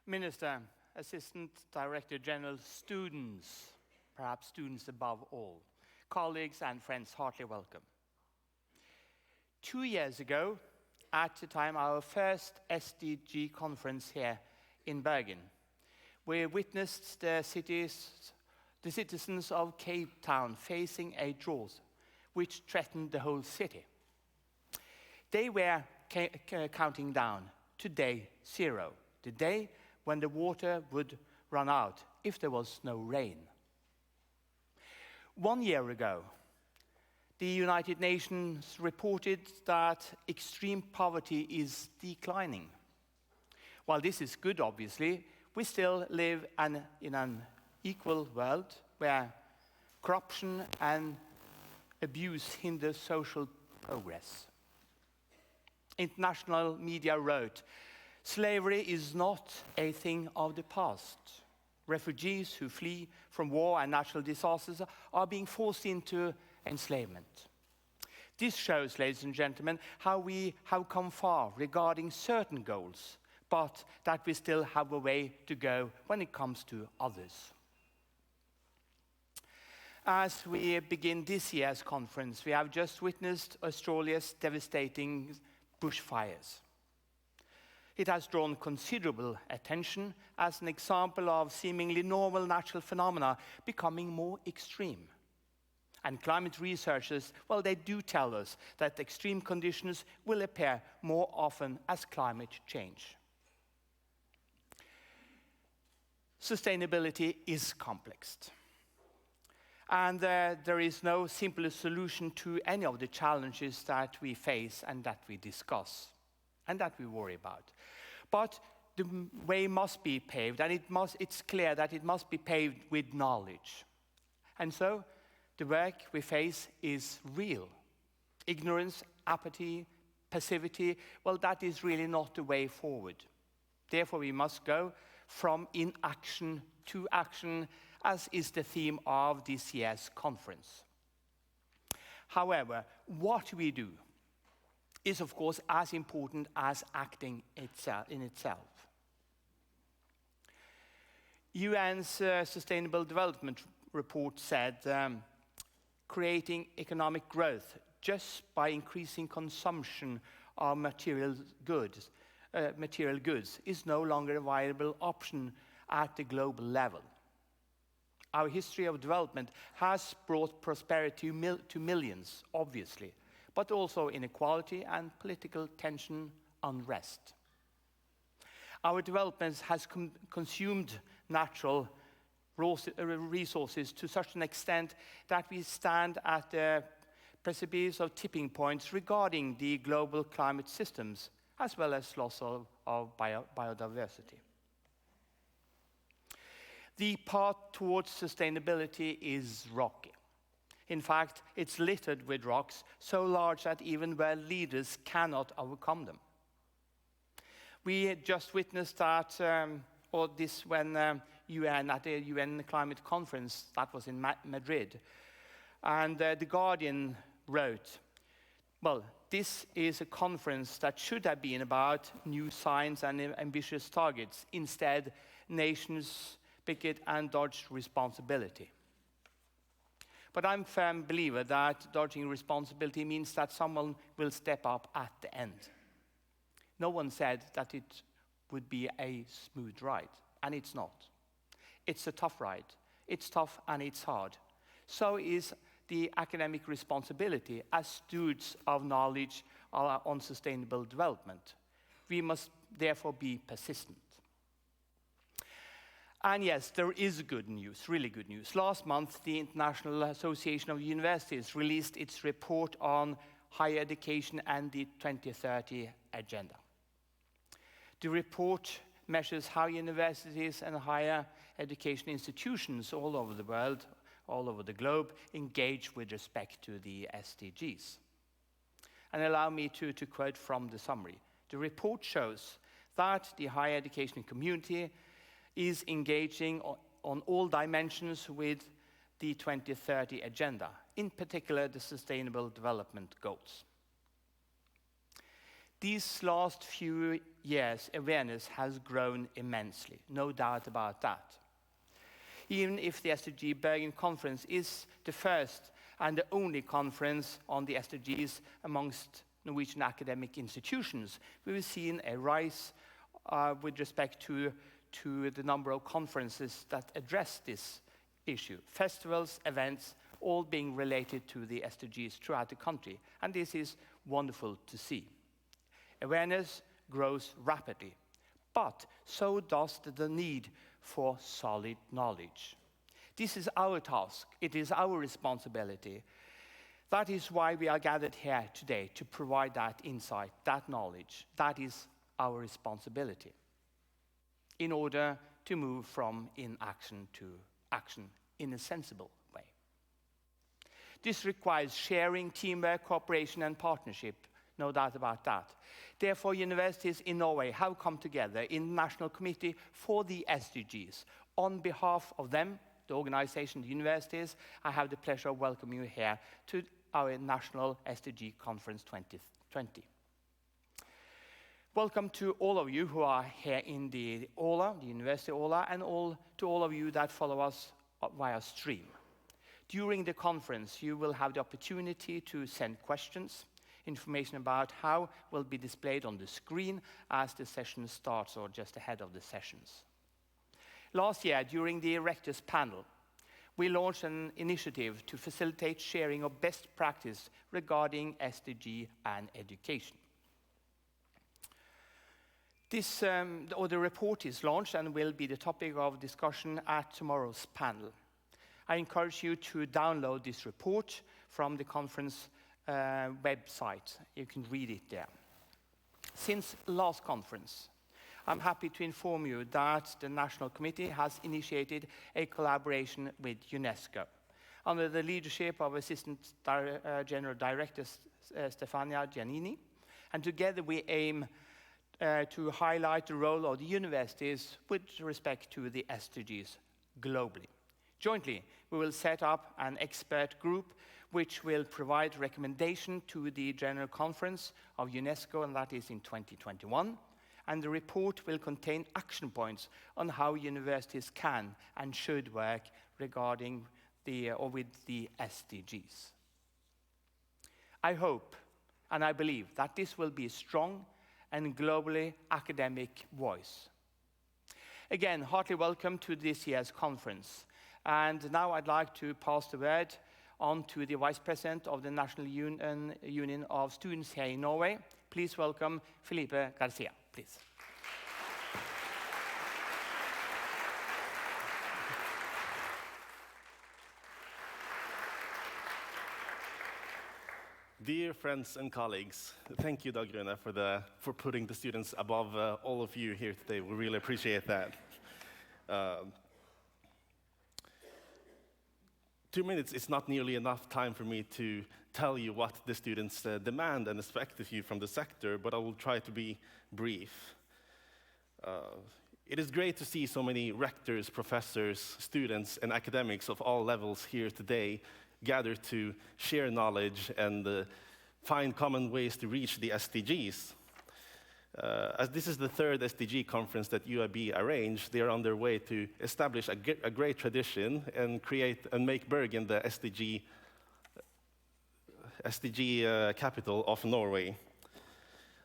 Minister, Assistant Director General, students, perhaps students above all, colleagues and friends, heartily welcome. 2 years ago, at the time our first SDG conference here in Bergen, we witnessed the citizens of Cape Town facing a drought which threatened the whole city. They were counting down to day 0, the day when the water would run out if there was no rain. 1 year ago, the United Nations reported that extreme poverty is declining. While this is good, obviously, we still live in an equal world where corruption and abuse hinder social progress. International media wrote, "Slavery is not a thing of the past. Refugees who flee from war and natural disasters are being forced into enslavement." This shows, ladies and gentlemen, how we have come far regarding certain goals, but that we still have a way to go when it comes to others. As we begin this year's conference, we have just witnessed Australia's devastating bushfires. It has drawn considerable attention as an example of seemingly normal natural phenomena becoming more extreme. And climate researchers, well, they do tell us that extreme conditions will appear more often as climate change. Sustainability is complex. And there is no simple solution to any of the challenges that we face and that we discuss and that we worry about. But the way must be paved, and it's clear that it must be paved with knowledge. And so, the work we face is real. Ignorance, apathy, passivity, well, that is really not the way forward. Therefore, we must go from inaction to action, as is the theme of this year's conference. However, what we do is, of course, as important as acting in itself. UN's Sustainable Development Report said, creating economic growth just by increasing consumption of material goods is no longer a viable option at the global level. Our history of development has brought prosperity to millions, obviously, but also inequality and political tension, unrest. Our development has consumed natural resources to such an extent that we stand at the precipice of tipping points regarding the global climate systems, as well as loss of biodiversity. The path towards sustainability is rocky. In fact, it's littered with rocks so large that even world leaders cannot overcome them. We just witnessed that, when at the UN Climate Conference that was in Madrid. And The Guardian wrote, well, this is a conference that should have been about new science and ambitious targets. Instead, nations picket and dodge responsibility. But I'm a firm believer that dodging responsibility means that someone will step up at the end. No one said that it would be a smooth ride, and it's not. It's a tough ride. It's tough and it's hard. So is the academic responsibility as stewards of knowledge on sustainable development. We must therefore be persistent. And yes, there is good news, really good news. Last month, the International Association of Universities released its report on higher education and the 2030 agenda. The report measures how universities and higher education institutions all over the world, all over the globe, engage with respect to the SDGs. And allow me to quote from the summary. The report shows that the higher education community is engaging on all dimensions with the 2030 agenda, in particular the Sustainable Development Goals. These last few years, awareness has grown immensely, no doubt about that. Even if the SDG Bergen Conference is the first and the only conference on the SDGs amongst Norwegian academic institutions, we've seen a rise with respect to the number of conferences that address this issue. Festivals, events, all being related to the SDGs throughout the country. And this is wonderful to see. Awareness grows rapidly, but so does the need for solid knowledge. This is our task. It is our responsibility. That is why we are gathered here today, to provide that insight, that knowledge. That is our responsibility in order to move from inaction to action in a sensible way. This requires sharing, teamwork, cooperation, and partnership, no doubt about that. Therefore, universities in Norway have come together in the National Committee for the SDGs. On behalf of them, the organization, the universities, I have the pleasure of welcoming you here to our National SDG Conference 2020. Welcome to all of you who are here in the Aula, the University Aula, and to all of you that follow us via stream. During the conference, you will have the opportunity to send questions. Information about how will be displayed on the screen as the session starts or just ahead of the sessions. Last year, during the Rectors panel, we launched an initiative to facilitate sharing of best practice regarding SDG and education. The report is launched and will be the topic of discussion at tomorrow's panel. I encourage you to download this report from the conference website. You can read it there. Since last conference, I'm happy to inform you that the National Committee has initiated a collaboration with UNESCO under the leadership of Assistant General Director Stefania Giannini, and together we aim to highlight the role of the universities with respect to the SDGs globally. Jointly, we will set up an expert group which will provide recommendation to the General Conference of UNESCO, and that is in 2021. And the report will contain action points on how universities can and should work regarding with the SDGs. I hope and I believe that this will be a strong and globally academic voice. Again, heartily welcome to this year's conference. And now I'd like to pass the word on to the Vice President of the National Union of Students here in Norway. Please welcome Felipe Garcia, please. Dear friends and colleagues, thank you, Dag Rune, for putting the students above all of you here today. We really appreciate that. 2 minutes is not nearly enough time for me to tell you what the students demand and expect of you from the sector, but I will try to be brief. It is great to see so many rectors, professors, students, and academics of all levels here today gathered to share knowledge and find common ways to reach the SDGs. As this is the third SDG conference that UIB arranged, they are on their way to establish a great tradition and make Bergen the SDG capital of Norway.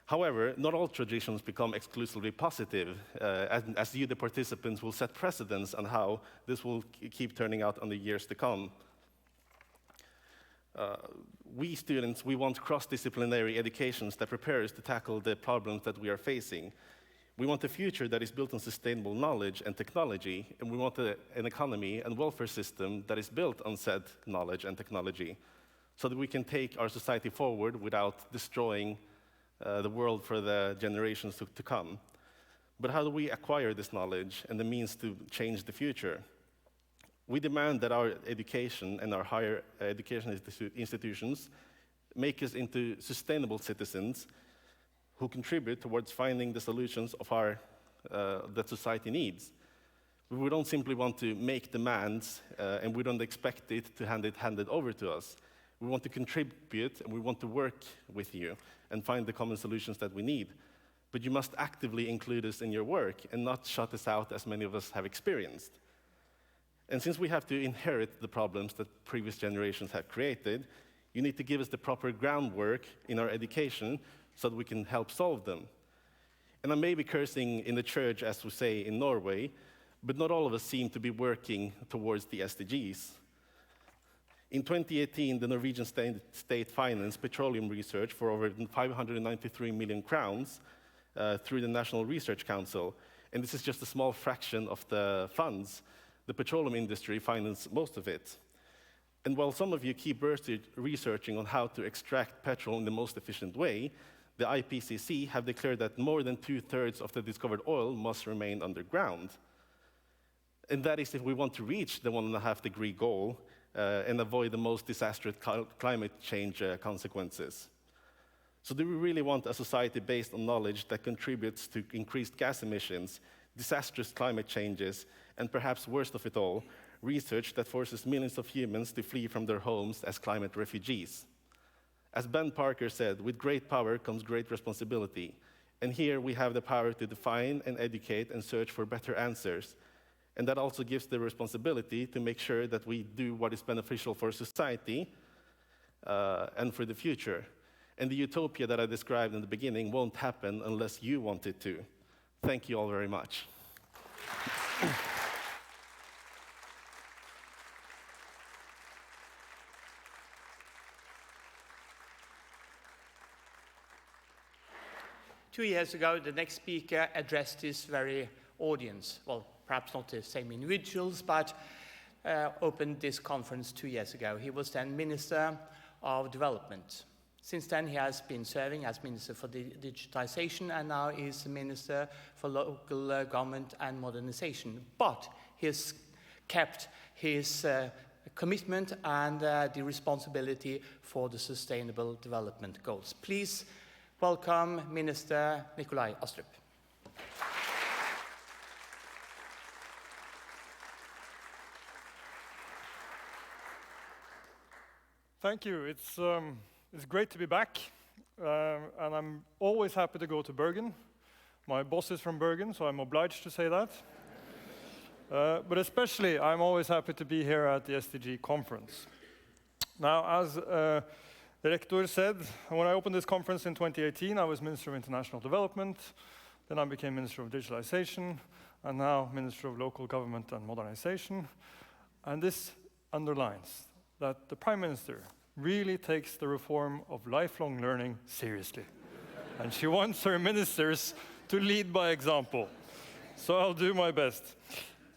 However, not all traditions become exclusively positive, as you, the participants, will set precedents on how this will keep turning out in the years to come. We students, we want cross-disciplinary educations that prepare us to tackle the problems that we are facing. We want a future that is built on sustainable knowledge and technology, and we want an economy and welfare system that is built on said knowledge and technology, so that we can take our society forward without destroying the world for the generations to come. But how do we acquire this knowledge and the means to change the future? We demand that our education and our higher education institutions make us into sustainable citizens who contribute towards finding the solutions of that society needs. We don't simply want to make demands and we don't expect it handed over to us. We want to contribute, and we want to work with you and find the common solutions that we need. But you must actively include us in your work and not shut us out as many of us have experienced. And since we have to inherit the problems that previous generations have created, you need to give us the proper groundwork in our education so that we can help solve them. And I may be cursing in the church, as we say in Norway, but not all of us seem to be working towards the SDGs. In 2018, the Norwegian state financed petroleum research for over 593 million crowns through the National Research Council. And this is just a small fraction of the funds. The petroleum industry financed most of it. And while some of you keep researching on how to extract petrol in the most efficient way, the IPCC have declared that more than 2/3 of the discovered oil must remain underground. And that is if we want to reach the 1.5-degree goal and avoid the most disastrous climate change consequences. So do we really want a society based on knowledge that contributes to increased gas emissions, disastrous climate changes, and perhaps worst of it all, research that forces millions of humans to flee from their homes as climate refugees? As Ben Parker said, with great power comes great responsibility. And here we have the power to define and educate and search for better answers. And that also gives the responsibility to make sure that we do what is beneficial for society and for the future. And the utopia that I described in the beginning won't happen unless you want it to. Thank you all very much. 2 years ago, the next speaker addressed this very audience. Well, perhaps not the same individuals, but opened this conference 2 years ago. He was then Minister of Development. Since then, he has been serving as Minister for Digitization, and now is Minister for Local Government and Modernization. But he has kept his commitment and the responsibility for the Sustainable Development Goals. Please welcome Minister Nikolai Astrup. Thank you. It's great to be back, and I'm always happy to go to Bergen. My boss is from Bergen, so I'm obliged to say that. But especially, I'm always happy to be here at the SDG Conference. Now, as the rector said, when I opened this conference in 2018, I was Minister of International Development, then I became Minister of Digitalization, and now Minister of Local Government and Modernization. And this underlines that the Prime Minister really takes the reform of lifelong learning seriously. And she wants her ministers to lead by example. So I'll do my best.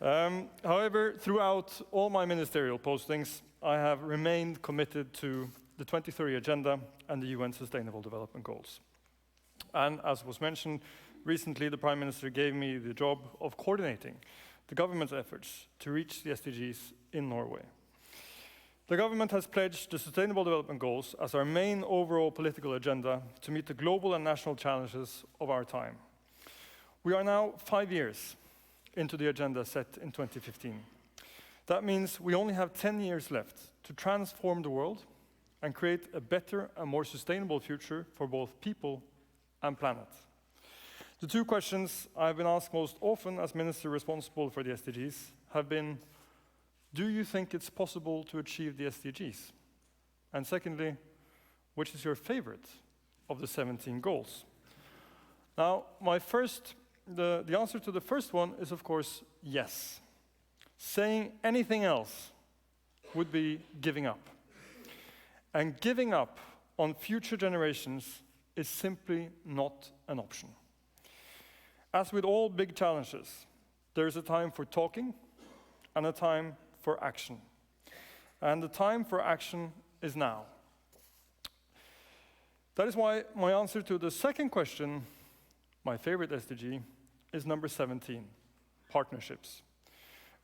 However, throughout all my ministerial postings, I have remained committed to the 2030 Agenda and the UN Sustainable Development Goals. And as was mentioned, recently the Prime Minister gave me the job of coordinating the government's efforts to reach the SDGs in Norway. The government has pledged the Sustainable Development Goals as our main overall political agenda to meet the global and national challenges of our time. We are now 5 years into the agenda set in 2015. That means we only have 10 years left to transform the world and create a better and more sustainable future for both people and planet. The two questions I've been asked most often as minister responsible for the SDGs have been, do you think it's possible to achieve the SDGs? And secondly, which is your favorite of the 17 goals? Now, the answer to the first one is, of course, yes. Saying anything else would be giving up. And giving up on future generations is simply not an option. As with all big challenges, there is a time for talking and a time for action. And the time for action is now. That is why my answer to the second question, my favorite SDG, is number 17, partnerships.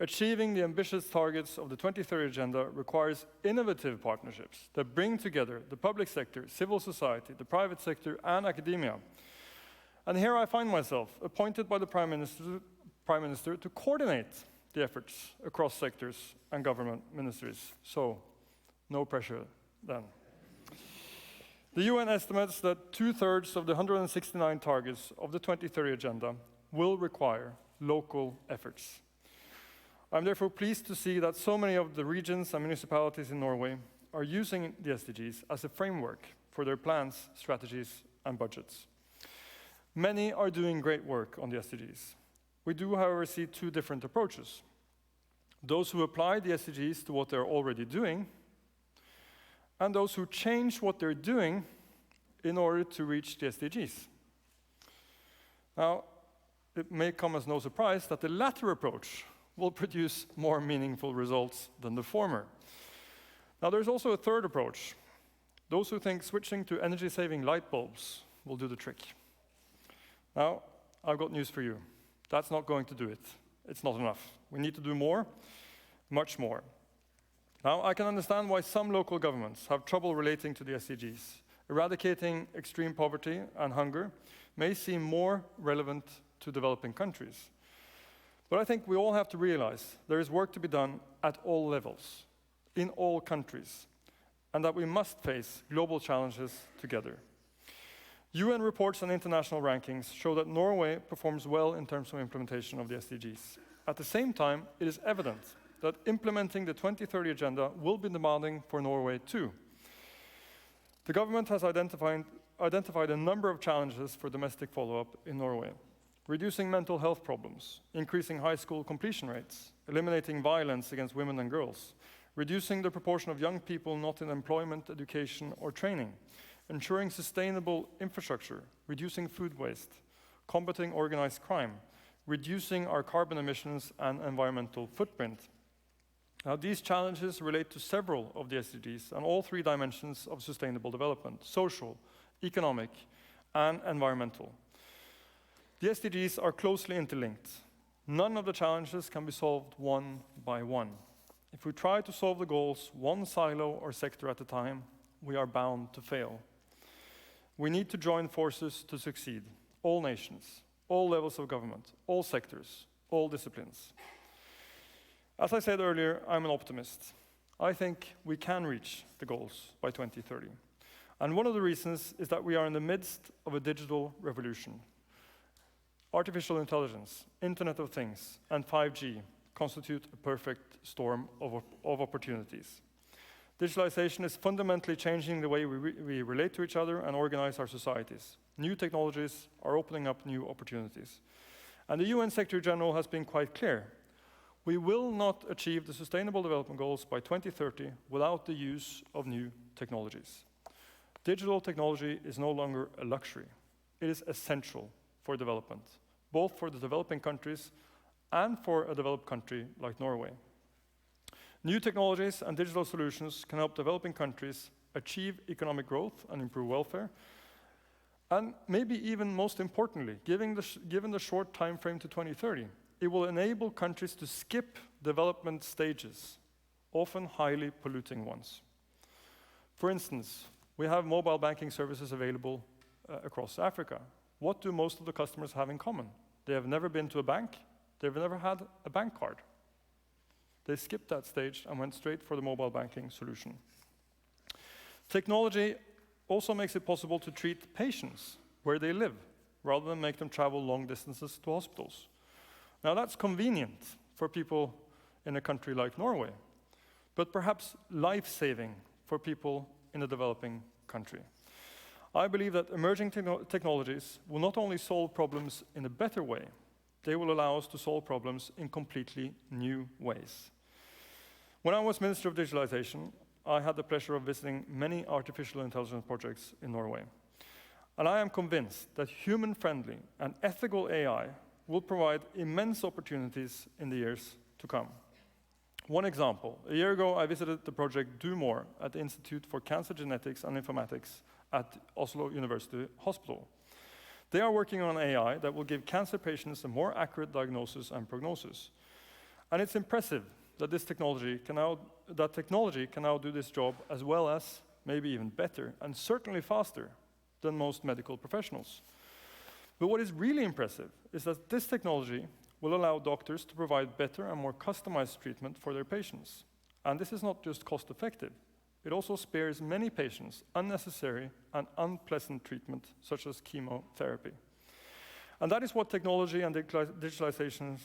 Achieving the ambitious targets of the 2030 Agenda requires innovative partnerships that bring together the public sector, civil society, the private sector, and academia. And here I find myself appointed by the Prime Minister to coordinate the efforts across sectors and government ministries. So, no pressure then. The UN estimates that 2/3 of the 169 targets of the 2030 Agenda will require local efforts. I'm therefore pleased to see that so many of the regions and municipalities in Norway are using the SDGs as a framework for their plans, strategies, and budgets. Many are doing great work on the SDGs. We do, however, see two different approaches. Those who apply the SDGs to what they're already doing, and those who change what they're doing in order to reach the SDGs. Now, it may come as no surprise that the latter approach will produce more meaningful results than the former. Now, there's also a third approach. Those who think switching to energy-saving light bulbs will do the trick. Now, I've got news for you. That's not going to do it. It's not enough. We need to do more, much more. Now, I can understand why some local governments have trouble relating to the SDGs. Eradicating extreme poverty and hunger may seem more relevant to developing countries. But I think we all have to realize there is work to be done at all levels, in all countries, and that we must face global challenges together. UN reports and international rankings show that Norway performs well in terms of implementation of the SDGs. At the same time, it is evident that implementing the 2030 Agenda will be demanding for Norway too. The government has identified a number of challenges for domestic follow-up in Norway. Reducing mental health problems, increasing high school completion rates, eliminating violence against women and girls, reducing the proportion of young people not in employment, education, or training, ensuring sustainable infrastructure, reducing food waste, combating organized crime, reducing our carbon emissions and environmental footprint. Now, these challenges relate to several of the SDGs and all three dimensions of sustainable development: social, economic, and environmental. The SDGs are closely interlinked. None of the challenges can be solved one by one. If we try to solve the goals one silo or sector at a time, we are bound to fail. We need to join forces to succeed. All nations, all levels of government, all sectors, all disciplines. As I said earlier, I'm an optimist. I think we can reach the goals by 2030. And one of the reasons is that we are in the midst of a digital revolution. Artificial intelligence, Internet of Things, and 5G constitute a perfect storm of opportunities. Digitalization is fundamentally changing the way we relate to each other and organize our societies. New technologies are opening up new opportunities. And the UN Secretary General has been quite clear. We will not achieve the Sustainable Development Goals by 2030 without the use of new technologies. Digital technology is no longer a luxury. It is essential for development, both for the developing countries and for a developed country like Norway. New technologies and digital solutions can help developing countries achieve economic growth and improve welfare, and maybe even most importantly, given the short time frame to 2030, it will enable countries to skip development stages, often highly polluting ones. For instance, we have mobile banking services available across Africa. What do most of the customers have in common? They have never been to a bank. They've never had a bank card. They skipped that stage and went straight for the mobile banking solution. Technology also makes it possible to treat patients where they live, rather than make them travel long distances to hospitals. Now, that's convenient for people in a country like Norway, but perhaps life-saving for people in a developing country. I believe that emerging technologies will not only solve problems in a better way, they will allow us to solve problems in completely new ways. When I was Minister of Digitalization, I had the pleasure of visiting many artificial intelligence projects in Norway. And I am convinced that human-friendly and ethical AI will provide immense opportunities in the years to come. One example, a year ago I visited the project Do More at the Institute for Cancer Genetics and Informatics at Oslo University Hospital. They are working on AI that will give cancer patients a more accurate diagnosis and prognosis. And it's impressive that technology can now do this job as well as, maybe even better, and certainly faster than most medical professionals. But what is really impressive is that this technology will allow doctors to provide better and more customized treatment for their patients. And this is not just cost-effective, It also spares many patients unnecessary and unpleasant treatment, such as chemotherapy. And that is what technology and digitalization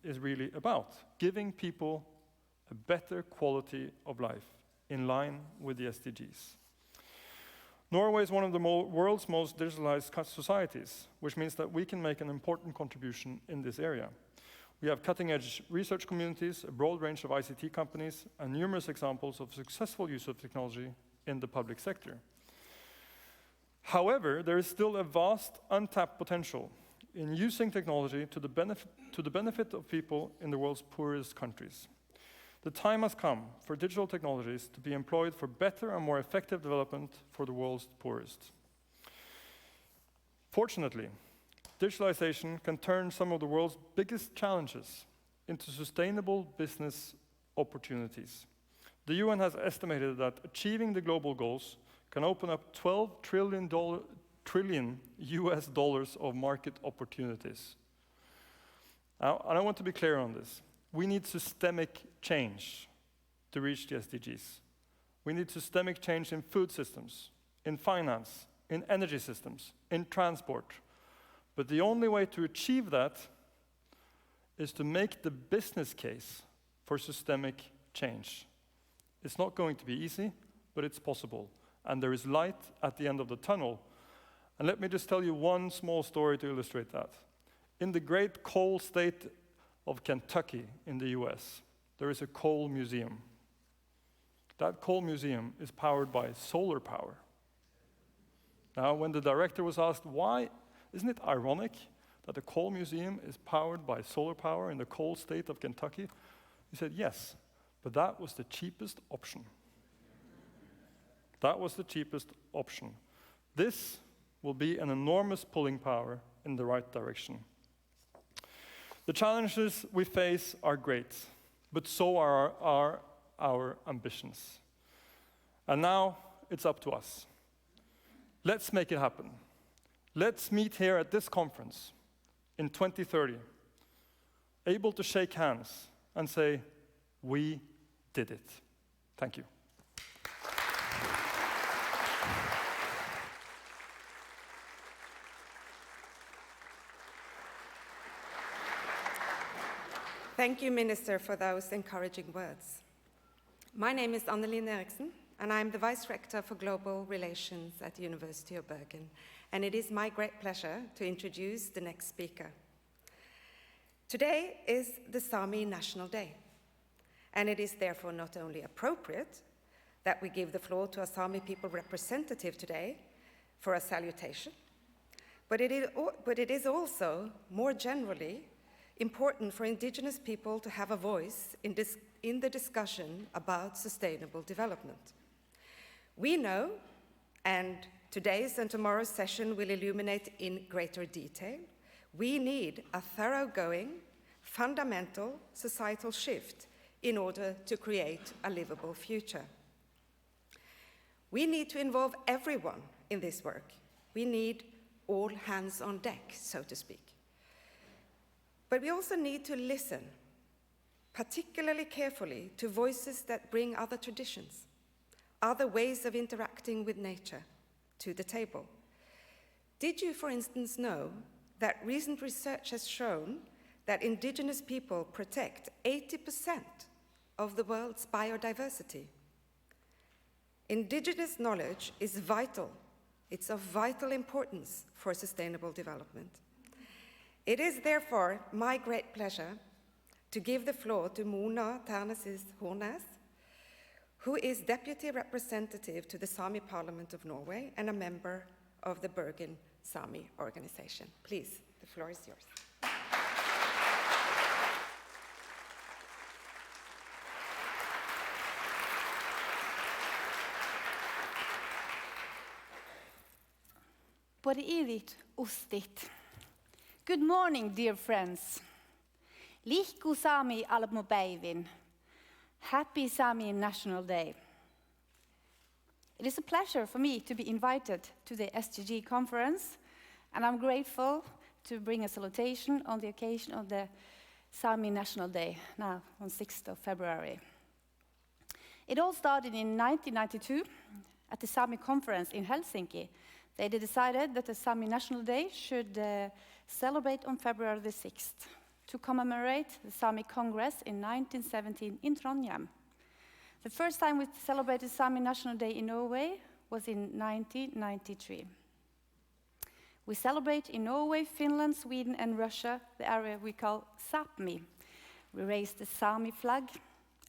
is really about, giving people a better quality of life in line with the SDGs. Norway is one of the world's most digitalized societies, which means that we can make an important contribution in this area. We have cutting-edge research communities, a broad range of ICT companies, and numerous examples of successful use of technology in the public sector. However, there is still a vast untapped potential in using technology to the benefit of people in the world's poorest countries. The time has come for digital technologies to be employed for better and more effective development for the world's poorest. Fortunately, digitalization can turn some of the world's biggest challenges into sustainable business opportunities. The UN has estimated that achieving the global goals can open up $12 trillion US dollars of market opportunities. Now, and I want to be clear on this. We need systemic change to reach the SDGs. We need systemic change in food systems, in finance, in energy systems, in transport. But the only way to achieve that is to make the business case for systemic change. It's not going to be easy, but it's possible. And there is light at the end of the tunnel. And let me just tell you one small story to illustrate that. In the great coal state of Kentucky in the US, there is a coal museum. That coal museum is powered by solar power. Now, when the director was asked why, isn't it ironic that the coal museum is powered by solar power in the coal state of Kentucky? He said, yes, but that was the cheapest option. That was the cheapest option. This will be an enormous pulling power in the right direction. The challenges we face are great, but so are our ambitions. And now it's up to us. Let's make it happen. Let's meet here at this conference in 2030, able to shake hands and say, we did it. Thank you. Thank you, Minister, for those encouraging words. My name is Annelien Eriksen, and I'm the Vice Rector for Global Relations at the University of Bergen. And it is my great pleasure to introduce the next speaker. Today is the Sami National Day, and it is therefore not only appropriate that we give the floor to a Sami people representative today for a salutation, but it is also, more generally, important for indigenous people to have a voice in the discussion about sustainable development. We know, and today's and tomorrow's session will illuminate in greater detail, we need a thoroughgoing, fundamental societal shift in order to create a livable future. We need to involve everyone in this work. We need all hands on deck, so to speak. But we also need to listen, particularly carefully, to voices that bring other traditions, other ways of interacting with nature to the table. Did you, for instance, know that recent research has shown that indigenous people protect 80% of the world's biodiversity? Indigenous knowledge is vital. It's of vital importance for sustainable development. It is therefore my great pleasure to give the floor to Mona Ternesis Hornes, who is Deputy Representative to the Sami Parliament of Norway and a member of the Bergen Sami organization. Please, the floor is yours. Både irit ostit. Good morning, dear friends. Liikku Sami almo päivin. Happy Sami National Day. It is a pleasure for me to be invited to the SDG Conference, and I'm grateful to bring a salutation on the occasion of the Sami National Day, now on 6th of February. It all started in 1992 at the Sami Conference in Helsinki. They decided that the Sami National Day should celebrate on February the 6th to commemorate the Sami Congress in 1917 in Trondheim. The first time we celebrated Sami National Day in Norway was in 1993. We celebrate in Norway, Finland, Sweden, and Russia the area we call Sápmi. We raise the Sami flag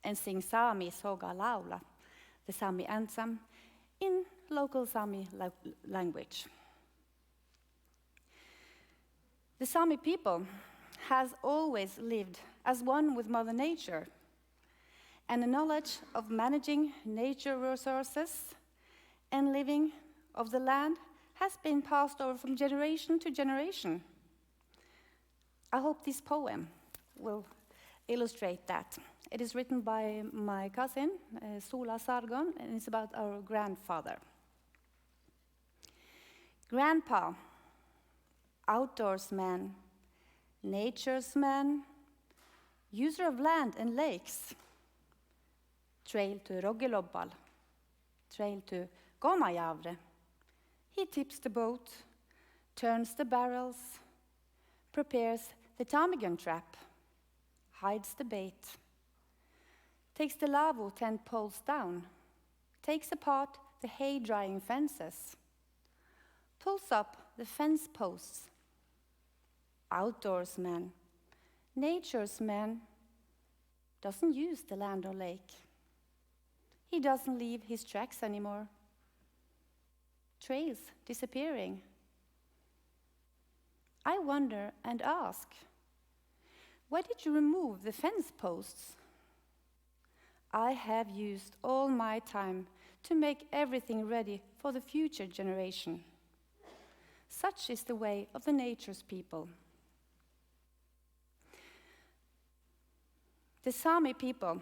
and sing Sami Soga Laula, the Sami anthem, in local Sami language. The Sami people has always lived as one with Mother Nature, and the knowledge of managing nature resources and living of the land has been passed over from generation to generation. I hope this poem will illustrate that. It is written by my cousin, Sola Sargon, and it's about our grandfather. Grandpa, outdoors man, nature's man, user of land and lakes, trail to Roggelobbal, trail to Gomajavre. He tips the boat, turns the barrels, prepares the ptarmigan trap, hides the bait, takes the lavvo tent poles down, takes apart the hay-drying fences, pulls up the fence posts. Outdoors man, nature's man, doesn't use the land or lake. He doesn't leave his tracks anymore. Trails disappearing. I wonder and ask, why did you remove the fence posts? I have used all my time to make everything ready for the future generation. Such is the way of the nature's people. The Sami people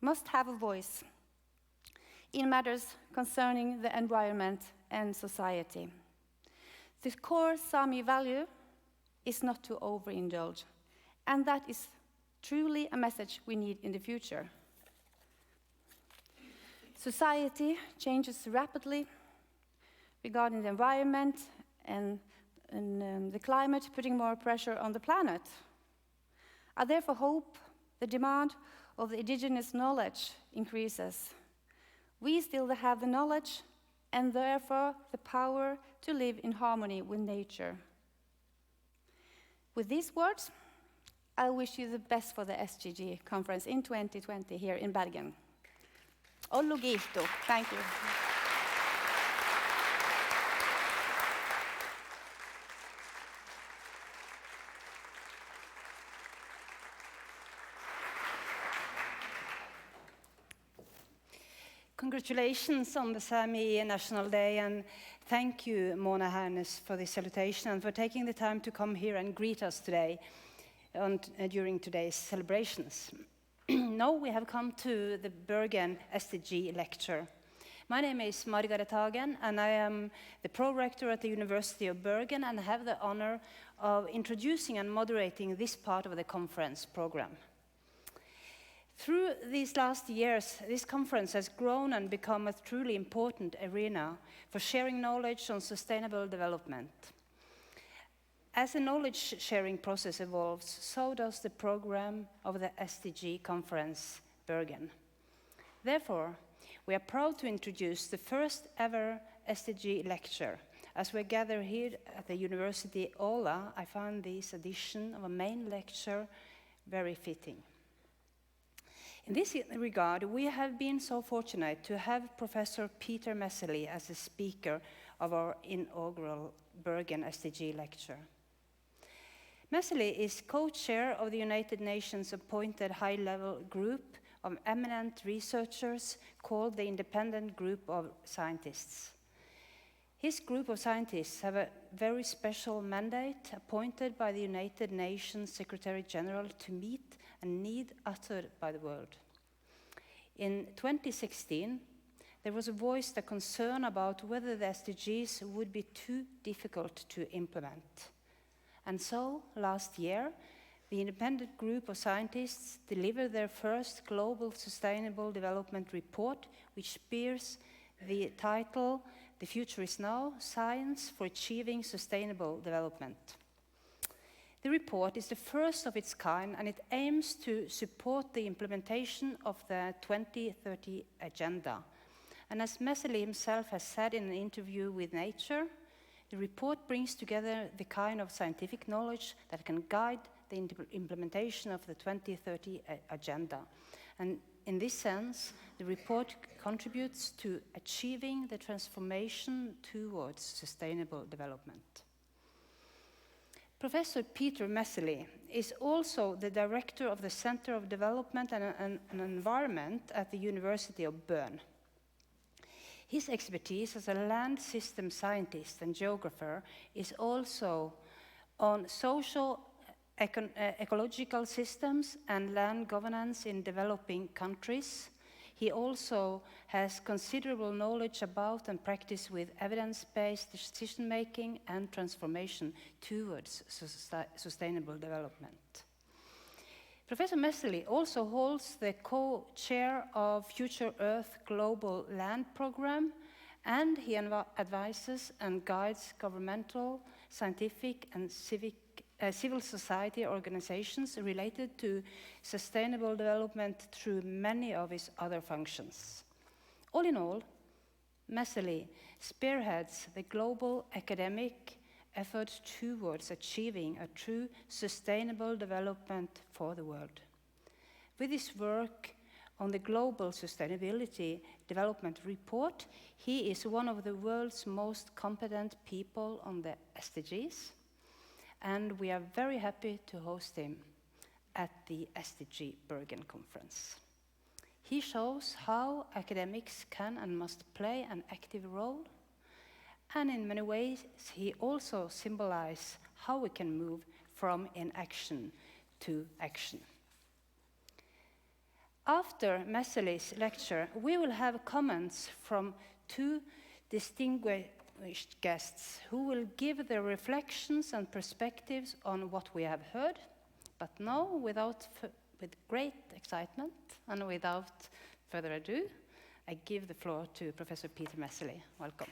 must have a voice in matters concerning the environment and society. The core Sami value is not to overindulge, and that is truly a message we need in the future. Society changes rapidly regarding the environment and the climate, putting more pressure on the planet. I therefore hope the demand of the indigenous knowledge increases. We still have the knowledge and therefore the power to live in harmony with nature. With these words, I wish you the best for the SDG Conference in 2020 here in Bergen. Ollu kiitos. Thank you. Congratulations on the Sami National Day, and thank you, Mona Hernes, for the salutation and for taking the time to come here and greet us today during today's celebrations. Now we have come to the Bergen SDG lecture. My name is Margaret Hagen, and I am the pro-rector at the University of Bergen, and I have the honor of introducing and moderating this part of the conference program. Through these last years, this conference has grown and become a truly important arena for sharing knowledge on sustainable development. As the knowledge-sharing process evolves, so does the program of the SDG Conference Bergen. Therefore, we are proud to introduce the first ever SDG lecture. As we gather here at the University Åla, I found this edition of a main lecture very fitting. In this regard, we have been so fortunate to have Professor Peter Messerly as the speaker of our inaugural Bergen SDG lecture. Messerly is co-chair of the United Nations appointed high-level group of eminent researchers called the Independent Group of Scientists. His group of scientists have a very special mandate appointed by the United Nations Secretary General to meet a need uttered by the world. In 2016, there was voiced a concern about whether the SDGs would be too difficult to implement. And so, last year, the independent group of scientists delivered their first Global Sustainable Development Report, which bears the title, "The Future is Now, Science for Achieving Sustainable Development." The report is the first of its kind, and it aims to support the implementation of the 2030 Agenda. And as Messerly himself has said in an interview with Nature, the report brings together the kind of scientific knowledge that can guide the implementation of the 2030 Agenda. And in this sense, the report contributes to achieving the transformation towards sustainable development. Professor Peter Messerly is also the director of the Center of Development and Environment at the University of Bern. His expertise as a land system scientist and geographer is also on social, ecological systems and land governance in developing countries. He also has considerable knowledge about and practice with evidence-based decision-making and transformation towards sustainable development. Professor Messerly also holds the co-chair of Future Earth Global Land Program, and he advises and guides governmental, scientific, and civil society organizations related to sustainable development through many of his other functions. All in all, Messerly spearheads the global academic effort towards achieving a true sustainable development for the world. With his work on the Global Sustainability Development Report, he is one of the world's most competent people on the SDGs, and we are very happy to host him at the SDG Bergen conference. He shows how academics can and must play an active role, and in many ways he also symbolizes how we can move from inaction to action. After Messerly's lecture, we will have comments from two distinguished guests who will give their reflections and perspectives on what we have heard. But now, with great excitement and without further ado, I give the floor to Professor Peter Messerly. Welcome.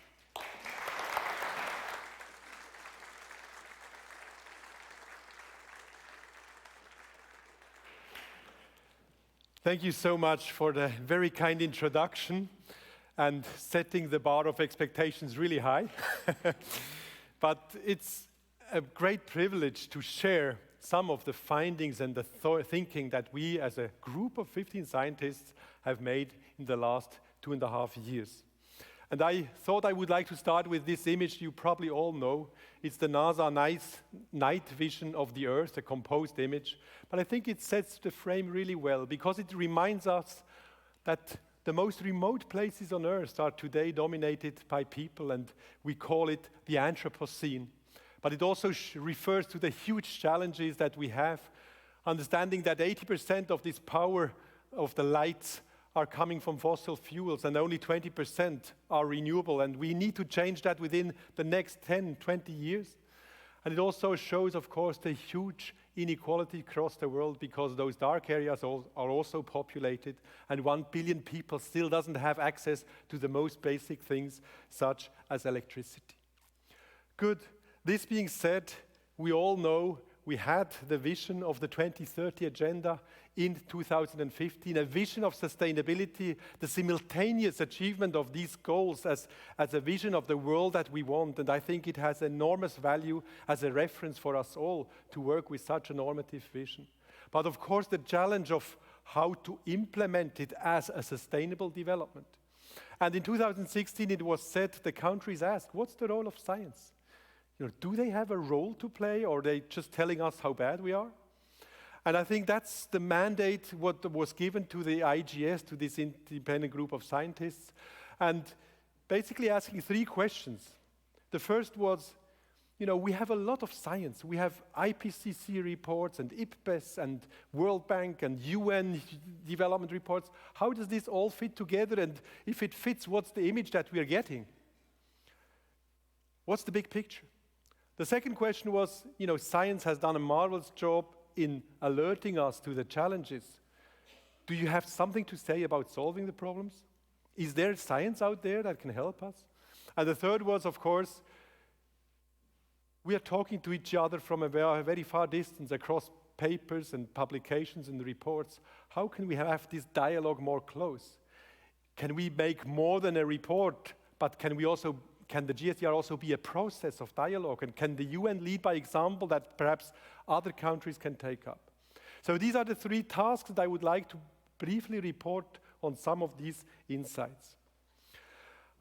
Thank you so much for the very kind introduction and setting the bar of expectations really high. But it's a great privilege to share some of the findings and the thinking that we as a group of 15 scientists have made in the last 2.5 years. And I thought I would like to start with this image you probably all know. It's the NASA night vision of the Earth, a composed image. But I think it sets the frame really well because it reminds us that the most remote places on Earth are today dominated by people, and we call it the Anthropocene. But it also refers to the huge challenges that we have, understanding that 80% of this power of the lights are coming from fossil fuels and only 20% are renewable, and we need to change that within the next 10, 20 years. And it also shows, of course, the huge inequality across the world because those dark areas are also populated, and 1 billion people still doesn't have access to the most basic things, such as electricity. Good. This being said, we all know we had the vision of the 2030 Agenda in 2015, a vision of sustainability, the simultaneous achievement of these goals as a vision of the world that we want. And I think it has enormous value as a reference for us all to work with such a normative vision. But of course, the challenge of how to implement it as a sustainable development. And in 2016, it was said, the countries asked, what's the role of science? Do they have a role to play, or are they just telling us how bad we are? And I think that's the mandate what was given to the IGS, to this independent group of scientists, and basically asking 3 questions. The first was, we have a lot of science. We have IPCC reports and IPBES and World Bank and UN development reports. How does this all fit together? And if it fits, what's the image that we are getting? What's the big picture? The second question was, science has done a marvelous job in alerting us to the challenges, do you have something to say about solving the problems? Is there science out there that can help us? And the third was, of course, we are talking to each other from a very far distance across papers and publications and reports. How can we have this dialogue more close? Can we make more than a report, but can the GSDR also be a process of dialogue? And can the UN lead by example that perhaps other countries can take up? So these are the three tasks that I would like to briefly report on some of these insights.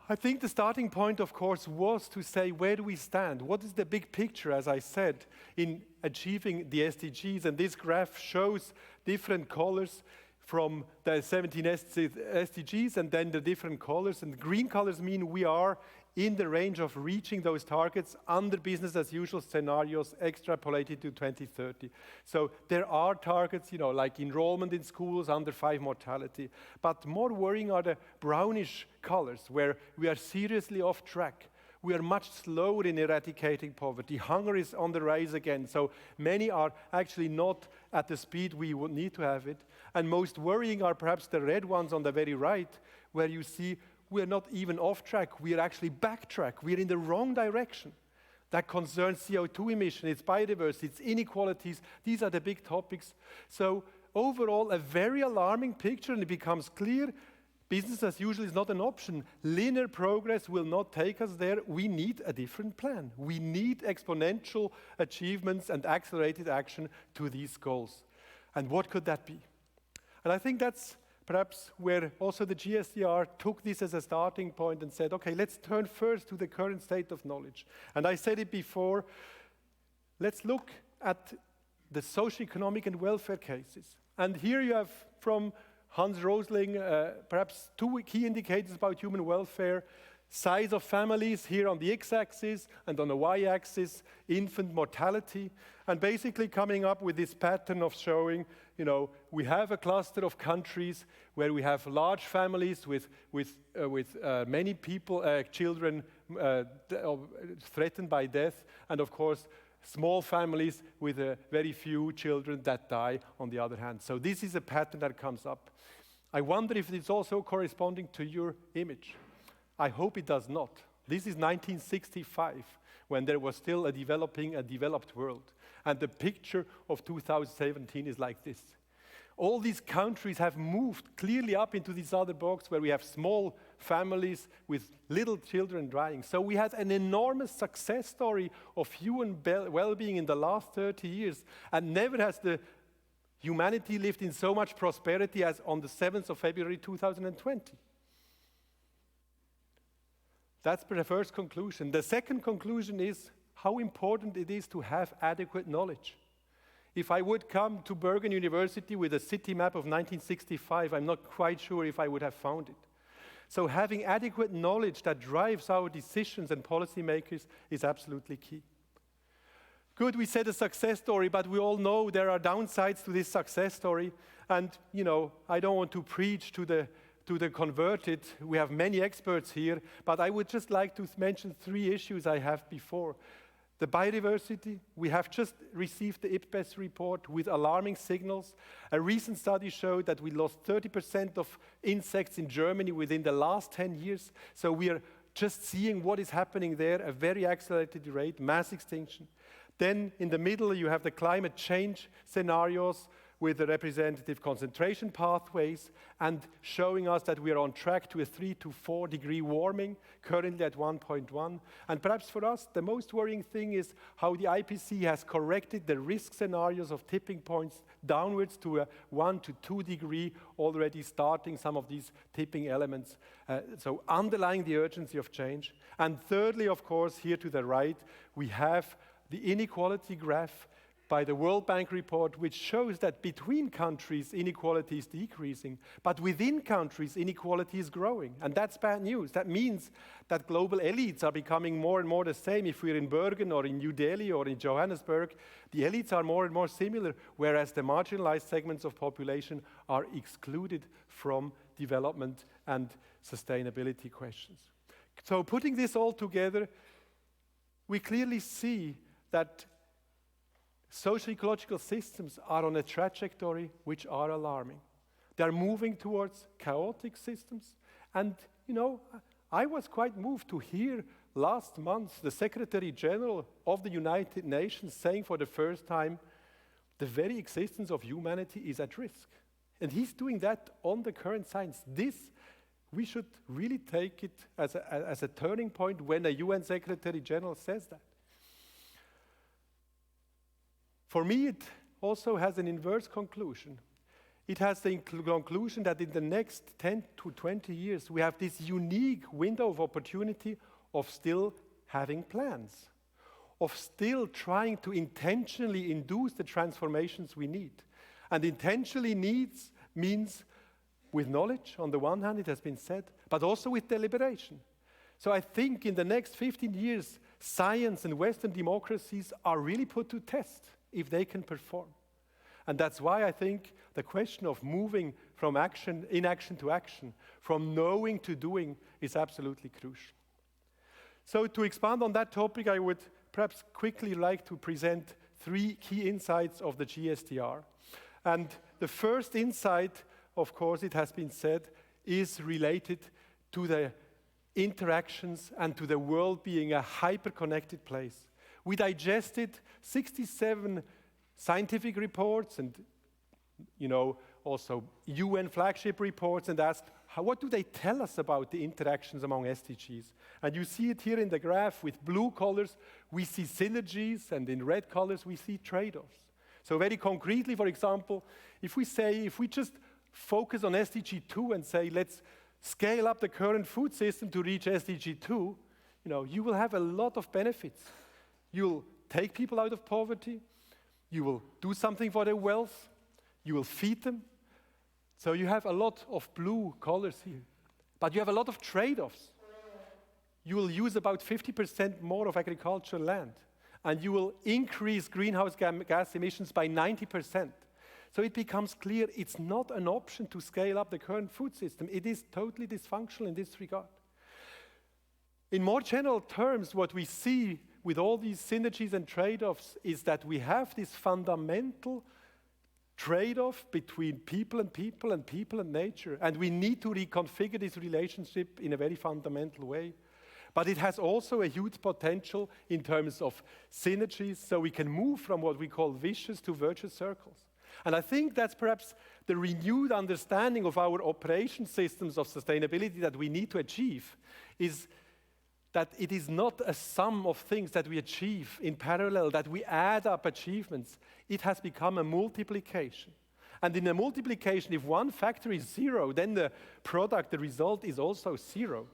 I think the starting point, of course, was to say, where do we stand? What is the big picture, as I said, in achieving the SDGs? And this graph shows different colors from the 17 SDGs and then the different colors. And the green colors mean we are in the range of reaching those targets under business as usual scenarios extrapolated to 2030. So there are targets, like enrollment in schools, under 5 mortality. But more worrying are the brownish colors, where we are seriously off track. We are much slower in eradicating poverty. Hunger is on the rise again. So many are actually not at the speed we would need to have it. And most worrying are perhaps the red ones on the very right, where you see we are not even off track, we are actually backtrack. We are in the wrong direction. That concerns CO2 emission, it's biodiversity, it's inequalities. These are the big topics. So overall, a very alarming picture, and it becomes clear business as usual is not an option. Linear progress will not take us there. We need a different plan. We need exponential achievements and accelerated action to these goals. And what could that be? And I think that's perhaps where also the GSDR took this as a starting point and said, okay, let's turn first to the current state of knowledge. And I said it before, let's look at the socioeconomic and welfare cases. And here you have from Hans Rosling, perhaps 2 key indicators about human welfare: size of families here on the x-axis, and on the y-axis, infant mortality. And basically coming up with this pattern of showing, we have a cluster of countries where we have large families with many people, children threatened by death, and of course, small families with very few children that die on the other hand. So this is a pattern that comes up. I wonder if it's also corresponding to your image. I hope it does not. This is 1965, when there was still a developed world. And the picture of 2017 is like this. All these countries have moved clearly up into this other box where we have small families with little children dying. So we had an enormous success story of human well-being in the last 30 years, and never has the humanity lived in so much prosperity as on the 7th of February 2020. That's the first conclusion. The second conclusion is how important it is to have adequate knowledge. If I would come to Bergen University with a city map of 1965, I'm not quite sure if I would have found it. So having adequate knowledge that drives our decisions and policymakers is absolutely key. Good, we said a success story, but we all know there are downsides to this success story. And, I don't want to preach to the converted. We have many experts here, but I would just like to mention 3 issues I have before. The biodiversity, we have just received the IPBES report with alarming signals. A recent study showed that we lost 30% of insects in Germany within the last 10 years. So we are just seeing what is happening there, a very accelerated rate, mass extinction. Then in the middle, you have the climate change scenarios with the representative concentration pathways and showing us that we are on track to a 3 to 4 degree warming, currently at 1.1. And perhaps for us, the most worrying thing is how the IPC has corrected the risk scenarios of tipping points downwards to a 1 to 2 degree, already starting some of these tipping elements. So underlying the urgency of change. And thirdly, of course, here to the right, we have the inequality graph by the World Bank report, which shows that between countries, inequality is decreasing, but within countries, inequality is growing. And that's bad news. That means that global elites are becoming more and more the same. If we're in Bergen or in New Delhi or in Johannesburg, the elites are more and more similar, whereas the marginalized segments of population are excluded from development and sustainability questions. So putting this all together, we clearly see that Socio-ecological systems are on a trajectory which are alarming. They are moving towards chaotic systems. And, you know, I was quite moved to hear last month the Secretary General of the United Nations saying for the first time, the very existence of humanity is at risk. And he's doing that on the current science. We should really take it as a turning point when a UN Secretary General says that. For me, it also has an inverse conclusion. It has the conclusion that in the next 10 to 20 years, we have this unique window of opportunity of still having plans, of still trying to intentionally induce the transformations we need. And intentionally means with knowledge, on the one hand, it has been said, but also with deliberation. So I think in the next 15 years, science and Western democracies are really put to test if they can perform. And that's why I think the question of moving from inaction to action, from knowing to doing, is absolutely crucial. So to expand on that topic, I would perhaps quickly like to present 3 key insights of the GSTR. And the first insight, of course, it has been said, is related to the interactions and to the world being a hyper-connected place. We digested 67 scientific reports and, you know, also UN flagship reports and asked, what do they tell us about the interactions among SDGs? And you see it here in the graph with blue colors, we see synergies, and in red colors, we see trade-offs. So very concretely, for example, if we just focus on SDG 2 and say, let's scale up the current food system to reach SDG 2, you know, you will have a lot of benefits. You'll take people out of poverty, you will do something for their wealth, you will feed them. So you have a lot of blue colors here. But you have a lot of trade-offs. You will use about 50% more of agricultural land, and you will increase greenhouse gas emissions by 90%. So it becomes clear it's not an option to scale up the current food system. It is totally dysfunctional in this regard. In more general terms, what we see with all these synergies and trade-offs is that we have this fundamental trade-off between people and people and people and nature, and we need to reconfigure this relationship in a very fundamental way. But it has also a huge potential in terms of synergies, so we can move from what we call vicious to virtuous circles. And I think that's perhaps the renewed understanding of our operation systems of sustainability that we need to achieve, is that it is not a sum of things that we achieve in parallel, that we add up achievements. It has become a multiplication. And in a multiplication, if one factor is 0, then the product, the result is also 0.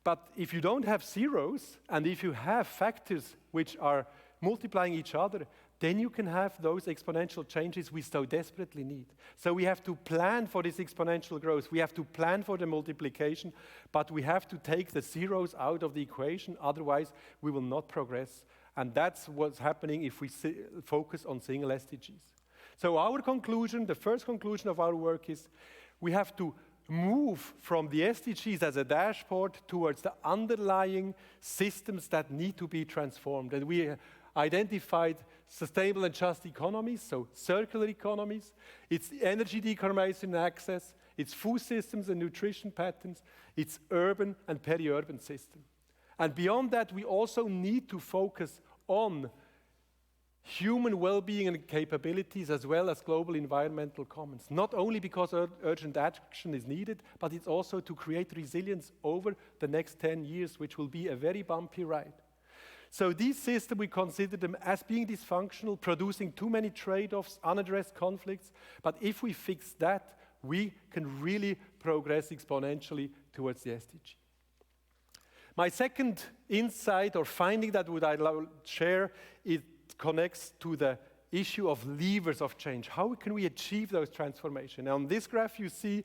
But if you don't have zeros, and if you have factors which are multiplying each other, then you can have those exponential changes we so desperately need. So we have to plan for this exponential growth. We have to plan for the multiplication, but we have to take the zeros out of the equation. Otherwise, we will not progress. And that's what's happening if we focus on single SDGs. So our conclusion, the first conclusion of our work is we have to move from the SDGs as a dashboard towards the underlying systems that need to be transformed. And we identified sustainable and just economies, so circular economies, it's energy decarbonization and access, it's food systems and nutrition patterns, it's urban and peri-urban system. And beyond that, we also need to focus on human well-being and capabilities as well as global environmental commons. Not only because urgent action is needed, but it's also to create resilience over the next 10 years, which will be a very bumpy ride. So these systems, we consider them as being dysfunctional, producing too many trade-offs, unaddressed conflicts. But if we fix that, we can really progress exponentially towards the SDG. My second insight or finding that I would share, it connects to the issue of levers of change. How can we achieve those transformations? On this graph, you see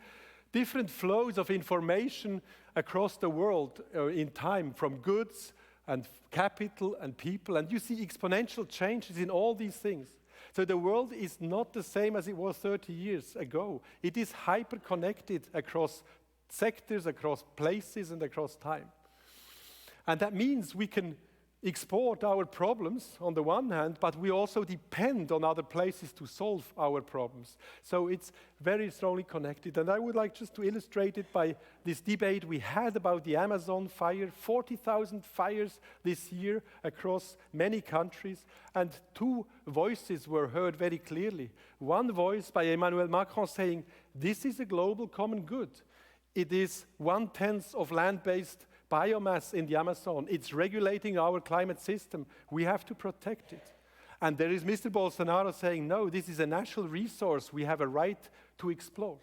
different flows of information across the world in time, from goods and capital and people, and you see exponential changes in all these things. So the world is not the same as it was 30 years ago. It is hyper-connected across sectors, across places, and across time. And that means we can export our problems on the one hand, but we also depend on other places to solve our problems. So it's very strongly connected. And I would like just to illustrate it by this debate we had about the Amazon fire, 40,000 fires this year across many countries, and two voices were heard very clearly. One voice by Emmanuel Macron saying, this is a global common good. It is 1/10 of land-based biomass in the Amazon. It's regulating our climate system. We have to protect it. And there is Mr. Bolsonaro saying, no, this is a national resource. We have a right to explore.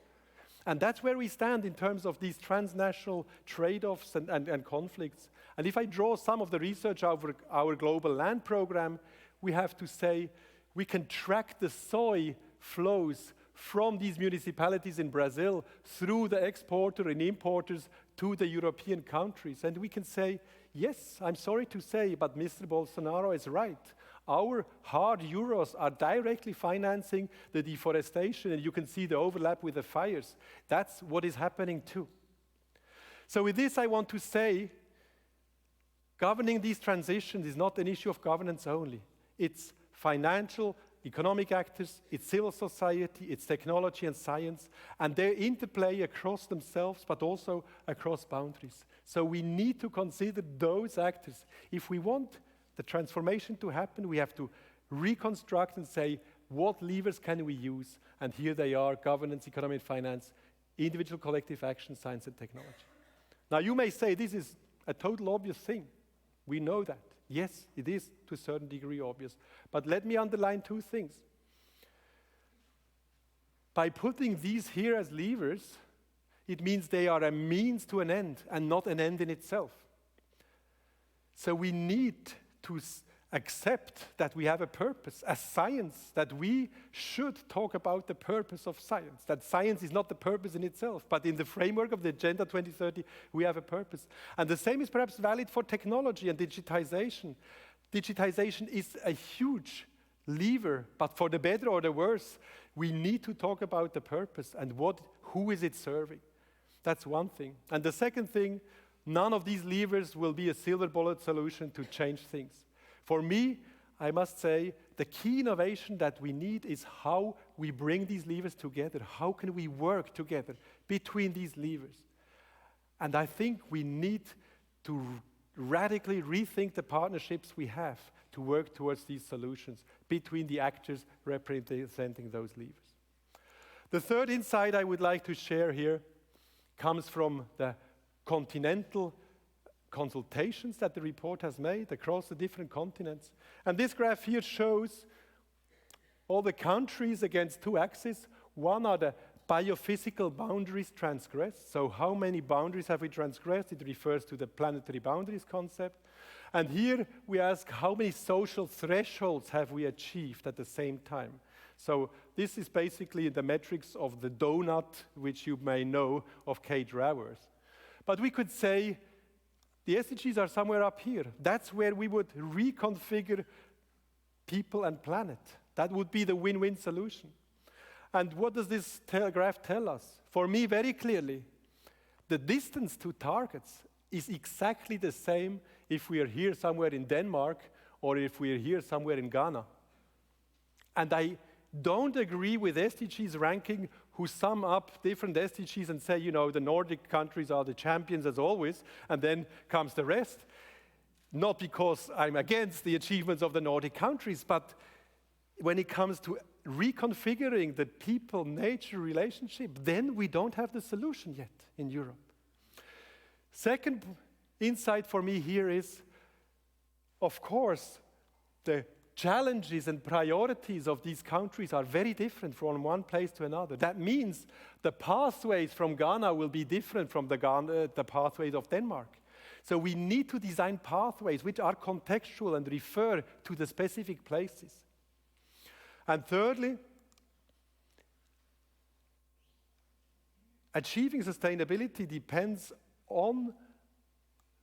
And that's where we stand in terms of these transnational trade-offs and conflicts. And if I draw some of the research over our global land program, we have to say we can track the soy flows from these municipalities in Brazil through the exporter and importers to the European countries. And we can say, yes, I'm sorry to say, but Mr. Bolsonaro is right. Our hard euros are directly financing the deforestation, and you can see the overlap with the fires. That's what is happening too. So with this, I want to say, governing these transitions is not an issue of governance only. It's financial, economic actors, it's civil society, it's technology and science, and they interplay across themselves, but also across boundaries. So we need to consider those actors. If we want the transformation to happen, we have to reconstruct and say, what levers can we use? And here they are: governance, economy and finance, individual collective action, science and technology. Now you may say this is a total obvious thing. We know that. Yes, it is to a certain degree obvious. But let me underline two things. By putting these here as levers, it means they are a means to an end and not an end in itself. So we need to accept that we have a purpose as science, that we should talk about the purpose of science, that science is not the purpose in itself, but in the framework of the Agenda 2030, we have a purpose. And the same is perhaps valid for technology and digitization. Digitization is a huge lever, but for the better or the worse, we need to talk about the purpose and who is it serving. That's one thing. And the second thing, none of these levers will be a silver bullet solution to change things. For me, I must say, the key innovation that we need is how we bring these levers together. How can we work together between these levers? And I think we need to radically rethink the partnerships we have to work towards these solutions between the actors representing those levers. The third insight I would like to share here comes from the continental consultations that the report has made across the different continents. And this graph here shows all the countries against two axes. One are the biophysical boundaries transgressed. So how many boundaries have we transgressed? It refers to the planetary boundaries concept. And here we ask, how many social thresholds have we achieved at the same time? So this is basically the metrics of the donut, which you may know of Kate Raworth. But we could say the SDGs are somewhere up here. That's where we would reconfigure people and planet. That would be the win-win solution. And what does this graph tell us? For me, very clearly, the distance to targets is exactly the same if we are here somewhere in Denmark or if we are here somewhere in Ghana. And I don't agree with SDGs ranking who sum up different SDGs and say, the Nordic countries are the champions as always, and then comes the rest. Not because I'm against the achievements of the Nordic countries, but when it comes to reconfiguring the people-nature relationship, then we don't have the solution yet in Europe. Second insight for me here is, of course, the challenges and priorities of these countries are very different from one place to another. That means the pathways from Ghana will be different from the pathways of Denmark. So we need to design pathways which are contextual and refer to the specific places. And thirdly, achieving sustainability depends on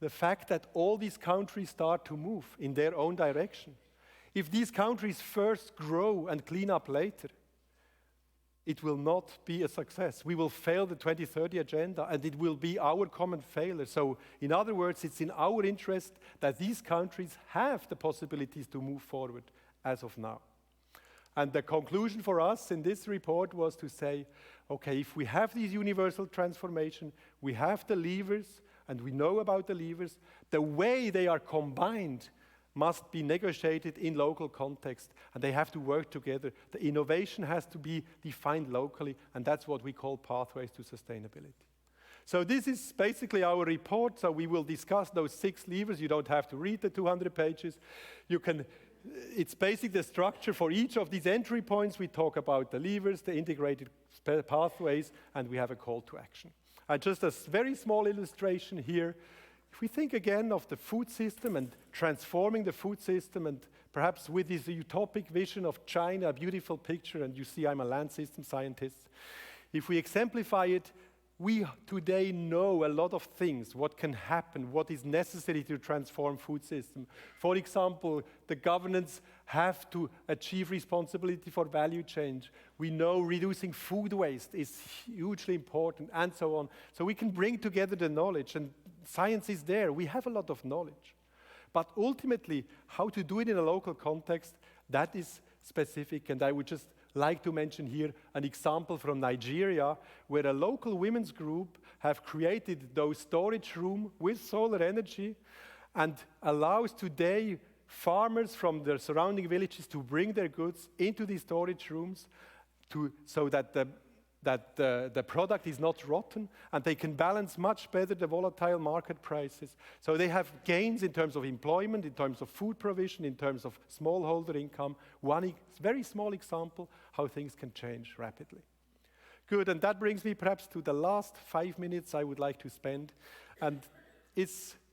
the fact that all these countries start to move in their own direction. If these countries first grow and clean up later, it will not be a success. We will fail the 2030 agenda, and it will be our common failure. So, in other words, it's in our interest that these countries have the possibilities to move forward as of now. And the conclusion for us in this report was to say, okay, if we have these universal transformation, we have the levers, and we know about the levers, the way they are combined must be negotiated in local context, and they have to work together. The innovation has to be defined locally, and that's what we call pathways to sustainability. So this is basically our report. So we will discuss those 6 levers. You don't have to read the 200 pages. It's basically the structure for each of these entry points. We talk about the levers, the integrated pathways, and we have a call to action. And just a very small illustration here. If we think again of the food system and transforming the food system, and perhaps with this utopic vision of China, a beautiful picture, and you see I'm a land system scientist. If we exemplify it, we today know a lot of things, what can happen, what is necessary to transform food system. For example, the governments have to achieve responsibility for value chain. We know reducing food waste is hugely important, and so on. So we can bring together the knowledge, and science is there. We have a lot of knowledge. But ultimately, how to do it in a local context, that is specific, and I would just like to mention here an example from Nigeria, where a local women's group have created those storage rooms with solar energy and allows today farmers from the surrounding villages to bring their goods into these storage rooms so that the product is not rotten, and they can balance much better the volatile market prices. So they have gains in terms of employment, in terms of food provision, in terms of smallholder income. One very small example how things can change rapidly. Good, and that brings me perhaps to the last 5 minutes I would like to spend. And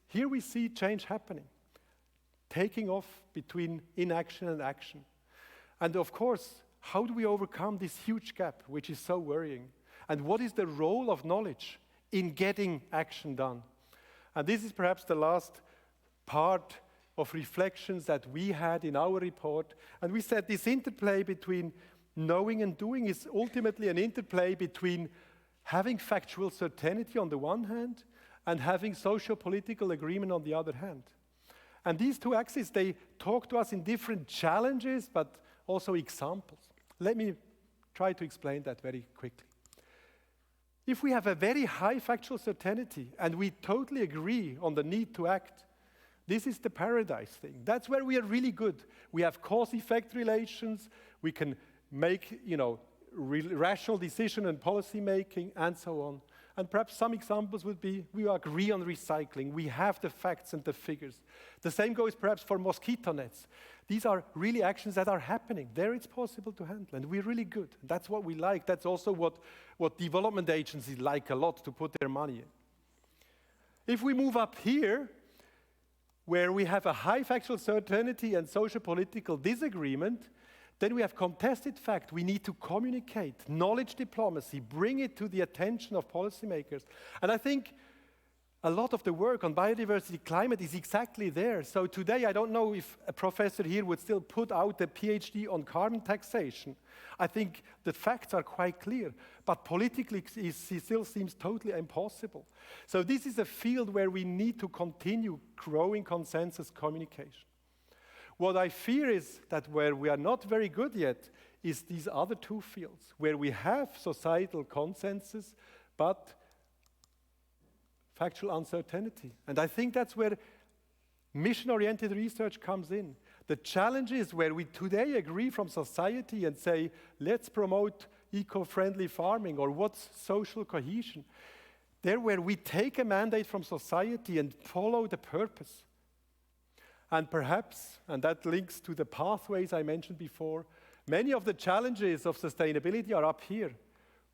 here we see change happening, taking off between inaction and action. And of course, how do we overcome this huge gap, which is so worrying? And what is the role of knowledge in getting action done? And this is perhaps the last part of reflections that we had in our report. And we said this interplay between knowing and doing is ultimately an interplay between having factual certainty on the one hand and having socio-political agreement on the other hand. And these two axes, they talk to us in different challenges, but also examples. Let me try to explain that very quickly. If we have a very high factual certainty and we totally agree on the need to act, this is the paradise thing. That's where we are really good. We have cause-effect relations, we can make, rational decision and policy making, and so on. And perhaps some examples would be, we agree on recycling, we have the facts and the figures. The same goes perhaps for mosquito nets. These are really actions that are happening. There it's possible to handle, and we're really good. That's what we like. That's also what development agencies like a lot to put their money in. If we move up here, where we have a high factual certainty and socio-political disagreement, then we have contested fact. We need to communicate, knowledge diplomacy, bring it to the attention of policymakers. And I think a lot of the work on biodiversity climate is exactly there. So today, I don't know if a professor here would still put out a PhD on carbon taxation. I think the facts are quite clear, but politically it still seems totally impossible. So this is a field where we need to continue growing consensus communication. What I fear is that where we are not very good yet is these other two fields, where we have societal consensus, but factual uncertainty. And I think that's where mission-oriented research comes in. The challenge is where we today agree from society and say, let's promote eco-friendly farming, or what's social cohesion. There where we take a mandate from society and follow the purpose. And perhaps, and that links to the pathways I mentioned before, many of the challenges of sustainability are up here.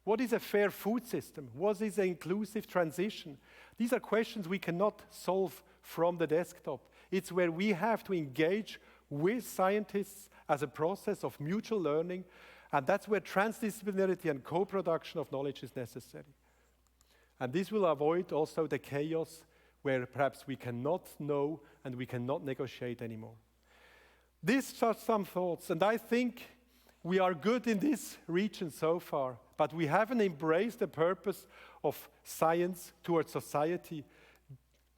What is a fair food system? What is an inclusive transition? These are questions we cannot solve from the desktop. It's where we have to engage with scientists as a process of mutual learning, and that's where transdisciplinarity and co-production of knowledge is necessary. And this will avoid also the chaos where perhaps we cannot know and we cannot negotiate anymore. These are some thoughts, and I think we are good in this region so far, but we haven't embraced the purpose of science towards society,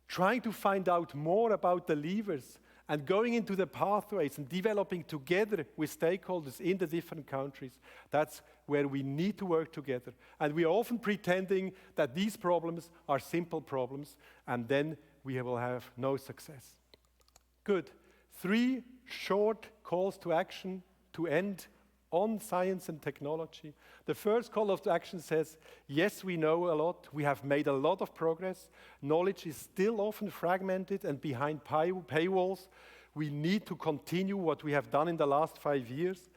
trying to find out more about the levers and going into the pathways and developing together with stakeholders in the different countries. That's where we need to work together. And we are often pretending that these problems are simple problems, and then we will have no success. Good. 3 short calls to action to end on science and technology. The first call of action says, yes, we know a lot. We have made a lot of progress. Knowledge is still often fragmented and behind paywalls. We need to continue what we have done in the last 5 years.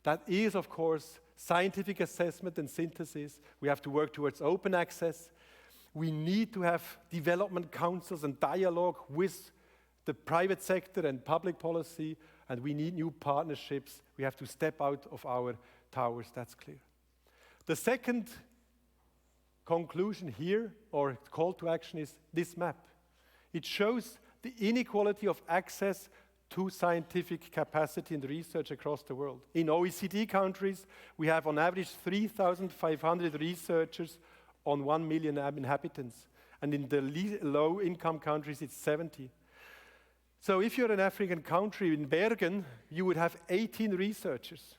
That is, of course, scientific assessment and synthesis. We have to work towards open access. We need to have development councils and dialogue with the private sector and public policy, and we need new partnerships. We have to step out of our towers, that's clear. The second conclusion here, or call to action, is this map. It shows the inequality of access to scientific capacity and research across the world. In OECD countries, we have on average 3,500 researchers on 1 million inhabitants. And in the low-income countries, it's 70. So if you're an African country, in Bergen, you would have 18 researchers,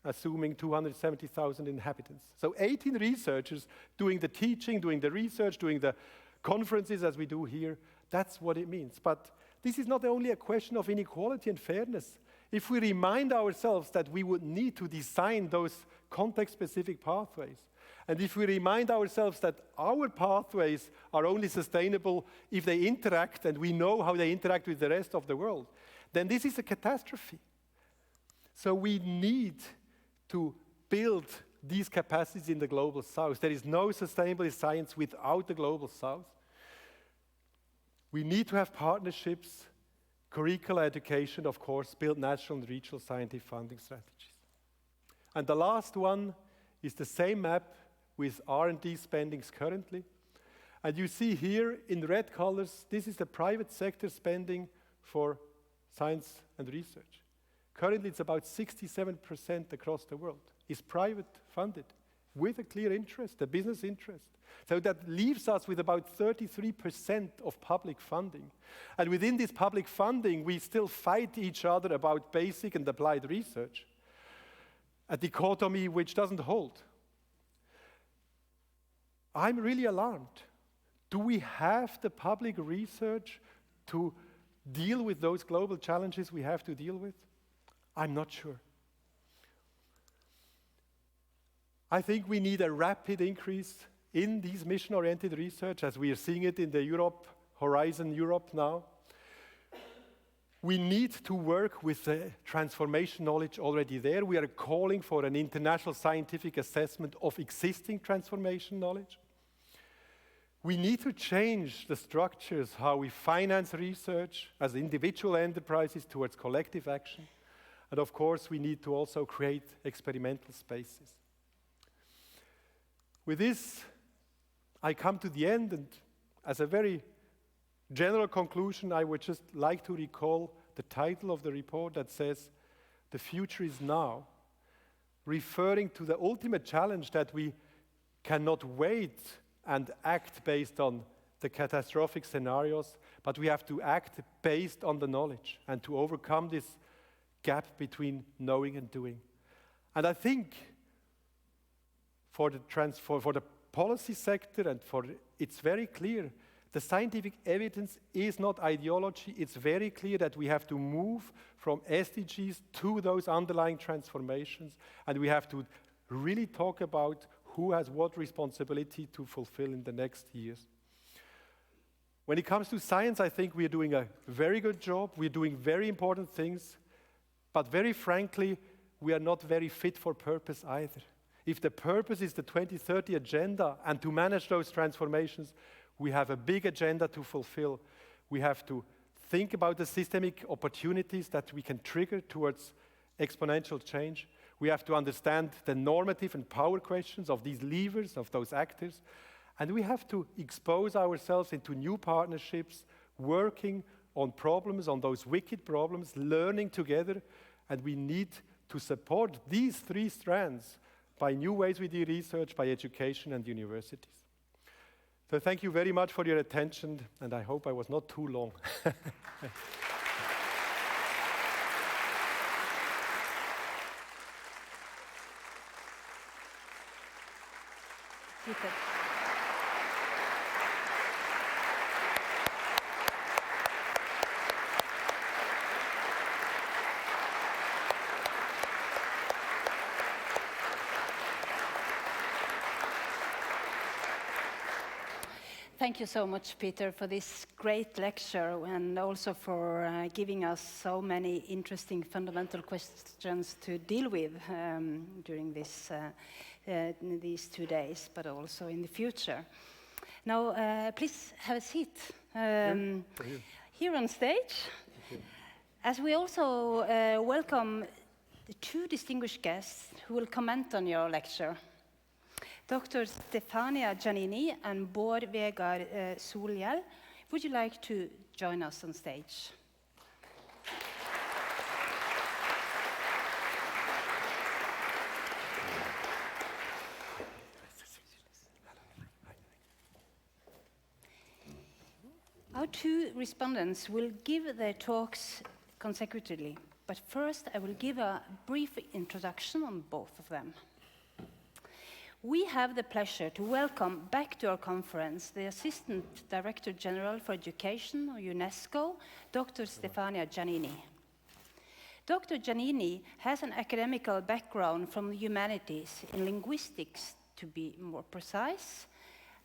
assuming 270,000 inhabitants. So 18 researchers doing the teaching, doing the research, doing the conferences as we do here. That's what it means. But this is not only a question of inequality and fairness. If we remind ourselves that we would need to design those context-specific pathways, and if we remind ourselves that our pathways are only sustainable if they interact, and we know how they interact with the rest of the world, then this is a catastrophe. So we need to build these capacities in the Global South. There is no sustainable science without the Global South. We need to have partnerships, curricular education, of course, build national and regional scientific funding strategies. And the last one is the same map with R&D spendings currently. And you see here in red colors, this is the private sector spending for science and research. Currently, it's about 67% across the world is private funded with a clear interest, a business interest. So that leaves us with about 33% of public funding. And within this public funding, we still fight each other about basic and applied research, a dichotomy which doesn't hold. I'm really alarmed. Do we have the public research to deal with those global challenges we have to deal with? I'm not sure. I think we need a rapid increase in these mission-oriented research, as we are seeing it in the Horizon Europe now. We need to work with the transformation knowledge already there. We are calling for an international scientific assessment of existing transformation knowledge. We need to change the structures, how we finance research as individual enterprises towards collective action. And of course, we need to also create experimental spaces. With this, I come to the end, and as a very general conclusion, I would just like to recall the title of the report that says, "The future is now," referring to the ultimate challenge that we cannot wait and act based on the catastrophic scenarios, but we have to act based on the knowledge and to overcome this gap between knowing and doing. And I think for the policy sector and it's very clear, the scientific evidence is not ideology. It's very clear that we have to move from SDGs to those underlying transformations, and we have to really talk about who has what responsibility to fulfill in the next years. When it comes to science, I think we are doing a very good job. We're doing very important things, but very frankly, we are not very fit for purpose either. If the purpose is the 2030 agenda and to manage those transformations, we have a big agenda to fulfill. We have to think about the systemic opportunities that we can trigger towards exponential change. We have to understand the normative and power questions of these levers, of those actors. And we have to expose ourselves into new partnerships, working on problems, on those wicked problems, learning together. And we need to support these three strands by new ways we do research, by education and universities. So thank you very much for your attention, and I hope I was not too long. Peter. Thank you so much, Peter, for this great lecture and also for giving us so many interesting fundamental questions to deal with during these 2 days, but also in the future. Now, please have a seat here on stage. As we also welcome the two distinguished guests who will comment on your lecture. Dr. Stefania Giannini and Bård Vegar Solhjell, would you like to join us on stage? Our two respondents will give their talks consecutively, but first I will give a brief introduction on both of them. We have the pleasure to welcome back to our conference the Assistant Director General for Education of UNESCO, Dr. Stefania Giannini. Dr. Giannini has an academical background from the humanities, in linguistics to be more precise,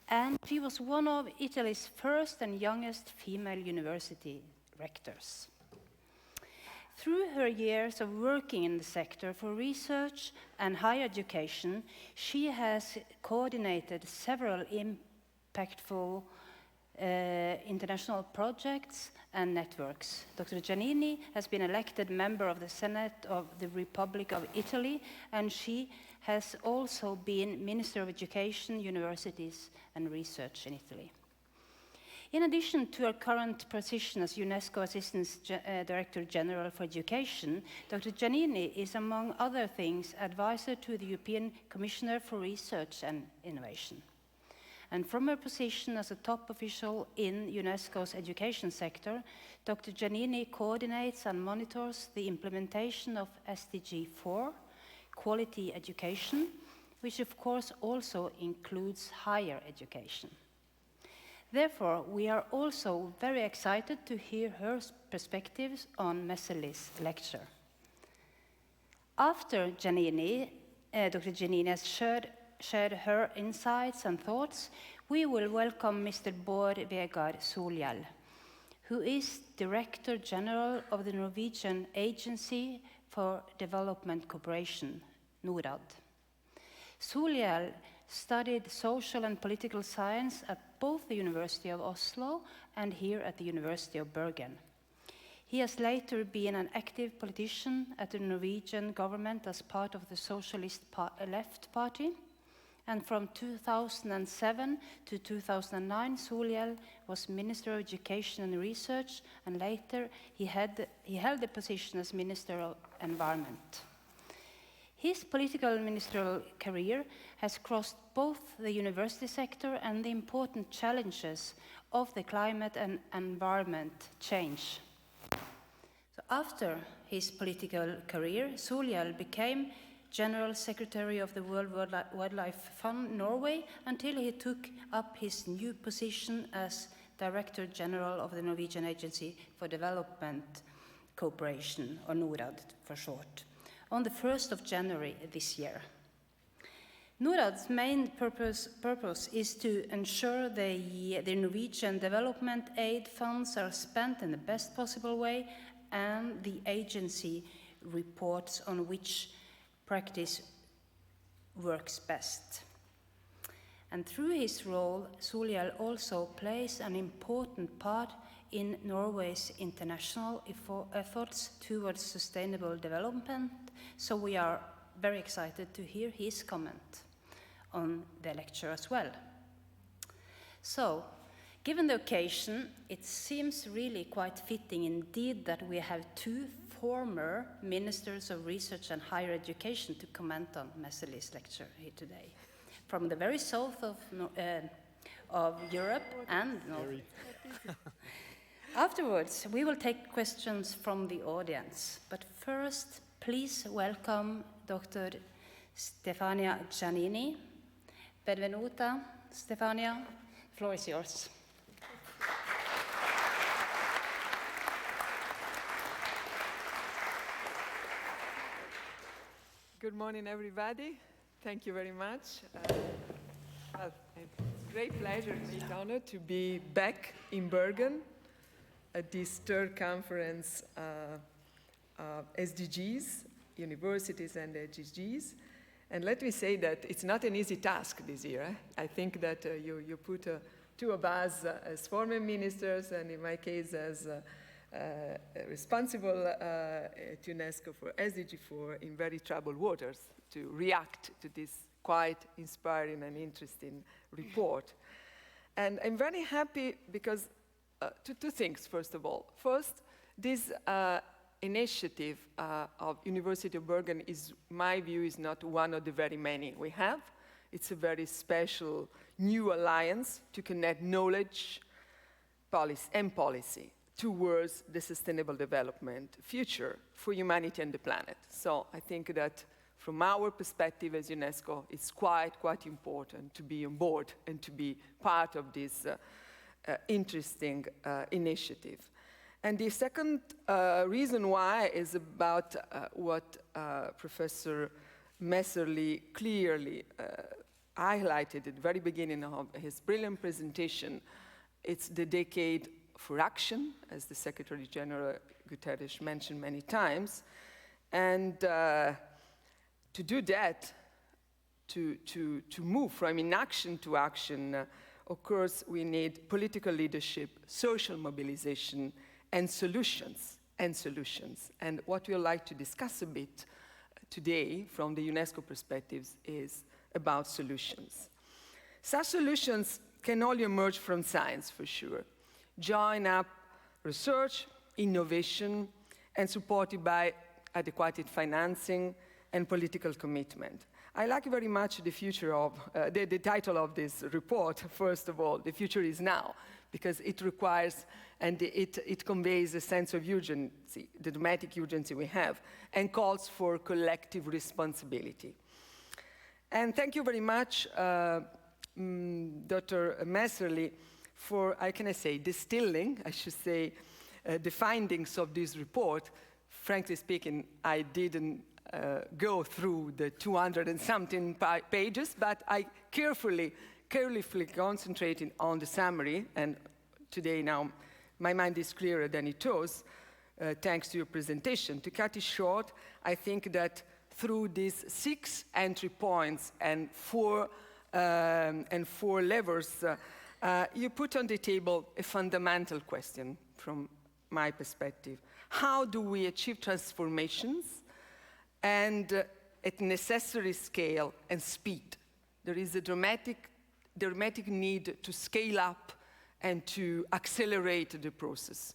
and she was one of Italy's first and youngest female university rectors. Through her years of working in the sector for research and higher education, she has coordinated several impactful international projects and networks. Dr. Giannini has been elected member of the Senate of the Republic of Italy, and she has also been Minister of Education, Universities and Research in Italy. In addition to her current position as UNESCO Assistant Director General for Education, Dr. Giannini is, among other things, advisor to the European Commissioner for Research and Innovation. And from her position as a top official in UNESCO's education sector, Dr. Giannini coordinates and monitors the implementation of SDG 4, quality education, which of course also includes higher education. Therefore, we are also very excited to hear her perspectives on Messerli's lecture. After Giannini, Dr. Giannini has shared her insights and thoughts, we will welcome Mr. Bård Vegar Solhjell, who is Director General of the Norwegian Agency for Development Cooperation, NORAD. Solhjell studied social and political science at both the University of Oslo and here at the University of Bergen. He has later been an active politician at the Norwegian government as part of the Socialist Left Party. And from 2007 to 2009, Solhjell was Minister of Education and Research, and later he held the position as Minister of Environment. His political ministerial career has crossed both the university sector and the important challenges of the climate and environment change. So after his political career, Solhjell became General Secretary of the World Wildlife Fund Norway until he took up his new position as Director General of the Norwegian Agency for Development Cooperation, or NORAD for short, on the 1st of January this year. NORAD's main purpose is to ensure the Norwegian development aid funds are spent in the best possible way, and the agency reports on which practice works best. And through his role, Solhjell also plays an important part in Norway's international efforts towards sustainable development, so we are very excited to hear his comment on the lecture as well. So, Given the occasion, it seems really quite fitting indeed that we have two former ministers of research and higher education to comment on Messerly's lecture here today, from the very south of Europe and North. Afterwards, we will take questions from the audience, but first, please welcome Dr. Stefania Giannini. Benvenuta, Stefania. The floor is yours. Good morning, everybody. Thank you very much. Well, it's a great pleasure, great honor to be back in Bergen at this third conference SDGs, universities and SDGs. And let me say that it's not an easy task this year. I think that you put two of us as former ministers, and in my case as responsible at UNESCO for SDG 4 in very troubled waters to react to this quite inspiring and interesting report. And I'm very happy because two things, first of all. First, this initiative of University of Bergen is, my view, is not one of the very many we have. It's a very special new alliance to connect knowledge, policy towards the sustainable development future for humanity and the planet. So I think that from our perspective as UNESCO, it's quite important to be on board and to be part of this interesting initiative. And the second reason why is about what Professor Messerly clearly highlighted at the very beginning of his brilliant presentation. It's the decade for action, as the Secretary General Guterres mentioned many times. And to do that, to move from inaction to action, of course, we need political leadership, social mobilization, and solutions. And what we'd like to discuss a bit today from the UNESCO perspectives is about solutions. Such solutions can only emerge from science, for sure. Join up research, innovation, and supported by adequate financing and political commitment. I like very much the future of, the title of this report, first of all, The Future is Now, because it requires and it conveys a sense of urgency, the dramatic urgency we have, and calls for collective responsibility. And thank you very much, Dr. Messerly, for, how can I say, distilling, I should say, the findings of this report. Frankly speaking, I didn't go through the 200 and something pages, but I carefully concentrated on the summary, and today now my mind is clearer than it was, thanks to your presentation. To cut it short, I think that through these 6 entry points and four levers, you put on the table a fundamental question from my perspective. How do we achieve transformations and at necessary scale and speed? There is a dramatic need to scale up and to accelerate the process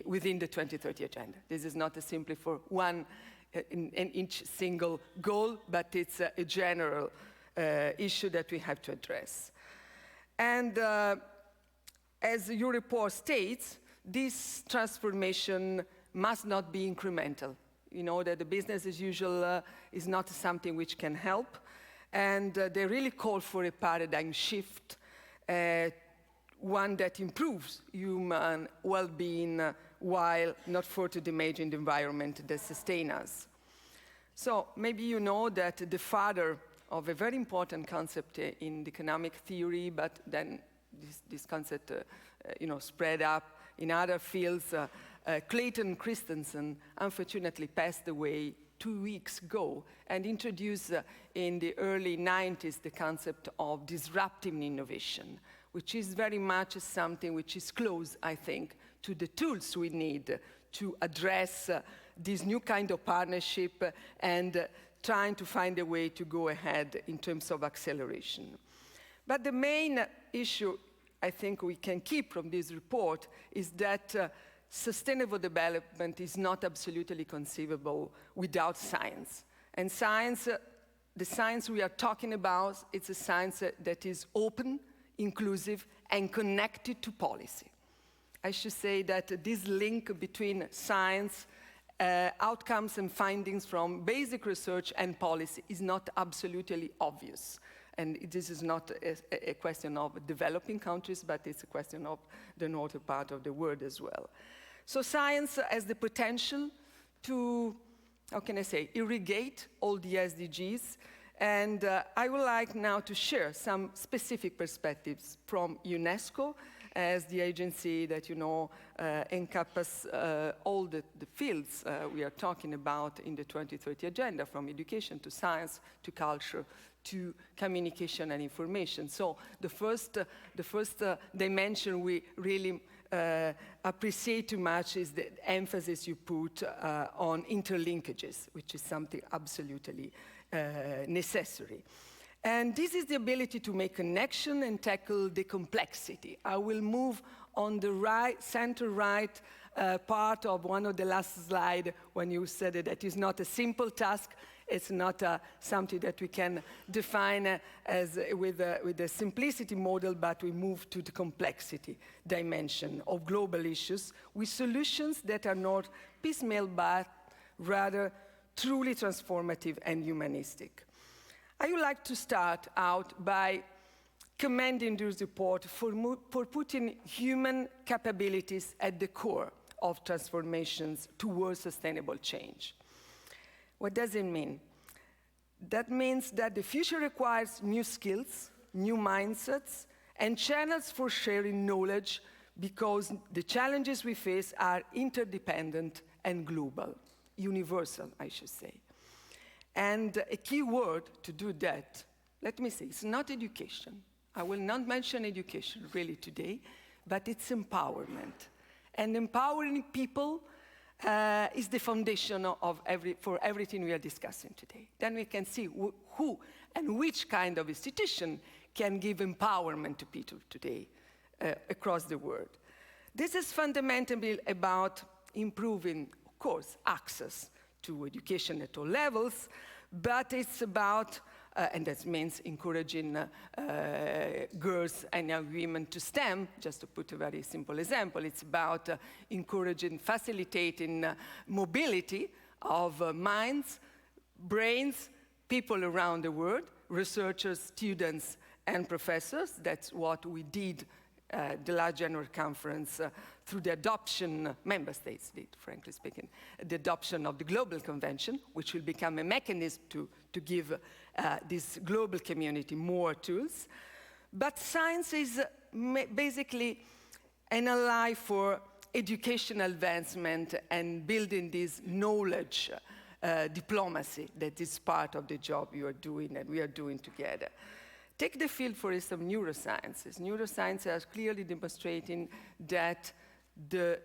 within the 2030 agenda. This is not simply for one in each single goal, but it's a general issue that we have to address. And as your report states, this transformation must not be incremental. You know that the business as usual is not something which can help, and they really call for a paradigm shift, one that improves human well-being while not further damaging the environment that sustains us. So maybe you know that the father of a very important concept in the economic theory, but then this concept spread up in other fields, Clayton Christensen unfortunately passed away 2 weeks ago and introduced in the early 90s the concept of disruptive innovation, which is very much something which is close, I think, to the tools we need to address this new kind of partnership and trying to find a way to go ahead in terms of acceleration. But the main issue I think we can keep from this report is that sustainable development is not absolutely conceivable without science. And science, the science we are talking about, it's a science that is open, inclusive, and connected to policy. I should say that this link between science, outcomes and findings from basic research and policy is not absolutely obvious. And this is not a question of developing countries, but it's a question of the northern part of the world as well. So science has the potential to, how can I say, irrigate all the SDGs. And I would like now to share some specific perspectives from UNESCO, as the agency that you know encompasses all the fields we are talking about in the 2030 agenda, from education to science to culture to communication and information. So the first dimension we really appreciate too much is the emphasis you put on interlinkages, which is something absolutely necessary. And this is the ability to make connection and tackle the complexity. I will move on the right, center right part of one of the last slides when you said that it is not a simple task. It's not something that we can define as with a simplicity model, but we move to the complexity dimension of global issues with solutions that are not piecemeal, but rather truly transformative and humanistic. I would like to start out by commending this report for putting human capabilities at the core of transformations towards sustainable change. What does it mean? That means that the future requires new skills, new mindsets, and channels for sharing knowledge, because the challenges we face are interdependent and global, universal, I should say. And a key word to do that, let me say, it's not education. I will not mention education really today, but it's empowerment. And empowering people is the foundation of for everything we are discussing today. Then we can see who and which kind of institution can give empowerment to people today across the world. This is fundamentally about improving, of course, access to education at all levels, but it's about, and that means encouraging girls and young women to STEM, just to put a very simple example. It's about encouraging, facilitating mobility of minds, brains, people around the world, researchers, students, and professors. That's what we did the last General Conference through the adoption, member states did, frankly speaking, the adoption of the Global Convention, which will become a mechanism to give this global community more tools. But science is basically an ally for educational advancement and building this knowledge diplomacy that is part of the job you are doing and we are doing together. Take the field, for instance, of neurosciences. Neuroscience is clearly demonstrating that the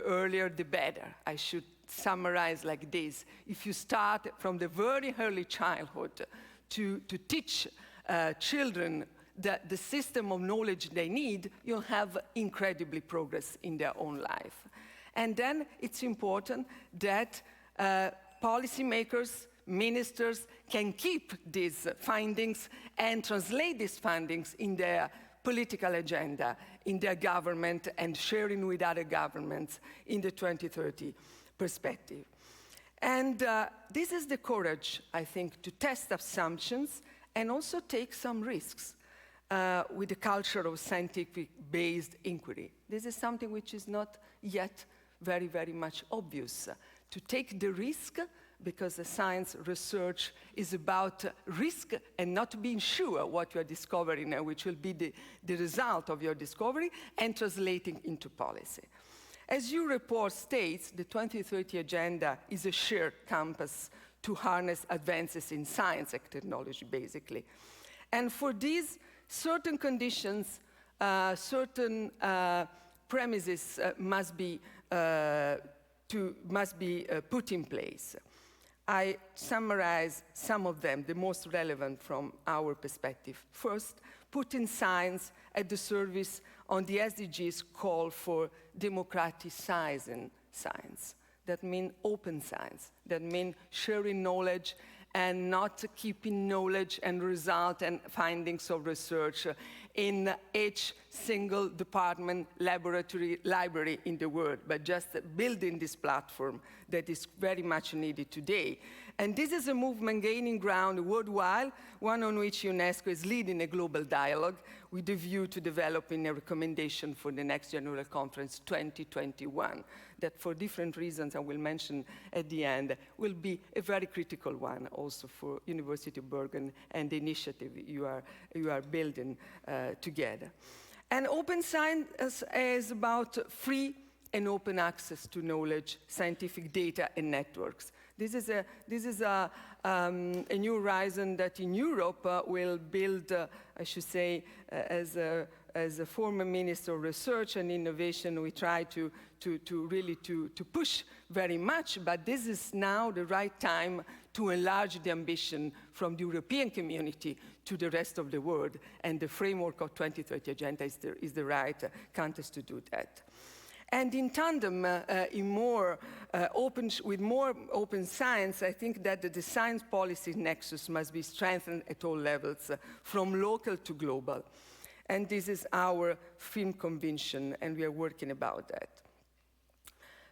earlier, the better. I should summarize like this. If you start from the very early childhood to teach children the system of knowledge they need, you'll have incredibly progress in their own life. And then it's important that policymakers, ministers can keep these findings and translate these findings in their political agenda, in their government, and sharing with other governments in the 2030 perspective. And this is the courage, I think, to test assumptions and also take some risks with the culture of scientific-based inquiry. This is something which is not yet very, very much obvious. To take the risk, because the science research is about risk and not being sure what you are discovering and which will be the result of your discovery, and translating into policy. As your report states, the 2030 Agenda is a shared compass to harness advances in science and technology, basically. And for these, certain conditions, certain premises must be put in place. I summarize some of them, the most relevant from our perspective. First, putting science at the service on the SDGs call for democratizing science. That means open science. That means sharing knowledge and not keeping knowledge and result and findings of research in each single department, laboratory, library in the world, but just building this platform that is very much needed today. And this is a movement gaining ground worldwide, one on which UNESCO is leading a global dialogue with a view to developing a recommendation for the next General Conference 2021, that for different reasons I will mention at the end, will be a very critical one also for University of Bergen and the initiative you are building together. And open science is about free and open access to knowledge, scientific data, and networks. This is a new horizon that in Europe will build, I should say, as a former Minister of Research and Innovation, we try to really push very much, but this is now the right time to enlarge the ambition from the European community to the rest of the world, and the framework of 2030 Agenda is the right context to do that. And in tandem, with more open science, I think that the science policy nexus must be strengthened at all levels, from local to global. And this is our firm conviction, and we are working about that.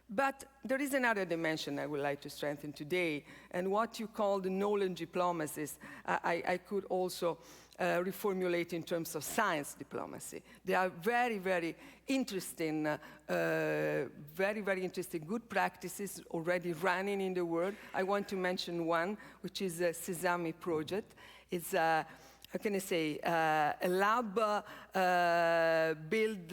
But there is another dimension I would like to strengthen today, and what you call the knowledge diplomacies, I could also reformulate in terms of science diplomacy. They are very, very interesting, very interesting good practices already running in the world. I want to mention one, which is the Sami project. It's how can I say, a lab built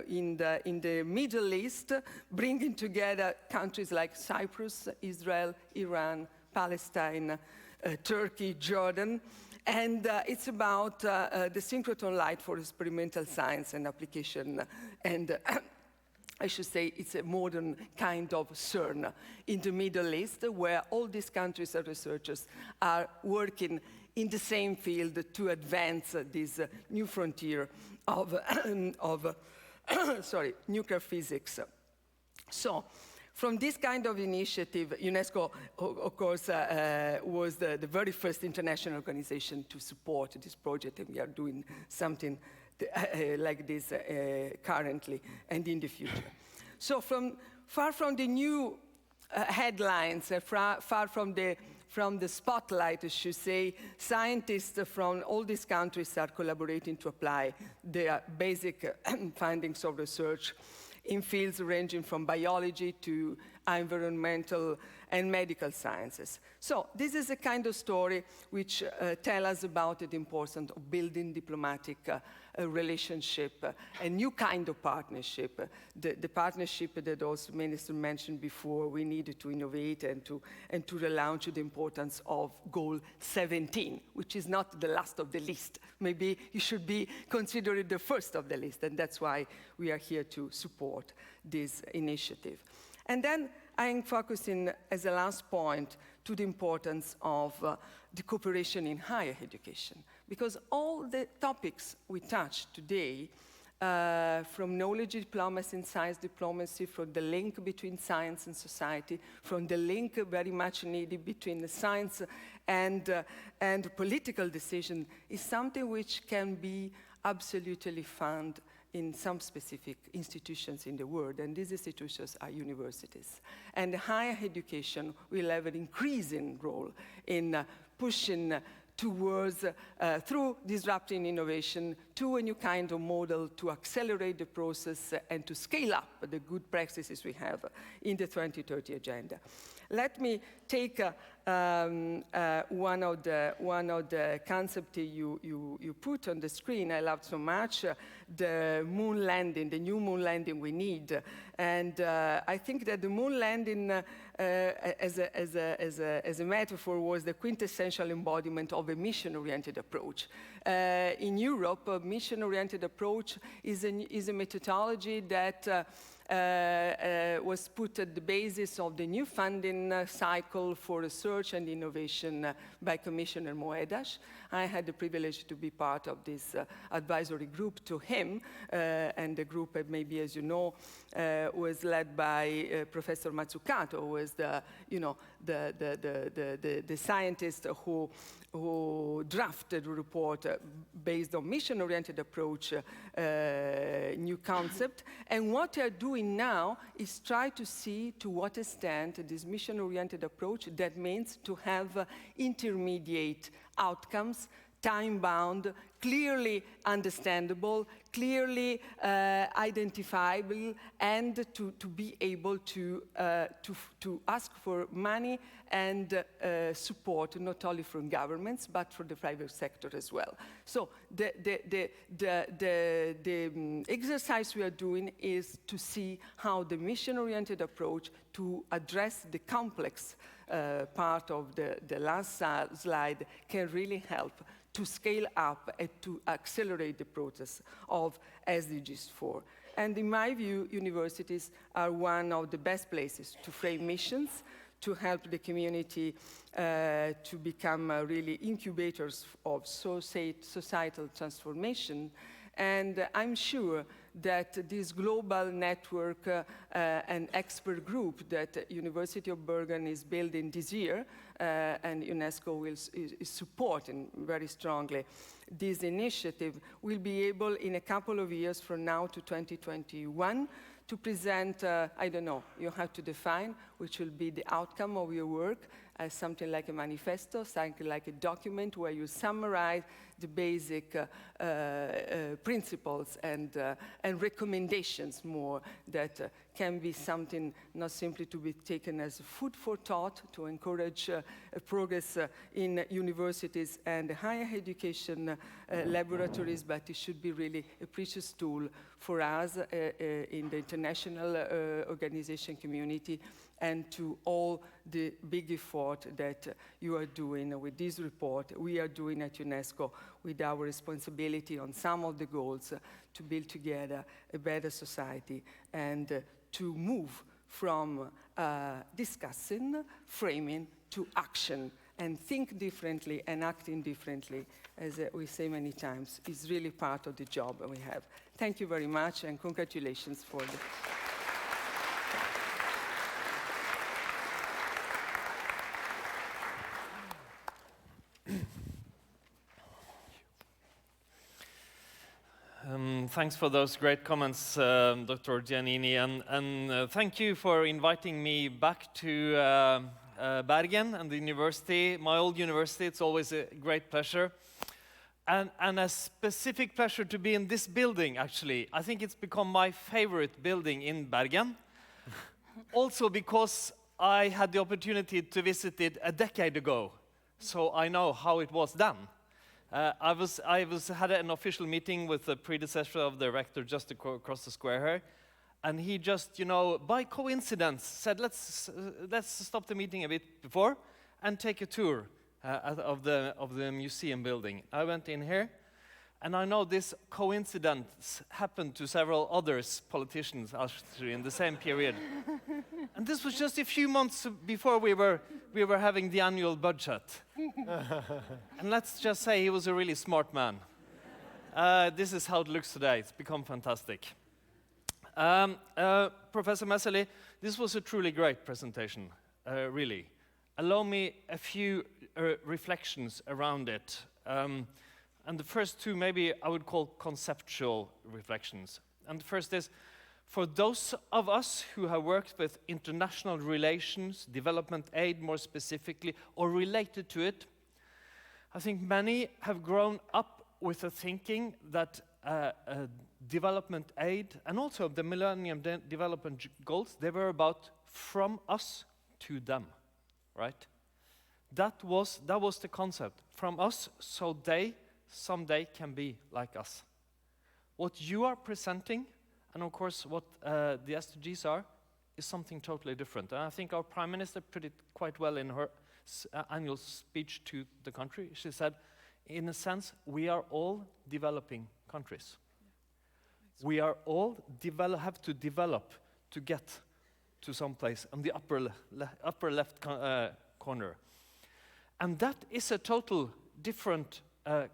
in the Middle East, bringing together countries like Cyprus, Israel, Iran, Palestine, Turkey, Jordan. And it's about the synchrotron light for experimental science and application. And I should say it's a modern kind of CERN in the Middle East, where all these countries and researchers are working in the same field to advance this new frontier of nuclear physics. So, from this kind of initiative, UNESCO, of course, was the very first international organization to support this project, and we are doing something like this currently and in the future. So, far from the new headlines, far from the spotlight, I should say, scientists from all these countries are collaborating to apply their basic findings of research in fields ranging from biology to environmental and medical sciences. So this is a kind of story which tells us about the importance of building diplomatic relationship, a new kind of partnership, the partnership that also Minister mentioned before. We needed to innovate and to relaunch the importance of Goal 17, which is not the last of the list. Maybe it should be considered the first of the list, and that's why we are here to support this initiative. And then I'm focusing as a last point to the importance of the cooperation in higher education, because all the topics we touched today, from knowledge diplomacy and science diplomacy, from the link between science and society, from the link very much needed between the science and political decision, is something which can be absolutely found in some specific institutions in the world, and these institutions are universities. And higher education will have an increasing role in pushing towards, through disrupting innovation, to a new kind of model to accelerate the process and to scale up the good practices we have in the 2030 Agenda. Let me take one of the concepts you put on the screen. I loved so much the moon landing, the new moon landing we need, and I think that the moon landing, as a metaphor, was the quintessential embodiment of a mission-oriented approach. In Europe, a mission-oriented approach is a methodology that was put at the basis of the new funding cycle for research and innovation by Commissioner Moedas. I had the privilege to be part of this advisory group to him, and the group, maybe as you know, was led by Professor Mazzucato, who was the scientist who drafted a report based on mission-oriented approach, new concept. And what they're doing now is try to see to what extent this mission-oriented approach, that means to have intermediate outcomes, time-bound, clearly understandable, clearly identifiable, and to be able to ask for money and support, not only from governments, but for the private sector as well. So the exercise we are doing is to see how the mission-oriented approach to address the complex part of the last slide can really help to scale up and to accelerate the process of SDGs 4. And in my view, universities are one of the best places to frame missions, to help the community to become really incubators of societal transformation. And I'm sure that this global network and expert group that University of Bergen is building this year, and UNESCO is supporting very strongly this initiative, will be able in a couple of years from now to 2021 to present, I don't know, you have to define which will be the outcome of your work, as something like a manifesto, something like a document where you summarize the basic principles and recommendations more that can be something not simply to be taken as food for thought to encourage progress in universities and higher education laboratories, but it should be really a precious tool for us in the international organization community, and to all the big effort that you are doing with this report, we are doing at UNESCO with our responsibility on some of the goals to build together a better society and to move from discussing, framing, to action, and think differently and acting differently, as we say many times, is really part of the job we have. Thank you very much, and congratulations for the... Thanks for those great comments, Dr. Giannini, and thank you for inviting me back to Bergen and the university, my old university. It's always a great pleasure, and a specific pleasure to be in this building, actually. I think it's become my favorite building in Bergen, also because I had the opportunity to visit it a decade ago, so I know how it was done. I had an official meeting with the predecessor of the rector just across the square here, and he just, by coincidence, said, let's stop the meeting a bit before and take a tour of the museum building. I went in here, and I know this coincidence happened to several others politicians actually in the same period. And this was just a few months before we were having the annual budget. And let's just say he was a really smart man. This is how it looks today. It's become fantastic. Professor Messerli, this was a truly great presentation, really. Allow me a few reflections around it. And the first two, maybe I would call conceptual reflections. And the first is, for those of us who have worked with international relations, development aid more specifically, or related to it, I think many have grown up with the thinking that development aid, and also the Millennium Development Goals, they were about from us to them, right? That was the concept. From us, so they someday can be like us. What you are presenting, and of course what the SDGs are, is something totally different. And I think our Prime Minister put it quite well in her annual speech to the country. She said, in a sense, we are all developing countries. We are all have to develop to get to some place on the upper left corner. And that is a total different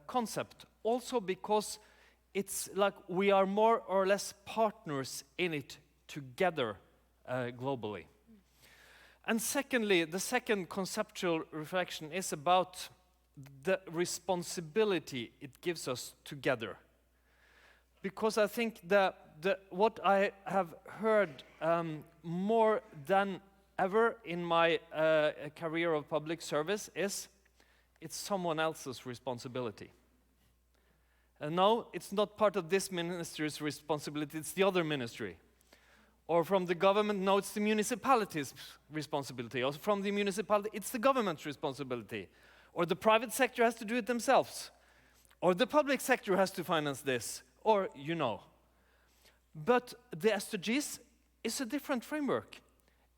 concept, also because it's like we are more or less partners in it together globally. And secondly, the second conceptual reflection is about the responsibility it gives us together. Because I think what I have heard more than ever in my career of public service is it's someone else's responsibility. And no, it's not part of this ministry's responsibility, it's the other ministry. Or from the government, no, it's the municipality's responsibility. Or from the municipality, it's the government's responsibility. Or the private sector has to do it themselves. Or the public sector has to finance this. Or, you know. But the SDGs is a different framework.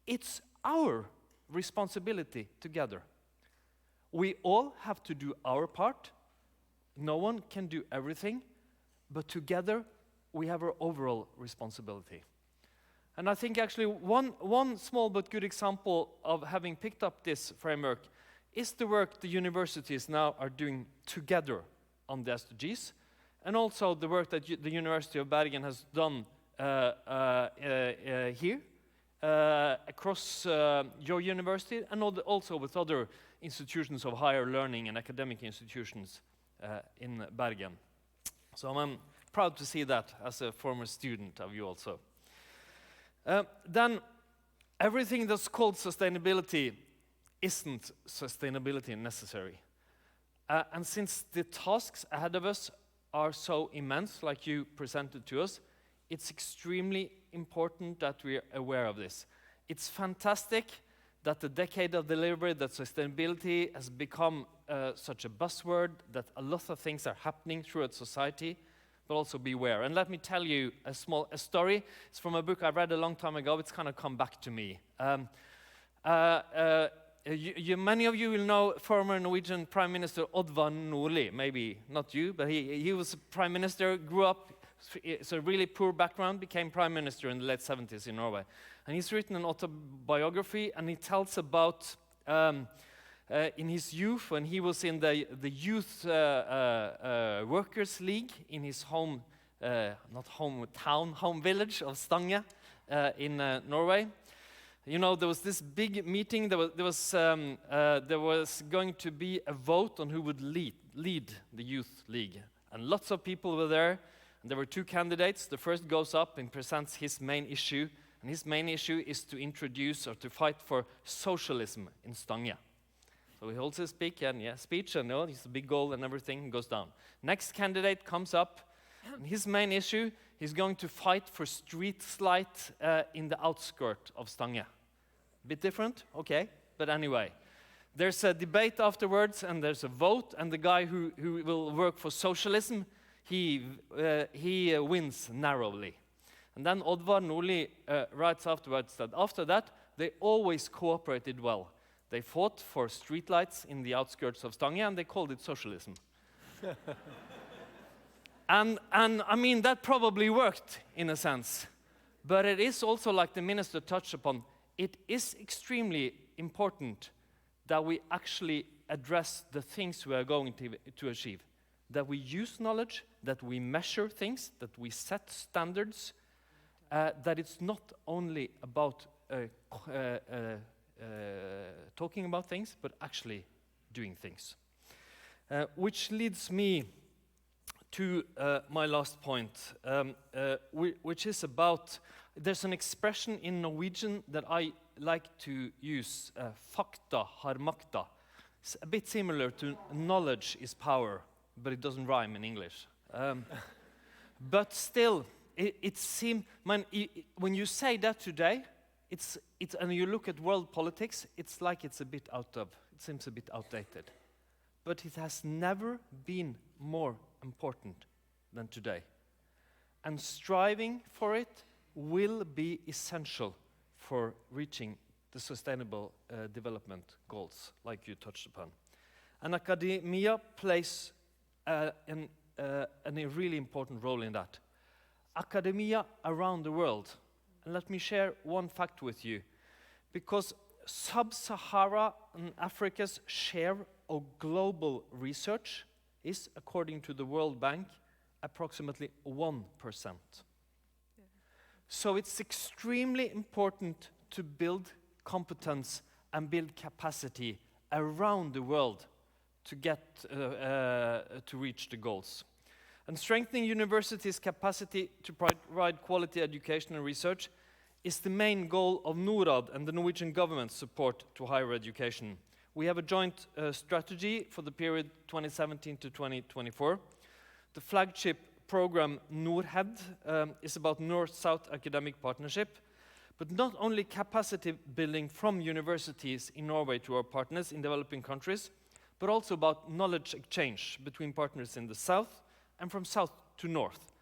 It's our responsibility together. We all have to do our part. No one can do everything. But together, we have our overall responsibility. And I think actually one small but good example of having picked up this framework is the work the universities now are doing together on the SDGs, and also the work that the University of Bergen has done here, across your university, and also with other institutions of higher learning and academic institutions in Bergen. So I'm proud to see that as a former student of you also. Then everything that's called sustainability isn't sustainability necessary. And since the tasks ahead of us are so immense, like you presented to us, it's extremely important that we're aware of this. It's fantastic that the decade of delivery, that sustainability has become such a buzzword, that a lot of things are happening throughout society, but also beware. And let me tell you a story. It's from a book I read a long time ago. It's kind of come back to me. Many of you will know former Norwegian Prime Minister Oddvar Nordli. Maybe not you, but he was Prime Minister, grew up, it's a really poor background, became Prime Minister in the late 70s in Norway. And he's written an autobiography, and he tells about in his youth, when he was in the youth workers league in his home village of Stange in Norway. You know, there was this big meeting. There was going to be a vote on who would lead the youth league, and lots of people were there. And there were two candidates. The first goes up and presents his main issue, and his main issue is to introduce or to fight for socialism in Stange. So he holds his speech, and he's a big goal and everything goes down. Next candidate comes up, and his main issue, he's going to fight for street light in the outskirts of Stange. Bit different, okay, but anyway. There's a debate afterwards, and there's a vote, and the guy who will work for socialism, he wins narrowly. And then Oddvar Nordli writes afterwards that after that, they always cooperated well. They fought for streetlights in the outskirts of Stange, and they called it socialism. and I mean, that probably worked in a sense. But it is also, like the minister touched upon, it is extremely important that we actually address the things we are going to achieve. That we use knowledge, that we measure things, that we set standards, that it's not only about talking about things, but actually doing things. Which leads me to my last point, which is about, there's an expression in Norwegian that I like to use, fakta har makta. It's a bit similar to knowledge is power, but it doesn't rhyme in English. But still, it seems, when you say that today, and you look at world politics, it's like it seems a bit outdated. But it has never been more important than today. And striving for it will be essential for reaching the sustainable development goals, like you touched upon. And academia plays a really important role in that. Academia around the world and let me share one fact with you. Because Sub-Saharan Africa's share of global research is, according to the World Bank, approximately 1%. So it's extremely important to build competence and build capacity around the world to get to reach the goals. And strengthening universities' capacity to provide quality education and research is the main goal of NORAD and the Norwegian government's support to higher education. We have a joint strategy for the period 2017 to 2024. The flagship program NORHED is about North-South academic partnership, but not only capacity building from universities in Norway to our partners in developing countries, but also about knowledge exchange between partners in the south and from south to north.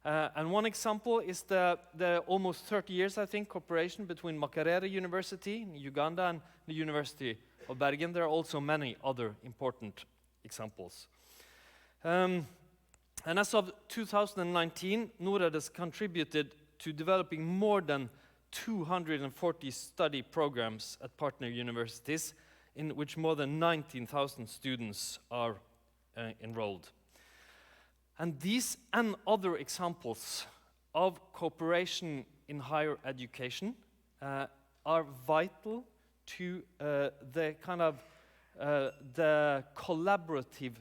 And one example is the almost 30 years, I think, cooperation between Makerere University in Uganda and the University of Bergen. There are also many other important examples. And as of 2019, NORAD has contributed to developing more than 240 study programs at partner universities, in which more than 19,000 students are enrolled. And these and other examples of cooperation in higher education are vital to the kind of the collaborative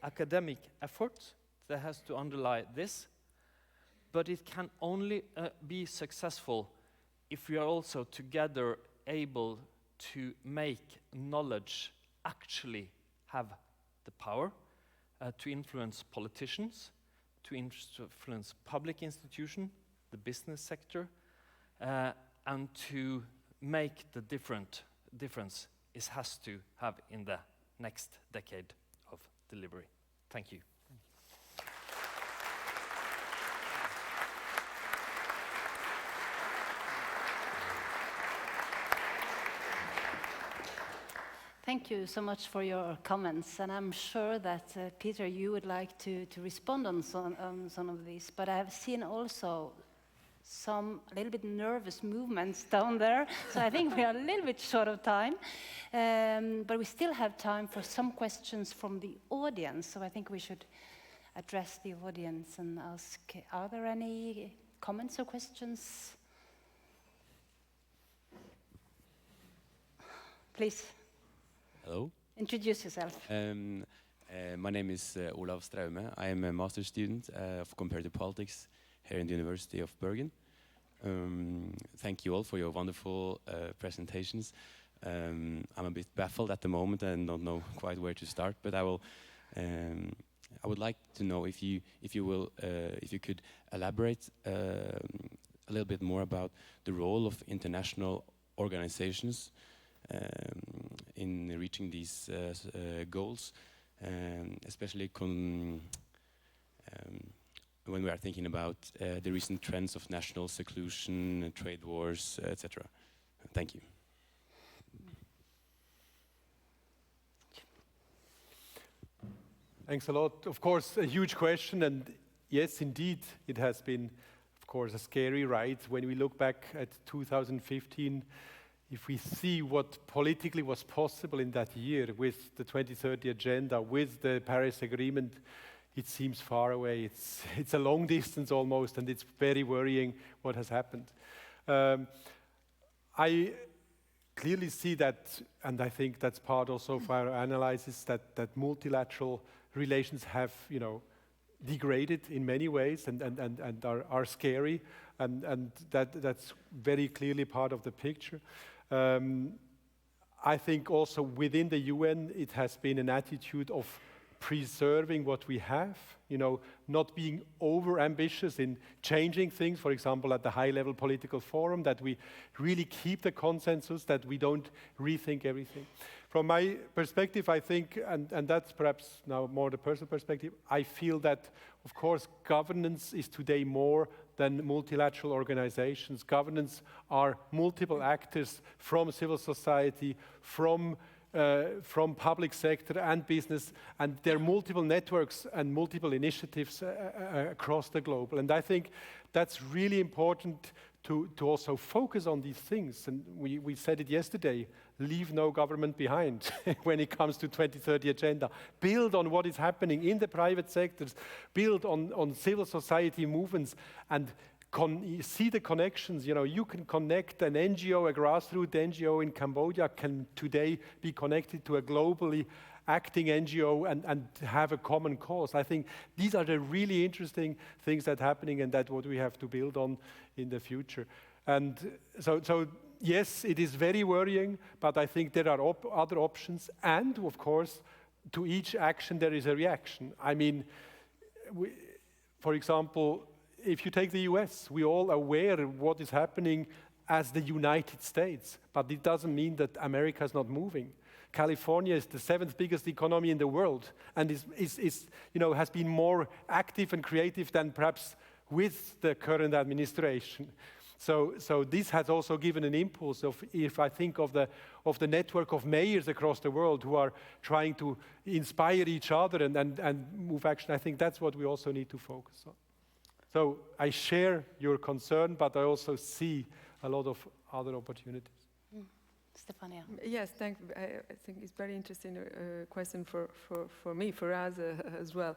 academic effort that has to underlie this. But it can only be successful if we are also together able to make knowledge actually have the power to influence politicians, to influence public institutions, the business sector, and to make the difference it has to have in the next decade of delivery. Thank you. Thank you so much for your comments, and I'm sure that Peter, you would like to respond on some of these, but I have seen also some a little bit nervous movements down there, so I think we are a little bit short of time, but we still have time for some questions from the audience, so I think we should address the audience and ask, are there any comments or questions? Please. Hello. Introduce yourself. My name is Olav Straume. I am a master's student of comparative politics here in the University of Bergen. Thank you all for your wonderful presentations. I'm a bit baffled at the moment and don't know quite where to start, but I would like to know if you could elaborate a little bit more about the role of international organizations in reaching these goals, especially when we are thinking about the recent trends of national seclusion, trade wars, etc. Thank you. Thanks a lot. Of course, a huge question, and yes, indeed, it has been, of course, a scary ride. When we look back at 2015, if we see what politically was possible in that year with the 2030 agenda, with the Paris Agreement, it seems far away. It's a long distance almost, and it's very worrying what has happened. I clearly see that, and I think that's part also of our analysis, that multilateral relations have, degraded in many ways and are scary, and that's very clearly part of the picture. I think also within the UN, it has been an attitude of preserving what we have, not being over-ambitious in changing things, for example, at the high-level political forum, that we really keep the consensus, that we don't rethink everything. From my perspective, I think, and that's perhaps now more the personal perspective, I feel that, of course, governance is today more than multilateral organizations. Governance are multiple actors from civil society, from public sector and business, and there are multiple networks and multiple initiatives across the globe. And I think that's really important to also focus on these things. And we said it yesterday, leave no government behind when it comes to 2030 agenda. Build on what is happening in the private sectors, build on civil society movements, and see the connections. You know, you can connect an NGO, a grassroots NGO in Cambodia can today be connected to a globally acting NGO and have a common cause. I think these are the really interesting things that are happening, and that's what we have to build on in the future. And so yes, it is very worrying, but I think there are other options. And of course, to each action there is a reaction. I mean, for example, if you take the US, we're all aware of what is happening as the United States, but it doesn't mean that America is not moving. California is the 7th biggest economy in the world, and has been more active and creative than perhaps with the current administration. So this has also given an impulse if I think of the network of mayors across the world who are trying to inspire each other and move action. I think that's what we also need to focus on. So I share your concern, but I also see a lot of other opportunities. Stefania. Yes, I think it's very interesting question for me, for us as well.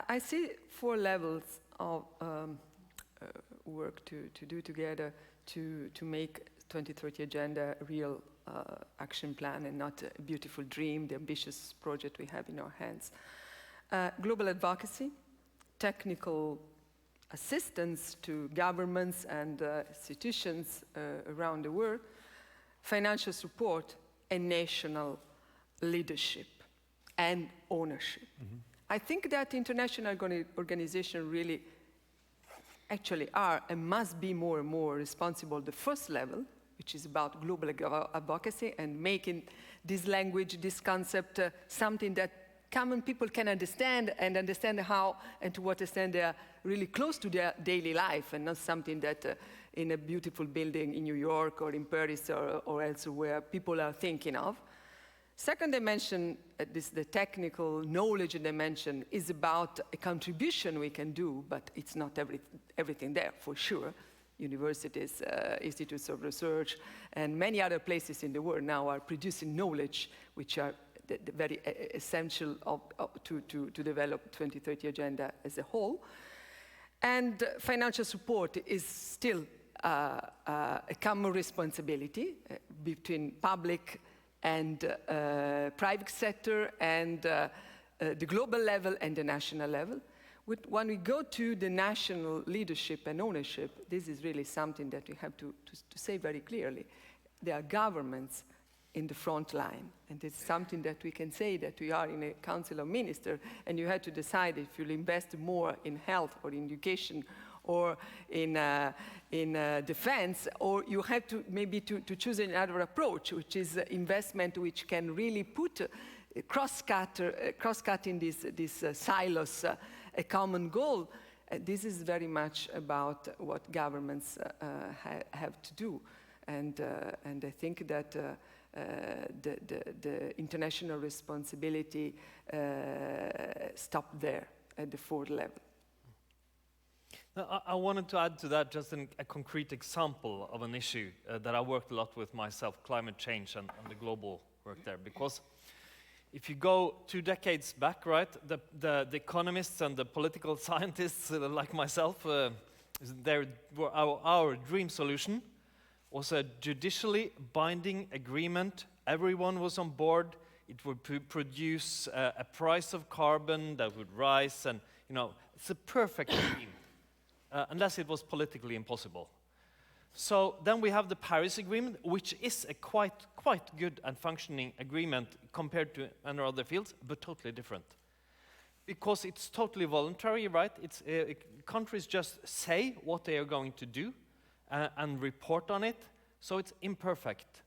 I see 4 levels of work to do together to make 2030 agenda a real action plan and not a beautiful dream, the ambitious project we have in our hands. Global advocacy, technical assistance to governments and institutions around the world, financial support, and national leadership and ownership. Mm-hmm. I think that international organizations really actually are and must be more and more responsible the first level, which is about global advocacy and making this language, this concept, something that common people can understand and understand how and to what extent they are really close to their daily life and not something that in a beautiful building in New York or in Paris or elsewhere people are thinking of. Second dimension, the technical knowledge dimension, is about a contribution we can do, but it's not everything there, for sure. Universities, institutes of research, and many other places in the world now are producing knowledge which are very essential to develop 2030 agenda as a whole. And financial support is still a common responsibility between public and private sector and the global level and the national level. When we go to the national leadership and ownership, this is really something that we have to say very clearly. There are governments in the front line, and it's something that we can say that we are in a council of ministers, and you have to decide if you'll invest more in health or in education or in defense, or you have to maybe to choose another approach, which is investment which can really put cross-cutting these silos, a common goal. This is very much about what governments have to do, and I think that the international responsibility stopped there at the 4th level. I wanted to add to that just a concrete example of an issue that I worked a lot with myself, climate change and the global work there. Because if you go 2 decades back, right, the economists and the political scientists like myself, our dream solution was a judicially binding agreement. Everyone was on board. It would produce a price of carbon that would rise, and it's a perfect dream. Unless it was politically impossible. So then we have the Paris Agreement, which is a quite good and functioning agreement compared to other fields, but totally different. Because it's totally voluntary, right? It's countries just say what they are going to do and report on it, so it's imperfect.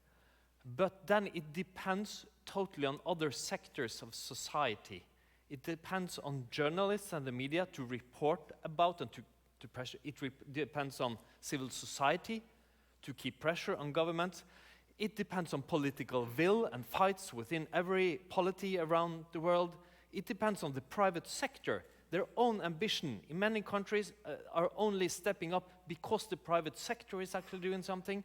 But then it depends totally on other sectors of society. It depends on journalists and the media to report about and to pressure. It depends on civil society to keep pressure on governments. It depends on political will and fights within every polity around the world. It depends on the private sector. Their own ambition in many countries are only stepping up because the private sector is actually doing something.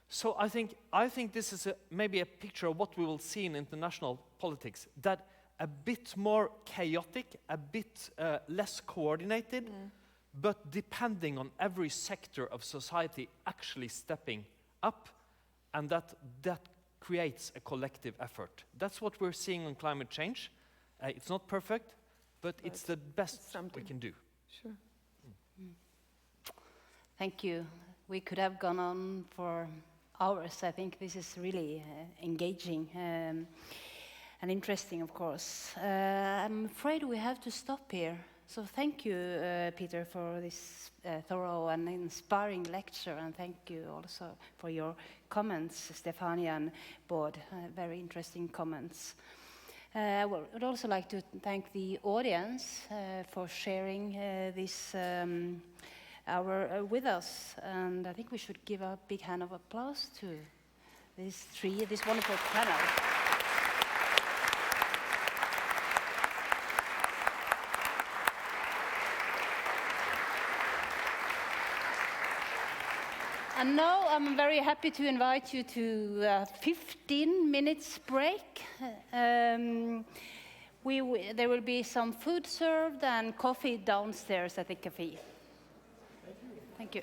So I think this is maybe a picture of what we will see in international politics, that a bit more chaotic, a bit less coordinated, but depending on every sector of society actually stepping up, and that creates a collective effort. That's what we're seeing on climate change. It's not perfect, but it's the best we can do. Sure. Thank you. We could have gone on for hours. I think this is really engaging and interesting, of course. I'm afraid we have to stop here. So thank you, Peter, for this thorough and inspiring lecture, and thank you also for your comments, Stefania and Bård. Very interesting comments. I would also like to thank the audience for sharing this hour with us, and I think we should give a big hand of applause to this wonderful panel. And now I'm very happy to invite you to a 15 minutes break. There will be some food served and coffee downstairs at the cafe. Thank you.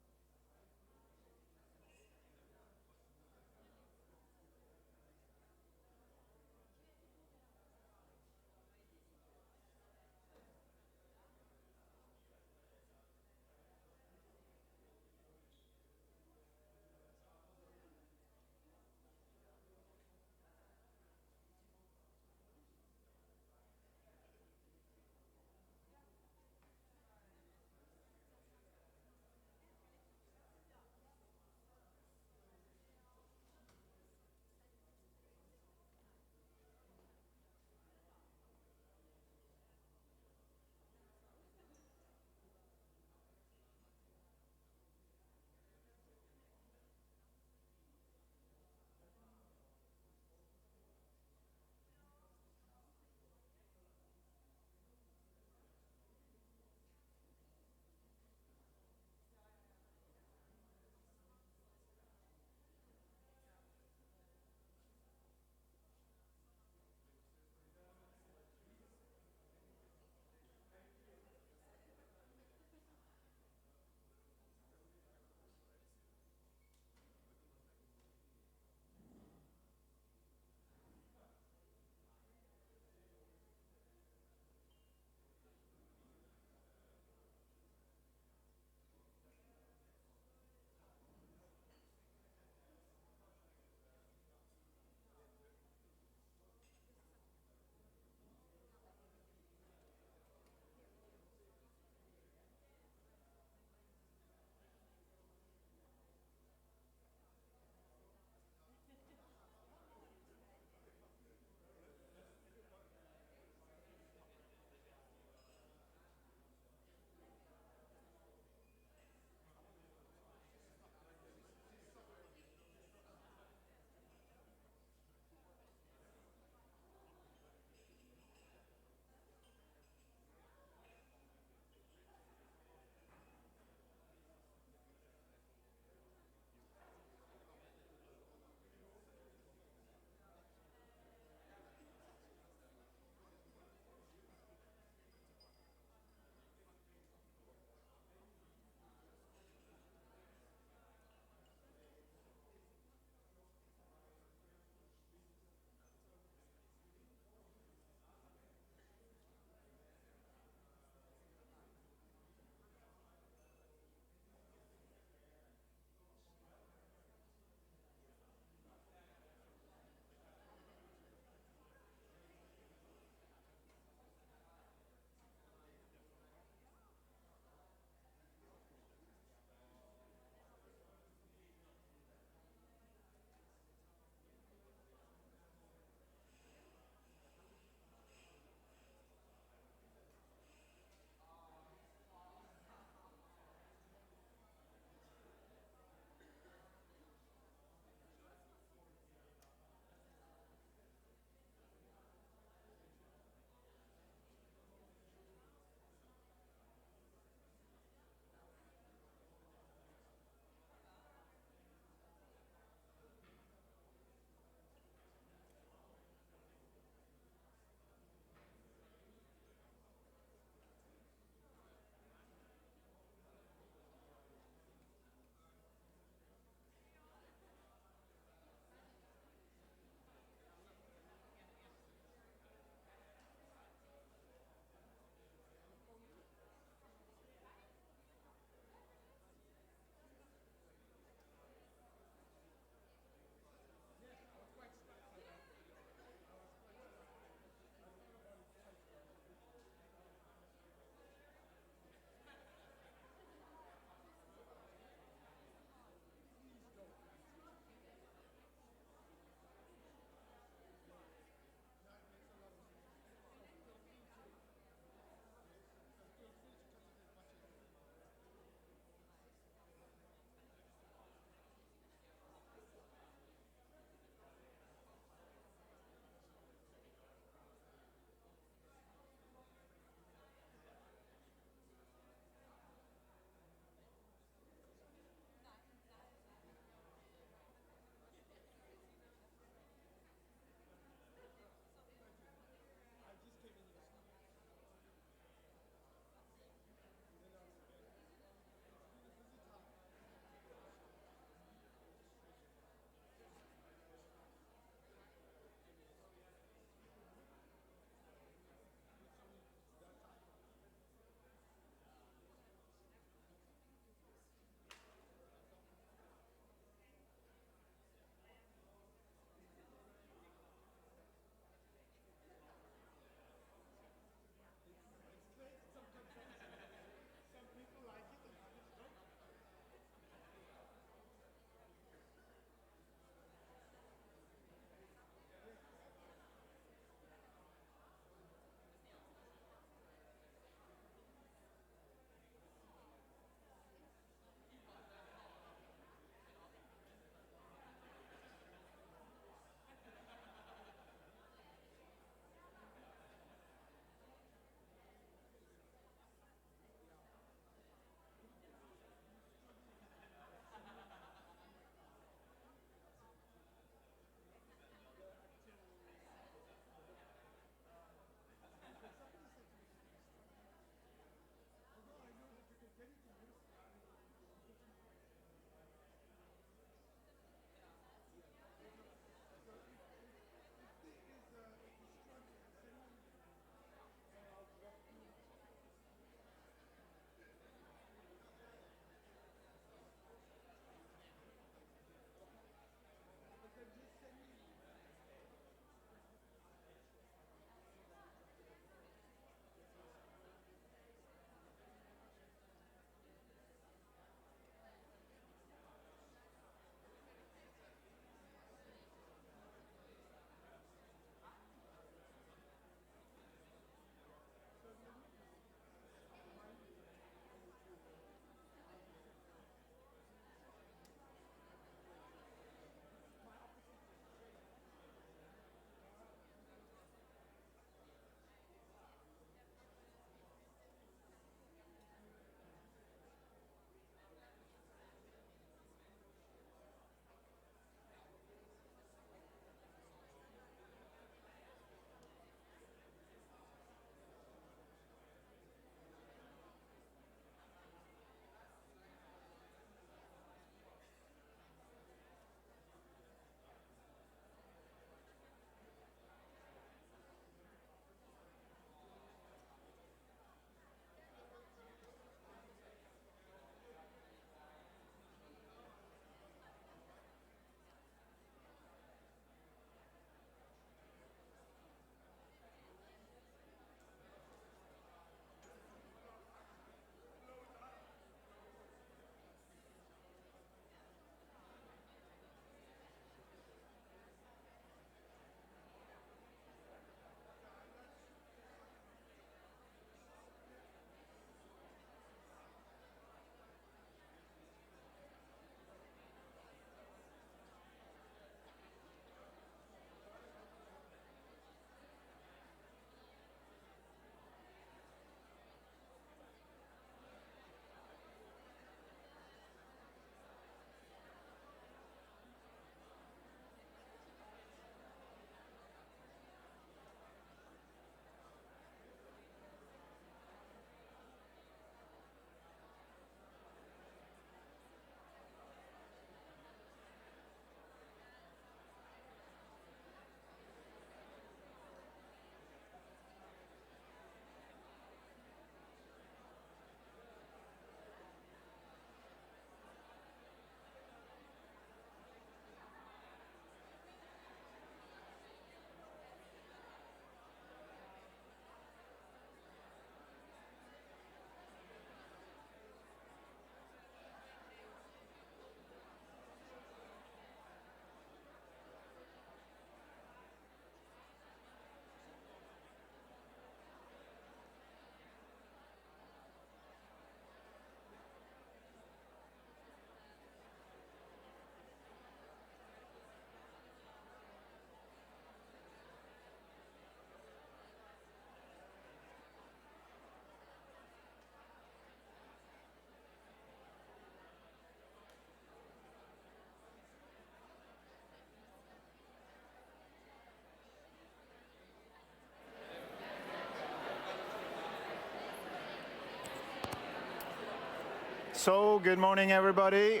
So, good morning, everybody.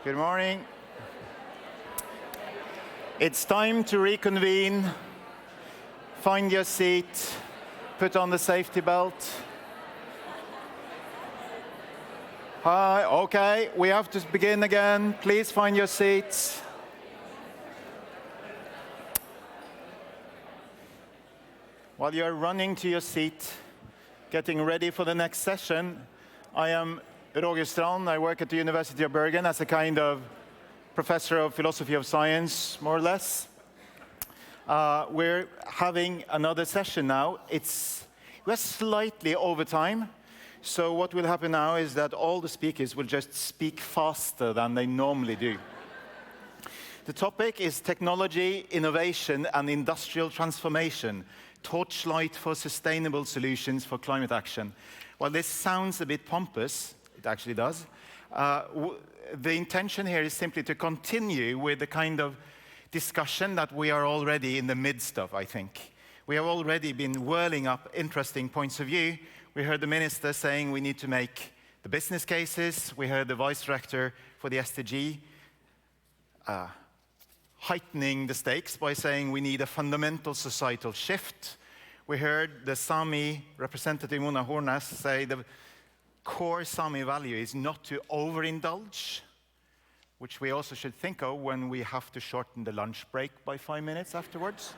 Good morning. It's time to reconvene. Find your seat. Put on the safety belt. Hi, okay, we have to begin again. Please find your seats. While you're running to your seat, getting ready for the next session, I am Roger Strand. I work at the University of Bergen as a kind of professor of philosophy of science, more or less. We're having another session now. We're slightly over time. So what will happen now is that all the speakers will just speak faster than they normally do. The topic is technology, innovation, and industrial transformation, torchlight for sustainable solutions for climate action. While this sounds a bit pompous, it actually does, the intention here is simply to continue with the kind of discussion that we are already in the midst of, I think. We have already been whirling up interesting points of view. We heard the minister saying we need to make the business cases. We heard the vice director for the SDG heightening the stakes by saying we need a fundamental societal shift. We heard the Sami representative Mona Hornas say the core Sami value is not to overindulge, which we also should think of when we have to shorten the lunch break by 5 minutes afterwards.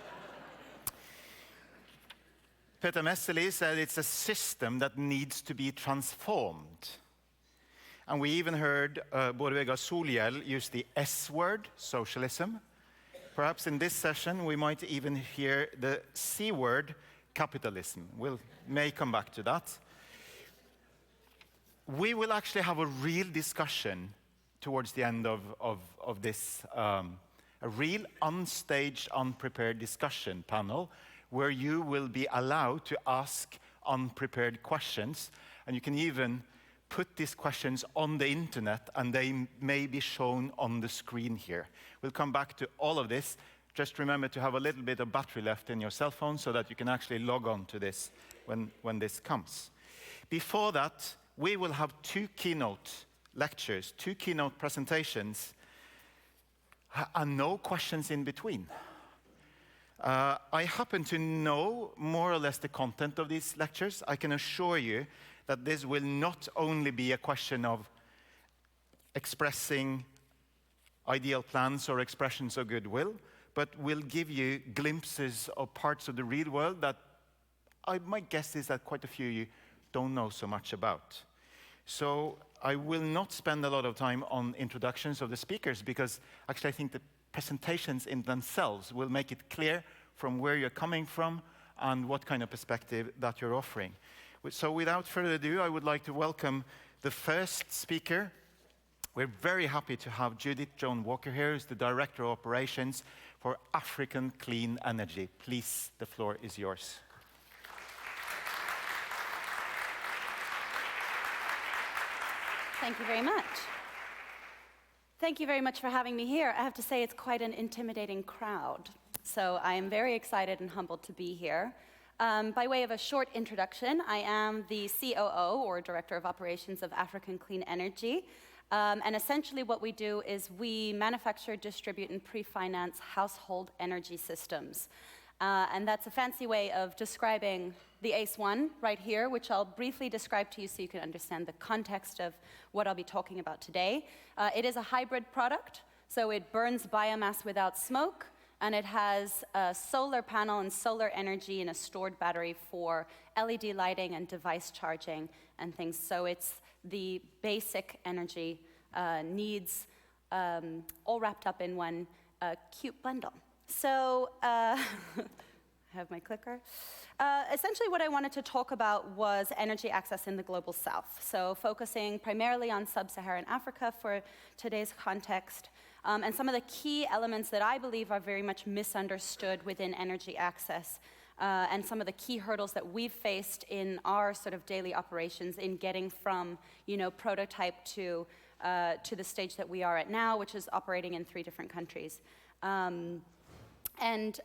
Peter Messeli said it's a system that needs to be transformed. And we even heard Bård Vegar Solhjell use the S word, socialism. Perhaps in this session we might even hear the C word, capitalism. We may come back to that. We will actually have a real discussion towards the end of this, a real unstaged, unprepared discussion panel where you will be allowed to ask unprepared questions. And you can even put these questions on the internet and they may be shown on the screen here. We'll come back to all of this. Just remember to have a little bit of battery left in your cell phone so that you can actually log on to this when this comes. Before that, we will have 2 keynote lectures, 2 keynote presentations, and no questions in between. I happen to know more or less the content of these lectures. I can assure you that this will not only be a question of expressing ideal plans or expressions of goodwill, but will give you glimpses of parts of the real world that my guess is that quite a few of you don't know so much about. So I will not spend a lot of time on introductions of the speakers because actually I think the presentations in themselves will make it clear from where you're coming from and what kind of perspective that you're offering. So without further ado, I would like to welcome the first speaker. We're very happy to have Judith Joan Walker here, who's the Director of Operations for African Clean Energy. Please, the floor is yours. Thank you very much. Thank you very much for having me here. I have to say it's quite an intimidating crowd. So I am very excited and humbled to be here. By way of a short introduction, I am the COO, or Director of Operations of African Clean Energy. And essentially what we do is we manufacture, distribute, and pre-finance household energy systems. And that's a fancy way of describing the ACE-1 right here, which I'll briefly describe to you so you can understand the context of what I'll be talking about today. It is a hybrid product, so it burns biomass without smoke, and it has a solar panel and solar energy and a stored battery for LED lighting and device charging and things. So it's the basic energy needs all wrapped up in one cute bundle. So, I have my clicker. Essentially what I wanted to talk about was energy access in the global south. So focusing primarily on sub-Saharan Africa for today's context. And some of the key elements that I believe are very much misunderstood within energy access. And some of the key hurdles that we've faced in our sort of daily operations in getting from, prototype to the stage that we are at now, which is operating in 3 different countries. And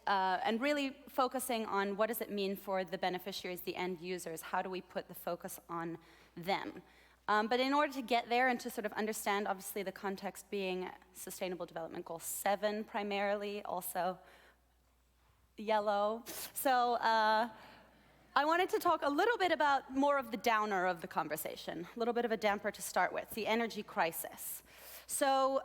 really focusing on what does it mean for the beneficiaries, the end users, how do we put the focus on them? But in order to get there and to sort of understand, obviously the context being Sustainable Development Goal 7 primarily, also yellow. So I wanted to talk a little bit about more of the downer of the conversation, a little bit of a damper to start with, the energy crisis. So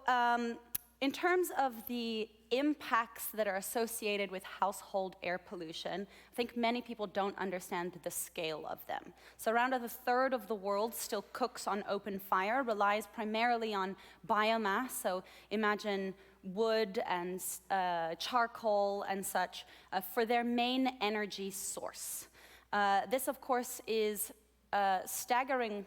in terms of the impacts that are associated with household air pollution, I think many people don't understand the scale of them. So around a third of the world still cooks on open fire, relies primarily on biomass, so imagine wood and charcoal and such, for their main energy source. This, of course, is staggering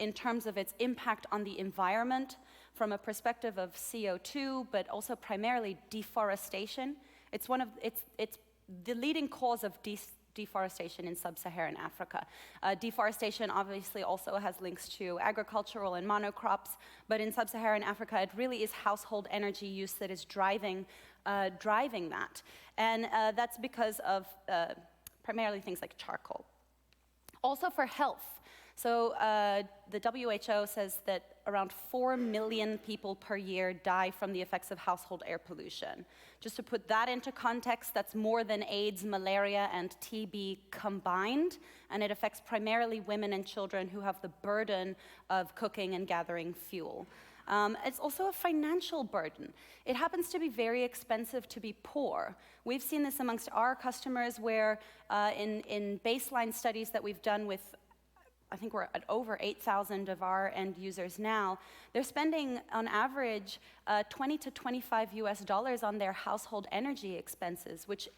in terms of its impact on the environment from a perspective of CO2, but also primarily deforestation. It's the leading cause of deforestation in sub-Saharan Africa. Deforestation obviously also has links to agricultural and monocrops, but in sub-Saharan Africa, it really is household energy use that is driving that. And that's because of primarily things like charcoal. Also for health. So the WHO says that around 4 million people per year die from the effects of household air pollution. Just to put that into context, that's more than AIDS, malaria, and TB combined, and it affects primarily women and children who have the burden of cooking and gathering fuel. It's also a financial burden. It happens to be very expensive to be poor. We've seen this amongst our customers where in baseline studies that we've done with, I think we're at over 8,000 of our end users now, they're spending on average $20 to $25 on their household energy expenses, which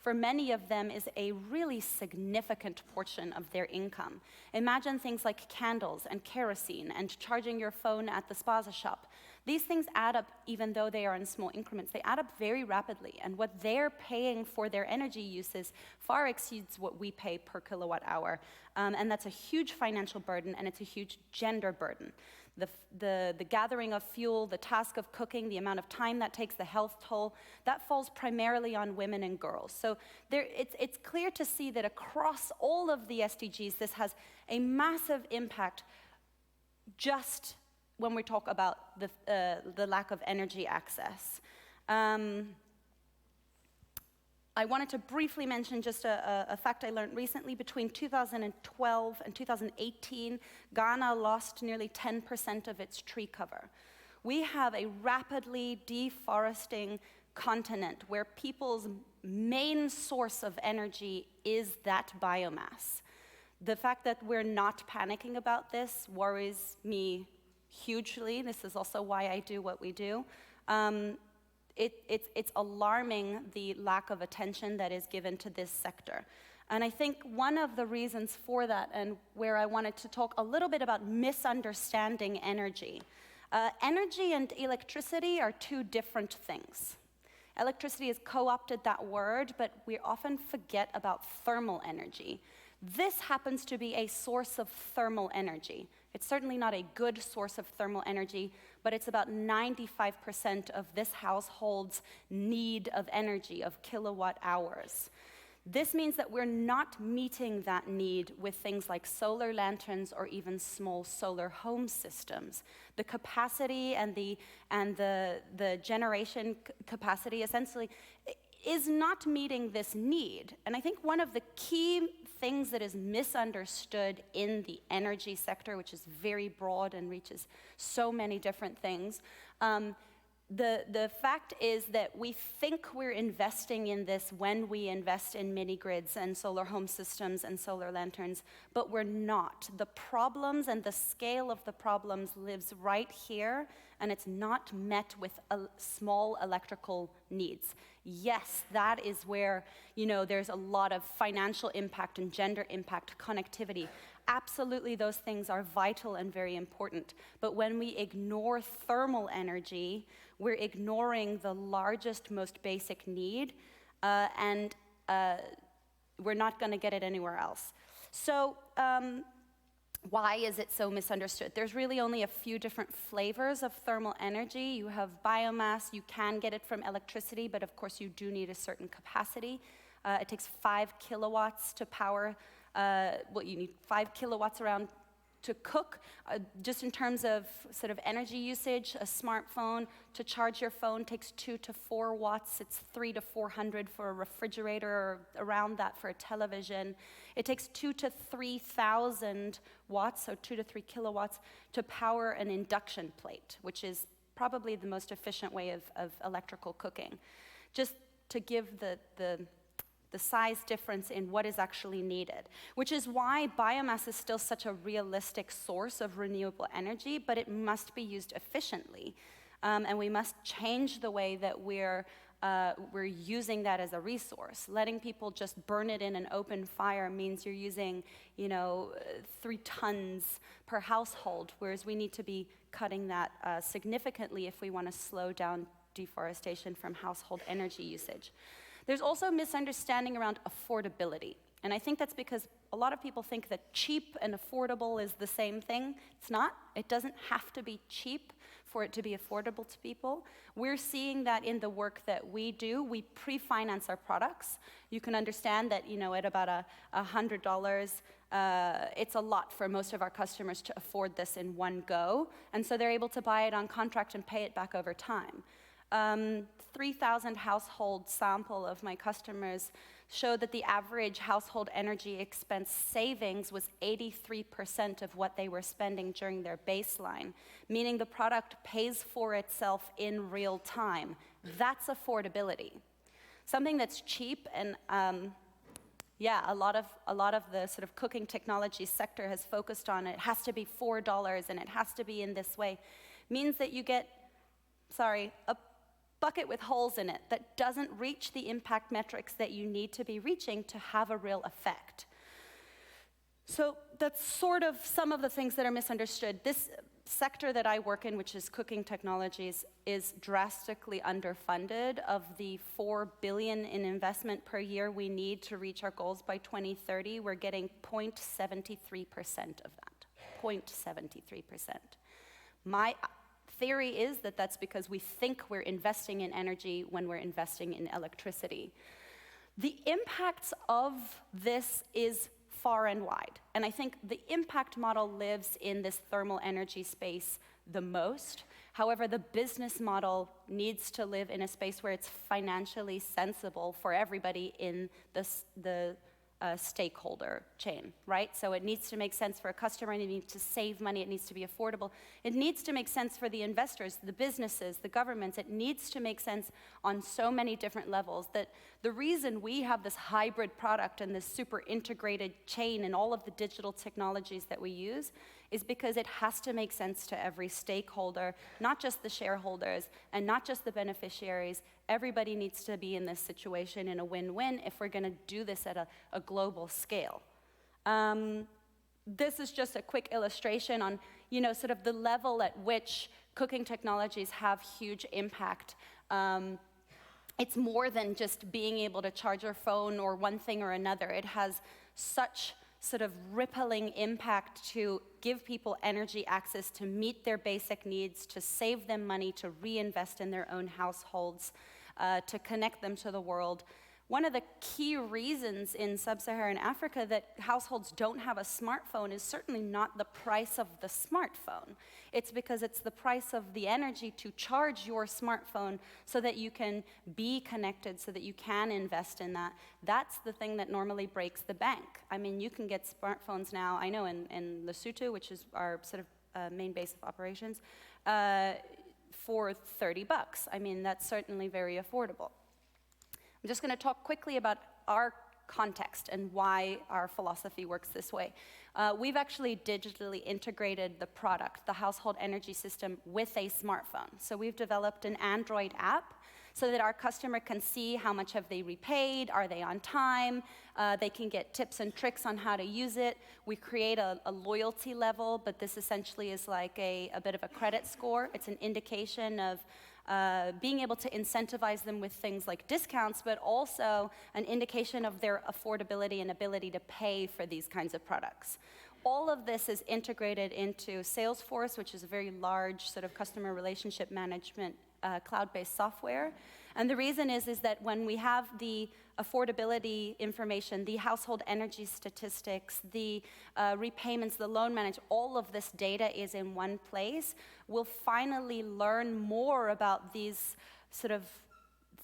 for many of them is a really significant portion of their income. Imagine things like candles and kerosene and charging your phone at the spaza shop. These things add up, even though they are in small increments. They add up very rapidly, and what they're paying for their energy uses far exceeds what we pay per kilowatt hour. And that's a huge financial burden, and it's a huge gender burden. The gathering of fuel, the task of cooking, the amount of time that takes, the health toll, that falls primarily on women and girls. So it's clear to see that across all of the SDGs, this has a massive impact just when we talk about the lack of energy access. I wanted to briefly mention just a fact I learned recently. Between 2012 and 2018, Ghana lost nearly 10% of its tree cover. We have a rapidly deforesting continent where people's main source of energy is that biomass. The fact that we're not panicking about this worries me hugely. This is also why I do what we do. It's alarming the lack of attention that is given to this sector. And I think one of the reasons for that, and where I wanted to talk a little bit about misunderstanding energy. Energy and electricity are two different things. Electricity has co-opted that word, but we often forget about thermal energy. This happens to be a source of thermal energy. It's certainly not a good source of thermal energy, but it's about 95% of this household's need of energy, of kilowatt hours. This means that we're not meeting that need with things like solar lanterns or even small solar home systems. The capacity and the generation capacity essentially is not meeting this need. And I think one of the key things that is misunderstood in the energy sector, which is very broad and reaches so many different things, the fact is that we think we're investing in this when we invest in mini-grids and solar home systems and solar lanterns, but we're not. The problems and the scale of the problems lives right here, and it's not met with small electrical needs. Yes, that is where, there's a lot of financial impact and gender impact, connectivity. Absolutely, those things are vital and very important. But when we ignore thermal energy, we're ignoring the largest, most basic need, and we're not going to get it anywhere else. So why is it so misunderstood? There's really only a few different flavors of thermal energy. You have biomass, you can get it from electricity, but of course you do need a certain capacity. It takes 5 kilowatts to power, you need 5 kilowatts around to cook, just in terms of sort of energy usage, a smartphone, to charge your phone takes 2 to 4 watts. It's 300 to 400 for a refrigerator, or around that for a television. It takes 2 to 3,000 watts, so 2 to 3 kilowatts, to power an induction plate, which is probably the most efficient way of electrical cooking. Just to give the size difference in what is actually needed, which is why biomass is still such a realistic source of renewable energy, but it must be used efficiently. And we must change the way that we're using that as a resource. Letting people just burn it in an open fire means you're using, 3 tons per household, whereas we need to be cutting that significantly if we want to slow down deforestation from household energy usage. There's also misunderstanding around affordability. And I think that's because a lot of people think that cheap and affordable is the same thing. It's not. It doesn't have to be cheap for it to be affordable to people. We're seeing that in the work that we do. We pre-finance our products. You can understand that, at about $100, it's a lot for most of our customers to afford this in one go. And so they're able to buy it on contract and pay it back over time. 3,000 household sample of my customers showed that the average household energy expense savings was 83% of what they were spending during their baseline, meaning the product pays for itself in real time. That's affordability. Something that's cheap, and a lot of the sort of cooking technology sector has focused on it has to be $4 and it has to be in this way, means that you get, a bucket with holes in it that doesn't reach the impact metrics that you need to be reaching to have a real effect. So that's sort of some of the things that are misunderstood. This sector that I work in, which is cooking technologies, is drastically underfunded. Of the $4 billion in investment per year we need to reach our goals by 2030, we're getting 0.73% of that. 0.73%. My theory is that that's because we think we're investing in energy when we're investing in electricity. The impacts of this is far and wide, and I think the impact model lives in this thermal energy space the most. However, the business model needs to live in a space where it's financially sensible for everybody in the stakeholder chain, right? So it needs to make sense for a customer, and it needs to save money, it needs to be affordable. It needs to make sense for the investors, the businesses, the governments. It needs to make sense on so many different levels that the reason we have this hybrid product and this super integrated chain and all of the digital technologies that we use is because it has to make sense to every stakeholder, not just the shareholders and not just the beneficiaries. Everybody needs to be in this situation in a win-win if we're going to do this at a global scale. This is just a quick illustration on, sort of the level at which cooking technologies have huge impact. It's more than just being able to charge your phone or one thing or another. It has such sort of rippling impact to give people energy access to meet their basic needs, to save them money, to reinvest in their own households, to connect them to the world. One of the key reasons in sub-Saharan Africa that households don't have a smartphone is certainly not the price of the smartphone. It's because it's the price of the energy to charge your smartphone so that you can be connected, so that you can invest in that. That's the thing that normally breaks the bank. I mean, you can get smartphones now, I know in Lesotho, which is our sort of main base of operations, for $30. I mean, that's certainly very affordable. I'm just going to talk quickly about our context and why our philosophy works this way. We've actually digitally integrated the product, the household energy system, with a smartphone. So we've developed an Android app so that our customer can see how much have they repaid, are they on time, they can get tips and tricks on how to use it. We create a loyalty level, but this essentially is like a bit of a credit score. It's an indication of being able to incentivize them with things like discounts, but also an indication of their affordability and ability to pay for these kinds of products. All of this is integrated into Salesforce, which is a very large sort of customer relationship management cloud-based software. And the reason is that when we have the affordability information, the household energy statistics, the repayments, the loan management, all of this data is in one place, we'll finally learn more about these sort of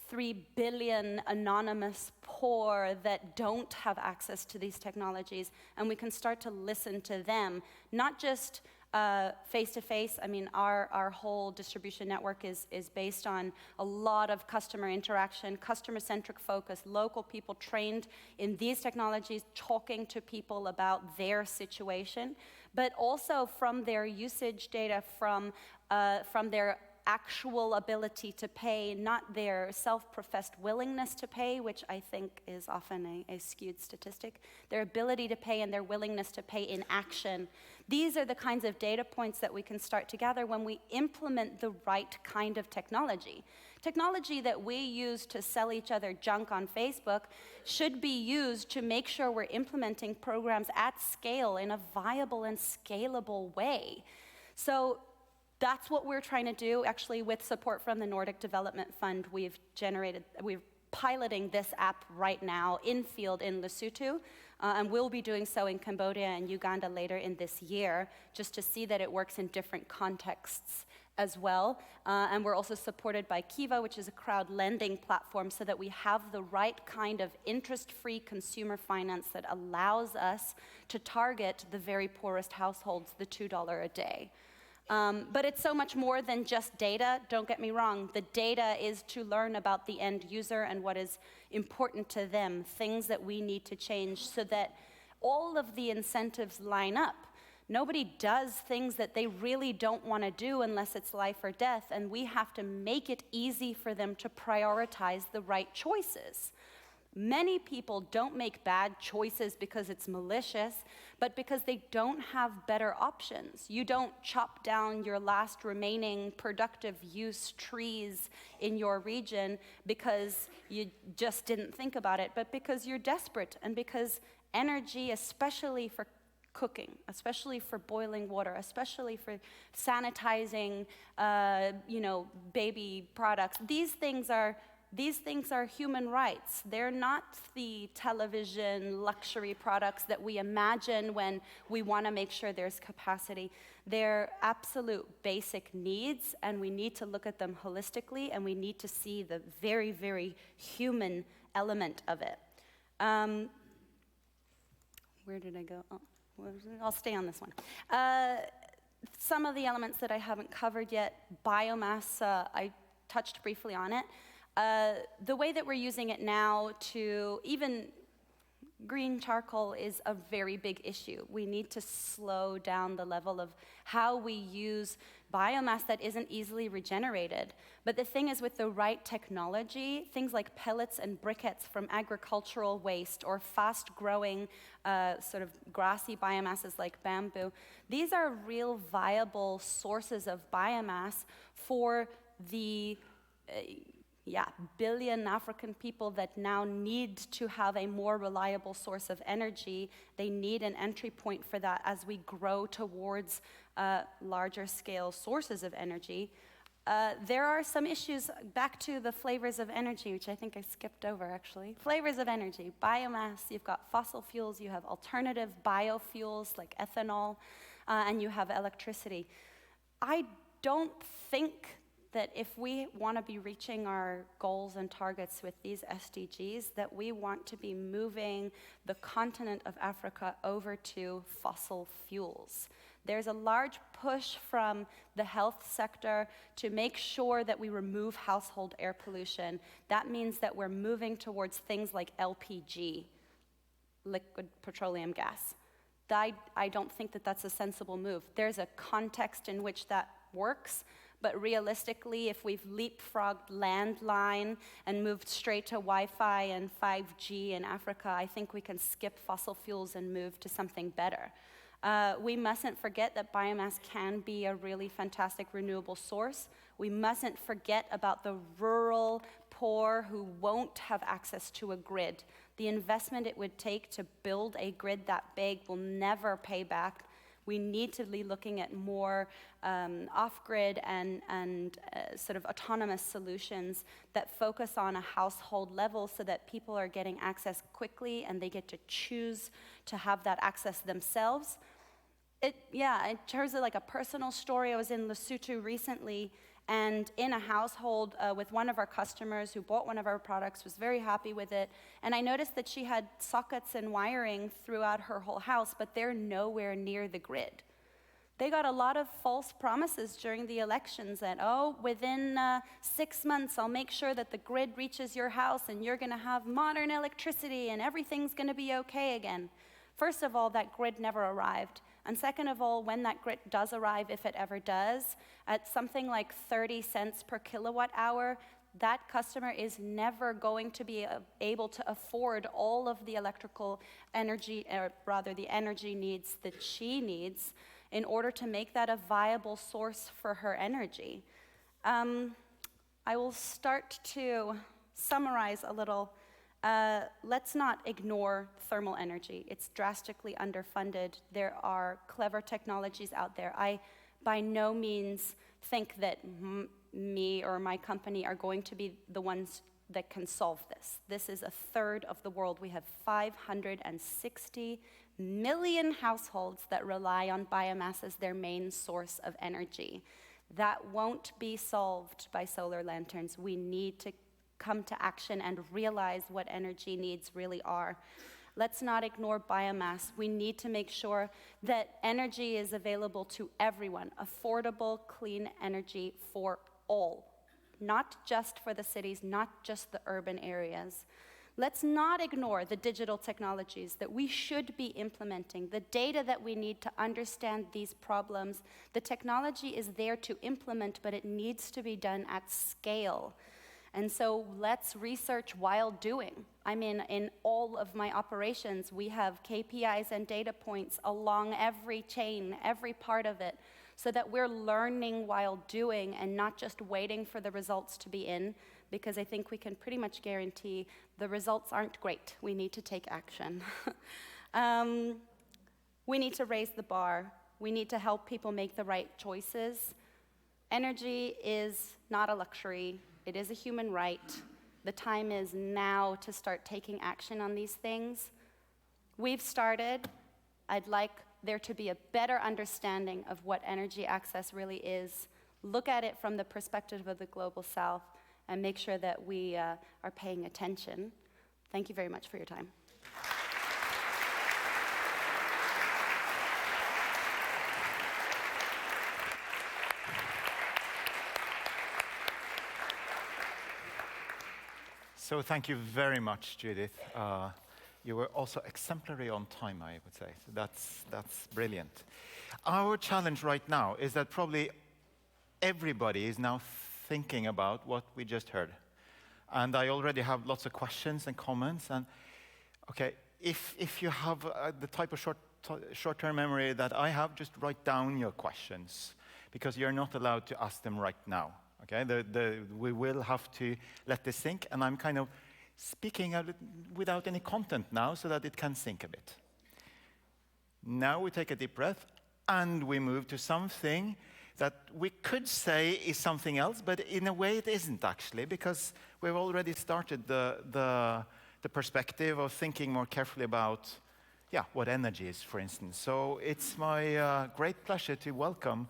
3 billion anonymous poor that don't have access to these technologies, and we can start to listen to them, not just face-to-face. I mean, our whole distribution network is based on a lot of customer interaction, customer-centric focus, local people trained in these technologies, talking to people about their situation, but also from their usage data, from their actual ability to pay, not their self-professed willingness to pay, which I think is often a skewed statistic, their ability to pay and their willingness to pay in action. These are the kinds of data points that we can start to gather when we implement the right kind of technology. Technology that we use to sell each other junk on Facebook should be used to make sure we're implementing programs at scale in a viable and scalable way. So that's what we're trying to do. Actually, with support from the Nordic Development Fund, we're piloting this app right now in field in Lesotho, and we'll be doing so in Cambodia and Uganda later in this year, just to see that it works in different contexts as well. And we're also supported by Kiva, which is a crowd lending platform, so that we have the right kind of interest-free consumer finance that allows us to target the very poorest households, the $2 a day. But it's so much more than just data, don't get me wrong. The data is to learn about the end user and what is important to them, things that we need to change so that all of the incentives line up. Nobody does things that they really don't want to do unless it's life or death, and we have to make it easy for them to prioritize the right choices. Many people don't make bad choices because it's malicious, but because they don't have better options. You don't chop down your last remaining productive use trees in your region because you just didn't think about it, but because you're desperate and because energy, especially for cooking, especially for boiling water, especially for sanitizing, baby products, these things are human rights. They're not the television luxury products that we imagine when we want to make sure there's capacity. They're absolute basic needs, and we need to look at them holistically, and we need to see the very, very human element of it. Where did I go? Oh, I'll stay on this one. Some of the elements that I haven't covered yet, biomass, I touched briefly on it. The way that we're using it now to even green charcoal is a very big issue. We need to slow down the level of how we use biomass that isn't easily regenerated. But the thing is, with the right technology, things like pellets and briquettes from agricultural waste or fast-growing sort of grassy biomasses like bamboo, these are real viable sources of biomass for the billion African people that now need to have a more reliable source of energy. They need an entry point for that as we grow towards larger scale sources of energy. There are some issues, back to the flavors of energy, which I think I skipped over actually. Flavors of energy, biomass, you've got fossil fuels, you have alternative biofuels like ethanol, and you have electricity. I don't think that if we want to be reaching our goals and targets with these SDGs, that we want to be moving the continent of Africa over to fossil fuels. There's a large push from the health sector to make sure that we remove household air pollution. That means that we're moving towards things like LPG, liquid petroleum gas. I don't think that that's a sensible move. There's a context in which that works, but realistically, if we've leapfrogged landline and moved straight to Wi-Fi and 5G in Africa, I think we can skip fossil fuels and move to something better. We mustn't forget that biomass can be a really fantastic renewable source. We mustn't forget about the rural poor who won't have access to a grid. The investment it would take to build a grid that big will never pay back. We need to be looking at more off-grid and sort of autonomous solutions that focus on a household level so that people are getting access quickly and they get to choose to have that access themselves. In terms of like a personal story, I was in Lesotho recently, and in a household with one of our customers who bought one of our products, was very happy with it. And I noticed that she had sockets and wiring throughout her whole house, but they're nowhere near the grid. They got a lot of false promises during the elections that, oh, within 6 months, I'll make sure that the grid reaches your house and you're gonna have modern electricity and everything's gonna be okay again. First of all, that grid never arrived. And second of all, when that grid does arrive, if it ever does, at something like 30 cents per kilowatt hour, that customer is never going to be able to afford all of the electrical energy, or rather the energy needs that she needs in order to make that a viable source for her energy. I will start to summarize a little. Let's not ignore thermal energy. It's drastically underfunded. There are clever technologies out there. I by no means think that me or my company are going to be the ones that can solve this. This is a third of the world. We have 560 million households that rely on biomass as their main source of energy. That won't be solved by solar lanterns. We need to come to action and realize what energy needs really are. Let's not ignore biomass. We need to make sure that energy is available to everyone, affordable, clean energy for all, not just for the cities, not just the urban areas. Let's not ignore the digital technologies that we should be implementing, the data that we need to understand these problems. The technology is there to implement, but it needs to be done at scale. And so let's research while doing. I mean, in all of my operations, we have KPIs and data points along every chain, every part of it, so that we're learning while doing and not just waiting for the results to be in, because I think we can pretty much guarantee the results aren't great. We need to take action. We need to raise the bar. We need to help people make the right choices. Energy is not a luxury. It is a human right. The time is now to start taking action on these things. We've started. I'd like there to be a better understanding of what energy access really is. Look at it from the perspective of the Global South and make sure that we are paying attention. Thank you very much for your time. So thank you very much, Judith. You were also exemplary on time, I would say. So that's brilliant. Our challenge right now is that probably everybody is now thinking about what we just heard. And I already have lots of questions and comments. And okay, if you have the type of short-term memory that I have, just write down your questions, because you're not allowed to ask them right now. Okay, we will have to let this sink, and I'm kind of speaking without any content now so that it can sink a bit. Now we take a deep breath, and we move to something that we could say is something else, but in a way it isn't actually, because we've already started the perspective of thinking more carefully about what energy is, for instance. So it's my great pleasure to welcome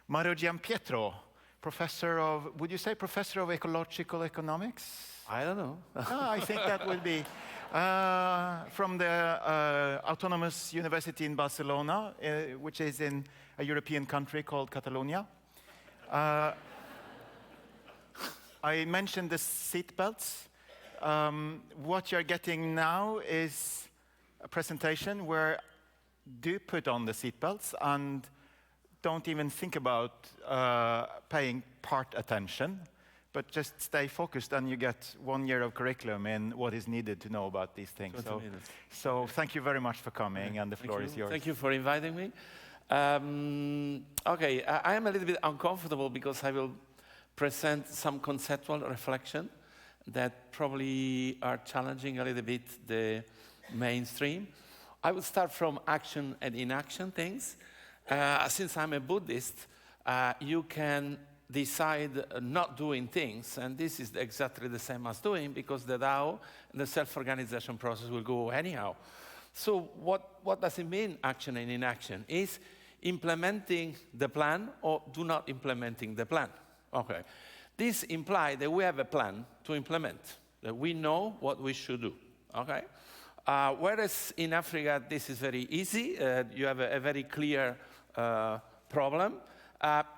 Mario Giampietro, Professor of, would you say Professor of Ecological Economics? I don't know. I think that would be from the Autonomous University in Barcelona, which is in a European country called Catalonia. I mentioned the seat belts. What you're getting now is a presentation where do put on the seat belts and don't even think about paying part attention, but just stay focused, and you get 1 year of curriculum in what is needed to know about these things. So thank you very much for coming, and the floor is yours. Thank you for inviting me. Okay, I am a little bit uncomfortable because I will present some conceptual reflection that probably are challenging a little bit the mainstream. I will start from action and inaction things, since I'm a Buddhist, you can decide not doing things, and this is exactly the same as doing, because the Tao, the self-organization process, will go anyhow. So what does it mean, action and inaction? Is implementing the plan or do not implementing the plan? Okay. This implies that we have a plan to implement, that we know what we should do, okay? Whereas in Africa, this is very easy. You have a very clear problem.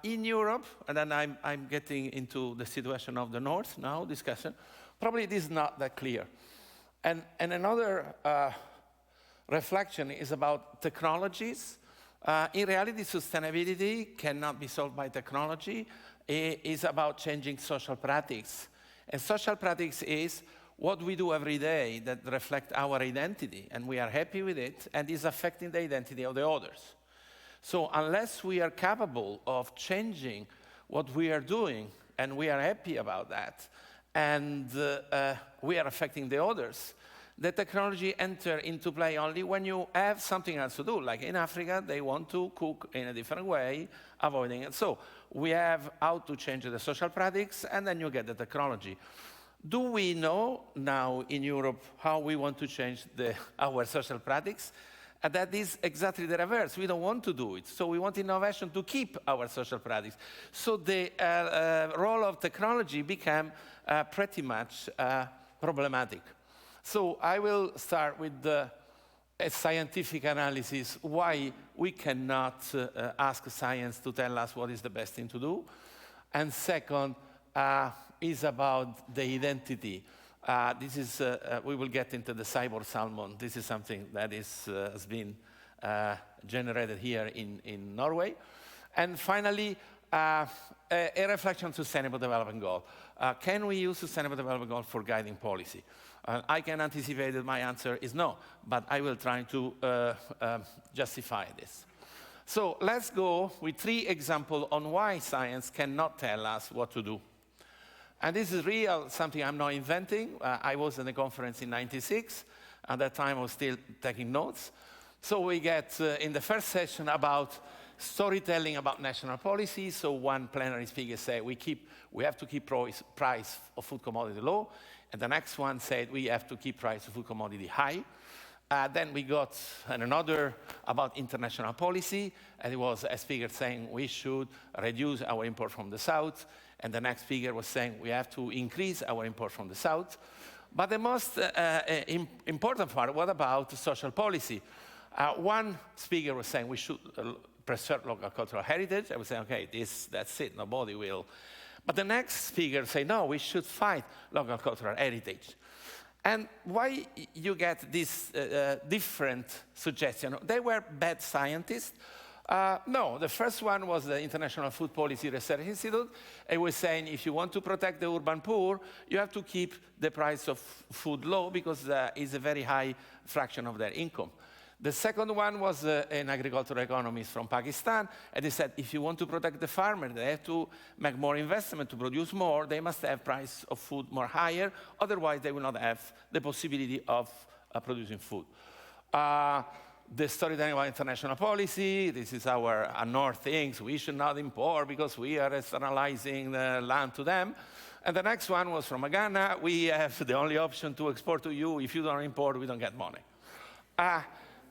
In Europe, and then I'm getting into the situation of the North now, discussion, probably it is not that clear. And another reflection is about technologies. In reality, sustainability cannot be solved by technology. It is about changing social practice. And social practice is what we do every day that reflects our identity, and we are happy with it, and is affecting the identity of the others. So unless we are capable of changing what we are doing, and we are happy about that, and we are affecting the others, the technology enters into play only when you have something else to do. Like in Africa, they want to cook in a different way, avoiding it. So we have how to change the social practice, and then you get the technology. Do we know now in Europe how we want to change our social practice? And that is exactly the reverse. We don't want to do it. So we want innovation to keep our social practice. So the role of technology became pretty much problematic. So I will start with a scientific analysis, why we cannot ask science to tell us what is the best thing to do. And second is about the identity. This is, we will get into the cyborg salmon. This is something that has been generated here in Norway. And finally, a reflection on Sustainable Development Goal. Can we use Sustainable Development Goal for guiding policy? I can anticipate that my answer is no, but I will try to justify this. So let's go with 3 examples on why science cannot tell us what to do. And this is real, something I'm not inventing. I was in a conference in '96. At that time, I was still taking notes. So we get in the first session about storytelling about national policy. So one plenary speaker said, we have to keep price of food commodity low. And the next one said, we have to keep price of food commodity high. Then we got another about international policy. And it was a speaker saying, we should reduce our import from the South. And the next speaker was saying, we have to increase our import from the South. But the most important part, what about social policy? One speaker was saying, we should preserve local cultural heritage. I was saying, okay, that's it, nobody will. But the next speaker said, no, we should fight local cultural heritage. And why you get this different suggestion? They were bad scientists. No, the first one was the International Food Policy Research Institute. It was saying if you want to protect the urban poor, you have to keep the price of food low because it's a very high fraction of their income. The second one was an agricultural economist from Pakistan, and they said if you want to protect the farmer, they have to make more investment to produce more. They must have price of food more higher, otherwise they will not have the possibility of producing food. The storytelling about international policy, this is our North things. We should not import because we are externalizing the land to them. And the next one was from Ghana. We have the only option to export to you. If you don't import, we don't get money.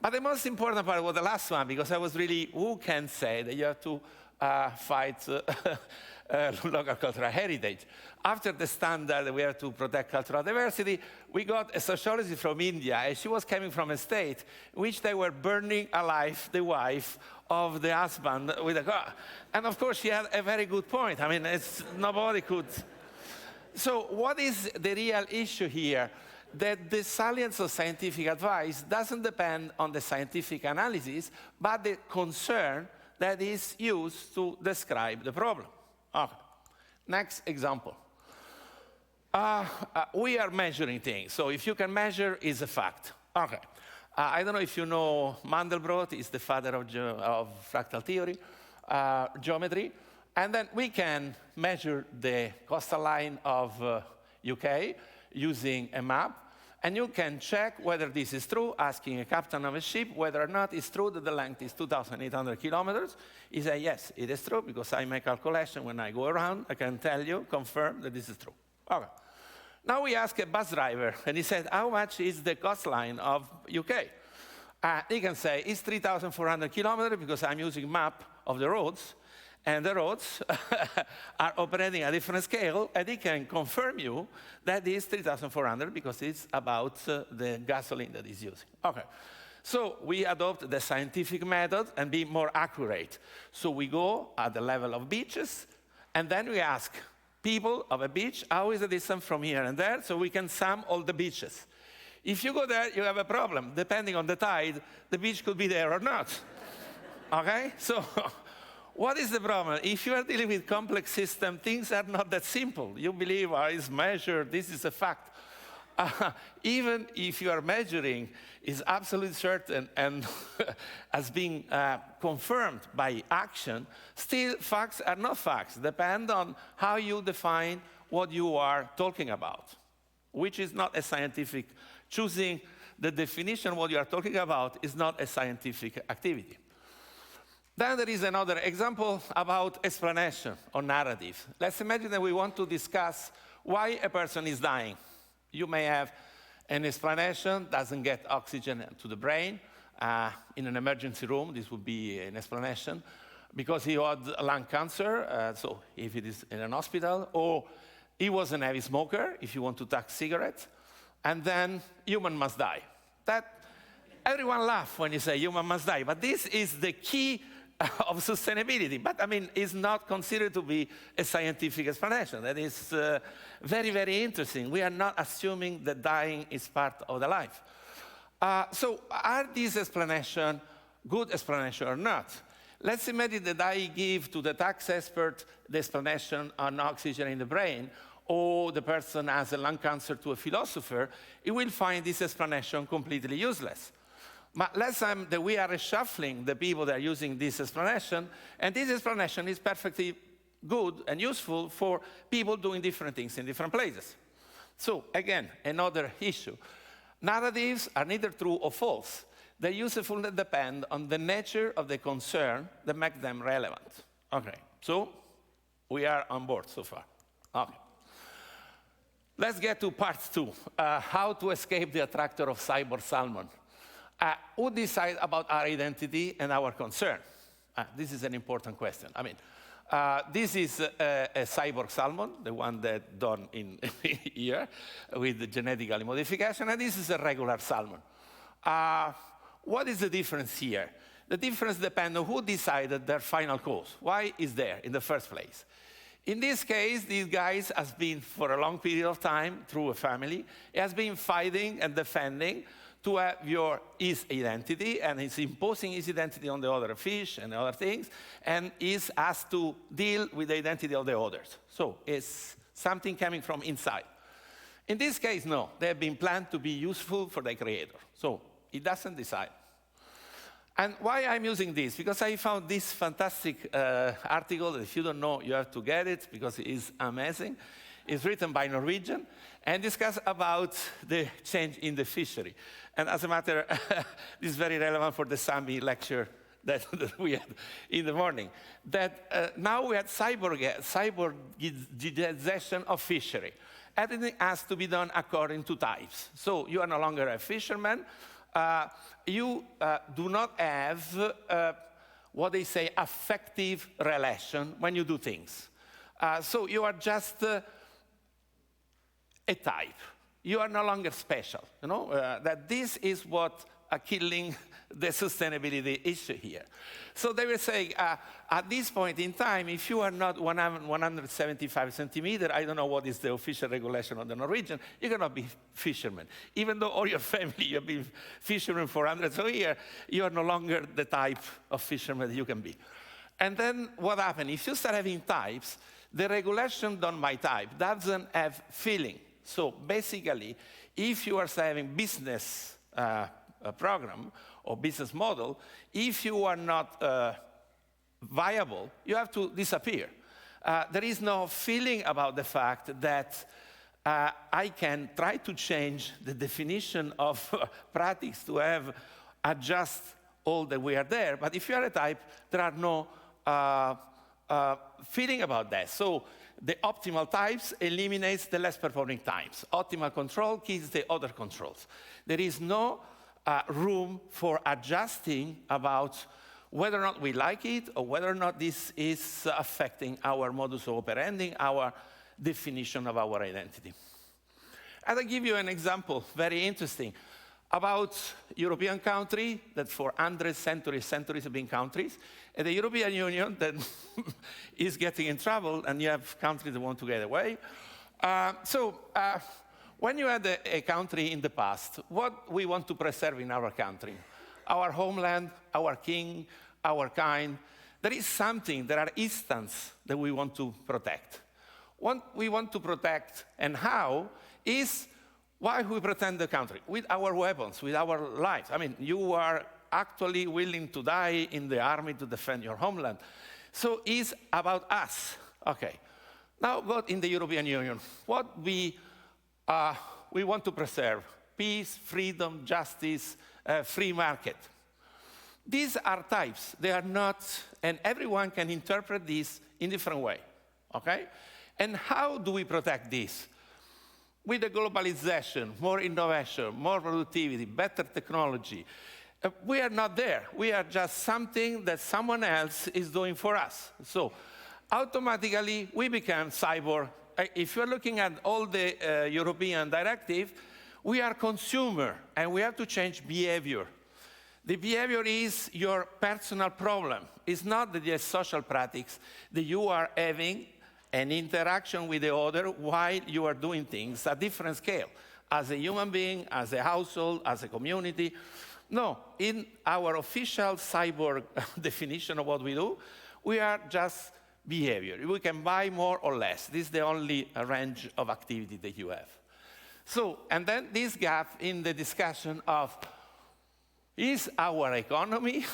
But the most important part was the last one, because I was really, who can say that you have to fight local cultural heritage? After the standard that we have to protect cultural diversity, we got a sociologist from India, and she was coming from a state in which they were burning alive the wife of the husband with a car. And of course, she had a very good point. I mean, nobody could. So what is the real issue here? That the salience of scientific advice doesn't depend on the scientific analysis, but the concern that is used to describe the problem. Okay. Next example. We are measuring things. So if you can measure, it's a fact. Okay. I don't know if you know Mandelbrot is the father of fractal theory, geometry. And then we can measure the coastal line of UK using a map. And you can check whether this is true, asking a captain of a ship whether or not it's true that the length is 2,800 kilometers. He said, yes, it is true, because I make calculation when I go around. I can tell you, confirm that this is true. Okay. Now we ask a bus driver, and he said, how much is the coastline of UK? He can say, it's 3,400 kilometers, because I'm using map of the roads, and the roads are operating at a different scale, and he can confirm you that is 3,400 because it's about the gasoline that he's using. Okay, so we adopt the scientific method and be more accurate. So we go at the level of beaches, and then we ask people of a beach, how is the distance from here and there, so we can sum all the beaches. If you go there, you have a problem. Depending on the tide, the beach could be there or not. Okay, so what is the problem? If you are dealing with complex systems, things are not that simple. You believe, it's measured, this is a fact. Even if you are measuring, is absolutely certain and has been confirmed by action, still facts are not facts. Depend on how you define what you are talking about, which is not a scientific. Choosing the definition of what you are talking about is not a scientific activity. Then there is another example about explanation or narrative. Let's imagine that we want to discuss why a person is dying. You may have an explanation, doesn't get oxygen to the brain. In an emergency room, this would be an explanation, because he had lung cancer, so if it is in an hospital, or he was a heavy smoker, if you want to tax cigarettes, and then human must die. That everyone laughs when you say human must die, but this is the key of sustainability, but I mean, it's not considered to be a scientific explanation. That is very, very interesting. We are not assuming that dying is part of the life. So are these explanations good explanation or not? Let's imagine that I give to the tax expert the explanation on oxygen in the brain, or the person has a lung cancer to a philosopher. He will find this explanation completely useless. But let's say that we are reshuffling the people that are using this explanation, and this explanation is perfectly good and useful for people doing different things in different places. So again, another issue. Narratives are neither true or false. Their usefulness depend on the nature of the concern that makes them relevant. Okay, so we are on board so far. Okay. Let's get to part 2, how to escape the attractor of cyborg salmon. Who decides about our identity and our concern? This is an important question. I mean, this is a cyborg salmon, the one that done in here with the genetically modification, and this is a regular salmon. What is the difference here? The difference depends on who decided their final cause. Why is there in the first place? In this case, these guys has been for a long period of time through a family, has been fighting and defending to have his identity, and he's imposing his identity on the other fish and other things, and is asked to deal with the identity of the others. So it's something coming from inside. In this case, no, they have been planned to be useful for the creator. So it doesn't decide. And why I'm using this? Because I found this fantastic article that if you don't know, you have to get it because it is amazing. It's written by Norwegian and discuss about the change in the fishery. And as a matter, this is very relevant for the Sami lecture that we had in the morning. That now we had cyborgization of fishery. Everything has to be done according to types. So you are no longer a fisherman. You do not have what they say affective relation when you do things. So you are just a type. You are no longer special. You know that this is what killing the sustainability issue here. So they were saying at this point in time, if you are not 175 centimeters, I don't know what is the official regulation of the Norwegian, you cannot be fisherman. Even though all your family you have been fishermen for hundreds of years, you are no longer the type of fisherman that you can be. And then what happened? If you start having types, the regulation done by type doesn't have feeling. So basically, if you are having business program or business model, if you are not viable, you have to disappear. There is no feeling about the fact that I can try to change the definition of practice to have adjust all that we are there. But if you are a type, there are no feeling about that. So the optimal types eliminates the less performing types. Optimal control keeps the other controls. There is no room for adjusting about whether or not we like it or whether or not this is affecting our modus operandi, our definition of our identity. And I'll give you an example, very interesting, about European country that for hundreds, centuries have been countries, and the European Union that is getting in trouble, and you have countries that want to get away. When you had a country in the past, what we want to preserve in our country? Our homeland, our king, our kind. There is something, there are instances that we want to protect. What we want to protect and how is why we protect the country? With our weapons, with our lives. I mean, you are actually willing to die in the army to defend your homeland. So it's about us. Okay. Now, what in the European Union? What we want to preserve? Peace, freedom, justice, free market. These are types. They are not, and everyone can interpret this in different way. Okay? And how do we protect this? With the globalization, more innovation, more productivity, better technology. We are not there. We are just something that someone else is doing for us. So automatically we become cyborg. If you're looking at all the European directives, we are consumer and we have to change behavior. The behavior is your personal problem. It's not the social practice that you are having an interaction with the other while you are doing things at different scale, as a human being, as a household, as a community. No, in our official cyborg definition of what we do, we are just behavior. We can buy more or less. This is the only range of activity that you have. So, and then this gap in the discussion of is our economy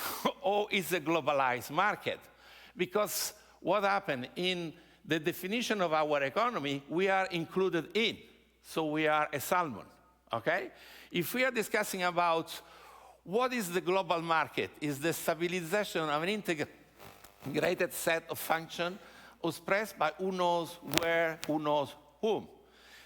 or is a globalized market? Because what happened in the definition of our economy, we are included in. So we are a salmon, okay? If we are discussing about what is the global market, is the stabilization of an integrated set of functions expressed by who knows where, who knows whom.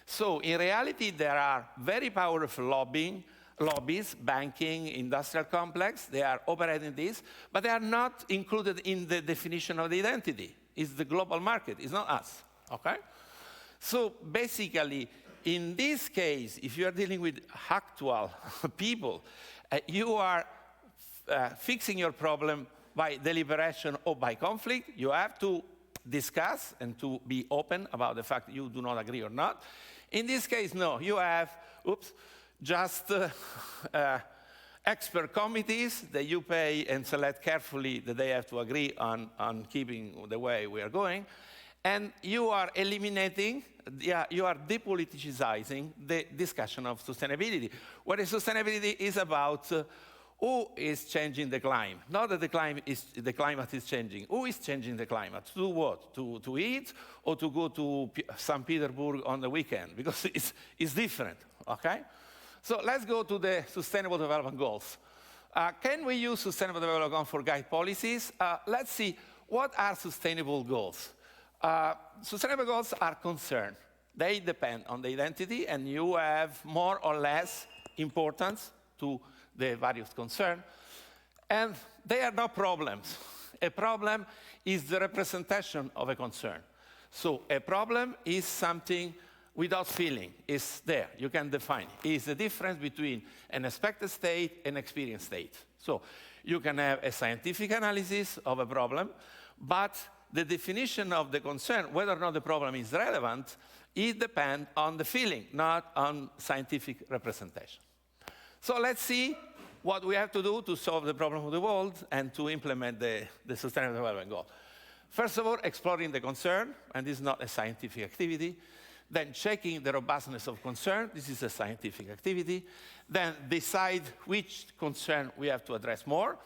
So in reality, there are very powerful lobbies, banking, industrial complex, they are operating this, but they are not included in the definition of the identity. It's the global market, it's not us, okay? So basically, in this case, if you are dealing with actual people, you are fixing your problem by deliberation or by conflict. You have to discuss and to be open about the fact that you do not agree or not. In this case, no, you have, just expert committees that you pay and select carefully that they have to agree on keeping the way we are going. And you are eliminating, you are depoliticizing the discussion of sustainability. What is sustainability is about who is changing the climate. Not that the climate is changing. Who is changing the climate? To do what? To eat or to go to St. Petersburg on the weekend? Because it's different, okay? So let's go to the Sustainable Development Goals. Can we use Sustainable Development Goals for guide policies? Let's see, what are sustainable goals? Sustainable goals are concerned. They depend on the identity, and you have more or less importance to the various concerns. And they are not problems. A problem is the representation of a concern. So a problem is something without feeling. It's there. You can define it. It's the difference between an expected state and experienced state. So you can have a scientific analysis of a problem, but the definition of the concern, whether or not the problem is relevant, it depends on the feeling, not on scientific representation. So let's see what we have to do to solve the problem of the world and to implement the Sustainable Development Goal. First of all, exploring the concern, and this is not a scientific activity. Then checking the robustness of concern, this is a scientific activity. Then decide which concern we have to address more.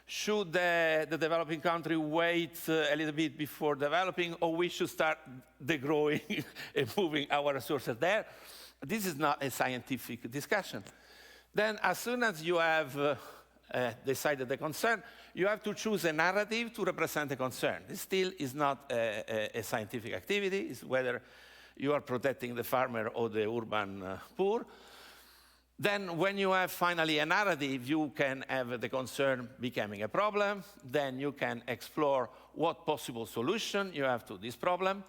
Should the developing country wait a little bit before developing, or we should start degrowing and moving our resources there? This is not a scientific discussion. Then, as soon as you have decided the concern, you have to choose a narrative to represent the concern. This still is not a scientific activity. It's whether you are protecting the farmer or the urban poor. Then when you have finally a narrative, you can have the concern becoming a problem. Then you can explore what possible solution you have to this problem.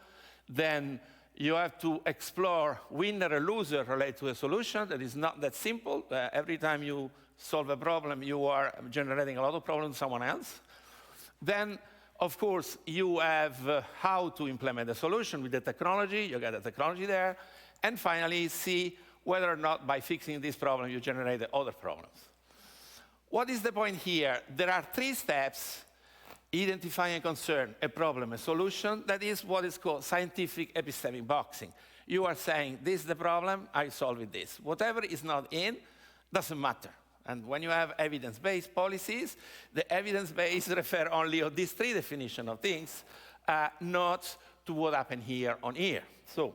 Then you have to explore winner or loser related to a solution. That is not that simple. Every time you solve a problem, you are generating a lot of problems to someone else. Then, of course, you have how to implement the solution with the technology. You get the technology there. And finally, see whether or not by fixing this problem, you generate the other problems. What is the point here? There are 3 steps: identifying a concern, a problem, a solution. That is what is called scientific epistemic boxing. You are saying, this is the problem, I solve it this. Whatever is not in, doesn't matter. And when you have evidence-based policies, the evidence-based refer only to these 3 definitions of things, not to what happened here on here. So,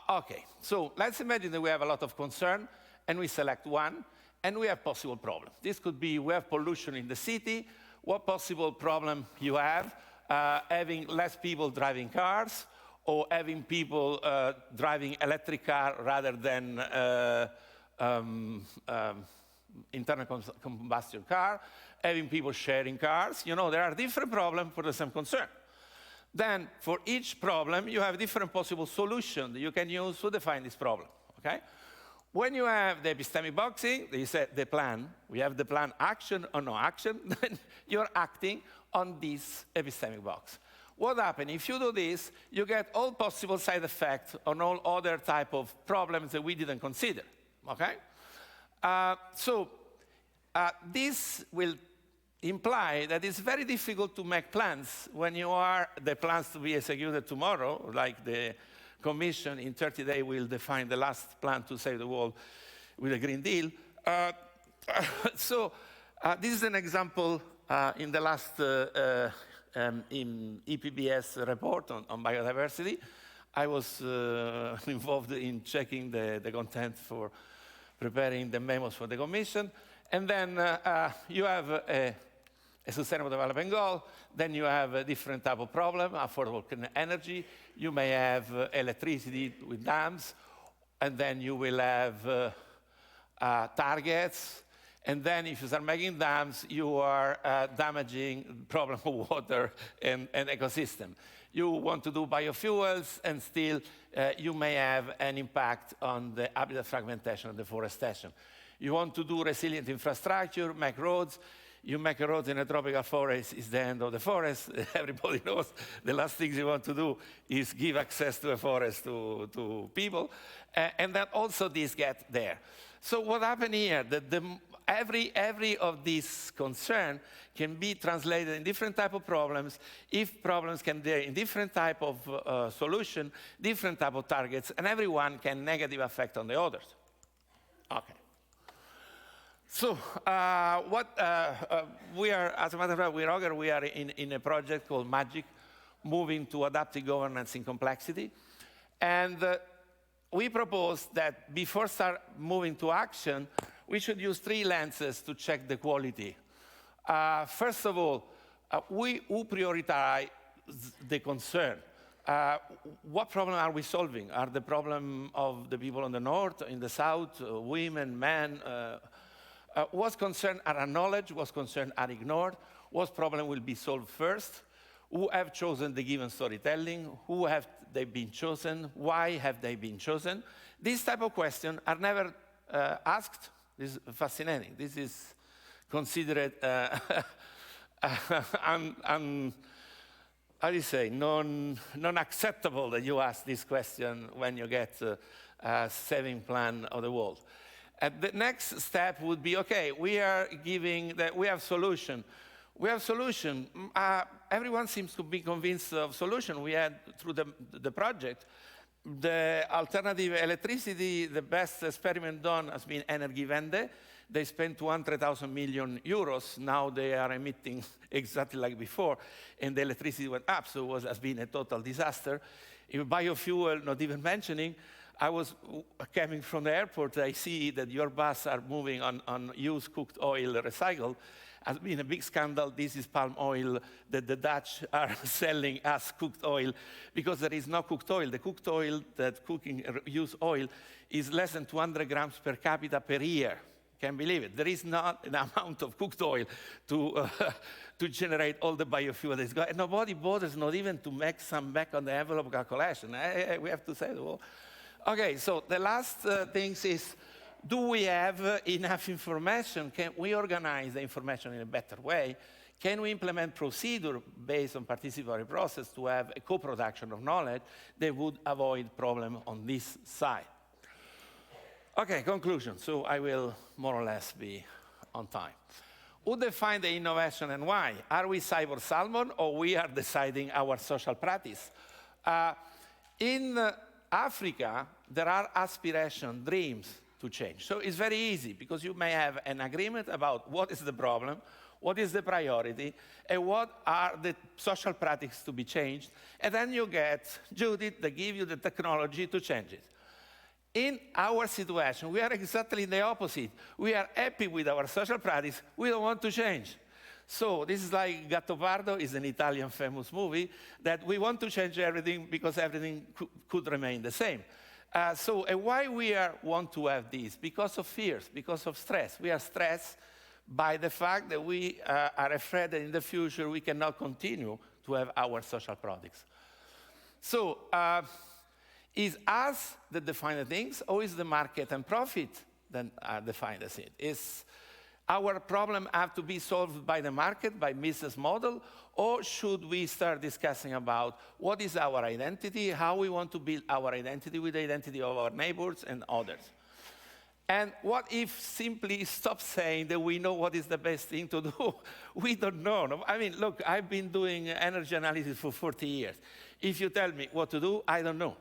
okay, so let's imagine that we have a lot of concern, and we select one, and we have possible problems. This could be, we have pollution in the city. What possible problem you have? Having less people driving cars, or having people driving electric car rather than internal combustion car, having people sharing cars. You know, there are different problems for the same concern. Then, for each problem, you have different possible solutions that you can use to define this problem, okay? When you have the epistemic boxing, you say the plan, we have the plan action or no action, then you're acting on this epistemic box. What happens? If you do this, you get all possible side effects on all other type of problems that we didn't consider, okay? This will imply that it's very difficult to make plans when you are the plans to be executed tomorrow, like the Commission in 30 days will define the last plan to save the world with a Green Deal. This is an example in the last in EPBS report on biodiversity. I was involved in checking the content for preparing the memos for the Commission. And then you have a sustainable development goal. Then you have a different type of problem, affordable energy. You may have electricity with dams. And then you will have targets. And then if you start making dams, you are damaging the problem of water and ecosystem. You want to do biofuels, and still you may have an impact on the habitat fragmentation and deforestation. You want to do resilient infrastructure, make roads. You make a road in a tropical forest, is the end of the forest. Everybody knows the last things you want to do is give access to a forest to people. And then also these get there. So what happened here? Every of these concerns can be translated in different type of problems. If problems can be in different type of solution, different type of targets, and everyone can negative affect on the others. Okay. So we are, as a matter of fact, we are in a project called MAGIC, Moving to Adaptive Governance in Complexity. And we propose that before start moving to action, we should use 3 lenses to check the quality. First of all, who prioritize the concern? What problem are we solving? Are the problem of the people in the north, in the south, women, men? What concerns are acknowledged? What concerns are ignored? What problem will be solved first? Who have chosen the given storytelling? Who have they been chosen? Why have they been chosen? These type of questions are never asked. This is fascinating. This is considered how do you say, non-acceptable that you ask this question when you get a saving plan of the world. The next step would be, okay, we are giving that we have solution. We have solution. Everyone seems to be convinced of solution. We had through the project, the alternative electricity, the best experiment done has been Energiewende. They spent 200,000 million euros. Now they are emitting exactly like before, and the electricity went up, so it has been a total disaster. In biofuel, not even mentioning, I was coming from the airport, I see that your bus are moving on used cooked oil recycled. Has been a big scandal. This is palm oil that the Dutch are selling as cooked oil because there is no cooked oil. The cooked oil that cooking use oil is less than 200 grams per capita per year. Can't believe it. There is not an amount of cooked oil to generate all the biofuel that's got. Nobody bothers not even to make some back on the envelope calculation. We have to say, well, okay, so the last thing is, do we have enough information? Can we organize the information in a better way? Can we implement procedure based on participatory process to have a co-production of knowledge that would avoid problem on this side? Okay, conclusion. So I will more or less be on time. Who define the innovation and why? Are we cyber salmon or we are deciding our social practice? In Africa, there are aspirations, dreams to change. So it's very easy because you may have an agreement about what is the problem, what is the priority, and what are the social practices to be changed. And then you get Judith that give you the technology to change it. In our situation, we are exactly the opposite. We are happy with our social practice. We don't want to change. So this is like Gattopardo is an Italian famous movie that we want to change everything because everything could remain the same. So why we want to have this? Because of fears, because of stress. We are stressed by the fact that we are afraid that in the future we cannot continue to have our social products. So is us that define the things, or is the market and profit that define the thing? Is our problem have to be solved by the market, by business model, or should we start discussing about what is our identity, how we want to build our identity with the identity of our neighbors and others? And what if simply stop saying that we know what is the best thing to do? We don't know. I mean, look, I've been doing energy analysis for 40 years. If you tell me what to do, I don't know.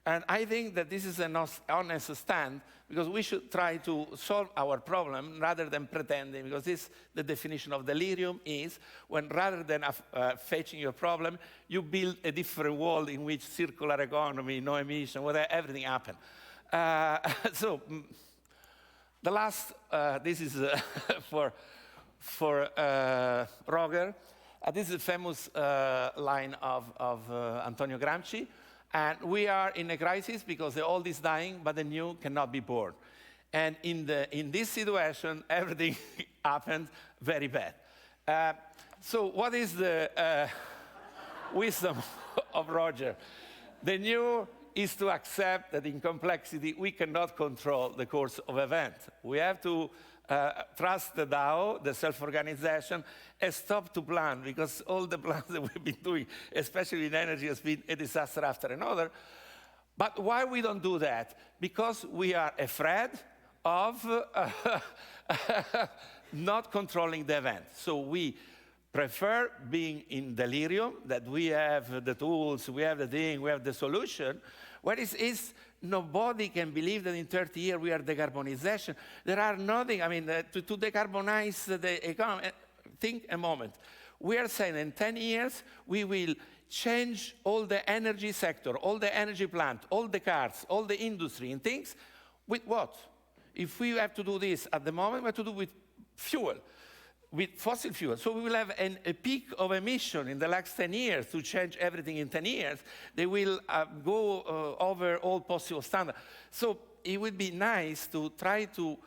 And I think that this is an honest stand, because we should try to solve our problem rather than pretending, because this, the definition of delirium is when rather than fetching your problem, you build a different world in which circular economy, no emission, whatever, everything happens. So the last, this is for Roger. This is a famous line of Antonio Gramsci. And we are in a crisis because the old is dying, but the new cannot be born. And in this situation, everything happens very bad. So what is the wisdom of Roger? The new is to accept that in complexity, we cannot control the course of events. We have to trust the DAO, the self-organization, and stop to plan, because all the plans that we've been doing, especially in energy, has been a disaster after another. But why we don't do that? Because we are afraid of not controlling the event. So we prefer being in delirium, that we have the tools, we have the thing, we have the solution, whereas nobody can believe that in 30 years we are decarbonization. There are nothing, I mean, to decarbonize the economy. Think a moment. We are saying in 10 years we will change all the energy sector, all the energy plant, all the cars, all the industry and things. With what? If we have to do this at the moment, we have to do with fuel, with fossil fuel. So we will have a peak of emission in the next 10 years to change everything in 10 years. They will go over all possible standards. So it would be nice to try to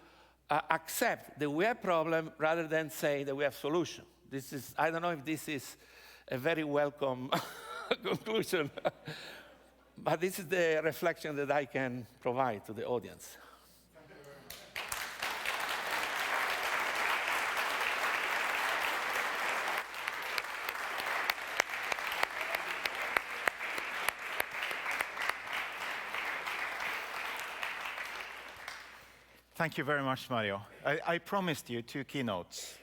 accept that we have problem rather than say that we have solution. This is, I don't know if this is a very welcome conclusion, but this is the reflection that I can provide to the audience. Thank you very much, Mario. I promised you 2 keynotes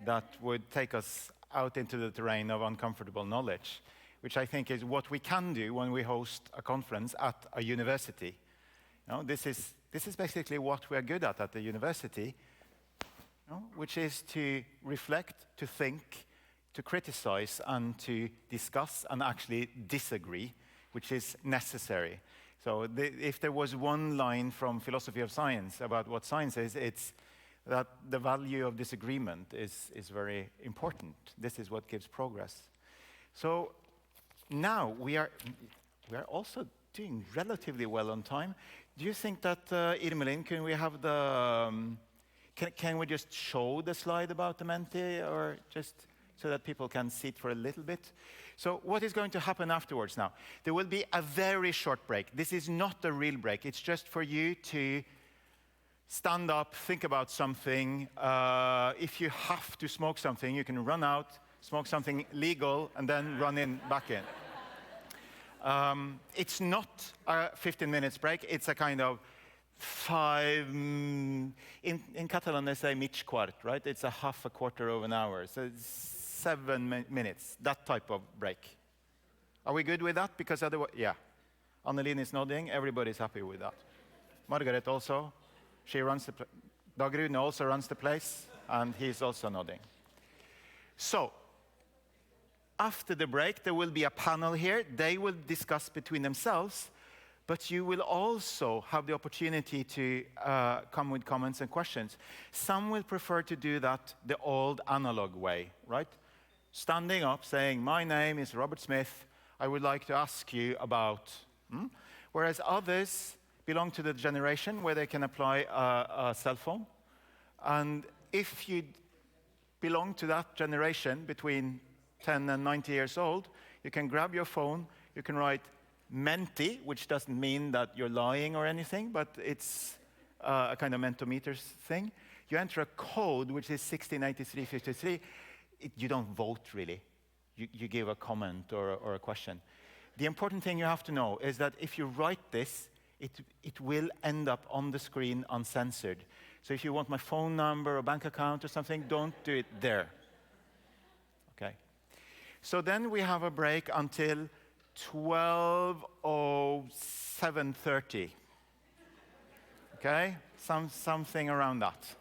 that would take us out into the terrain of uncomfortable knowledge, which I think is what we can do when we host a conference at a university. You know, this is basically what we're good at the university, no? Which is to reflect, to think, to criticize, and to discuss and actually disagree, which is necessary. So if there was one line from philosophy of science about what science is, it's that the value of disagreement is very important. This is what gives progress. So now we are also doing relatively well on time. Do you think that, Irmelin, can we have the, can we just show the slide about the Menti, or just so that people can see it for a little bit? So what is going to happen afterwards now? There will be a very short break. This is not a real break. It's just for you to stand up, think about something. If you have to smoke something, you can run out, smoke something legal, and then run back in. It's not a 15 minutes break. It's a kind of in Catalan they say mig quart, right? It's a half a quarter of an hour. So it's 7 minutes, that type of break. Are we good with that? Because otherwise, yeah. Annelien is nodding. Everybody's happy with that. Margaret also. She runs the place. Dag Rune also runs the place, and he's also nodding. So, after the break, there will be a panel here. They will discuss between themselves, but you will also have the opportunity to come with comments and questions. Some will prefer to do that the old analog way, right? Standing up, saying, my name is Robert Smith. I would like to ask you about... Whereas others belong to the generation where they can apply a cell phone. And if you belong to that generation between 10 and 90 years old, you can grab your phone, you can write Menti, which doesn't mean that you're lying or anything, but it's a kind of Mentometers thing. You enter a code, which is 168353. You don't vote, really. You give a comment or a question. The important thing you have to know is that if you write this, it will end up on the screen uncensored. So if you want my phone number or bank account or something, don't do it there. Okay. So then we have a break until 7:30. Okay? Something around that.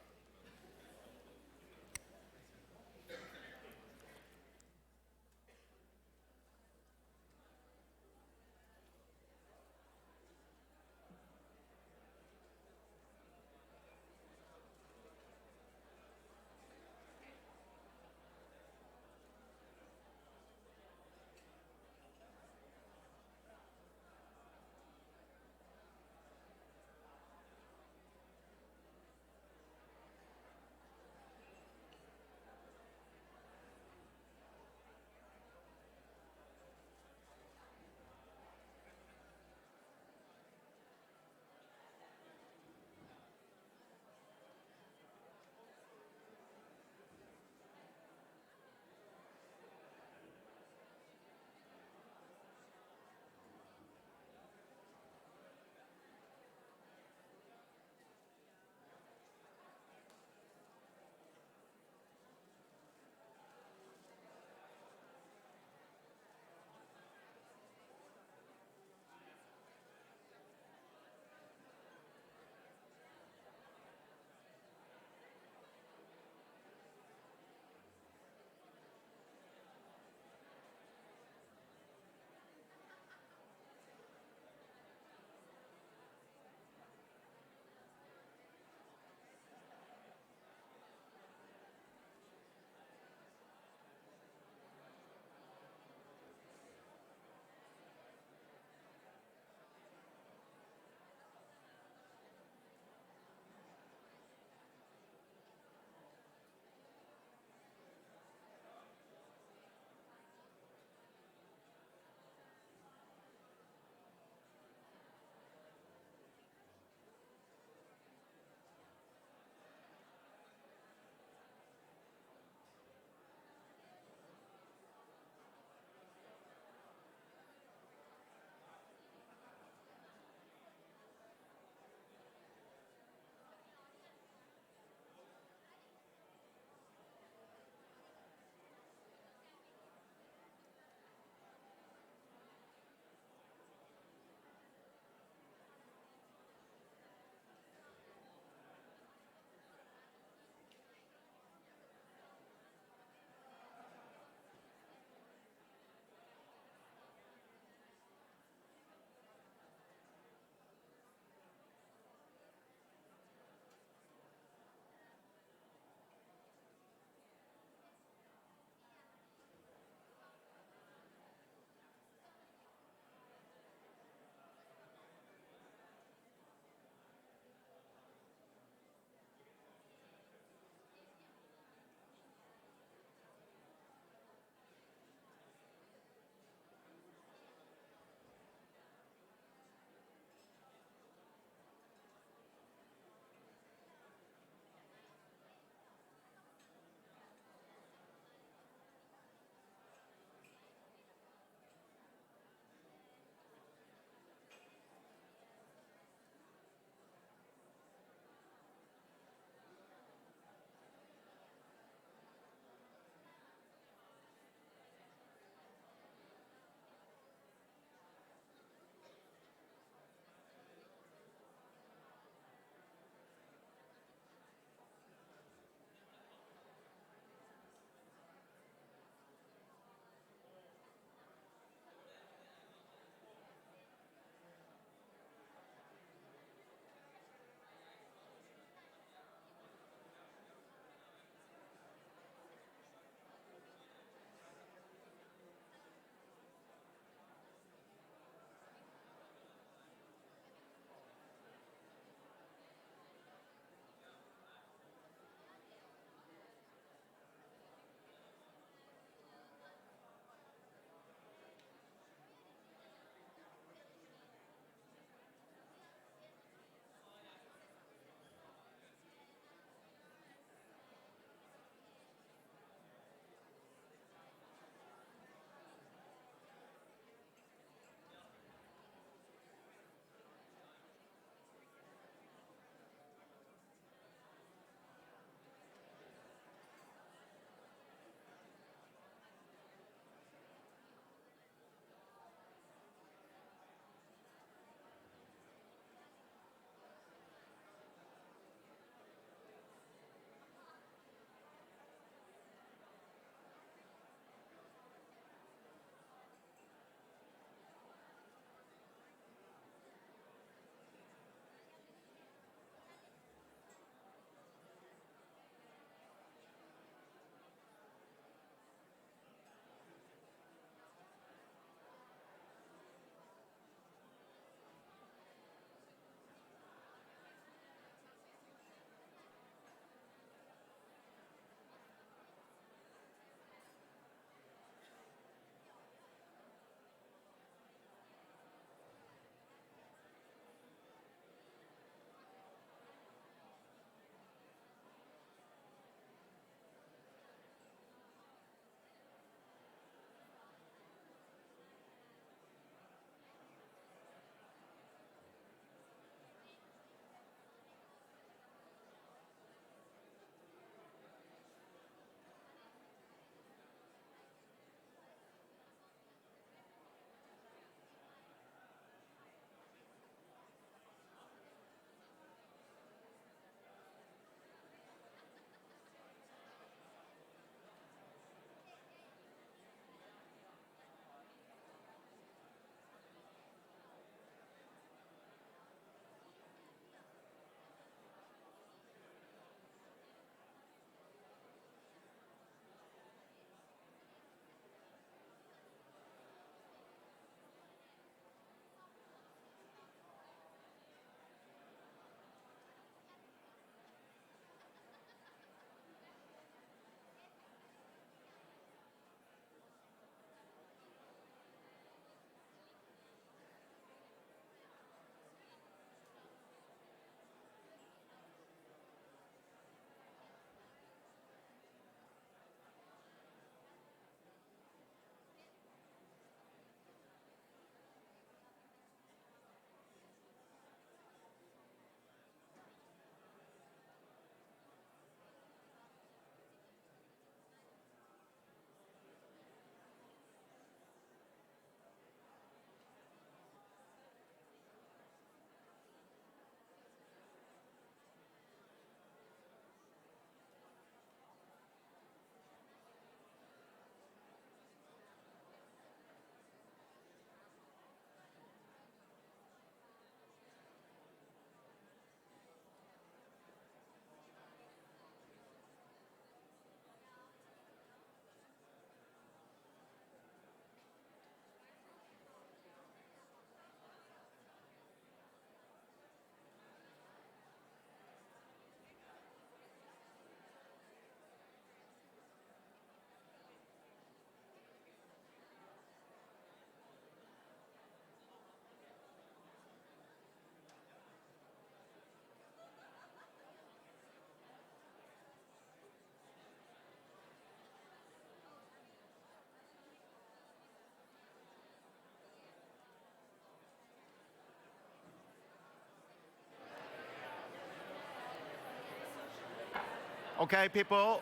Okay, people,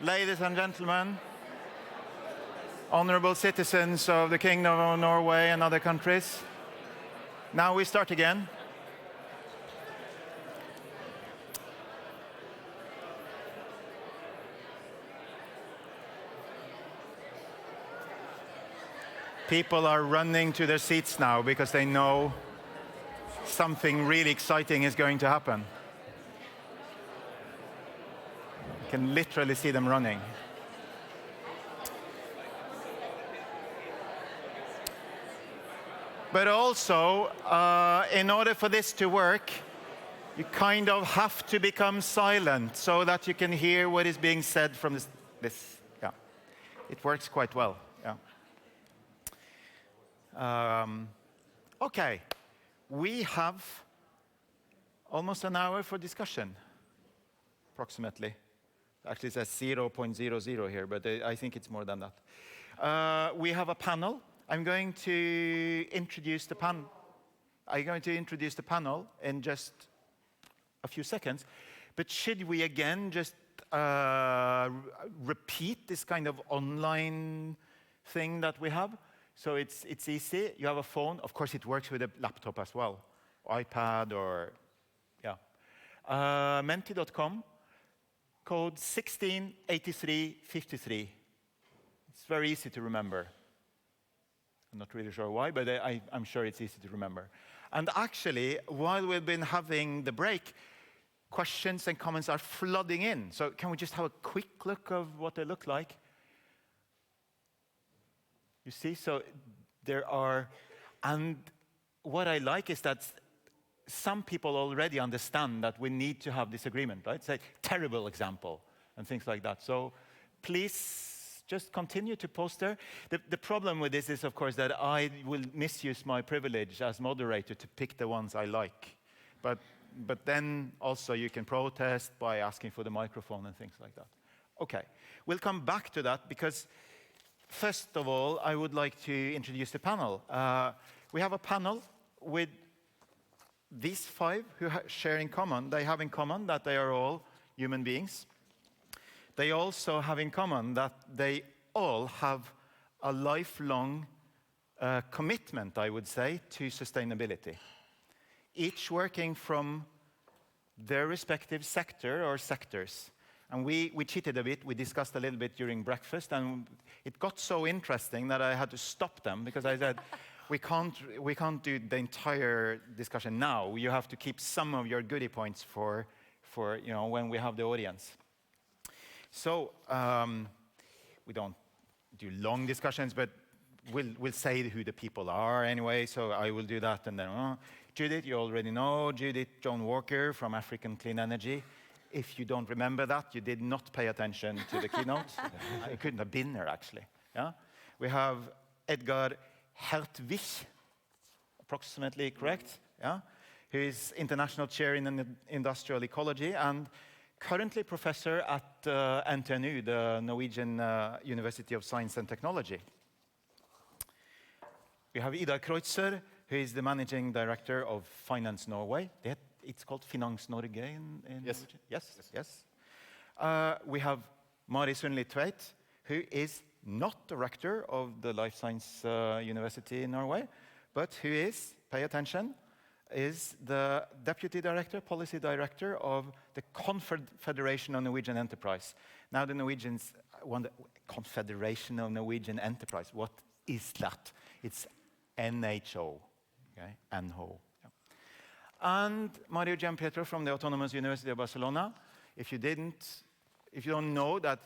ladies and gentlemen, honorable citizens of the Kingdom of Norway and other countries. Now we start again. People are running to their seats now because they know something really exciting is going to happen. You can literally see them running. But also, in order for this to work, you kind of have to become silent so that you can hear what is being said from this. Yeah, it works quite well. Yeah. Okay, we have almost an hour for discussion, approximately. Actually, it says 0.00 here, but I think it's more than that. We have a panel. I'm going to introduce the panel in just a few seconds. But should we again just repeat this kind of online thing that we have? So it's easy. You have a phone. Of course, it works with a laptop as well, iPad or, yeah. Menti.com, code 168353. It's very easy to remember. I'm not really sure why, but I'm sure it's easy to remember. And actually, while we've been having the break, questions and comments are flooding in. So can we just have a quick look of what they look like? You see, so there are, and what I like is that some people already understand that we need to have this agreement, right? It's a terrible example and things like that. So please just continue to post there. The problem with this is, of course, that I will misuse my privilege as moderator to pick the ones I like. But then also you can protest by asking for the microphone and things like that. Okay, we'll come back to that because first of all, I would like to introduce the panel. We have a panel with these five who share in common. They have in common that they are all human beings. They also have in common that they all have a lifelong commitment, I would say, to sustainability. Each working from their respective sector or sectors. And we cheated a bit. We discussed a little bit during breakfast, and it got so interesting that I had to stop them because I said, we can't do the entire discussion now. You have to keep some of your goodie points for when we have the audience. So we don't do long discussions, but we'll say who the people are anyway. So I will do that, and then Judith, you already know Judith Joan Walker from African Clean Energy. If you don't remember that, you did not pay attention to the keynote. I couldn't have been there, actually. Yeah? We have Edgar Hertwig, approximately correct, yeah? Who is International Chair in Industrial Ecology and currently professor at NTNU, the Norwegian University of Science and Technology. We have Ida Kreutzer, who is the Managing Director of Finance Norway. It's called Finans Norge in yes. Yes. We have Mari Sundli Tveit, who is not director of the Life Science University in Norway, but who is, pay attention, is the Deputy Director, Policy Director of the Confederation of Norwegian Enterprise. Now the Norwegians wonder, Confederation of Norwegian Enterprise, what is that? It's NHO, okay, NHO. And Mario Gianpietro from the Autonomous University of Barcelona. If you don't know that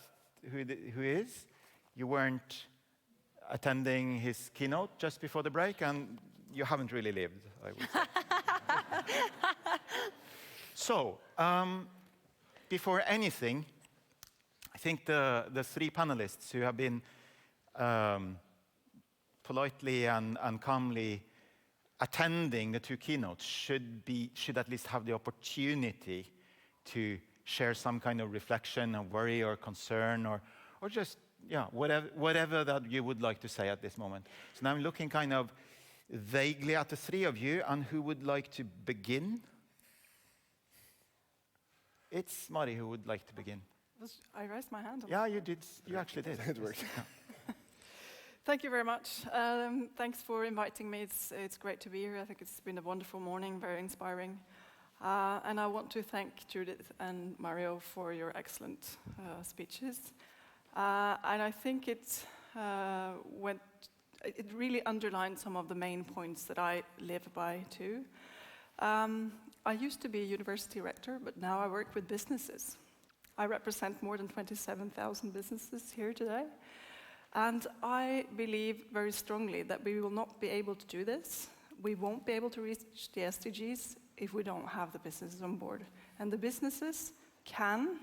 who he is, you weren't attending his keynote just before the break, and you haven't really lived, I would say. So, before anything, I think the three panelists who have been politely and calmly attending the two keynotes should at least have the opportunity to share some kind of reflection or worry or concern or just whatever that you would like to say at this moment. So now I'm looking kind of vaguely at the three of you, and who would like to begin? It's Mari who would like to begin. I raised my hand. Yeah, you did. You actually did. It worked. Thank you very much. Thanks for inviting me. It's great to be here. I think it's been a wonderful morning, very inspiring. And I want to thank Judith and Mario for your excellent speeches. And I think it really underlined some of the main points that I live by too. I used to be a university rector, but now I work with businesses. I represent more than 27,000 businesses here today. And I believe very strongly that we will not be able to do this. We won't be able to reach the SDGs if we don't have the businesses on board. And the businesses can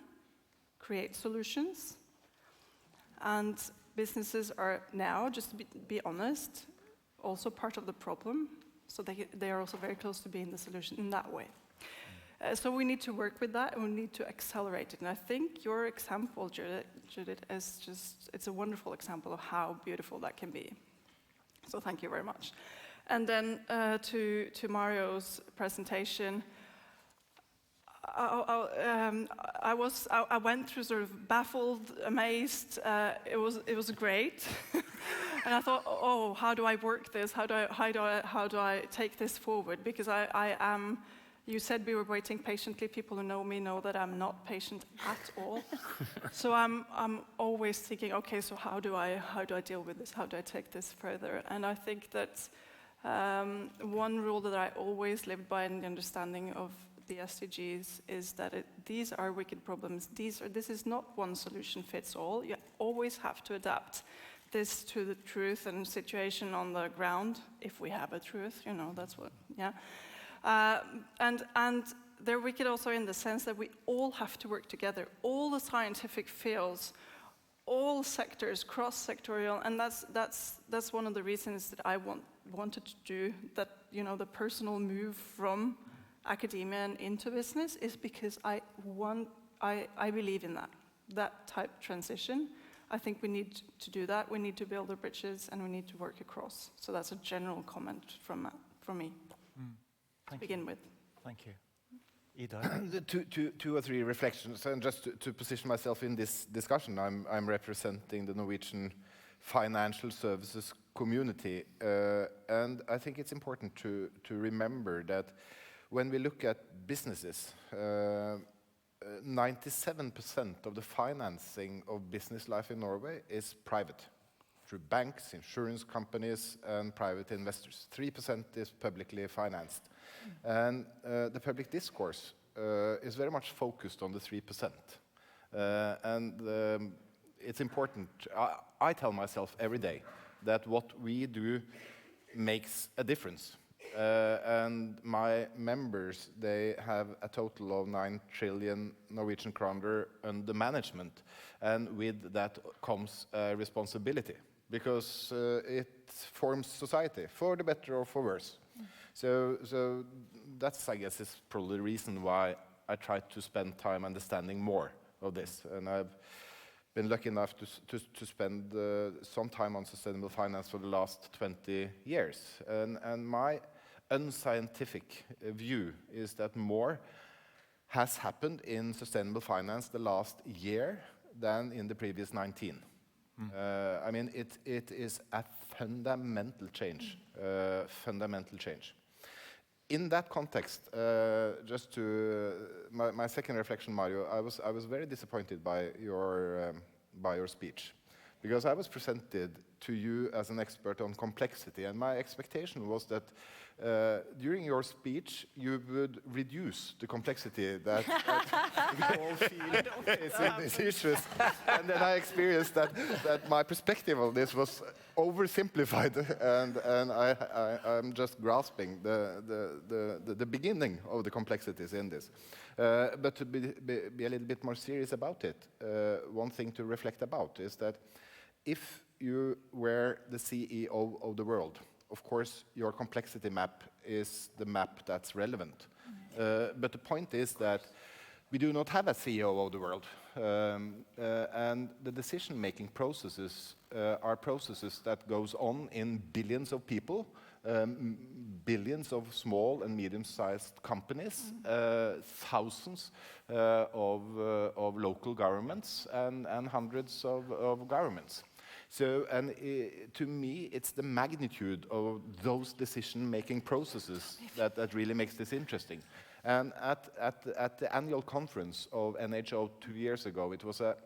create solutions. And businesses are now, just to be honest, also part of the problem. So they are also very close to being the solution in that way. So we need to work with that, and we need to accelerate it. And I think your example, Judith, is it's a wonderful example of how beautiful that can be. So thank you very much. And then to Mario's presentation, I went through sort of baffled, amazed. It was great, and I thought, oh, how do I work this? How do I take this forward? Because I am. You said we were waiting patiently. People who know me know that I'm not patient at all. So I'm always thinking, okay, so how do I deal with this? How do I take this further? And I think that one rule that I always lived by in the understanding of the SDGs is that these are wicked problems. This is not one solution fits all. You always have to adapt this to the truth and situation on the ground, if we have a truth, that's what, yeah. And they're wicked also in the sense that we all have to work together. All the scientific fields, all sectors, cross-sectorial, and that's one of the reasons that I wanted to do that. The personal move from academia and into business is because I believe in that type of transition. I think we need to do that. We need to build the bridges, and we need to work across. So that's a general comment from me. To begin with. Thank you. Ida? Two or three reflections, and just to position myself in this discussion, I'm representing the Norwegian financial services community, and I think it's important to remember that when we look at businesses, 97% of the financing of business life in Norway is private, through banks, insurance companies, and private investors. 3% is publicly financed. And the public discourse is very much focused on the 3%. And it's important. I tell myself every day that what we do makes a difference. And my members, they have a total of 9 trillion Norwegian kroner under management. And with that comes a responsibility, because it forms society, for the better or for worse. So that's, I guess, is probably the reason why I try to spend time understanding more of this. And I've been lucky enough to spend some time on sustainable finance for the last 20 years. And my unscientific view is that more has happened in sustainable finance the last year than in the previous 19. I mean, it is a fundamental change, In that context, just to my second reflection, Mario, I was very disappointed by your speech, because I was presented to you as an expert on complexity, and my expectation was that during your speech you would reduce the complexity that we all feel is in these issues. And then I experienced that my perspective of this was oversimplified, and I'm just grasping the beginning of the complexities in this. But to be a little bit more serious about it, one thing to reflect about is that if you were the CEO of the world, of course, your complexity map is the map that's relevant. But the point is that we do not have a CEO of the world. And the decision-making processes are processes that goes on in billions of people billions of small and medium-sized companies, thousands of local governments, and hundreds of governments. So, and to me, it's the magnitude of those decision-making processes that really makes this interesting. And at the annual conference of NHO 2 years ago, it was a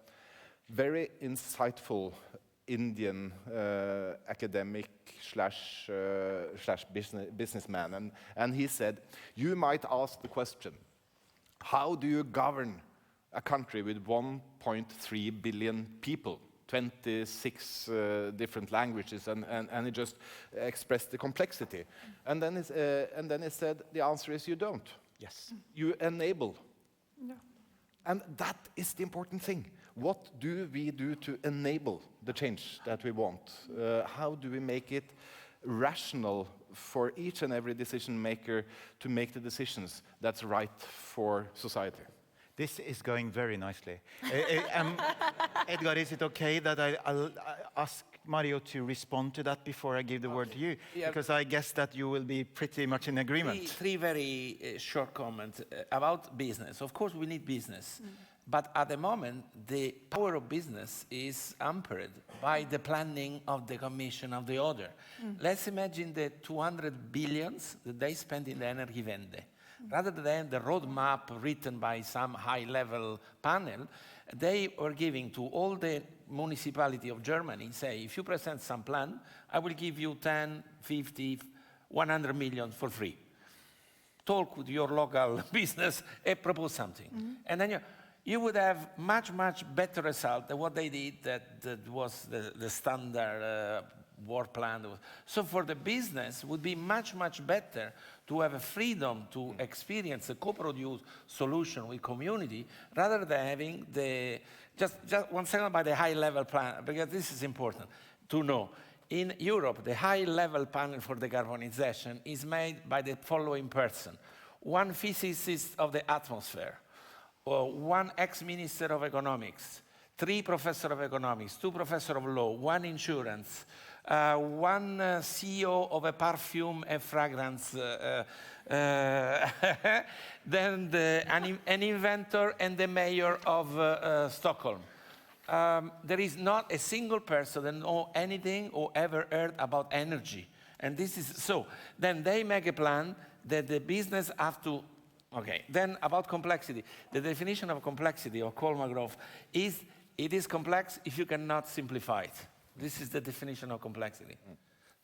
very insightful Indian academic slash businessman, and he said, you might ask the question, how do you govern a country with 1.3 billion people, 26 different languages, and he just expressed the complexity. And then he said, the answer is you don't. Yes. You enable. Yeah. And that is the important thing. What do we do to enable the change that we want? How do we make it rational for each and every decision maker to make the decisions that's right for society? This is going very nicely. Edgar, is it okay that I'll ask Mario to respond to that before I give the word to you? Yeah. Because I guess that you will be pretty much in agreement. Three very short comments about business. Of course, we need business. But at the moment, the power of business is hampered by the planning of the Commission of the order. Let's imagine the 200 billions that they spend in the Energiewende. Rather than the roadmap written by some high-level panel, they were giving to all the municipality of Germany, say, if you present some plan, I will give you 10, 50, 100 million for free. Talk with your local business and propose something. And then you would have much, much better result than what they did that was the standard war plan. So for the business, it would be much, much better to have a freedom to experience a co-produced solution with community rather than having the, just 1 second about the high-level plan, because this is important to know. In Europe, the high-level panel for decarbonization is made by the following person. One physicist of the atmosphere, or one ex-minister of economics, 3 professors of economics, 2 professors of law, 1 insurance, 1 CEO of a perfume and fragrance, then an inventor and the mayor of Stockholm. There is not a single person that knows anything or ever heard about energy. And this is so. Then they make a plan that the business have to. Okay. Then about complexity. The definition of complexity of Kolmogorov is it is complex if you cannot simplify it. This is the definition of complexity.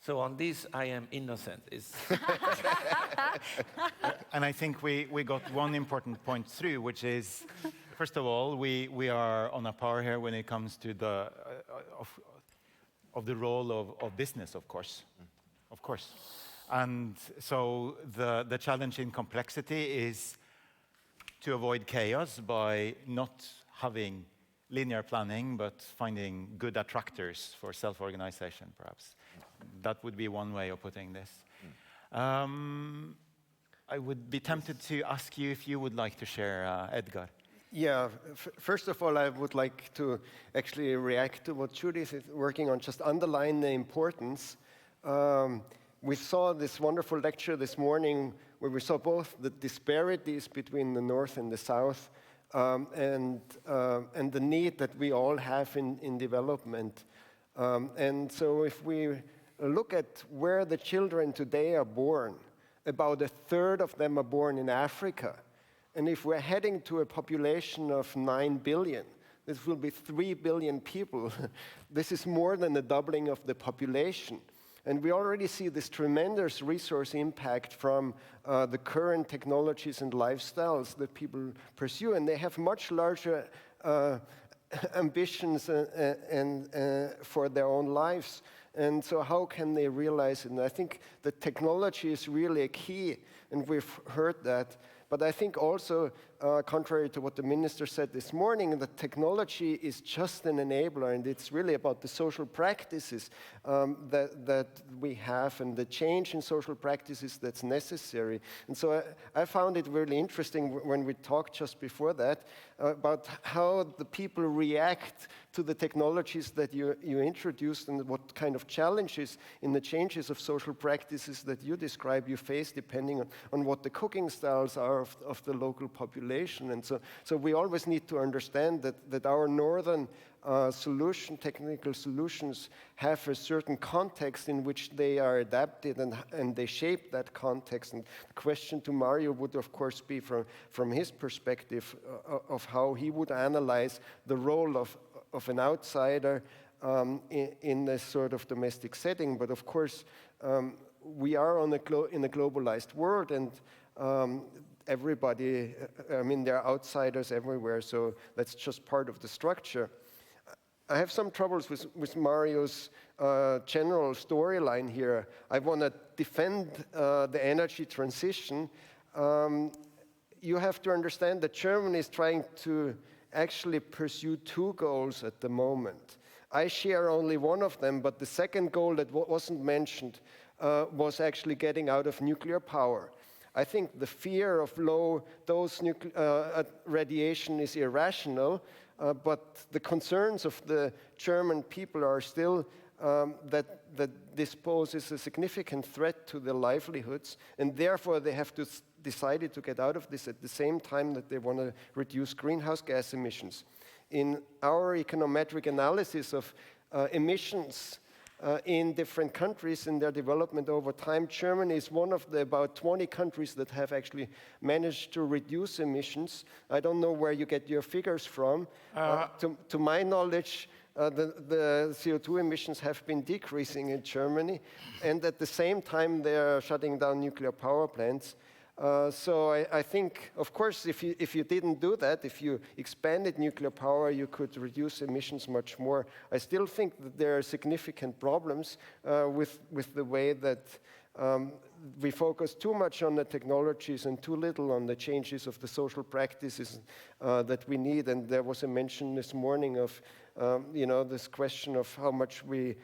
So on this, I am innocent. And I think we got one important point through, which is, first of all, we are on a par here when it comes to the of the role of business, of course. Of course. And so the challenge in complexity is to avoid chaos by not having linear planning, but finding good attractors for self-organization, perhaps. That would be one way of putting this. I would be tempted to ask you if you would like to share, Edgar. Yeah, first of all, I would like to actually react to what Judith is working on, just underline the importance. We saw this wonderful lecture this morning where we saw both the disparities between the North and the South, and the need that we all have in development. And so if we look at where the children today are born, about 1/3 of them are born in Africa. And if we're heading to a population of 9 billion, this will be 3 billion people. This is more than a doubling of the population. And we already see this tremendous resource impact from the current technologies and lifestyles that people pursue. And they have much larger ambitions for their own lives. And so how can they realize it? And I think the technology is really a key, and we've heard that. But I think also contrary to what the minister said this morning, that technology is just an enabler, and it's really about the social practices that we have and the change in social practices that's necessary. And so I found it really interesting when we talked just before that about how the people react to the technologies that you introduced and what kind of challenges in the changes of social practices that you describe you face depending on what the cooking styles are of the local population. And so we always need to understand that our northern technical solutions have a certain context in which they are adapted and they shape that context. And the question to Mario would of course be from his perspective of how he would analyze the role of an outsider in this sort of domestic setting. But of course, we are in a globalized world, and everybody, I mean, there are outsiders everywhere, so that's just part of the structure. I have some troubles with Mario's general storyline here. I want to defend the energy transition. You have to understand that Germany is trying to actually pursue two goals at the moment. I share only one of them, but the second goal that wasn't mentioned was actually getting out of nuclear power. I think the fear of low dose radiation is irrational, but the concerns of the German people are still that this poses a significant threat to their livelihoods, and therefore they have to decided to get out of this at the same time that they want to reduce greenhouse gas emissions. In our econometric analysis of emissions in different countries in their development over time, Germany is one of the about 20 countries that have actually managed to reduce emissions. I don't know where you get your figures from. To my knowledge, the CO2 emissions have been decreasing in Germany, and at the same time they are shutting down nuclear power plants. So I think, of course, if you didn't do that, if you expanded nuclear power, you could reduce emissions much more. I still think that there are significant problems with the way that we focus too much on the technologies and too little on the changes of the social practices that we need. And there was a mention this morning of this question of how much we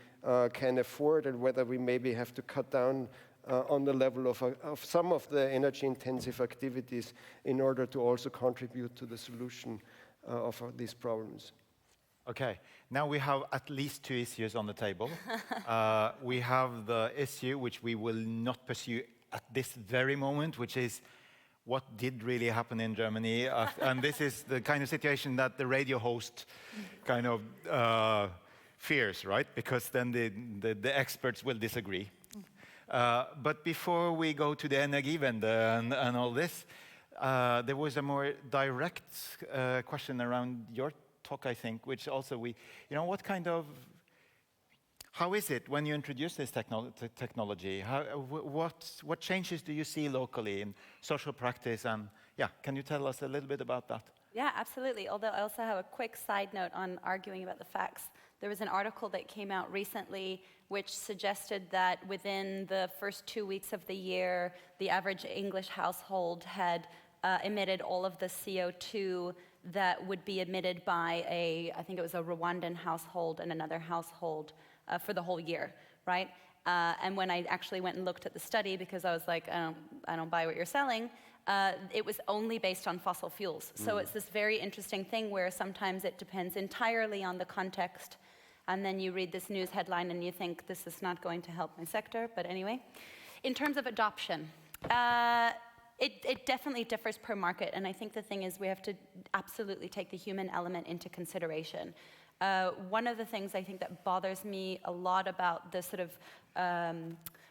can afford and whether we maybe have to cut down on the level of some of the energy-intensive activities in order to also contribute to the solution of these problems. Okay, now we have at least two issues on the table. We have the issue which we will not pursue at this very moment, which is what did really happen in Germany. And this is the kind of situation that the radio host kind of fears, right? Because then the experts will disagree. But before we go to the Energiewende and all this, there was a more direct question around your talk, I think, which also what kind of, how is it when you introduce this technology? What changes do you see locally in social practice? And yeah, can you tell us a little bit about that? Yeah, absolutely. Although I also have a quick side note on arguing about the facts. There was an article that came out recently which suggested that within the first 2 weeks of the year, the average English household had emitted all of the CO2 that would be emitted by I think it was a Rwandan household and another household for the whole year, right? And when I actually went and looked at the study, because I was like, I don't buy what you're selling, it was only based on fossil fuels. So it's this very interesting thing where sometimes it depends entirely on the context, and then you read this news headline and you think, this is not going to help my sector. But anyway, in terms of adoption, it definitely differs per market, and I think the thing is we have to absolutely take the human element into consideration. One of the things I think that bothers me a lot about the sort of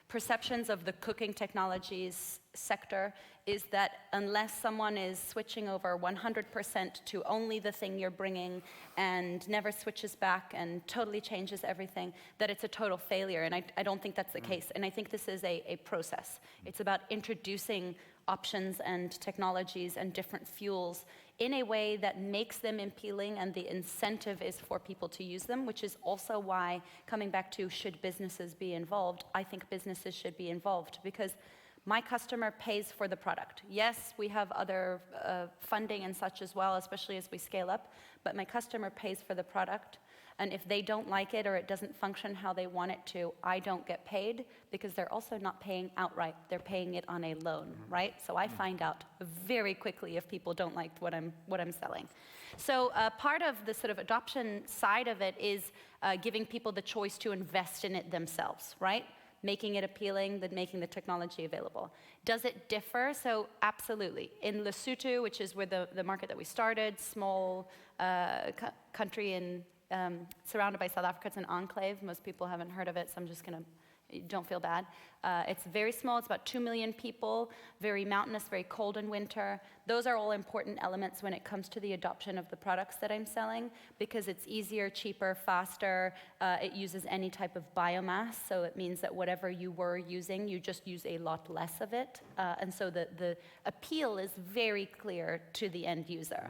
perceptions of the cooking technologies sector is that unless someone is switching over 100% to only the thing you're bringing and never switches back and totally changes everything, that it's a total failure. And I don't think that's the case. And I think this is a process. It's about introducing options and technologies and different fuels in a way that makes them appealing, and the incentive is for people to use them, which is also why, coming back to should businesses be involved, I think businesses should be involved, because My customer pays for the product. Yes, we have other funding and such as well, especially as we scale up, but my customer pays for the product. And if they don't like it or it doesn't function how they want it to, I don't get paid because they're also not paying outright. They're paying it on a loan, right? So I find out very quickly if people don't like what I'm selling. So part of the sort of adoption side of it is giving people the choice to invest in it themselves, right? Making it appealing, then making the technology available. Does it differ? So absolutely. In Lesotho, which is where the market that we started, small country in surrounded by South Africa. It's an enclave. Most people haven't heard of it, so I'm just going to, don't feel bad. It's very small. It's about 2 million people, very mountainous, very cold in winter. Those are all important elements when it comes to the adoption of the products that I'm selling because it's easier, cheaper, faster. It uses any type of biomass, so it means that whatever you were using, you just use a lot less of it. And so the appeal is very clear to the end user.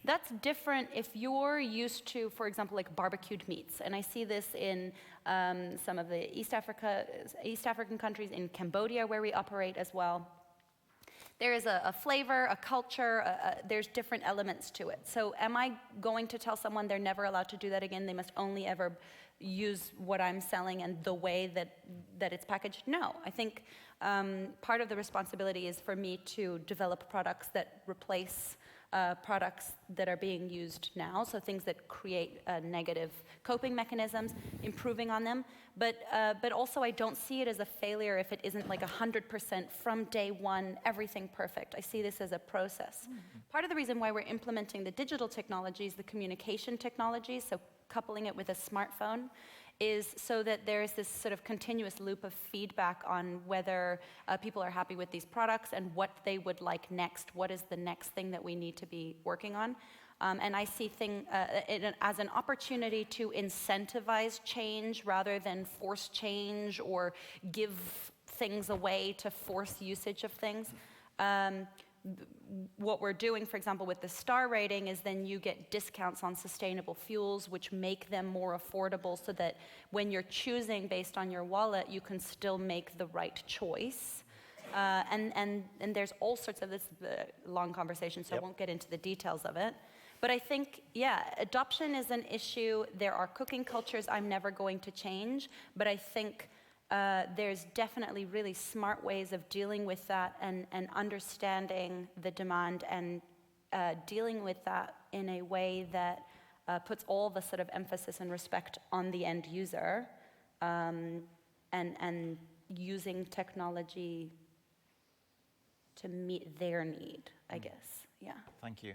That's different if you're used to, for example, like barbecued meats. And I see this in some of the East African countries, in Cambodia where we operate as well. There is a flavor, a culture, there's different elements to it. So am I going to tell someone they're never allowed to do that again? They must only ever use what I'm selling and the way that it's packaged? No. I think part of the responsibility is for me to develop products that replace products that are being used now, so things that create negative coping mechanisms, improving on them. But also I don't see it as a failure if it isn't like 100% from day one, everything perfect. I see this as a process. Part of the reason why we're implementing the digital technologies, the communication technologies, so coupling it with a smartphone, is so that there is this sort of continuous loop of feedback on whether people are happy with these products and what they would like next, what is the next thing that we need to be working on. And I see it as an opportunity to incentivize change rather than force change or give things away to force usage of things. What we're doing, for example, with the star rating is then you get discounts on sustainable fuels, which make them more affordable so that when you're choosing based on your wallet, you can still make the right choice. And there's all sorts of, this is a long conversation, so I won't get into the details of it. But I think, yeah, adoption is an issue. There are cooking cultures I'm never going to change, but I think there's definitely really smart ways of dealing with that and understanding the demand and dealing with that in a way that puts all the sort of emphasis and respect on the end user and using technology to meet their need, I guess. Yeah. Thank you.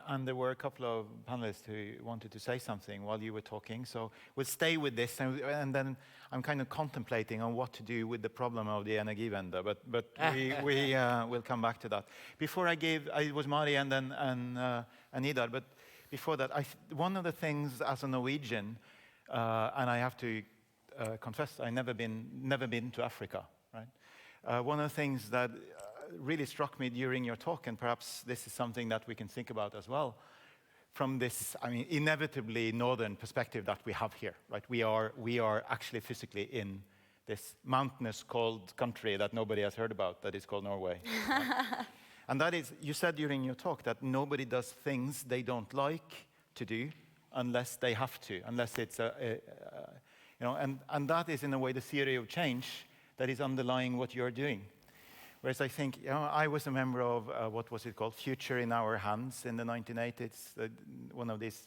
And there were a couple of panelists who wanted to say something while you were talking, so we'll stay with this, and then I'm kind of contemplating on what to do with the problem of the Energiewende, but we will come back to that. Before it was Mari and then Idar, but before that, one of the things as a Norwegian, and I have to confess, I've never been to Africa, right? One of the things that really struck me during your talk, and perhaps this is something that we can think about as well, from this, I mean, inevitably northern perspective that we have here, right? We are actually physically in this mountainous, cold country that nobody has heard about, that is called Norway. Right? And that is, you said during your talk that nobody does things they don't like to do unless they have to, unless it's and that is in a way the theory of change that is underlying what you're doing. Whereas I think, I was a member of, what was it called, Future in Our Hands in the 1980s, one of these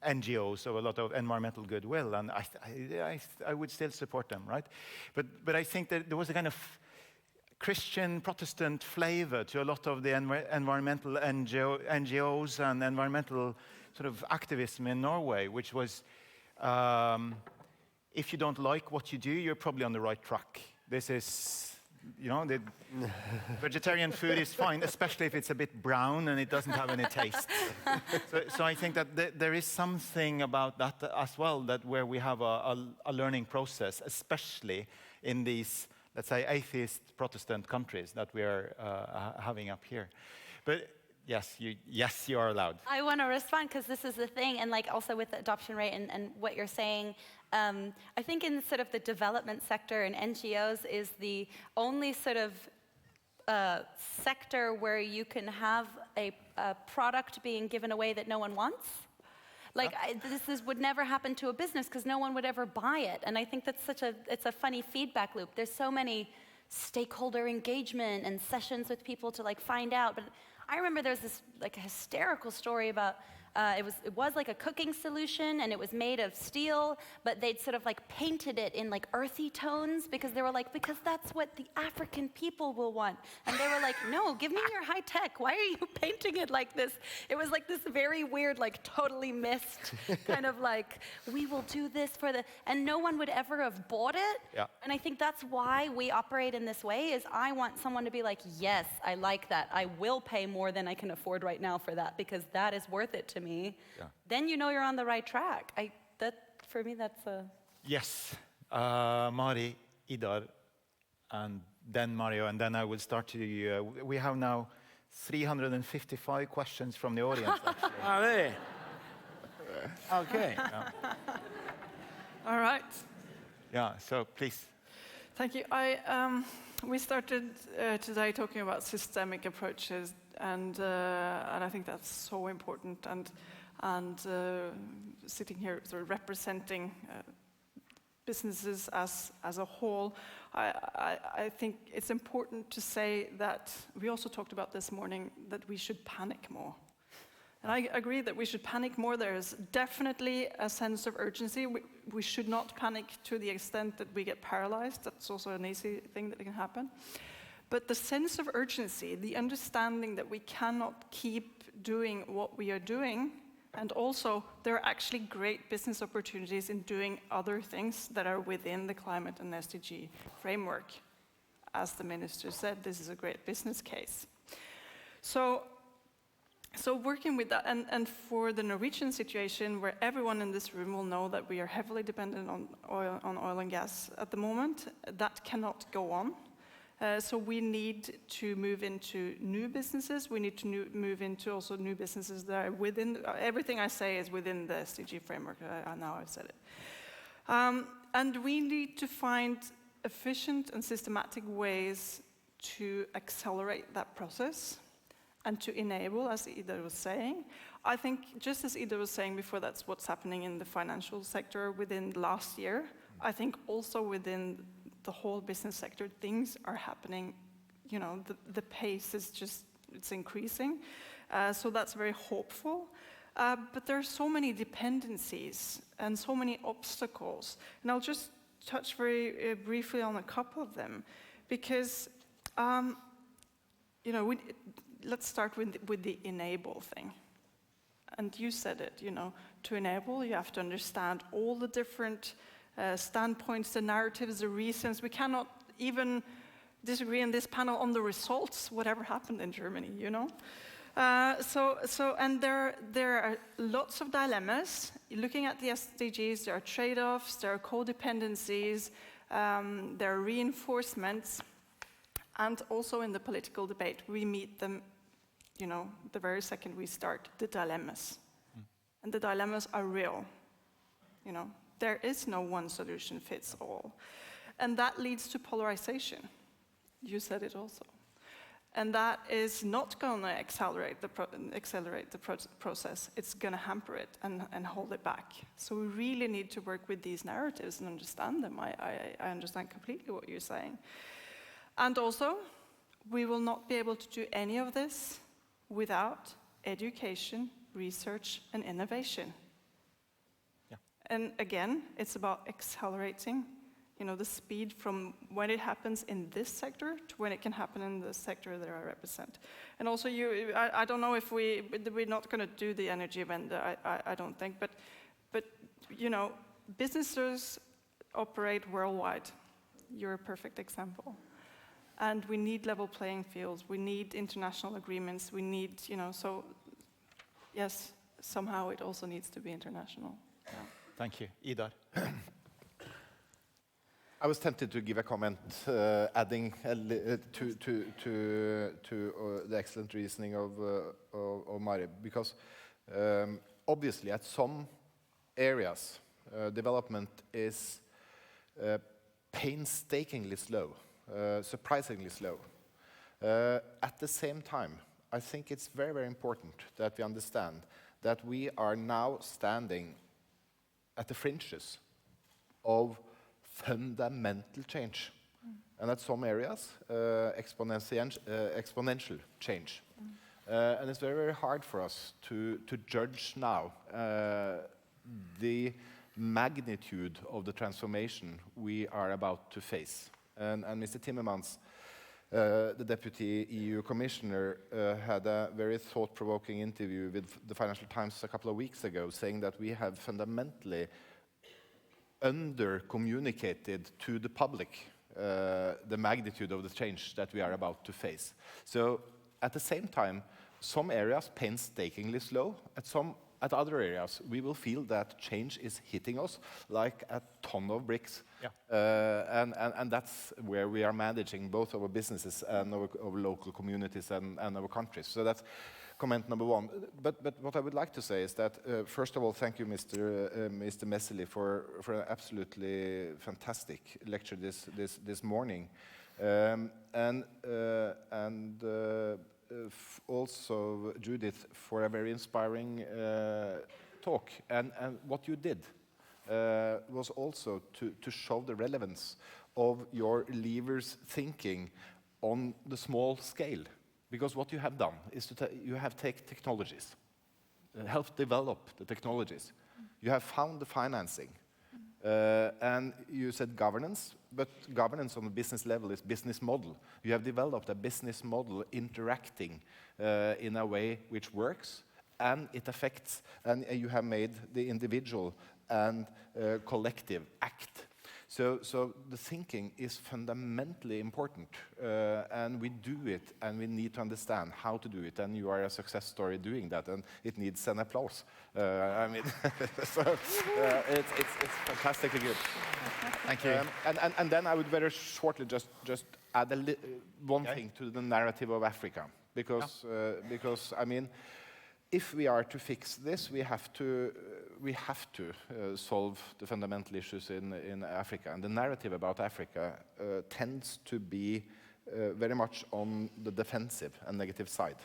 NGOs, so a lot of environmental goodwill, and I would still support them, right? But I think that there was a kind of Christian Protestant flavor to a lot of the environmental NGOs and environmental sort of activism in Norway, which was, if you don't like what you do, you're probably on the right track. This is, the vegetarian food is fine, especially if it's a bit brown and it doesn't have any taste. So I think that there is something about that as well, that where we have a learning process, especially in these, let's say, atheist Protestant countries that we are having up here. But Yes, you are allowed. I want to respond because this is the thing, and like also with the adoption rate and what you're saying, I think in sort of the development sector and NGOs is the only sort of sector where you can have a product being given away that no one wants. Like this would never happen to a business because no one would ever buy it, and I think that's it's a funny feedback loop. There's so many stakeholder engagement and sessions with people to like find out, but I remember there was this like a hysterical story about it was like a cooking solution and it was made of steel, but they'd sort of like painted it in like earthy tones because they were like, because that's what the African people will want. And they were like, no, give me your high tech. Why are you painting it like this? It was like this very weird, like totally missed kind of like, we will do this for and no one would ever have bought it. Yeah. And I think that's why we operate in this way is I want someone to be like, yes, I like that. I will pay more than I can afford right now for that because that is worth it to me. Yeah. Then you know you're on the right track. For me, that's a... Yes. Mari, Idar, and then Mario, and then I will start to you. We have now 355 questions from the audience, actually. Allez. Okay. Yeah. All right. Yeah, so please. Thank you. We started today talking about systemic approaches, and I think that's so important. And sitting here, sort of representing businesses as a whole, I think it's important to say that we also talked about this morning that we should panic more. And I agree that we should panic more. There is definitely a sense of urgency. We should not panic to the extent that we get paralyzed. That's also an easy thing that can happen. But the sense of urgency, the understanding that we cannot keep doing what we are doing, and also there are actually great business opportunities in doing other things that are within the climate and SDG framework. As the minister said, this is a great business case. So working with that, and for the Norwegian situation, where everyone in this room will know that we are heavily dependent on oil and gas at the moment, that cannot go on. So we need to move into new businesses. We need to move into also new businesses that are within, everything I say is within the SDG framework. Now I've said it. And we need to find efficient and systematic ways to accelerate that process and to enable, as Ida was saying. I think, just as Ida was saying before, that's what's happening in the financial sector within last year. I think also within the whole business sector, things are happening, you know, the pace is just, it's increasing. So that's very hopeful. But there are so many dependencies and so many obstacles. And I'll just touch very briefly on a couple of them. Because, you know, let's start with the enable thing. And you said it, you know, to enable, you have to understand all the different standpoints, the narratives, the reasons. We cannot even disagree in this panel on the results, whatever happened in Germany, you know? And there are lots of dilemmas. Looking at the SDGs, there are trade-offs, there are codependencies, there are reinforcements, and also in the political debate, we meet them, you know, the very second we start, the dilemmas. And the dilemmas are real, you know? There is no one solution fits all. And that leads to polarization. You said it also. And that is not going to accelerate the process. It's going to hamper it and hold it back. So we really need to work with these narratives and understand them. I understand completely what you're saying. And also, we will not be able to do any of this without education, research, and innovation. And again, it's about accelerating, you know, the speed from when it happens in this sector to when it can happen in the sector that I represent. And also, I don't know if we're not going to do the energy event. I don't think, but you know, businesses operate worldwide. You're a perfect example. And we need level playing fields. We need international agreements. We need, you know, so yes, somehow it also needs to be international. Yeah. Thank you. Idar. I was tempted to give a comment adding to the excellent reasoning of Mari, because obviously at some areas development is painstakingly slow, surprisingly slow. At the same time, I think it's very, very important that we understand that we are now standing at the fringes of fundamental change. And at some areas, exponential change. And it's very, very hard for us to judge now the magnitude of the transformation we are about to face. And Mr. Timmermans, the Deputy EU Commissioner, had a very thought-provoking interview with the Financial Times a couple of weeks ago, saying that we have fundamentally under-communicated to the public the magnitude of the change that we are about to face. So at the same time, some areas painstakingly slow, at other areas we will feel that change is hitting us like a ton of bricks. Yeah. And that's where we are managing both our businesses and our local communities and our countries. So that's comment number one. But what I would like to say is that, first of all, thank you, Mr. Messeli, for an absolutely fantastic lecture this morning. Also Judith for a very inspiring talk. And what you did was also to show the relevance of your levers thinking on the small scale. Because what you have done is you have taken technologies, helped develop the technologies. You have found the financing. And you said governance, but governance on the business level is business model. You have developed a business model interacting in a way which works, and it affects, and you have made the individual and collective act. So the thinking is fundamentally important, and we do it, and we need to understand how to do it, and you are a success story doing that, and it needs an applause. I mean, it's fantastically good. Thank you. And then I would very shortly just add one thing to the narrative of Africa, because I mean, if we are to fix this, we have to solve the fundamental issues in Africa. And the narrative about Africa tends to be very much on the defensive and negative side.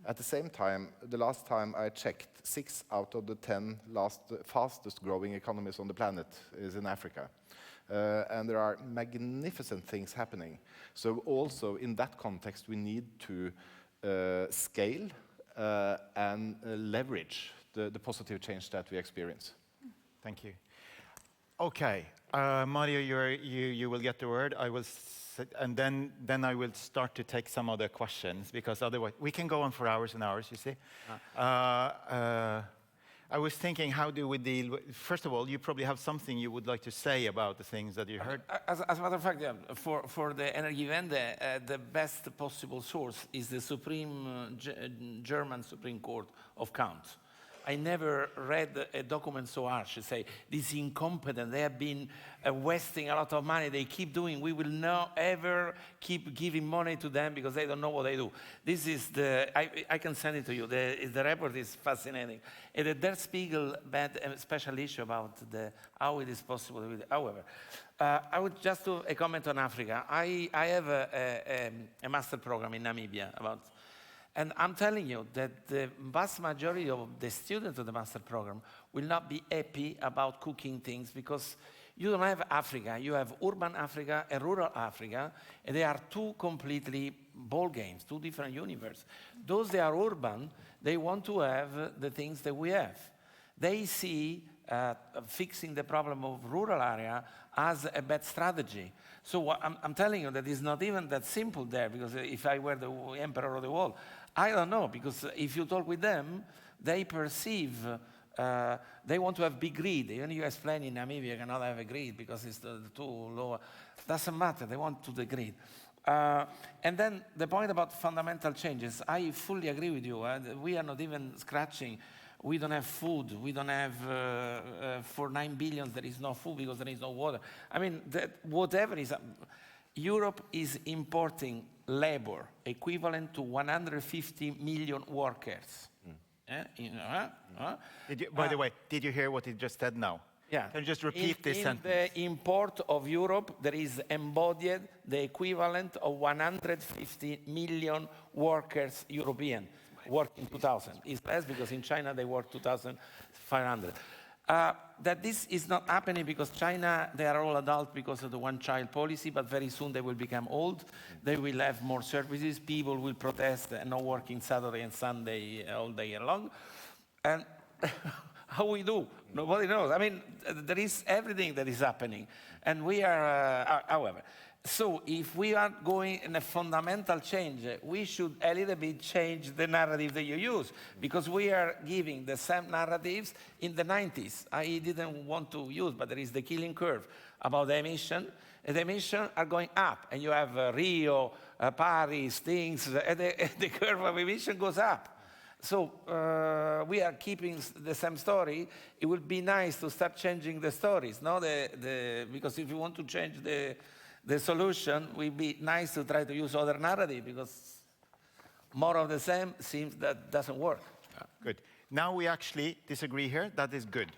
At the same time, the last time I checked, 6 out of the 10 fastest growing economies on the planet is in Africa. And there are magnificent things happening. So also in that context, we need to scale and leverage the positive change that we experience. Thank you. Okay, Mario, you will get the word. I will, and then I will start to take some other questions, because otherwise we can go on for hours and hours. You see. I was thinking, how do we deal with, first of all, you probably have something you would like to say about the things that you heard. As a matter of fact, yeah, for the Energiewende, the best possible source is the German Supreme Court of Accounts. I never read a document so harsh to say, this is incompetent, they have been wasting a lot of money, they keep doing, we will not ever keep giving money to them because they don't know what they do. This is I can send it to you, the report is fascinating. And the Der Spiegel had a special issue about how it is possible. However, I would just do a comment on Africa. I have a master program in Namibia about. And I'm telling you that the vast majority of the students of the master program will not be happy about cooking things, because you don't have Africa. You have urban Africa and rural Africa, and they are two completely ball games, two different universes. Those that are urban, they want to have the things that we have. They see fixing the problem of rural area as a bad strategy. So what I'm telling you that it's not even that simple there, because if I were the emperor of the world, I don't know, because if you talk with them, they perceive, they want to have big greed. Even you explain in Namibia, you cannot have a greed because it's too low. Doesn't matter, they want to the greed. And then the point about fundamental changes, I fully agree with you. We are not even scratching We don't have food. We don't have, for 9 billion, there is no food because there is no water. I mean, whatever is, Europe is importing labor equivalent to 150 million workers. By the way, did you hear what he just said now? Yeah. Can you just repeat this sentence? In the import of Europe, there is embodied the equivalent of 150 million workers, European, work in 2000. It's less because in China they work 2,500. That this is not happening because China, they are all adults because of the one-child policy, but very soon they will become old. They will have more services. People will protest and not working Saturday and Sunday all day long. And how we do? Nobody knows. I mean, there is everything that is happening. And we are, however, so if we are going in a fundamental change, we should a little bit change the narrative that you use, because we are giving the same narratives in the 90s. I didn't want to use, but there is the killing curve about the emission. And the emissions are going up, and you have Rio, Paris, things, and the curve of emission goes up. So we are keeping the same story. It would be nice to start changing the stories, no? Because if you want to change the solution, it would be nice to try to use other narrative, because more of the same seems that doesn't work. Good. Now we actually disagree here. That is good.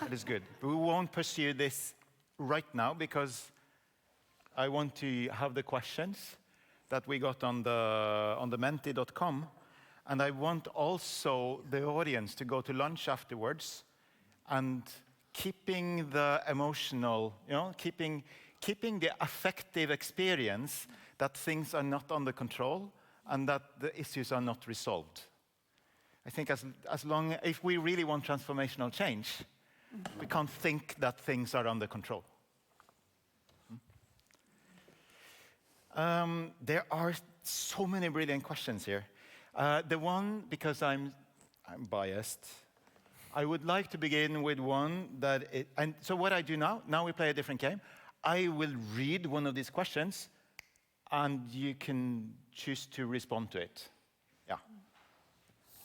That is good. We won't pursue this right now because I want to have the questions that we got on the menti.com. And I want also the audience to go to lunch afterwards, and keeping the emotional, keeping the affective experience that things are not under control and that the issues are not resolved. I think if we really want transformational change, we can't think that things are under control. There are so many brilliant questions here. The one, because I'm biased, I would like to begin with one and so what I do now we play a different game. I will read one of these questions, and you can choose to respond to it. Yeah.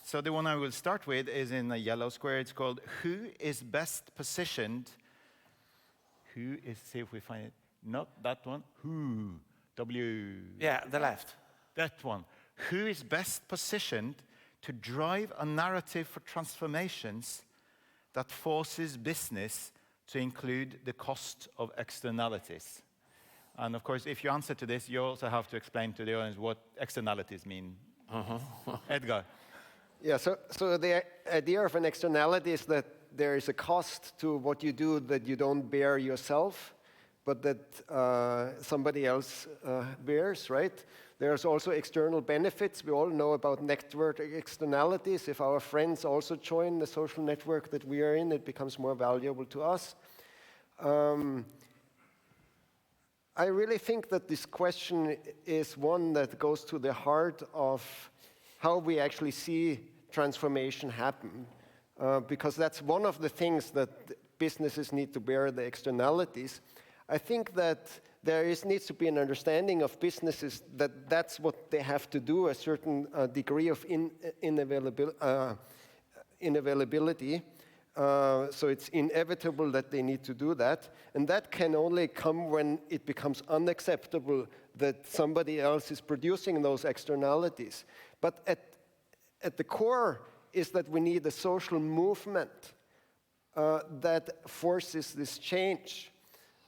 So the one I will start with is in a yellow square. It's called, who is best positioned? See if we find it. Not that one. Who? W. Yeah, the left. That one. Who is best positioned to drive a narrative for transformations that forces business to include the cost of externalities? And of course, if you answer to this, you also have to explain to the audience what externalities mean. Edgar. Yeah, so the idea of an externality is that there is a cost to what you do that you don't bear yourself, but that somebody else bears, right? There's also external benefits. We all know about network externalities. If our friends also join the social network that we are in, it becomes more valuable to us. I really think that this question is one that goes to the heart of how we actually see transformation happen, because that's one of the things that businesses need to bear, the externalities. I think that there needs to be an understanding of businesses that that's what they have to do, a certain degree of inavailability. So it's inevitable that they need to do that. And that can only come when it becomes unacceptable that somebody else is producing those externalities. But at the core is that we need a social movement that forces this change.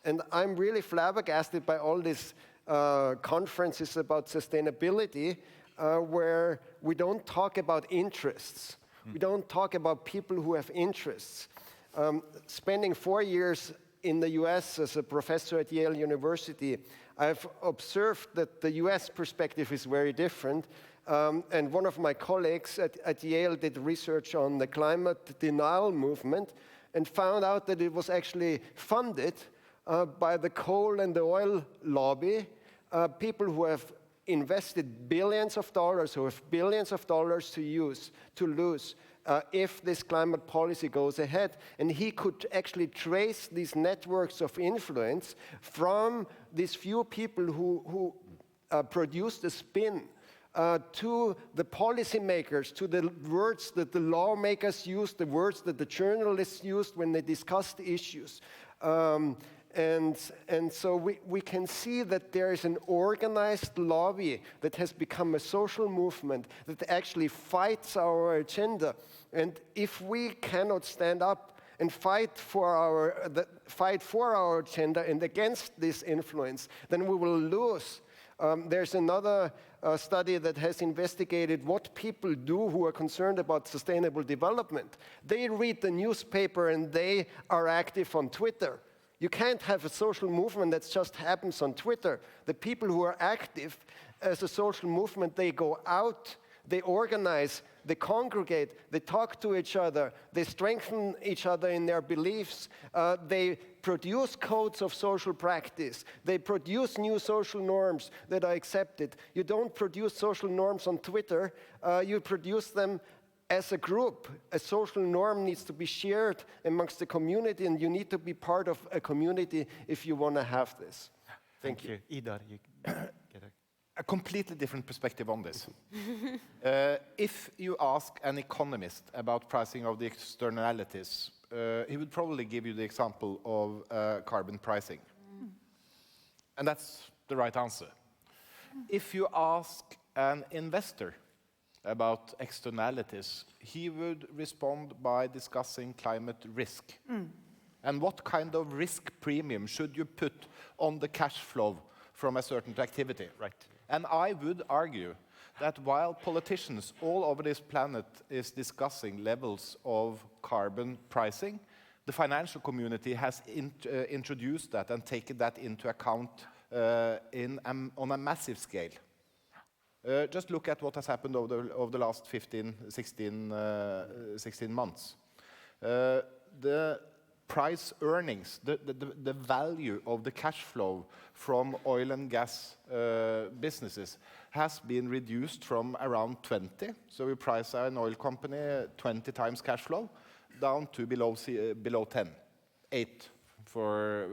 And I'm really flabbergasted by all these conferences about sustainability where we don't talk about interests. We don't talk about people who have interests. Spending 4 years in the US as a professor at Yale University, I've observed that the US perspective is very different. And one of my colleagues at Yale did research on the climate denial movement and found out that it was actually funded by the coal and the oil lobby, people who have invested billions of dollars, who have billions of dollars to lose if this climate policy goes ahead. And he could actually trace these networks of influence from these few people who produced a spin to the policymakers, to the words that the lawmakers use, the words that the journalists used when they discussed issues. And so we can see that there is an organized lobby that has become a social movement that actually fights our agenda. And if we cannot stand up and fight for our agenda and against this influence, then we will lose. There's another study that has investigated what people do who are concerned about sustainable development. They read the newspaper and they are active on Twitter. You can't have a social movement that just happens on Twitter. The people who are active as a social movement, they go out, they organize, they congregate, they talk to each other, they strengthen each other in their beliefs, they produce codes of social practice, they produce new social norms that are accepted. You don't produce social norms on Twitter, you produce them as a group. A social norm needs to be shared amongst the community, and you need to be part of a community if you want to have this. Thank you. Idar, you get a completely different perspective on this. If you ask an economist about pricing of the externalities, he would probably give you the example of carbon pricing. And that's the right answer. If you ask an investor about externalities, he would respond by discussing climate risk. And what kind of risk premium should you put on the cash flow from a certain activity? Right. And I would argue that while politicians all over this planet is discussing levels of carbon pricing, the financial community has introduced that and taken that into account on a massive scale. Just look at what has happened over the last 16 months. The price earnings, the value of the cash flow from oil and gas businesses has been reduced from around 20. So we price an oil company 20 times cash flow down to below 10, 8 for...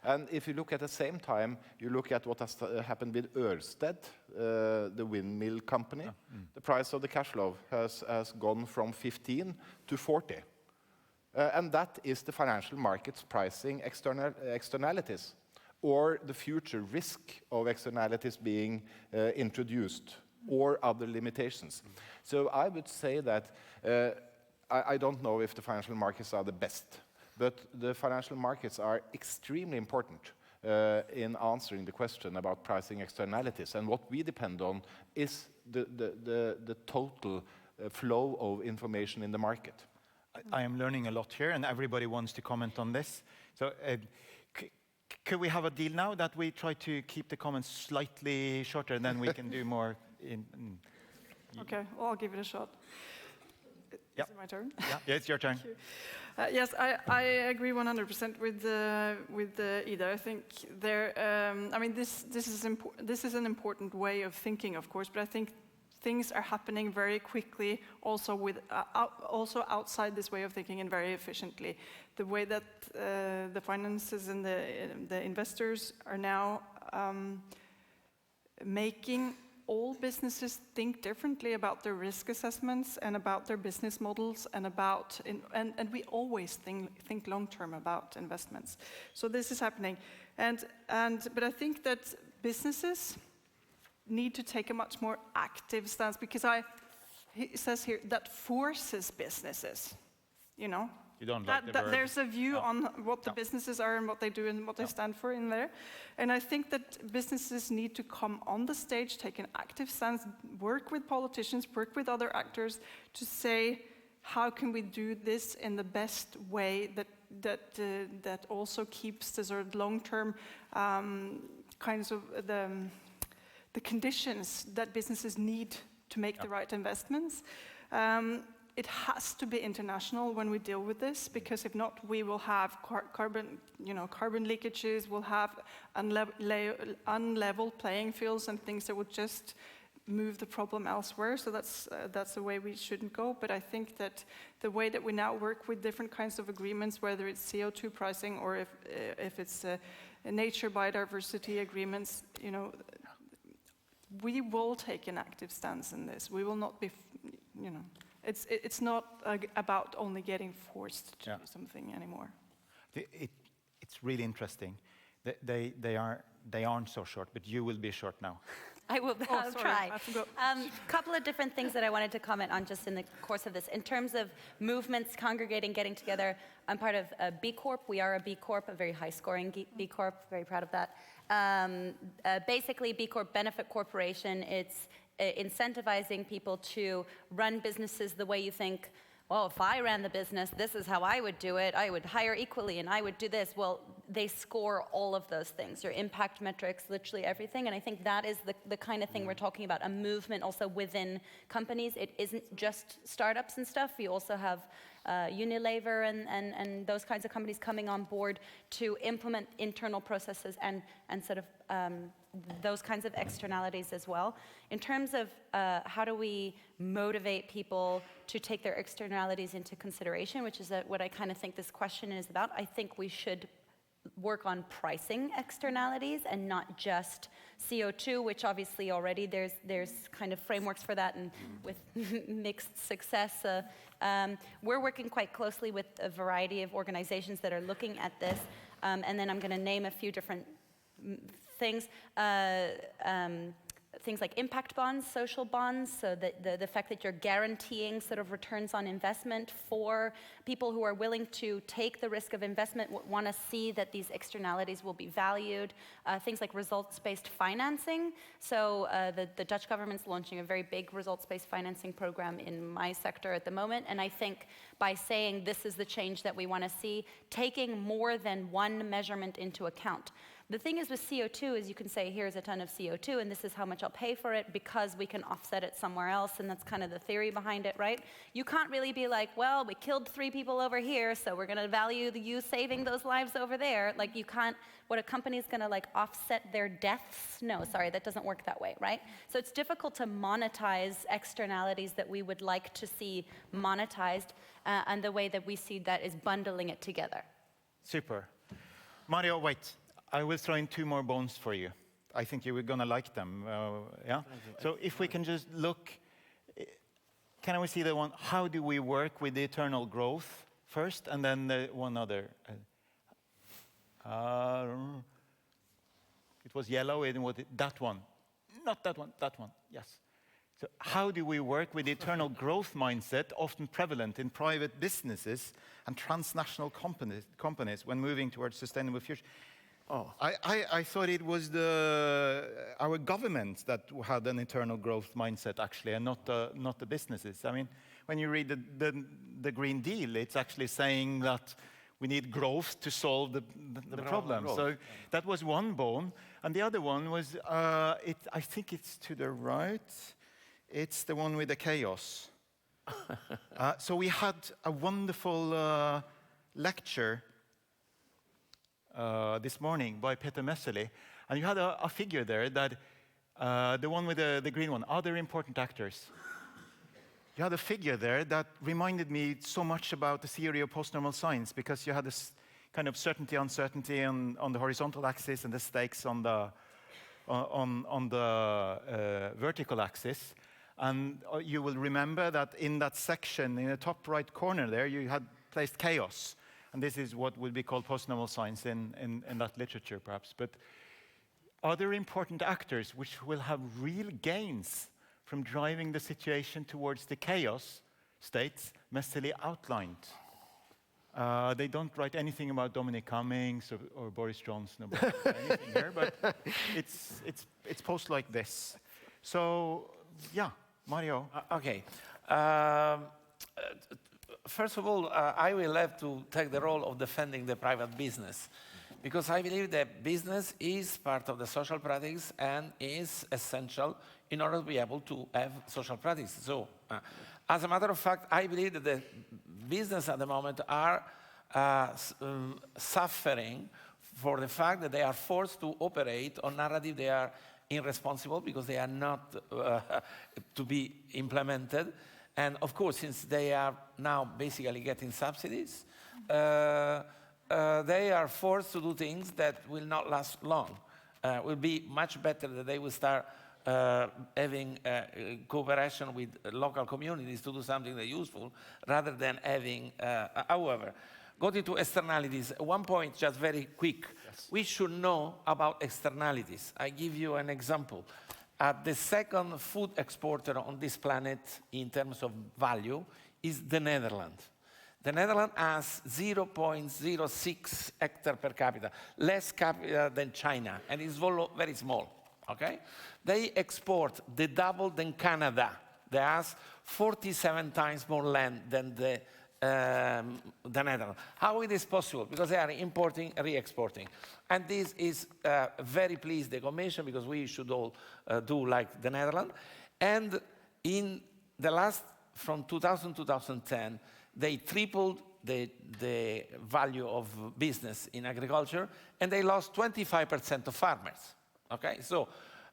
And if you look at the same time, you look at what has happened with Ørsted, the windmill company, the price of the cash flow has gone from 15 to 40. And that is the financial markets pricing externalities, or the future risk of externalities being introduced, or other limitations. So I would say that I don't know if the financial markets are the best, but the financial markets are extremely important in answering the question about pricing externalities. And what we depend on is the total flow of information in the market. I am learning a lot here, and everybody wants to comment on this. So could we have a deal now that we try to keep the comments slightly shorter, and then we can do more in... Okay, well, I'll give it a shot. Yeah. Is it my turn? Yeah, it's your turn. Thank you. Yes, I agree 100% with Ida. I think I mean, this is an important way of thinking, of course, but I think things are happening very quickly, also also outside this way of thinking, and very efficiently. The way that the finances and the investors are now making all businesses think differently about their risk assessments and about their business models, and and we always think long term about investments. So this is happening, but I think that businesses need to take a much more active stance, because it says here that forces businesses, you know. You don't like the verb. There's a view on what the businesses are and what they do and what they stand for in there. And I think that businesses need to come on the stage, take an active stance, work with politicians, work with other actors to say, how can we do this in the best way that also keeps the sort of long-term kinds of the conditions that businesses need to make the right investments. It has to be international when we deal with this, because if not, we will have carbon leakages, we'll have unlevel playing fields and things that would just move the problem elsewhere. So that's the way we shouldn't go. But I think that the way that we now work with different kinds of agreements, whether it's CO2 pricing or if it's nature biodiversity agreements, you know, we will take an active stance in this. We will not be, it's not about only getting forced to do something anymore. It's really interesting. They aren't so short, but you will be short now. I will Sorry, try. I have to go. Couple of different things that I wanted to comment on just in the course of this. In terms of movements, congregating, getting together, I'm part of a B Corp. We are a B Corp, a very high-scoring B Corp. Very proud of that. Basically, B Corp benefit corporation. It's incentivizing people to run businesses the way you think, well, if I ran the business, this is how I would do it. I would hire equally, and I would do this. Well, they score all of those things, your impact metrics, literally everything. And I think that is the kind of thing we're talking about, a movement also within companies. It isn't just startups and stuff. You also have Unilever and those kinds of companies coming on board to implement internal processes and sort of those kinds of externalities as well. In terms of how do we motivate people to take their externalities into consideration, which is what I kind of think this question is about, I think we should work on pricing externalities and not just CO2, which obviously already there's kind of frameworks for that and with mixed success. We're working quite closely with a variety of organizations that are looking at this, and then I'm going to name a few different things. Things like impact bonds, social bonds, so that the fact that you're guaranteeing sort of returns on investment for people who are willing to take the risk of investment, want to see that these externalities will be valued. Things like results-based financing. So the Dutch government's launching a very big results-based financing program in my sector at the moment, and I think by saying this is the change that we want to see, taking more than one measurement into account. The thing is with CO2 is you can say, here's a ton of CO2 and this is how much I'll pay for it because we can offset it somewhere else, and that's kind of the theory behind it, right? You can't really be like, well, we killed 3 people over here, so we're going to value you saving those lives over there. Like you can't, what a company's going to like offset their deaths? No, sorry, that doesn't work that way, right? So it's difficult to monetize externalities that we would like to see monetized, and the way that we see that is bundling it together. Super. Mario, wait. I will throw in 2 more bones for you. I think you were going to like them. Yeah? So if we can just look, can we see the one, how do we work with the eternal growth first, and then the one other? It was yellow, and was it that one? Not that one, that one, yes. So how do we work with the eternal growth mindset, often prevalent in private businesses and transnational companies when moving towards sustainable future? Oh, I thought it was our government that had an eternal growth mindset, actually, and not the businesses. I mean, when you read the Green Deal, it's actually saying that we need growth to solve the problem. So that was one bone. And the other one was, I think it's to the right. It's the one with the chaos. So we had a wonderful lecture this morning by Peter Messeli, and you had a figure there that the one with the green one, other important actors. You had a figure there that reminded me so much about the theory of post-normal science, because you had this kind of certainty, uncertainty on the horizontal axis and the stakes on the vertical axis. And you will remember that in that section, in the top right corner there, you had placed chaos. And this is what would be called post-normal science in that literature, perhaps. But other important actors which will have real gains from driving the situation towards the chaos states Messeli outlined. They don't write anything about Dominic Cummings or Boris Johnson or anything here, but it's posed like this. So, yeah, Mario. Okay. First of all, I will have to take the role of defending the private business, because I believe that business is part of the social practice and is essential in order to be able to have social practice. So, as a matter of fact, I believe that the business at the moment are suffering for the fact that they are forced to operate on narrative they are irresponsible because they are not to be implemented. And of course, since they are now basically getting subsidies, they are forced to do things that will not last long. Will be much better that they will start having cooperation with local communities to do something that's useful, rather than having, however, going into externalities. One point, just very quick. Yes. We should know about externalities. I give you an example. The second food exporter on this planet in terms of value is the Netherlands. The Netherlands has 0.06 hectare per capita, less capita than China, and it's very small, okay? They export the double than Canada. They have 47 times more land than the Netherlands. How it is possible? Because they are importing, re-exporting. And this is very pleased, the Commission, because we should all do like the Netherlands. And in the last, from 2000 to 2010, they tripled the value of business in agriculture, and they lost 25% of farmers, okay? So,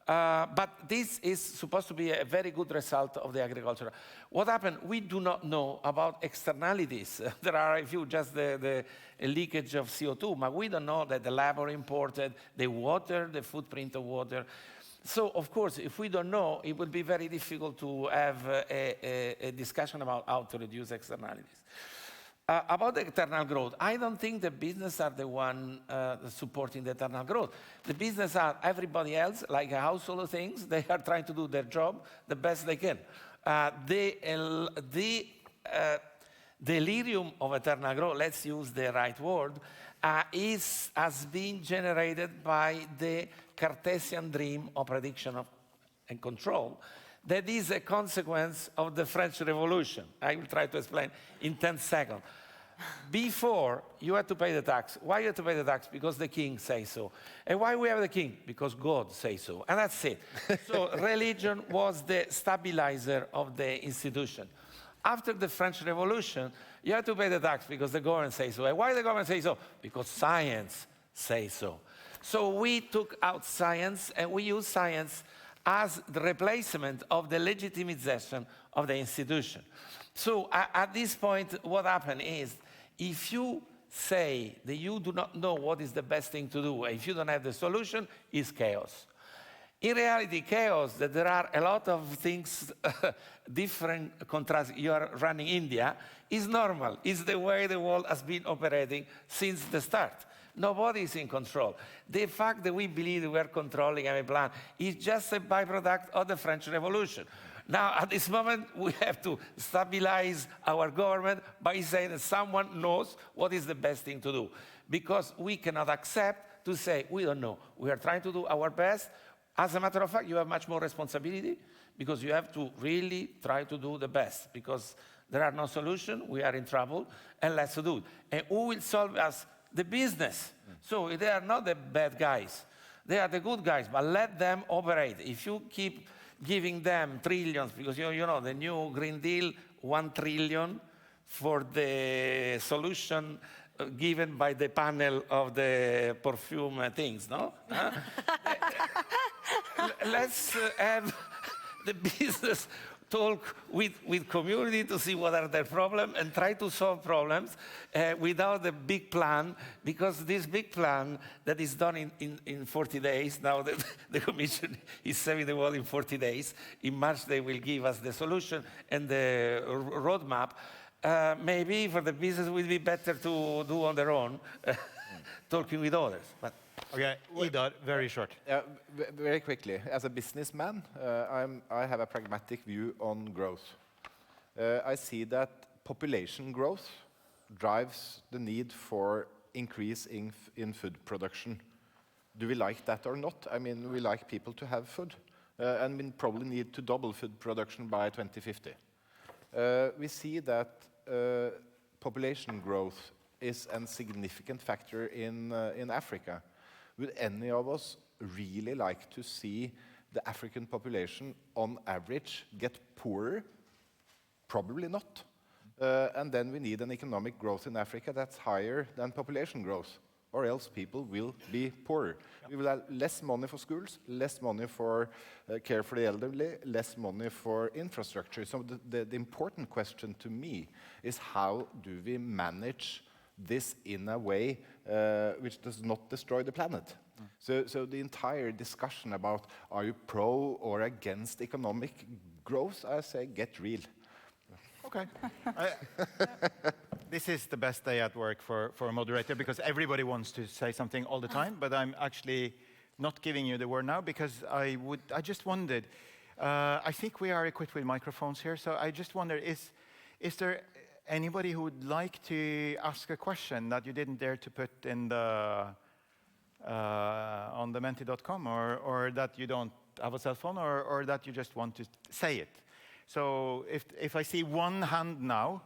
but this is supposed to be a very good result of the agriculture. What happened? We do not know about externalities. There are a few, just the leakage of CO2, but we don't know that the labor imported, the water, the footprint of water. So, of course, if we don't know, it would be very difficult to have a discussion about how to reduce externalities. About the eternal growth, I don't think the business are the one supporting the eternal growth. The business are everybody else, like a household of things. They are trying to do their job the best they can. The delirium of eternal growth, let's use the right word, has been generated by the Cartesian dream of prediction and control. That is a consequence of the French Revolution. I will try to explain in 10 seconds. Before, you had to pay the tax. Why you had to pay the tax? Because the king says so. And why we have the king? Because God says so. And that's it. So religion was the stabilizer of the institution. After the French Revolution, you had to pay the tax because the government says so. And why the government says so? Because science says so. So we took out science, and we use science as the replacement of the legitimization of the institution. So at this point, what happened is, if you say that you do not know what is the best thing to do, if you don't have the solution, it's chaos. In reality, chaos, that there are a lot of things, different contrasts. You are running India, is normal. It's the way the world has been operating since the start. Nobody is in control. The fact that we believe that we are controlling every plan is just a byproduct of the French Revolution. Now, at this moment, we have to stabilize our government by saying that someone knows what is the best thing to do. Because we cannot accept to say, we don't know. We are trying to do our best. As a matter of fact, you have much more responsibility because you have to really try to do the best. Because there are no solutions, we are in trouble, and let's do it. And who will solve us? The business. So they are not the bad guys. They are the good guys, but let them operate. If you keep giving them trillions, because you know the new Green Deal, 1 trillion for the solution given by the panel of the perfume things, no? Let's have the business talk with community to see what are their problems and try to solve problems without the big plan, because this big plan that is done in 40 days, now that the Commission is saving the world in 40 days, in March they will give us the solution and the roadmap. Maybe for the business it will be better to do on their own, talking with others. But okay, Idar, very short. Very quickly, as a businessman, I have a pragmatic view on growth. I see that population growth drives the need for increase in food production. Do we like that or not? I mean, we like people to have food, and we probably need to double food production by 2050. We see that population growth is a significant factor in Africa. Would any of us really like to see the African population, on average, get poorer? Probably not. And then we need an economic growth in Africa that's higher than population growth, or else people will be poorer. We will have less money for schools, less money for care for the elderly, less money for infrastructure. So the important question to me is, how do we manage this in a way which does not destroy the planet. So the entire discussion about are you pro or against economic growth, I say get real. Okay. This is the best day at work for a moderator because everybody wants to say something all the time, but I'm actually not giving you the word now because I just wondered, I think we are equipped with microphones here, so I just wonder, is there anybody who would like to ask a question that you didn't dare to put in the on the menti.com, or that you don't have a cell phone, or that you just want to say it? So if I see one hand now.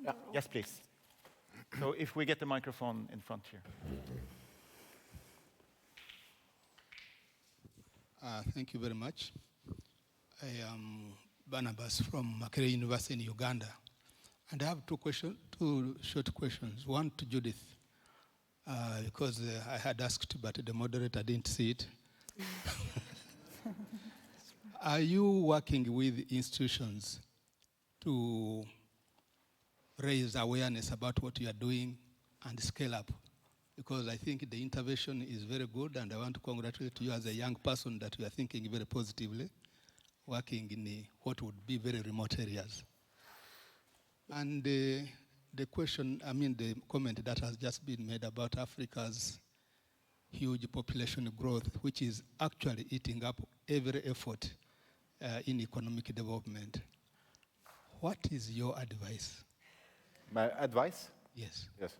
Yeah, yes, please. So if we get the microphone in front here. Thank you very much. I am Barnabas from Makerere University in Uganda. And I have two short questions. One to Judith, because I had asked, but the moderator didn't see it. Are you working with institutions to raise awareness about what you are doing and scale up? Because I think the intervention is very good, and I want to congratulate you as a young person that you are thinking very positively, working in what would be very remote areas. And the comment that has just been made about Africa's huge population growth, which is actually eating up every effort in economic development. What is your advice? My advice? Yes. Yes.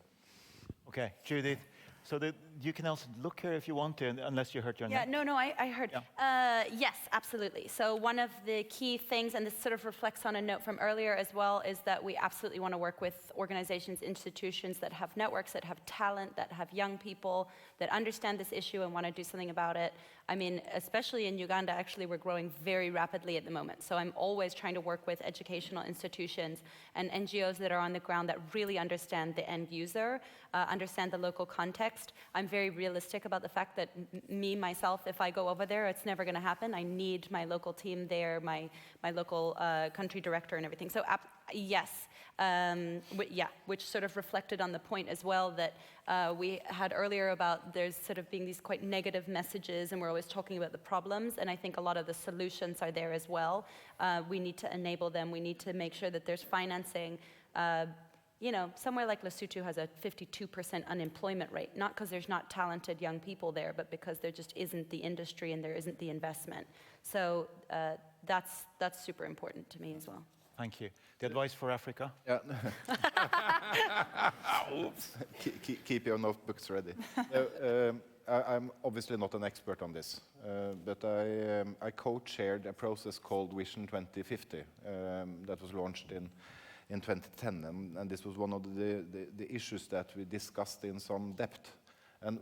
Okay, Judith. So you can also look here if you want to, unless you heard your name. No, I heard. Yeah. Yes, absolutely. So one of the key things, and this sort of reflects on a note from earlier as well, is that we absolutely want to work with organizations, institutions that have networks, that have talent, that have young people, that understand this issue and want to do something about it. I mean, especially in Uganda, actually, we're growing very rapidly at the moment. So I'm always trying to work with educational institutions and NGOs that are on the ground that really understand the end user, understand the local context. I'm very realistic about the fact that myself, if I go over there, it's never going to happen. I need my local team there, my local country director and everything. So yes, which sort of reflected on the point as well that we had earlier about there's sort of being these quite negative messages, and we're always talking about the problems, and I think a lot of the solutions are there as well. We need to enable them. We need to make sure that there's financing. Somewhere like Lesotho has a 52% unemployment rate, not because there's not talented young people there, but because there just isn't the industry and there isn't the investment. So that's super important to me as well. Thank you. The advice for Africa? Yeah. Oops. Keep your notebooks ready. I'm obviously not an expert on this, but I co-chaired a process called Vision 2050 that was launched in 2010, and this was one of the issues that we discussed in some depth. And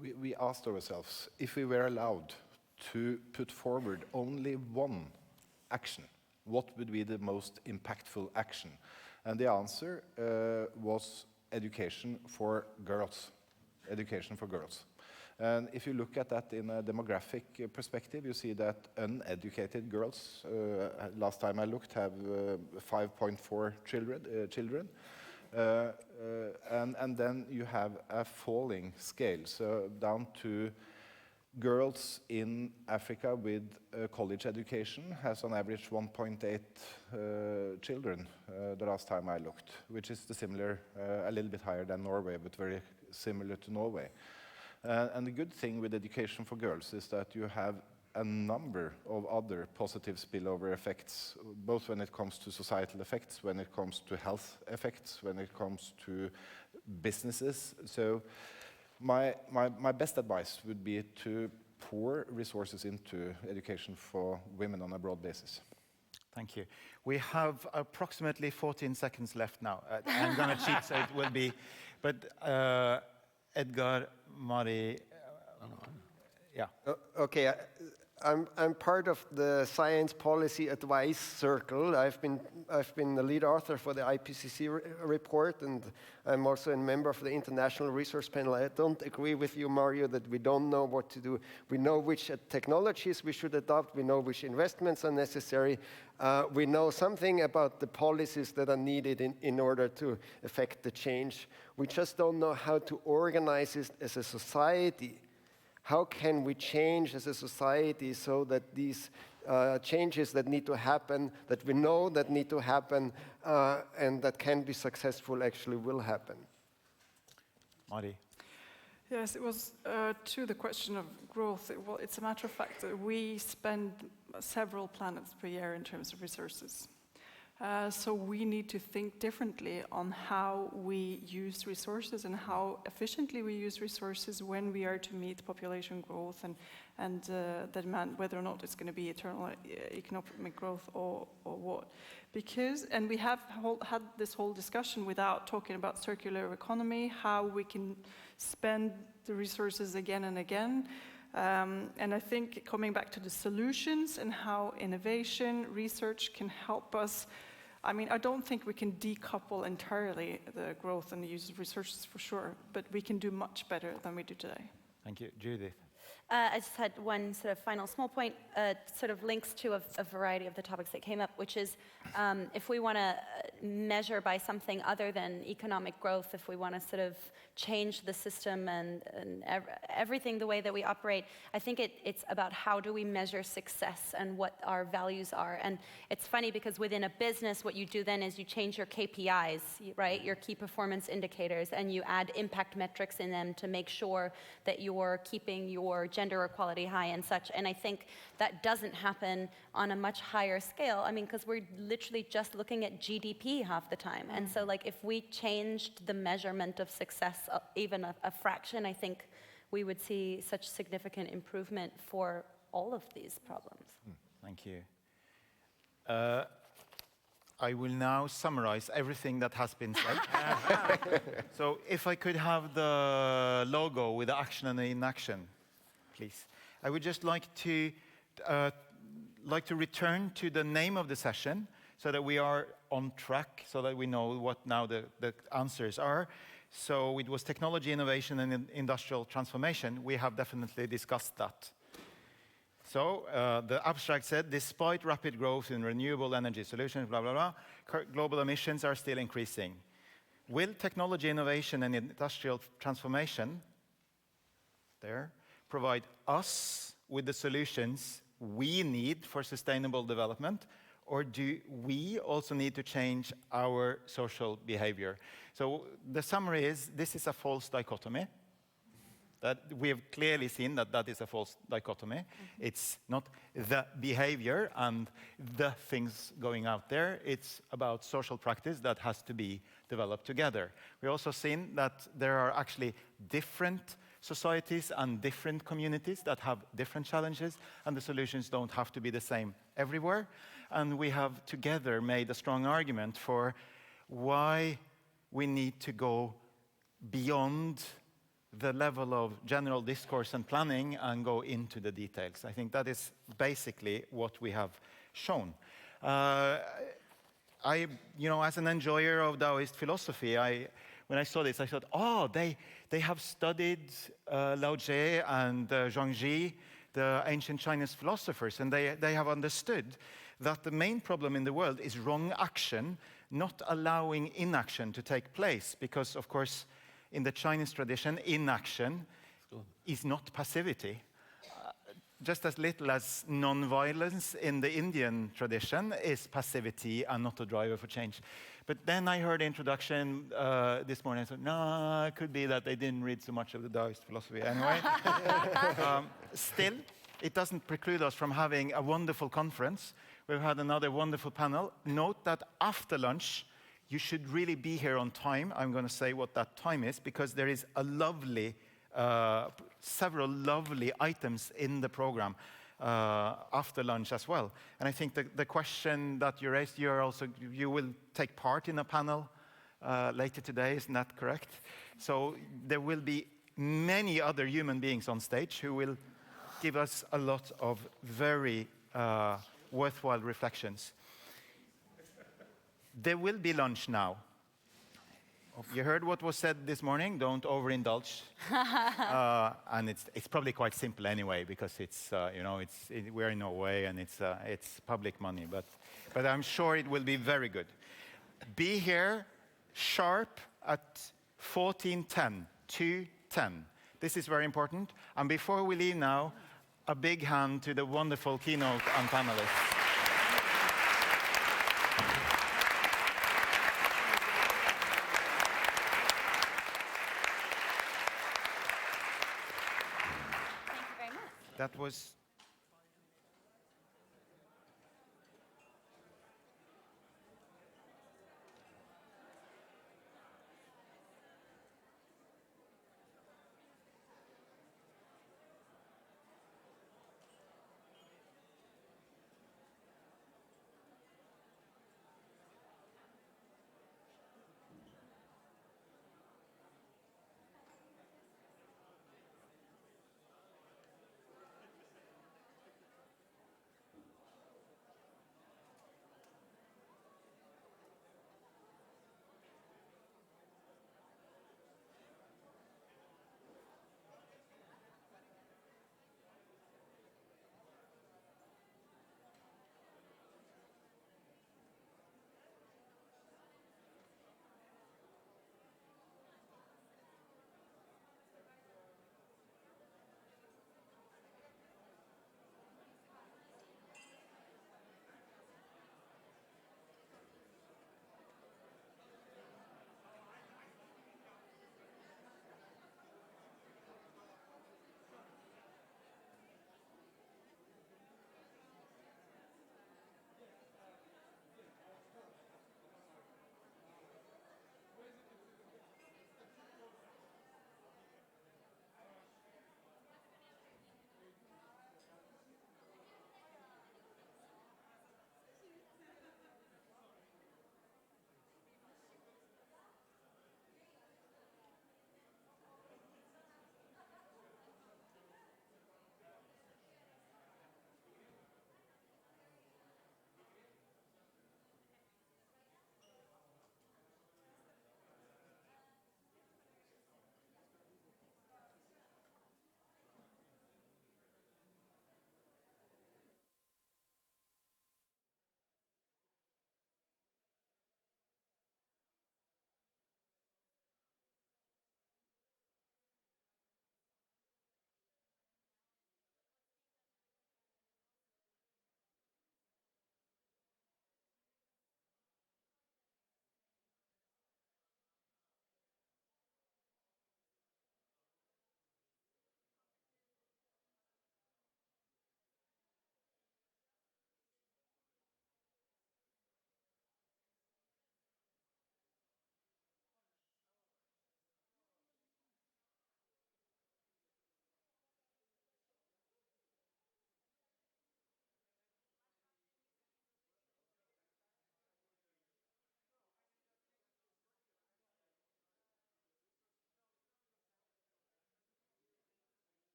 we asked ourselves if we were allowed to put forward only one action, what would be the most impactful action? And the answer was education for girls. Education for girls. And if you look at that in a demographic perspective, you see that uneducated girls, last time I looked, have 5.4 children. And then you have a falling scale, so down to girls in Africa with college education has on average 1.8 children the last time I looked, which is a little bit higher than Norway, but very similar to Norway. And the good thing with education for girls is that you have a number of other positive spillover effects, both when it comes to societal effects, when it comes to health effects, when it comes to businesses. So my best advice would be to pour resources into education for women on a broad basis. Thank you. We have approximately 14 seconds left now. I'm going to cheat, so it will be. But Edgar, Mari, yeah. Okay, I'm part of the Science Policy Advice Circle. I've been the lead author for the IPCC report, and I'm also a member of the International Resource Panel. I don't agree with you, Mario, that we don't know what to do. We know which technologies we should adopt. We know which investments are necessary. We know something about the policies that are needed in order to affect the change. We just don't know how to organize it as a society. How can we change as a society so that these changes that need to happen, that we know that need to happen, and that can be successful actually will happen? Mari. Yes, it was to the question of growth. It's a matter of fact that we spend several planets per year in terms of resources. So we need to think differently on how we use resources and how efficiently we use resources when we are to meet population growth and the demand, whether or not it's going to be eternal economic growth or what. And we have had this whole discussion without talking about circular economy, how we can spend the resources again and again. And I think coming back to the solutions and how innovation, research can help us. I mean, I don't think we can decouple entirely the growth and the use of resources for sure, but we can do much better than we do today. Thank you. Judith. I just had one sort of final small point, sort of links to a variety of the topics that came up, which is if we want to measure by something other than economic growth, if we want to sort of change the system and everything the way that we operate, I think it's about how do we measure success and what our values are. And it's funny because within a business, what you do then is you change your KPIs, right, your key performance indicators, and you add impact metrics in them to make sure that you're keeping your gender equality high and such. And I think that doesn't happen on a much higher scale. I mean, because we're literally just looking at GDP half the time. And so like if we changed the measurement of success even a fraction, I think we would see such significant improvement for all of these problems. Thank you. I will now summarize everything that has been said. So if I could have the logo with the action and the inaction, please. I would just like to return to the name of the session so that we are on track, so that we know what now the answers are. So it was technology, innovation, and industrial transformation. We have definitely discussed that. So the abstract said, despite rapid growth in renewable energy solutions, blah, blah, blah, global emissions are still increasing. Will technology, innovation, and industrial transformation provide us with the solutions we need for sustainable development, or do we also need to change our social behavior? So the summary is, this is a false dichotomy. That we have clearly seen that is a false dichotomy. Mm-hmm. It's not the behavior and the things going out there. It's about social practice that has to be developed together. We've also seen that there are actually different societies and different communities that have different challenges, and the solutions don't have to be the same everywhere. And we have together made a strong argument for why we need to go beyond the level of general discourse and planning and go into the details. I think that is basically what we have shown. As an enjoyer of Taoist philosophy, when I saw this, I thought, oh, they have studied Lao Tse and Zhuangzi, the ancient Chinese philosophers, and they have understood that the main problem in the world is wrong action, not allowing inaction to take place, because, of course, in the Chinese tradition, inaction is not passivity. Just as little as non-violence in the Indian tradition is passivity and not a driver for change. But then I heard the introduction this morning. I thought, no, it could be that they didn't read so much of the Taoist philosophy anyway. Still, it doesn't preclude us from having a wonderful conference. We've had another wonderful panel. Note that after lunch, you should really be here on time. I'm going to say what that time is, because there is a lovely, several lovely items in the program after lunch as well. And I think the question that you raised, you will take part in a panel later today, isn't that correct? So there will be many other human beings on stage who will give us a lot of very worthwhile reflections. There will be lunch now. You heard what was said this morning. Don't overindulge. And it's probably quite simple anyway, because we're in Norway and it's public money. But I'm sure it will be very good. Be here sharp at 14:10, 2:10. This is very important. And before we leave now, a big hand to the wonderful keynote and panelists. That was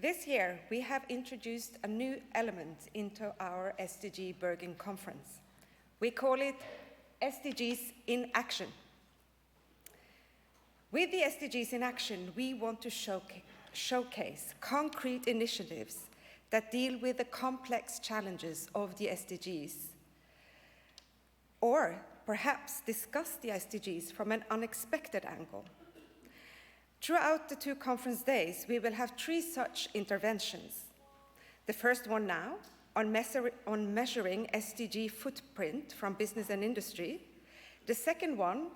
This year, we have introduced a new element into our SDG Bergen conference. We call it SDGs in Action. With the SDGs in Action, we want to showcase concrete initiatives that deal with the complex challenges of the SDGs, or perhaps discuss the SDGs from an unexpected angle. Throughout the 2 conference days, we will have 3 such interventions. The first one now, on measuring SDG footprint from business and industry. The second one,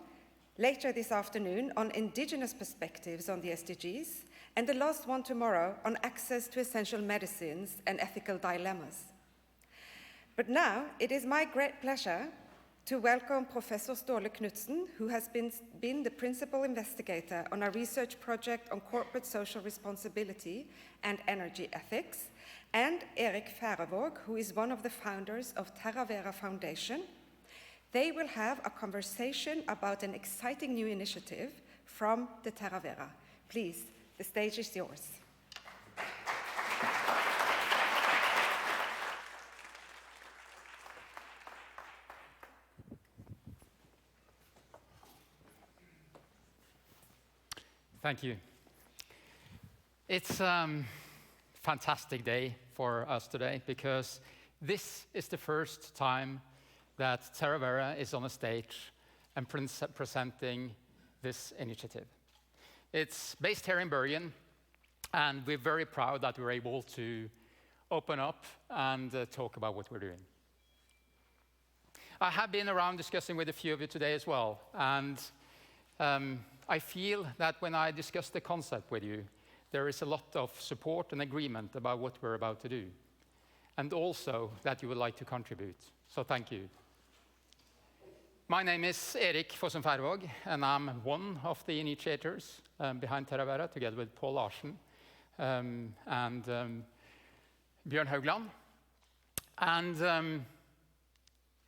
later this afternoon, on indigenous perspectives on the SDGs. And the last one tomorrow, on access to essential medicines and ethical dilemmas. But now, it is my great pleasure to welcome Professor Ståle Knudsen, who has been the principal investigator on a research project on corporate social responsibility and energy ethics, and Erik Færøvåg, who is one of the founders of Terravera Foundation. They will have a conversation about an exciting new initiative from the Terravera. Please, the stage is yours. Thank you. It's a fantastic day for us today because this is the first time that Terravera is on a stage and presenting this initiative. It's based here in Bergen, and we're very proud that we're able to open up and talk about what we're doing. I have been around discussing with a few of you today as well, and I feel that when I discuss the concept with you, there is a lot of support and agreement about what we're about to do, and also that you would like to contribute. So thank you. My name is Erik Færøvåg, and I'm one of the initiators behind Terravera, together with Paul Larsen and Bjørn Haugland. And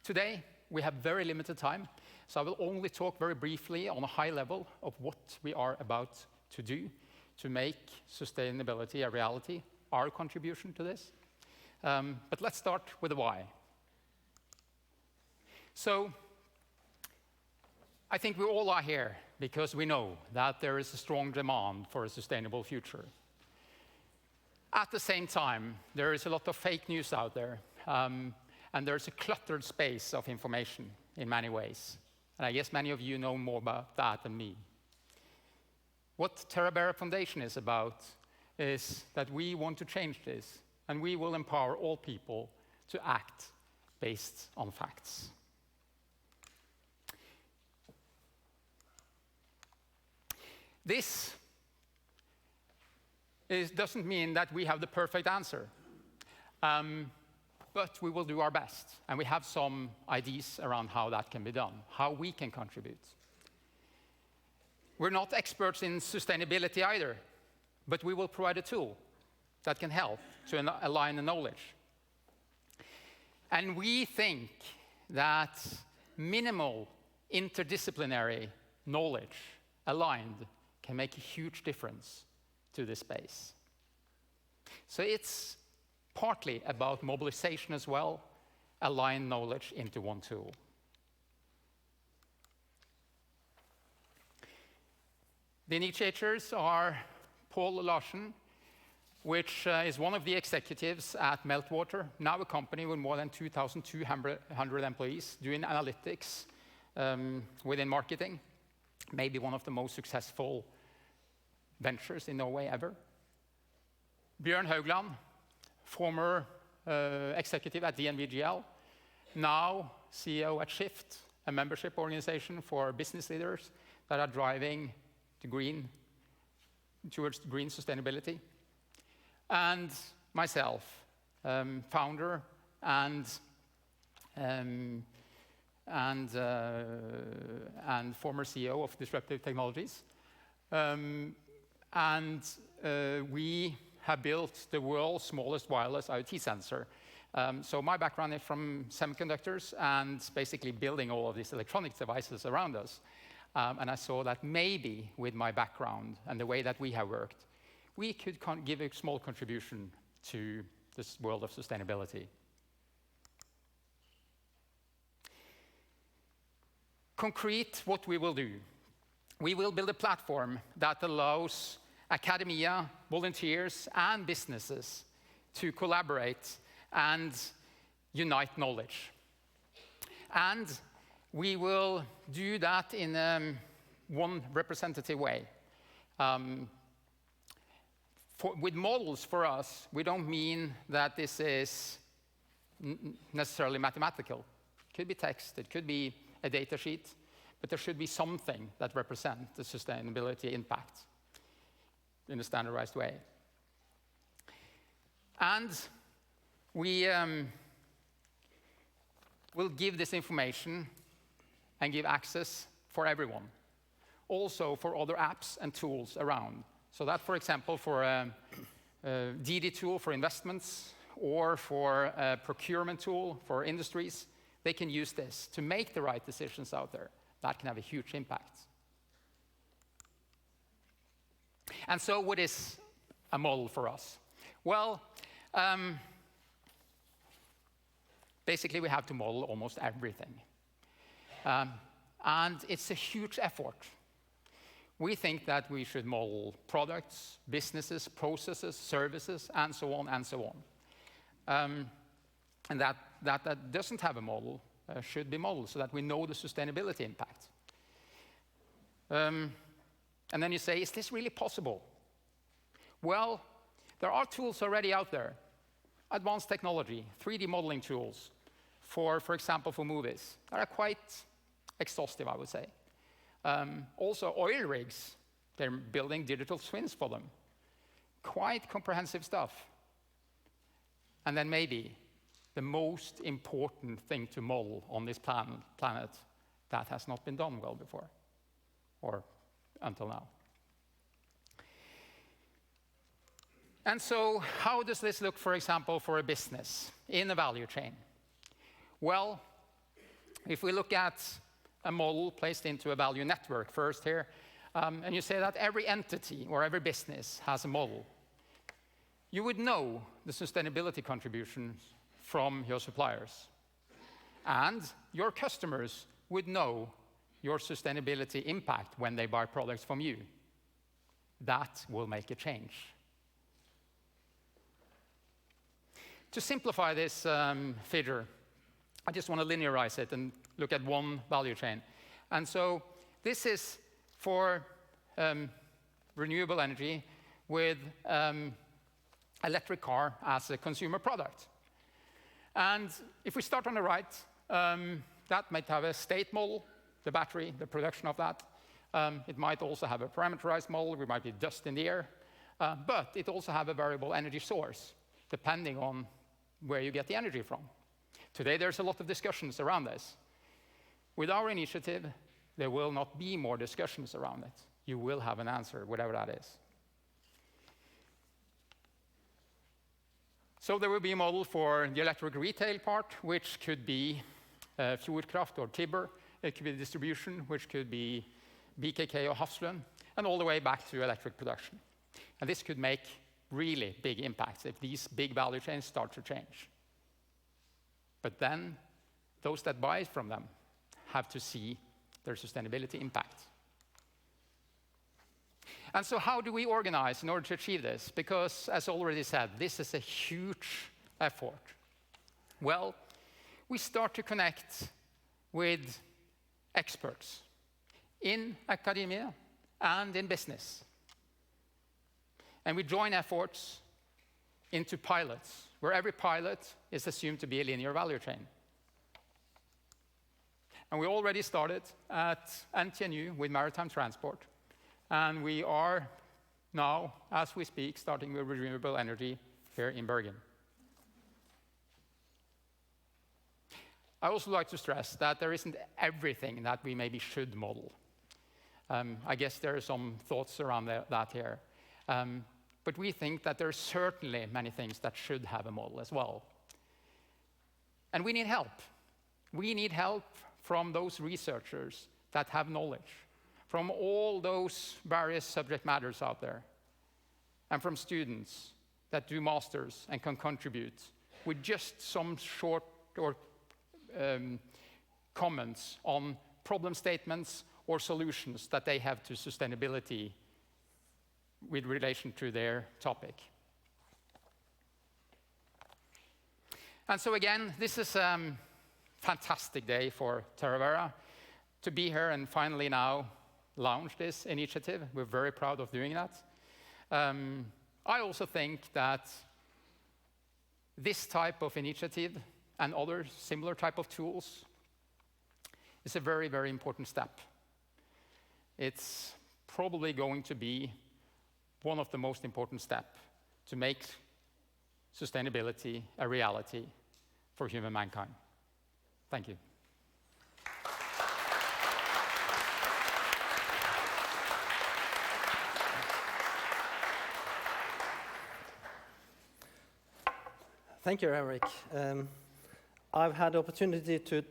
today, we have very limited time, so I will only talk very briefly on a high level of what we are about to do to make sustainability a reality, our contribution to this. But let's start with the why. So, I think we all are here because we know that there is a strong demand for a sustainable future. At the same time, there is a lot of fake news out there, and there's a cluttered space of information in many ways. And I guess many of you know more about that than me. What Terravera Foundation is about is that we want to change this, and we will empower all people to act based on facts. This doesn't mean that we have the perfect answer, but we will do our best, and we have some ideas around how that can be done, how we can contribute. We're not experts in sustainability either, but we will provide a tool that can help to align the knowledge. And we think that minimal interdisciplinary knowledge aligned can make a huge difference to this space. So it's partly about mobilization as well, align knowledge into one tool. The initiators are Paul Larsen, which is one of the executives at Meltwater, now a company with more than 2,200 employees doing analytics within marketing, maybe one of the most successful ventures in Norway ever. Bjørn Haugland, former executive at DNVGL, now CEO at Shift, a membership organization for business leaders that are driving towards green sustainability. And myself, founder and former CEO of Disruptive Technologies. We have built the world's smallest wireless IoT sensor. So my background is from semiconductors and basically building all of these electronic devices around us. And I saw that maybe with my background and the way that we have worked, we could give a small contribution to this world of sustainability. Concrete, what we will do. We will build a platform that allows academia, volunteers, and businesses to collaborate and unite knowledge. And we will do that in one representative way. With models for us, we don't mean that this is necessarily mathematical. It could be text, it could be a data sheet, but there should be something that represents the sustainability impact in a standardized way. And we will give this information and give access for everyone, also for other apps and tools around. So that, for example, for a DD tool for investments or for a procurement tool for industries, they can use this to make the right decisions out there. That can have a huge impact. And so what is a model for us? Well, basically we have to model almost everything. And it's a huge effort. We think that we should model products, businesses, processes, services, and so on and so on. And that doesn't have a model should be modeled so that we know the sustainability impact. And then you say, is this really possible? Well, there are tools already out there. Advanced technology, 3D modeling tools, for example, for movies, that are quite exhaustive, I would say. Also, oil rigs, they're building digital twins for them. Quite comprehensive stuff. And then maybe the most important thing to model on this planet that has not been done well before, or until now. And so how does this look, for example, for a business in a value chain? Well, if we look at a model placed into a value network first here, and you say that every entity or every business has a model, you would know the sustainability contributions from your suppliers. And your customers would know your sustainability impact when they buy products from you. That will make a change. To simplify this figure, I just want to linearize it and look at one value chain. And so this is for renewable energy with electric car as a consumer product. And if we start on the right, that might have a state model, the battery, the production of that. It might also have a parameterized model. There might be dust in the air. But it also have a variable energy source, depending on where you get the energy from. Today, there's a lot of discussions around this. With our initiative, there will not be more discussions around it. You will have an answer, whatever that is. So there will be a model for the electric retail part, which could be Fjordkraft or Tibber. It could be distribution, which could be BKK or Hafslund, and all the way back to electric production. And this could make really big impacts if these big value chains start to change. But then those that buy from them have to see their sustainability impact. And so how do we organize in order to achieve this? Because, as already said, this is a huge effort. Well, we start to connect with experts in academia and in business. And we join efforts into pilots, where every pilot is assumed to be a linear value chain. And we already started at NTNU with maritime transport. And we are now, as we speak, starting with renewable energy here in Bergen. I also like to stress that there isn't everything that we maybe should model. I guess there are some thoughts around that here. But we think that there are certainly many things that should have a model as well. And we need help. We need help from those researchers that have knowledge, from all those various subject matters out there. and from students that do masters and can contribute with just some short or comments on problem statements or solutions that they have to sustainability with relation to their topic. And so again, this is a fantastic day for Terravera to be here and finally now launch this initiative. We're very proud of doing that. I also think that this type of initiative and other similar type of tools is a very, very important step. It's probably going to be one of the most important steps to make sustainability a reality for human mankind. Thank you. Thank you, Eric. I've had the opportunity to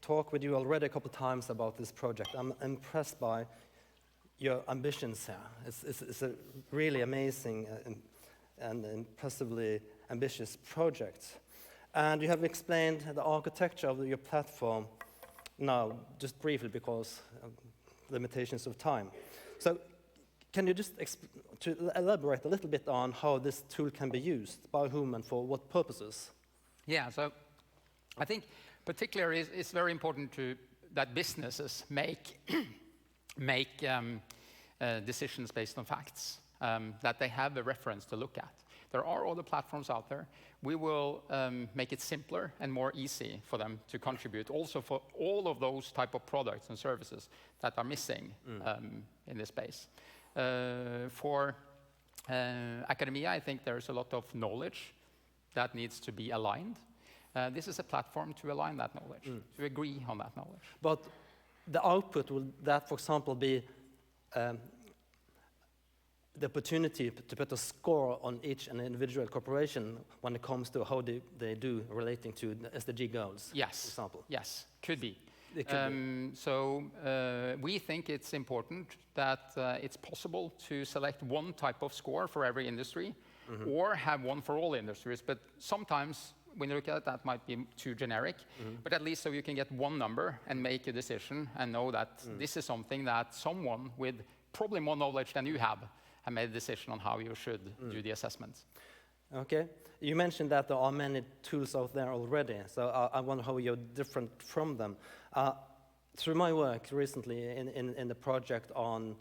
talk with you already a couple of times about this project. I'm impressed by your ambitions here. It's a really amazing and impressively ambitious project. And you have explained the architecture of your platform now, just briefly because of limitations of time. So can you just elaborate a little bit on how this tool can be used, by whom and for what purposes? Yeah, so I think particularly it's very important that businesses make decisions based on facts, that they have a reference to look at. There are other platforms out there. We will make it simpler and more easy for them to contribute, also for all of those type of products and services that are missing in this space. For academia, I think there's a lot of knowledge that needs to be aligned. This is a platform to align that knowledge, to agree on that knowledge. But the output, will that, for example, be the opportunity to put a score on each and individual corporation when it comes to how they do relating to the SDG goals, yes. for example? Yes, could be. It could be. So we think it's important that it's possible to select one type of score for every industry, or have one for all industries. But sometimes when you look at it, that might be too generic. But at least so you can get one number and make a decision and know that this is something that someone with probably more knowledge than you have made a decision on how you should do the assessments. Okay. You mentioned that there are many tools out there already, so I wonder how you're different from them. Through my work recently in the project on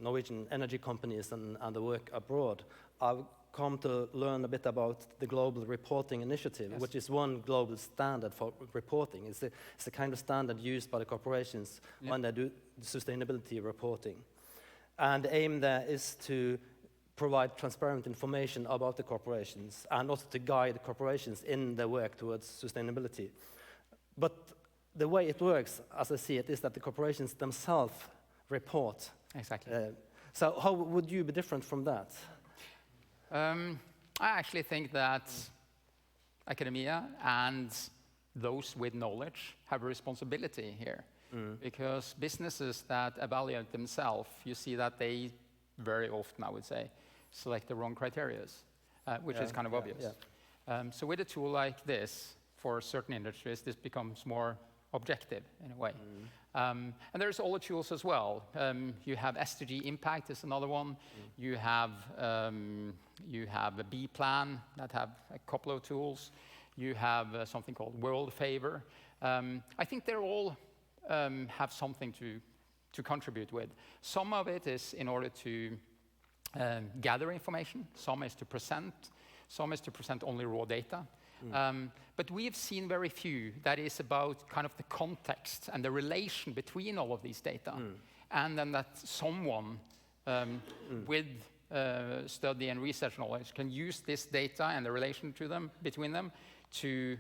Norwegian energy companies and the work abroad, I've come to learn a bit about the Global Reporting Initiative, Yes. which is one global standard for reporting. It's a kind of standard used by the corporations when they do sustainability reporting. And the aim there is to provide transparent information about the corporations and also to guide corporations in their work towards sustainability. But the way it works, as I see it, is that the corporations themselves report. Exactly. So how would you be different from that? I actually think that academia and those with knowledge have a responsibility here. Because businesses that evaluate themselves, you see that they very often, I would say, select the wrong criteria, which is kind of obvious. So with a tool like this, for certain industries, this becomes more objective in a way. And there's all the tools as well. You have SDG Impact is another one. You have a B Plan that have a couple of tools. You have something called World Favor. I think they're all have something to contribute with. Some of it is in order to gather information. Some is to present. Some is to present only raw data. But we have seen very few that is about kind of the context and the relation between all of these data. And then that someone with study and research knowledge can use this data and the relation to them, between them, to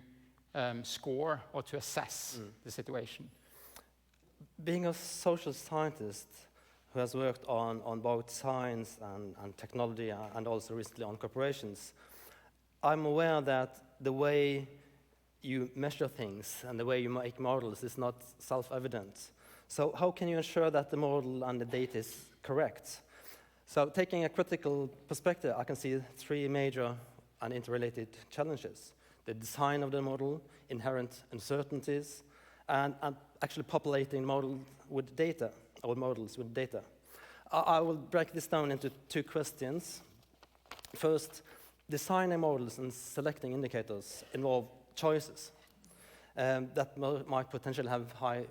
score or to assess the situation. Being a social scientist who has worked on both science and technology and also recently on corporations, I'm aware that the way you measure things and the way you make models is not self-evident. So how can you ensure that the model and the data is correct? So taking a critical perspective, I can see three major and interrelated challenges: the design of the model, inherent uncertainties, and actually populating model with data, or models with data. I will break this down into two questions. First, designing models and selecting indicators involve choices that might potentially have high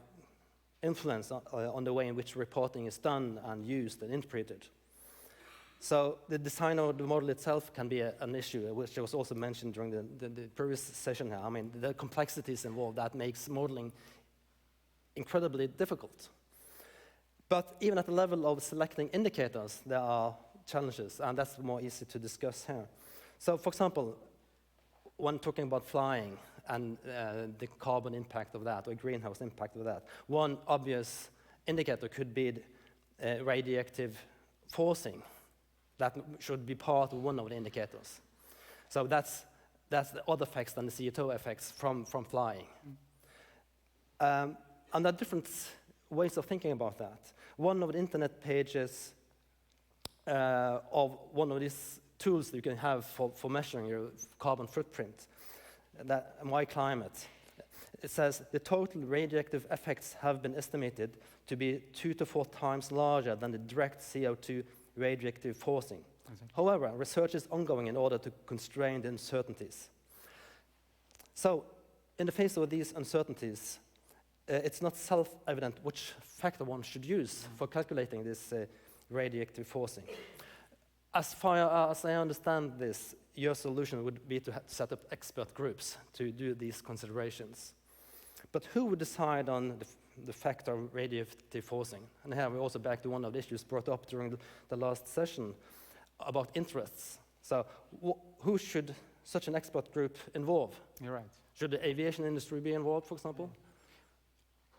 influence on the way in which reporting is done and used and interpreted. So the design of the model itself can be an issue, which was also mentioned during the previous session here. I mean, the complexities involved that makes modeling incredibly difficult. But even at the level of selecting indicators, there are challenges, and that's more easy to discuss here. So, for example, when talking about flying and the carbon impact of that, or greenhouse impact of that, one obvious indicator could be radioactive forcing. That should be part of one of the indicators. So that's the other effects than the CO2 effects from flying. And there are different ways of thinking about that. One of the internet pages of one of these tools that you can have for measuring your carbon footprint, that My Climate, it says the total radioactive effects have been estimated to be 2 to 4 times larger than the direct CO2 radioactive forcing. Exactly. However, research is ongoing in order to constrain the uncertainties. So, in the face of these uncertainties, it's not self-evident which factor one should use for calculating this radioactive forcing. As far as I understand this, your solution would be to set up expert groups to do these considerations. But who would decide on the factor of radioactive forcing? And here we're also back to one of the issues brought up during the last session about interests. So who should such an expert group involve? You're right. Should the aviation industry be involved, for example?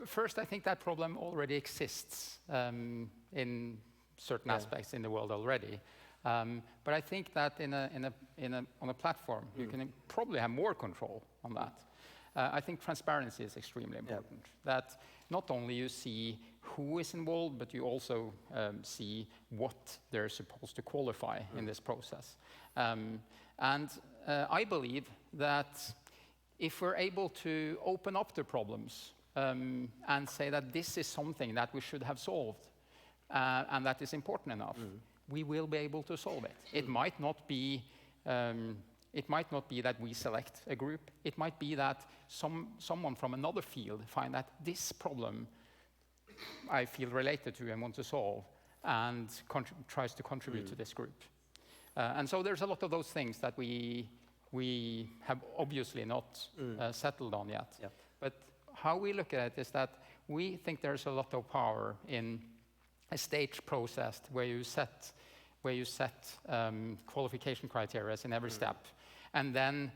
First, I think that problem already exists in certain aspects in the world already. But I think that on a platform, you can probably have more control on that. I think transparency is extremely important. That not only you see who is involved, but you also see what they're supposed to qualify in this process. And I believe that if we're able to open up the problems and say that this is something that we should have solved and that is important enough, we will be able to solve it. It might not be that we select a group. It might be that someone from another field find that this problem I feel related to and want to solve, and tries to contribute to this group. And so there's a lot of those things that we have obviously not settled on yet. Yeah. But how we look at it is that we think there's a lot of power in a stage process where you set qualification criteria in every step, and then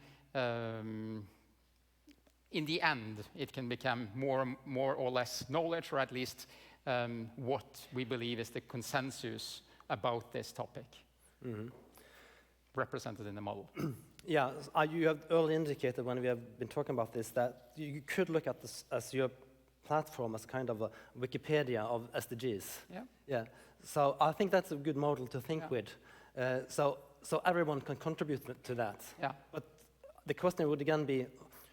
in the end it can become more or less knowledge, or at least what we believe is the consensus about this topic represented in the model. Yeah, you have early indicated when we have been talking about this that you could look at this as your platform as kind of a Wikipedia of SDGs. Yeah. Yeah. So I think that's a good model to think with. So everyone can contribute to that. Yeah. But the question would again be,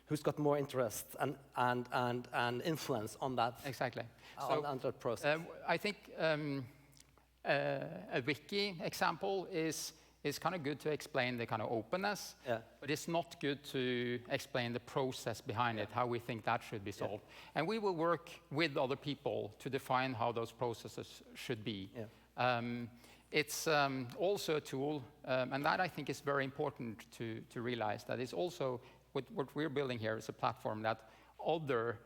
who's got more interest and influence on that? Exactly. On that process. I think a wiki example is kind of good to explain the kind of openness, but it's not good to explain the process behind it, how we think that should be solved. And we will work with other people to define how those processes should be. It's also a tool, and that I think is very important to realize, that it's also, what we're building here is a platform that other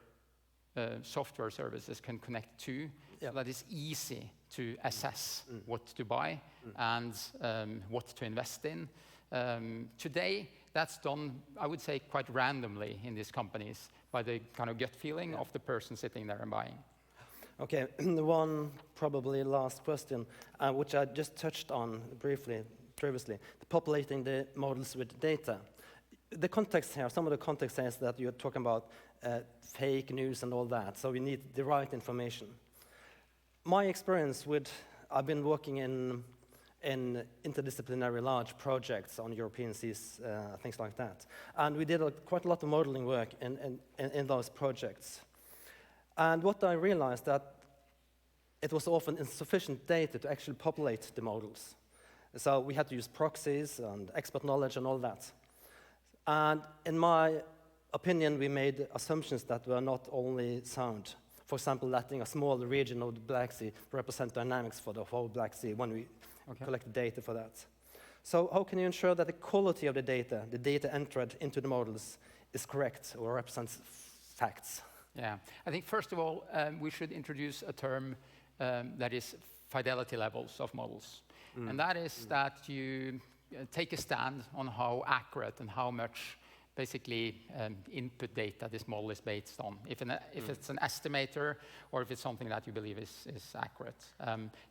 software services can connect to, so that it's easy to assess what to buy and what to invest in. Today, that's done, I would say, quite randomly in these companies by the kind of gut feeling of the person sitting there and buying. Okay, the one probably last question, which I just touched on briefly previously, populating the models with data. The context here, some of the context is that you're talking about fake news and all that, so we need the right information. My experience with, I've been working in in interdisciplinary large projects on European seas, things like that. And we did quite a lot of modeling work in those projects. And what I realized that it was often insufficient data to actually populate the models. So we had to use proxies and expert knowledge and all that. And in my opinion, we made assumptions that were not only sound. For example, letting a small region of the Black Sea represent dynamics for the whole Black Sea when we collect data for that. So how can you ensure that the quality of the data entered into the models, is correct or represents facts? Yeah, I think first of all, we should introduce a term that is fidelity levels of models. And that is that you take a stand on how accurate and how much basically input data this model is based on. If it's an estimator or if it's something that you believe is accurate.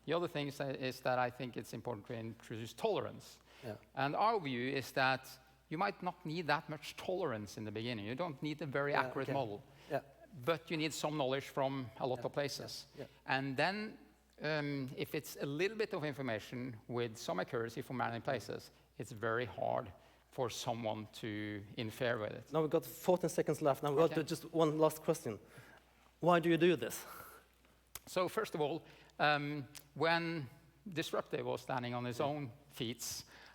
The other thing is that I think it's important to introduce tolerance. Yeah. And our view is that you might not need that much tolerance in the beginning. You don't need a very accurate model. Yeah. But you need some knowledge from a lot of places. Yeah. And then if it's a little bit of information with some accuracy from many places, it's very hard for someone to infer with it. Now we've got 14 seconds left. Now we've got just one last question. Why do you do this? So first of all, when Disruptive was standing on its own feet,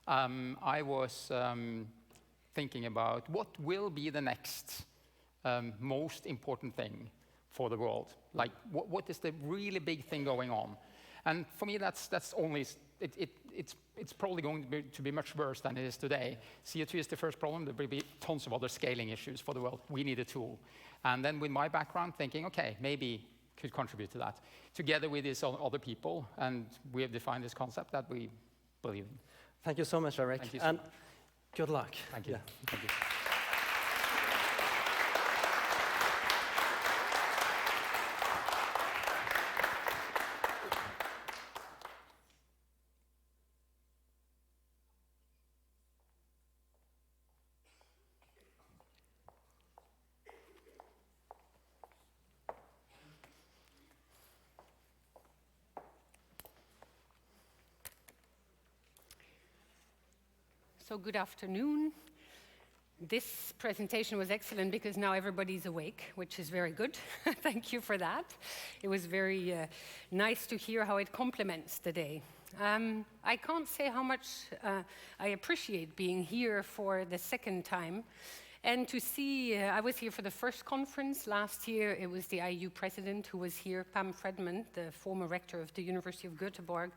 I was thinking about what will be the next most important thing for the world. Like, what is the really big thing going on? And for me, that's only, it's probably going to be much worse than it is today. CO2 is the first problem. There will be tons of other scaling issues for the world. We need a tool. And then with my background, thinking, okay, maybe could contribute to that. Together with these other people, and we have defined this concept that we believe in. Thank you so much, Eric. Thank you so and much. Good luck. Thank you. Yeah. Thank you. So good afternoon. This presentation was excellent because now everybody's awake, which is very good. Thank you for that. It was very nice to hear how it complements the day. I can't say how much I appreciate being here for the second time. And to see, I was here for the first conference last year. It was the IU president who was here, Pam Fredman, the former rector of the University of Göteborg,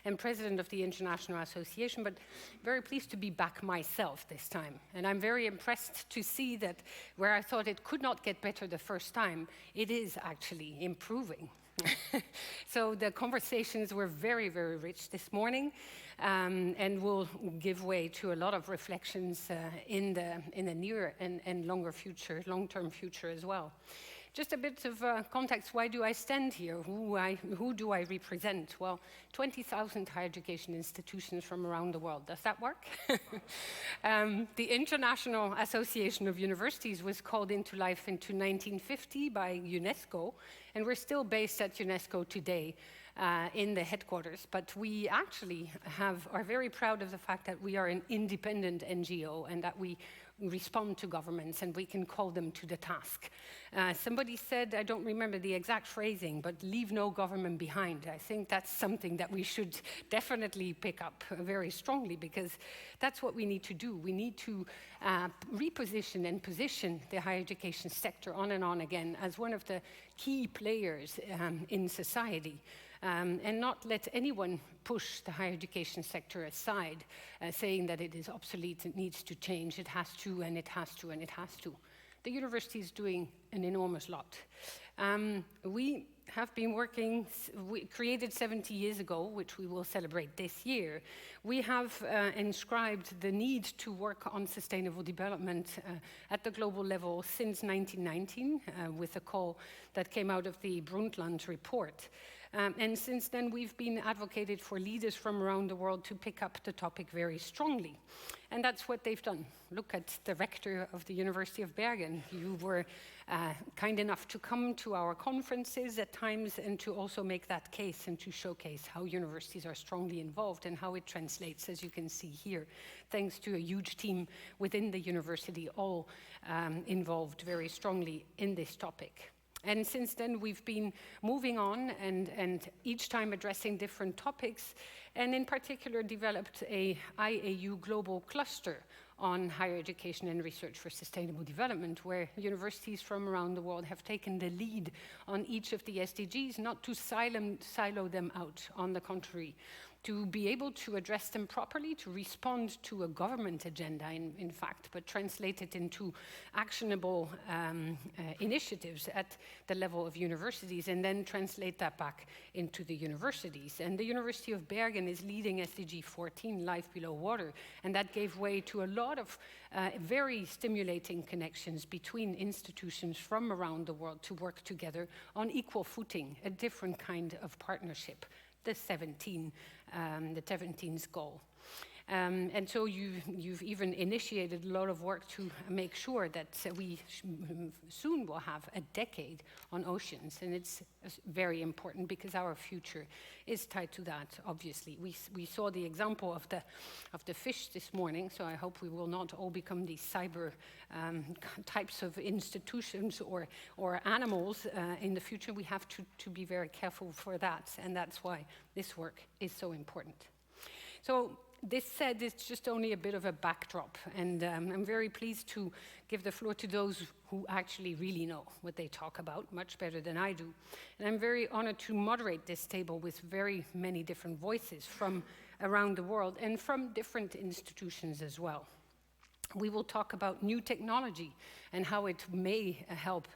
and president of the International Association, but very pleased to be back myself this time. And I'm very impressed to see that where I thought it could not get better the first time, it is actually improving. So the conversations were very, very rich this morning, and will give way to a lot of reflections in the near and longer future, long-term future as well. Just a bit of context, why do I stand here? Who do I represent? Well, 20,000 higher education institutions from around the world. Does that work? The International Association of Universities was called into life into 1950 by UNESCO, and we're still based at UNESCO today in the headquarters. But we actually are very proud of the fact that we are an independent NGO and that we respond to governments and we can call them to the task. Somebody said, I don't remember the exact phrasing, but leave no government behind. I think that's something that we should definitely pick up very strongly, because that's what we need to do. We need to reposition and position the higher education sector on and on again as one of the key players in society. And not let anyone push the higher education sector aside, saying that it is obsolete, it needs to change, it has to, and it has to, and it has to. The university is doing an enormous lot. We have been working, we created 70 years ago, which we will celebrate this year. We have inscribed the need to work on sustainable development at the global level since 1919, with a call that came out of the Brundtland report. And since then, we've been advocated for leaders from around the world to pick up the topic very strongly. And that's what they've done. Look at the rector of the University of Bergen. You were kind enough to come to our conferences at times and to also make that case and to showcase how universities are strongly involved and how it translates, as you can see here, thanks to a huge team within the university, all involved very strongly in this topic. And since then, we've been moving on and each time addressing different topics, and in particular developed a IAU global cluster on higher education and research for sustainable development, where universities from around the world have taken the lead on each of the SDGs, not to silo them out, on the contrary, to be able to address them properly, to respond to a government agenda, in fact, but translate it into actionable initiatives at the level of universities, and then translate that back into the universities. And the University of Bergen is leading SDG 14, Life Below Water, and that gave way to a lot of very stimulating connections between institutions from around the world to work together on equal footing, a different kind of partnership. The 17's goal. And so you've even initiated a lot of work to make sure that we soon will have a decade on oceans, and it's very important because our future is tied to that, obviously. We saw the example of the fish this morning, so I hope we will not all become these cyber types of institutions or animals in the future. We have to be very careful for that, and that's why this work is so important. So, this said, it's just only a bit of a backdrop, and I'm very pleased to give the floor to those who actually really know what they talk about, much better than I do. And I'm very honored to moderate this table with very many different voices from around the world and from different institutions as well. We will talk about new technology and how it may help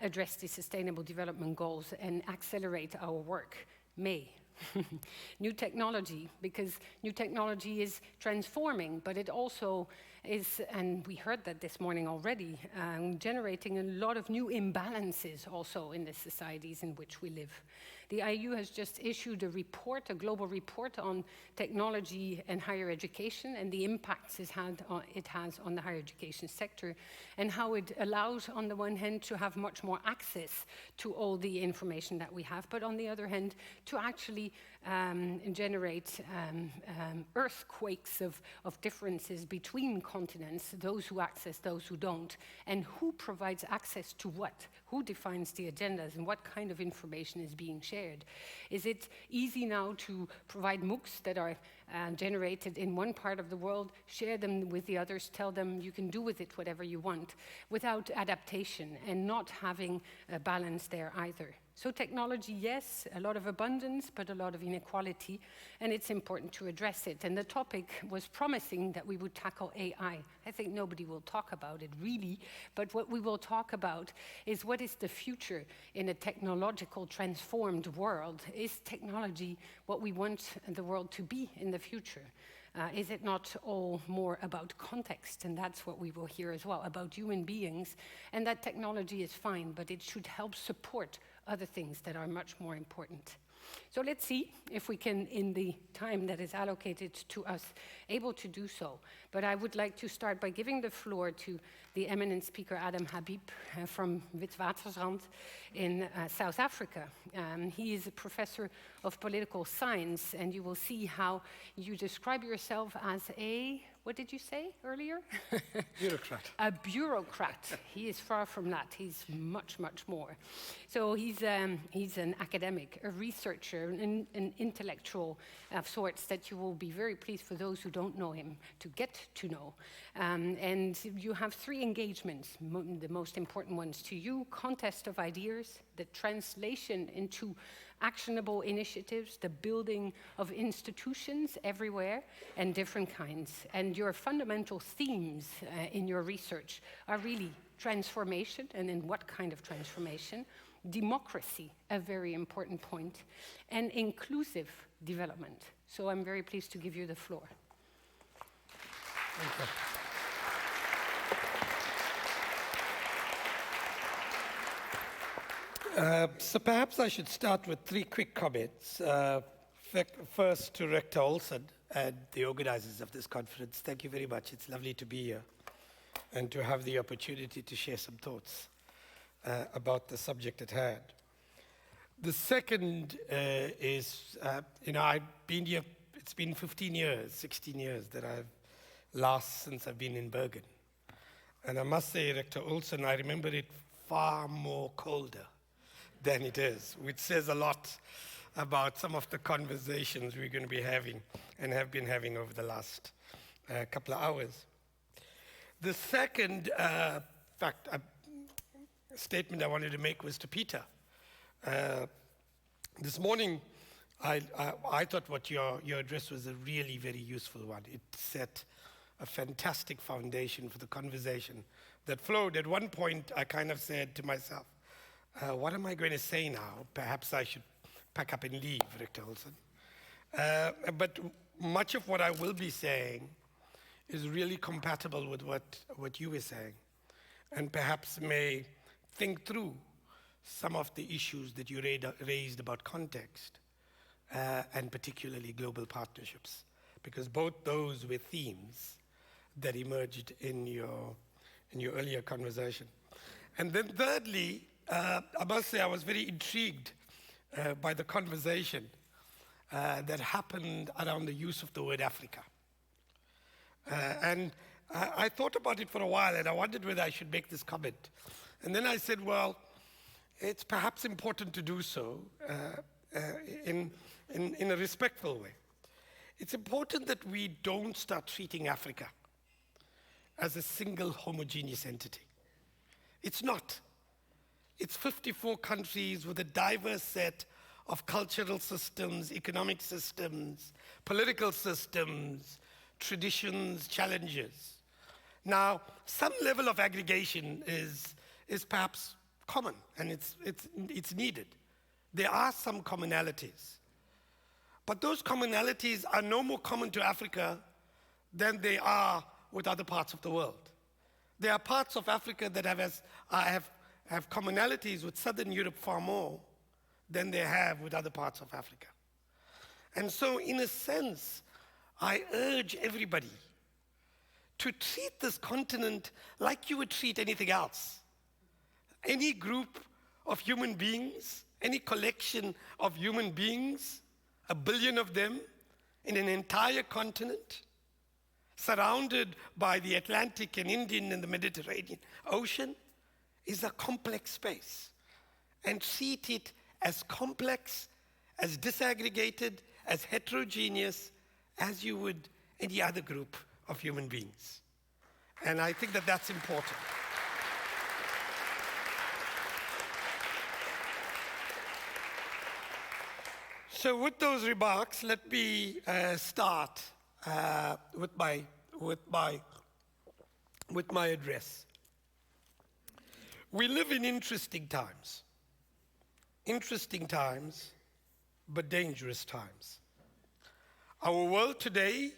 address the Sustainable Development Goals and accelerate our work. New technology, because new technology is transforming, but it also is, and we heard that this morning already, generating a lot of new imbalances also in the societies in which we live. The IAU has just issued a report, a global report on technology and higher education and the impacts it has on the higher education sector, and how it allows, on the one hand, to have much more access to all the information that we have, but on the other hand, to actually generate earthquakes of differences between continents, those who access, those who don't, and who provides access to what, who defines the agendas, and what kind of information is being shared. Is it easy now to provide MOOCs that are generated in one part of the world, share them with the others, tell them you can do with it whatever you want, without adaptation and not having a balance there either? So technology, yes, a lot of abundance, but a lot of inequality, and it's important to address it. And the topic was promising that we would tackle AI. I think nobody will talk about it really, but what we will talk about is what is the future in a technological transformed world? Is technology what we want the world to be in the future? Is it not all more about context? And that's what we will hear as well, about human beings. And that technology is fine, but it should help support other things that are much more important. So let's see if we can, in the time that is allocated to us, able to do so. But I would like to start by giving the floor to the eminent speaker, Adam Habib, from Witwatersrand in South Africa. He is a professor of political science, and you will see how you describe yourself as a, what did you say earlier? Bureaucrat. A bureaucrat. He is far from that. He's much, much more. So he's an academic, a researcher, an intellectual of sorts that you will be very pleased, for those who don't know him, to get to know. And you have three engagements, the most important ones to you: contest of ideas, the translation into actionable initiatives, the building of institutions everywhere, and different kinds. And your fundamental themes in your research are really transformation, and in what kind of transformation, democracy, a very important point, and inclusive development. So I'm very pleased to give you the floor. Thank you. So perhaps I should start with 3 quick comments. First to Rector Olsen and the organizers of this conference. Thank you very much. It's lovely to be here and to have the opportunity to share some thoughts about the subject at hand. The second is, I've been here, it's been 15 years, 16 years that since I've been in Bergen. And I must say, Rector Olsen, I remember it far more colder than it is, which says a lot about some of the conversations we're going to be having and have been having over the last couple of hours. The second statement I wanted to make was to Peter. This morning, I thought what your address was a really very useful one. It set a fantastic foundation for the conversation that flowed. At one point, I kind of said to myself, what am I going to say now? Perhaps I should pack up and leave, Rector Olsen. But much of what I will be saying is really compatible with what you were saying, and perhaps may think through some of the issues that you raised about context, and particularly global partnerships, because both those were themes that emerged in your earlier conversation. And then thirdly, I must say I was very intrigued by the conversation that happened around the use of the word Africa. And I thought about it for a while, and I wondered whether I should make this comment. And then I said, well, it's perhaps important to do so in a respectful way. It's important that we don't start treating Africa as a single homogeneous entity. It's not. It's 54 countries with a diverse set of cultural systems, economic systems, political systems, traditions, challenges. Now, some level of aggregation is perhaps common, and it's needed. There are some commonalities. But those commonalities are no more common to Africa than they are with other parts of the world. There are parts of Africa that have commonalities with Southern Europe far more than they have with other parts of Africa. And so, in a sense, I urge everybody to treat this continent like you would treat anything else. Any group of human beings, any collection of human beings, 1 billion of them in an entire continent, surrounded by the Atlantic and Indian and the Mediterranean Ocean, is a complex space. And treat it as complex, as disaggregated, as heterogeneous as you would any other group of human beings. And I think that that's important. So with those remarks, let me start with my address. We live in interesting times, but dangerous times. Our world today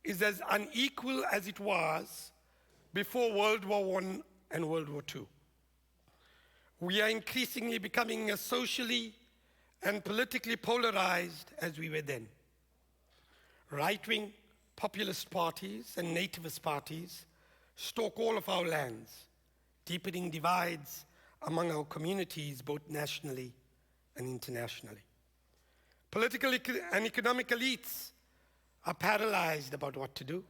is as unequal as it was before World War I and World War II. We are increasingly becoming as socially and politically polarized as we were then. Right-wing populist parties and nativist parties stalk all of our lands, deepening divides among our communities both nationally and internationally. Political and economic elites are paralyzed about what to do,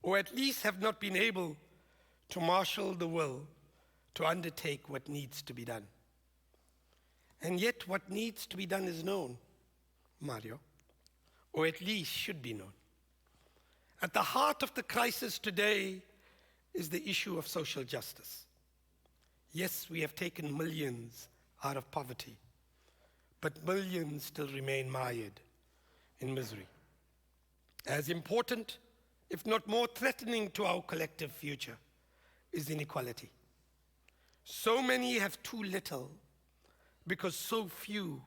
or at least have not been able to marshal the will to undertake what needs to be done. And yet what needs to be done is known, Mario, or at least should be known. At the heart of the crisis today is the issue of social justice. Yes, we have taken millions out of poverty, but millions still remain mired in misery. As important, if not more threatening to our collective future, is inequality. So many have too little because so few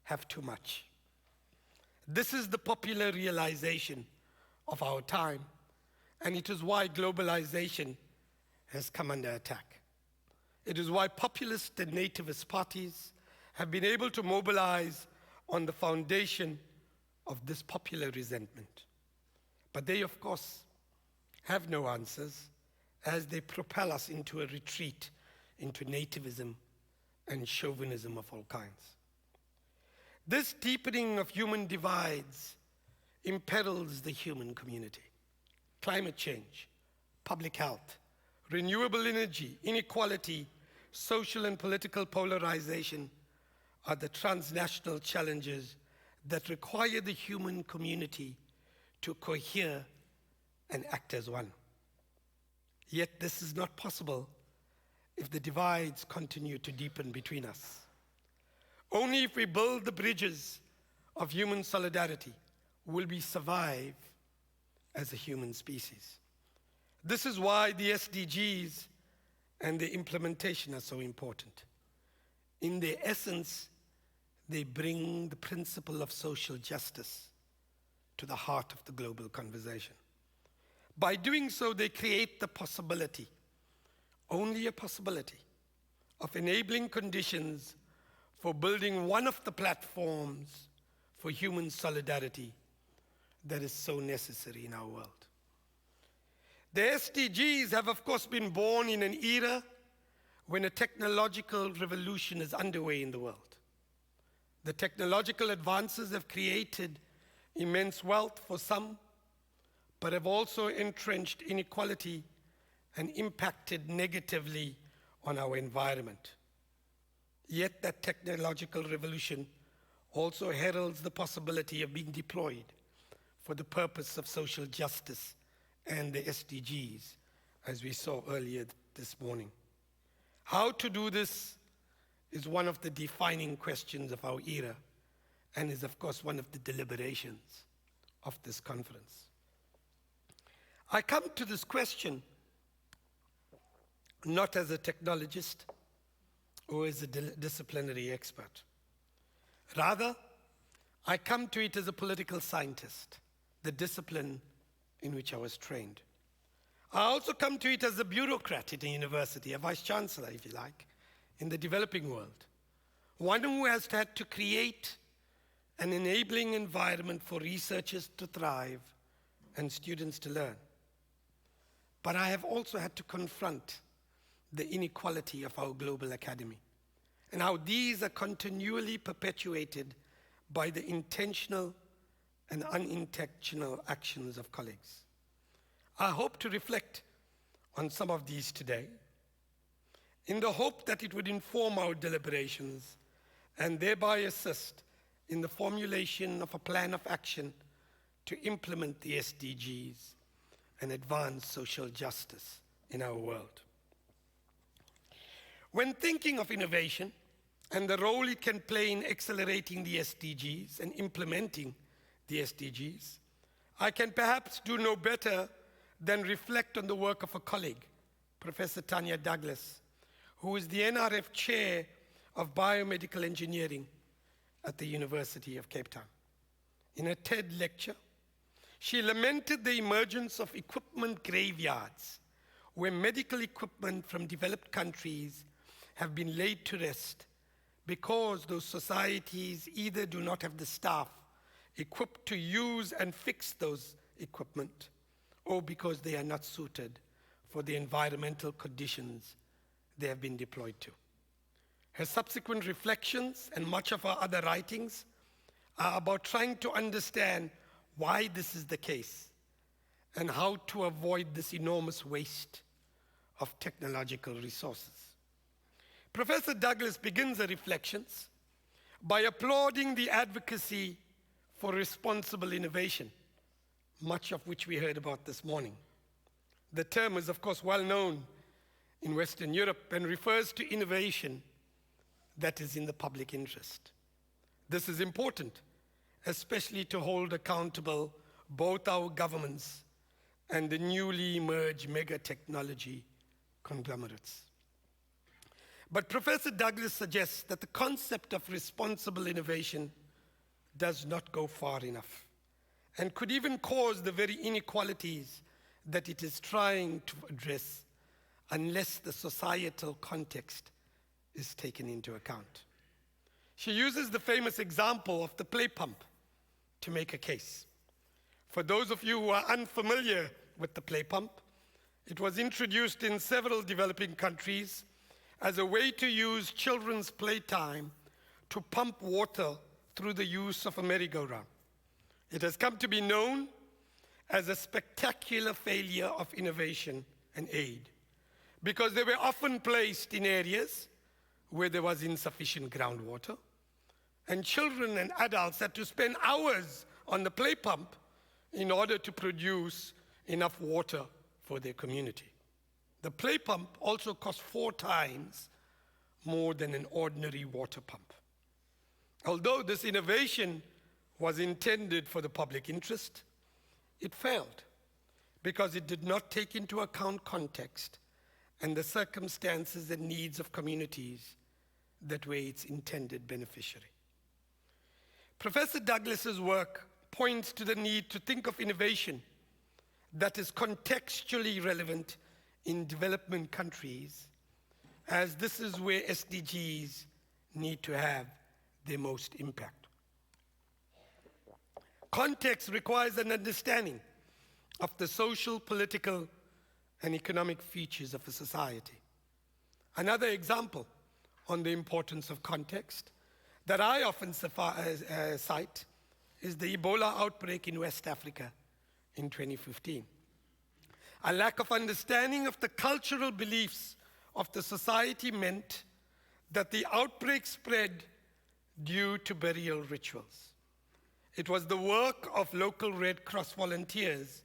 have too much. This is the popular realization of our time, and it is why globalization has come under attack. It is why populist and nativist parties have been able to mobilize on the foundation of this popular resentment. But they, of course, have no answers as they propel us into a retreat into nativism and chauvinism of all kinds. This deepening of human divides imperils the human community. Climate change, public health, renewable energy, inequality, social and political polarization are the transnational challenges that require the human community to cohere and act as one. Yet this is not possible if the divides continue to deepen between us. Only if we build the bridges of human solidarity will we survive as a human species. This is why the SDGs and their implementation are so important. In their essence, they bring the principle of social justice to the heart of the global conversation. By doing so, they create the possibility, only a possibility, of enabling conditions for building one of the platforms for human solidarity that is so necessary in our world. The SDGs have, of course, been born in an era when a technological revolution is underway in the world. The technological advances have created immense wealth for some, but have also entrenched inequality and impacted negatively on our environment. Yet that technological revolution also heralds the possibility of being deployed for the purpose of social justice and the SDGs, as we saw earlier this morning. How to do this is one of the defining questions of our era and is, of course, one of the deliberations of this conference. I come to this question not as a technologist or as a disciplinary expert. Rather, I come to it as a political scientist, the discipline in which I was trained. I also come to it as a bureaucrat at a university, a vice-chancellor, if you like, in the developing world, one who has had to create an enabling environment for researchers to thrive and students to learn. But I have also had to confront the inequality of our global academy and how these are continually perpetuated by the intentional and unintentional actions of colleagues. I hope to reflect on some of these today in the hope that it would inform our deliberations and thereby assist in the formulation of a plan of action to implement the SDGs and advance social justice in our world. When thinking of innovation and the role it can play in accelerating the SDGs and implementing the SDGs, I can perhaps do no better than reflect on the work of a colleague, Professor Tanya Douglas, who is the NRF Chair of Biomedical Engineering at the University of Cape Town. In a TED lecture, she lamented the emergence of equipment graveyards, where medical equipment from developed countries have been laid to rest because those societies either do not have the staff equipped to use and fix those equipment, or because they are not suited for the environmental conditions they have been deployed to. Her subsequent reflections and much of her other writings are about trying to understand why this is the case and how to avoid this enormous waste of technological resources. Professor Douglas begins her reflections by applauding the advocacy for responsible innovation, much of which we heard about this morning. The term is, of course, well known in Western Europe and refers to innovation that is in the public interest. This is important, especially to hold accountable both our governments and the newly emerged mega technology conglomerates. But Professor Douglas suggests that the concept of responsible innovation does not go far enough and could even cause the very inequalities that it is trying to address unless the societal context is taken into account. She uses the famous example of the play pump to make a case. For those of you who are unfamiliar with the play pump, it was introduced in several developing countries as a way to use children's playtime to pump water through the use of a merry-go-round. It has come to be known as a spectacular failure of innovation and aid, because they were often placed in areas where there was insufficient groundwater, and children and adults had to spend hours on the play pump in order to produce enough water for their community. The play pump also cost 4 times more than an ordinary water pump. Although this innovation was intended for the public interest, it failed because it did not take into account context and the circumstances and needs of communities that were its intended beneficiary. Professor Douglas's work points to the need to think of innovation that is contextually relevant in development countries, as this is where SDGs need to have their most impact. Context requires an understanding of the social, political, and economic features of a society. Another example on the importance of context that I often cite is the Ebola outbreak in West Africa in 2015. A lack of understanding of the cultural beliefs of the society meant that the outbreak spread due to burial rituals. It was the work of local Red Cross volunteers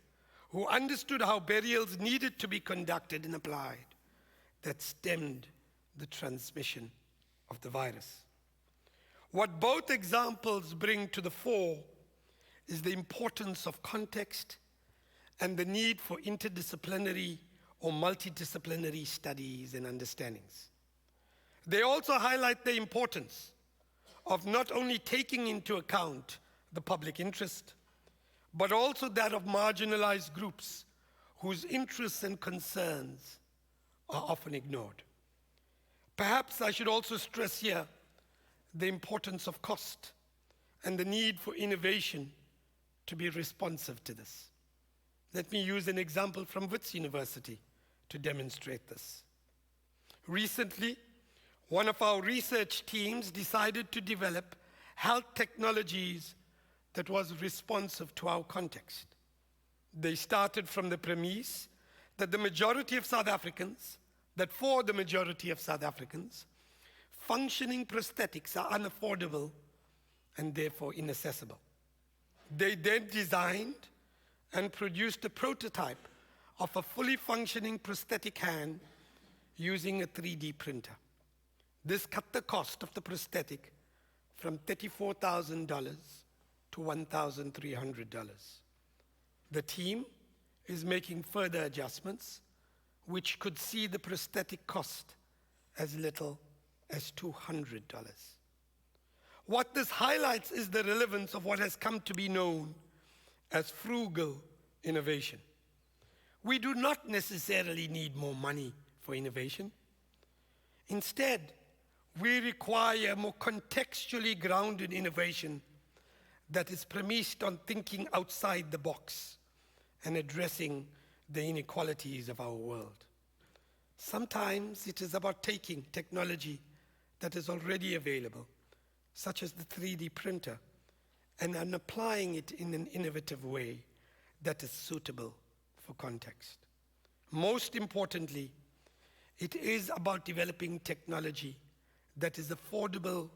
who understood how burials needed to be conducted and applied that stemmed the transmission of the virus. What both examples bring to the fore is the importance of context and the need for interdisciplinary or multidisciplinary studies and understandings. They also highlight the importance of not only taking into account the public interest, but also that of marginalized groups whose interests and concerns are often ignored. Perhaps I should also stress here the importance of cost and the need for innovation to be responsive to this. Let me use an example from Wits University to demonstrate this. Recently, one of our research teams decided to develop health technologies that was responsive to our context. They started from the premise that for the majority of South Africans, functioning prosthetics are unaffordable and therefore inaccessible. They then designed and produced a prototype of a fully functioning prosthetic hand using a 3D printer. This cut the cost of the prosthetic from $34,000 to $1,300. The team is making further adjustments, which could see the prosthetic cost as little as $200. What this highlights is the relevance of what has come to be known as frugal innovation. We do not necessarily need more money for innovation. Instead, we require more contextually grounded innovation that is premised on thinking outside the box and addressing the inequalities of our world. Sometimes it is about taking technology that is already available, such as the 3D printer, and applying it in an innovative way that is suitable for context. Most importantly, it is about developing technology that is affordable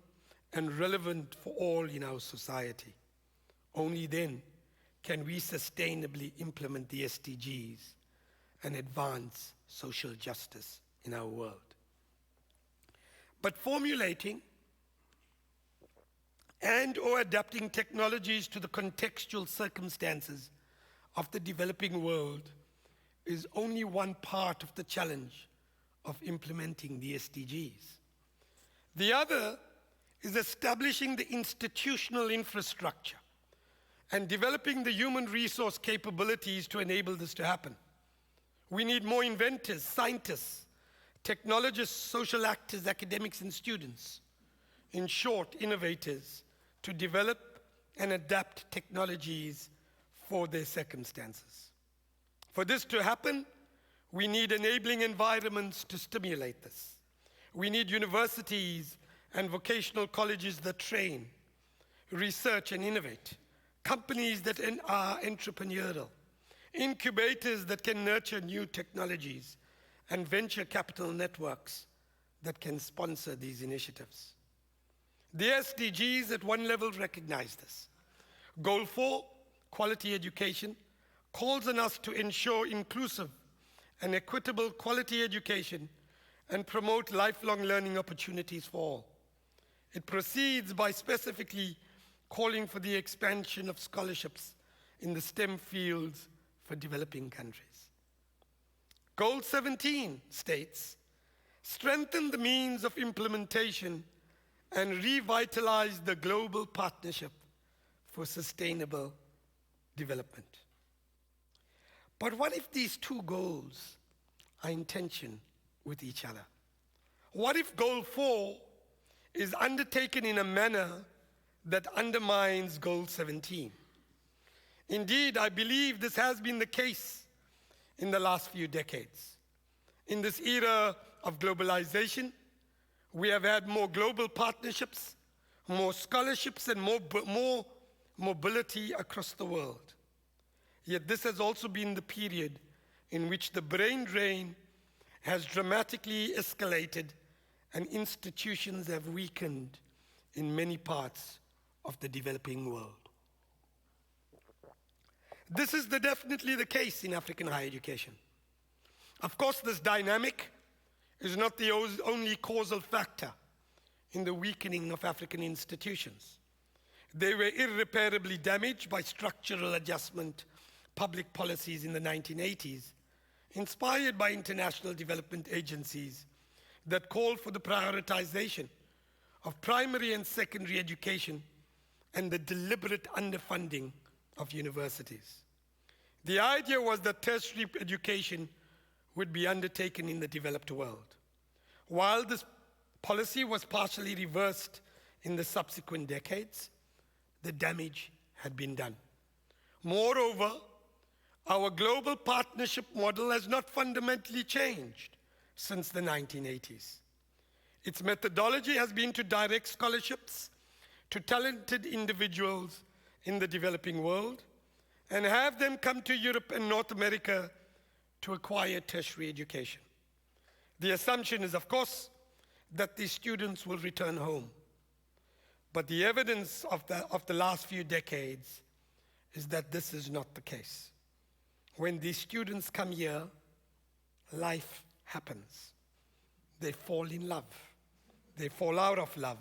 and relevant for all in our society. Only then can we sustainably implement the SDGs and advance social justice in our world. But formulating and/or adapting technologies to the contextual circumstances of the developing world is only one part of the challenge of implementing the SDGs. The other is establishing the institutional infrastructure and developing the human resource capabilities to enable this to happen. We need more inventors, scientists, technologists, social actors, academics, and students. In short, innovators to develop and adapt technologies for their circumstances. For this to happen, we need enabling environments to stimulate this. We need universities and vocational colleges that train, research, and innovate, companies that are entrepreneurial, incubators that can nurture new technologies, and venture capital networks that can sponsor these initiatives. The SDGs at one level recognize this. Goal 4, quality education, calls on us to ensure inclusive and equitable quality education and promote lifelong learning opportunities for all. It proceeds by specifically calling for the expansion of scholarships in the STEM fields for developing countries. Goal 17 states, strengthen the means of implementation and revitalize the global partnership for sustainable development. But what if these two goals are in tension with each other? What if goal 4 is undertaken in a manner that undermines goal 17? Indeed, I believe this has been the case in the last few decades. In this era of globalization, we have had more global partnerships, more scholarships, and more mobility across the world. Yet this has also been the period in which the brain drain has dramatically escalated and institutions have weakened in many parts of the developing world. This is definitely the case in African higher education. Of course, this dynamic is not the only causal factor in the weakening of African institutions. They were irreparably damaged by structural adjustment public policies in the 1980s, inspired by international development agencies that called for the prioritization of primary and secondary education and the deliberate underfunding of universities. The idea was that tertiary education would be undertaken in the developed world. While this policy was partially reversed in the subsequent decades, the damage had been done. Moreover, our global partnership model has not fundamentally changed since the 1980s. Its methodology has been to direct scholarships to talented individuals in the developing world and have them come to Europe and North America to acquire tertiary education. The assumption is, of course, that these students will return home. But the evidence of the last few decades is that this is not the case. When these students come here, life happens. They fall in love. They fall out of love.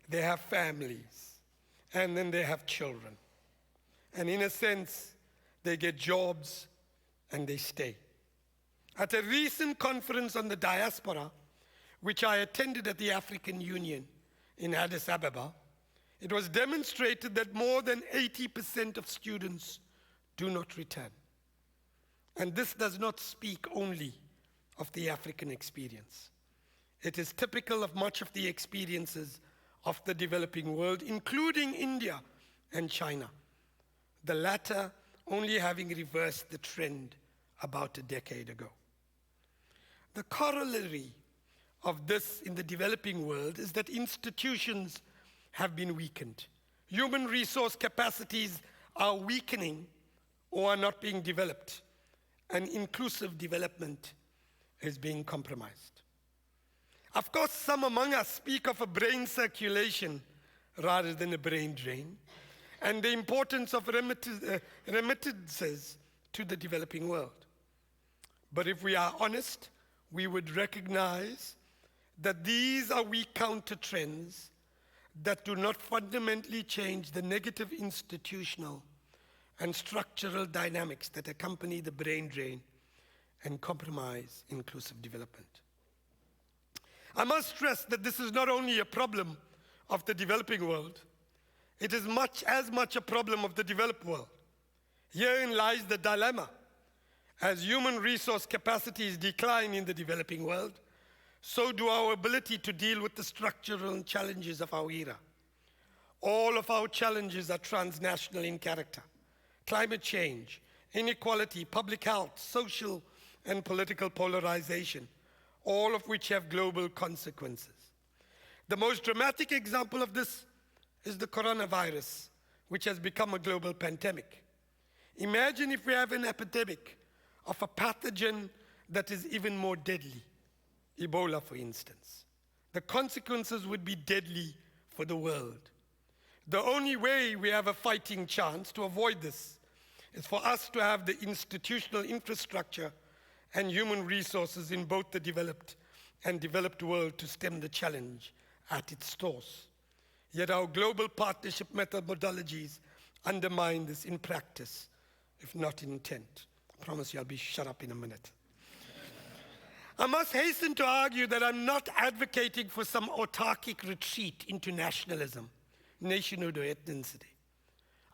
They have families. And then they have children. And in a sense, they get jobs and they stay. At a recent conference on the diaspora, which I attended at the African Union in Addis Ababa, it was demonstrated that more than 80% of students do not return. And this does not speak only of the African experience. It is typical of much of the experiences of the developing world, including India and China, the latter only having reversed the trend about a decade ago. The corollary of this in the developing world is that institutions have been weakened. Human resource capacities are weakening or are not being developed, and inclusive development is being compromised. Of course, some among us speak of a brain circulation rather than a brain drain, and the importance of remittances to the developing world. But if we are honest, we would recognize that these are weak counter trends that do not fundamentally change the negative institutional and structural dynamics that accompany the brain drain and compromise inclusive development. I must stress that this is not only a problem of the developing world, it is as much a problem of the developed world. Herein lies the dilemma, As human resource capacities decline in the developing world, so do our ability to deal with the structural challenges of our era. All of our challenges are transnational in character. Climate change, inequality, public health, social and political polarization, all of which have global consequences. The most dramatic example of this is the coronavirus, which has become a global pandemic. Imagine if we have an epidemic of a pathogen that is even more deadly, Ebola, for instance. The consequences would be deadly for the world. The only way we have a fighting chance to avoid this is for us to have the institutional infrastructure and human resources in both the developed and developed world to stem the challenge at its source. Yet our global partnership methodologies undermine this in practice, if not in intent. I promise you I'll be shut up in a minute. I must hasten to argue that I'm not advocating for some autarkic retreat into nationalism, nationhood, or ethnicity.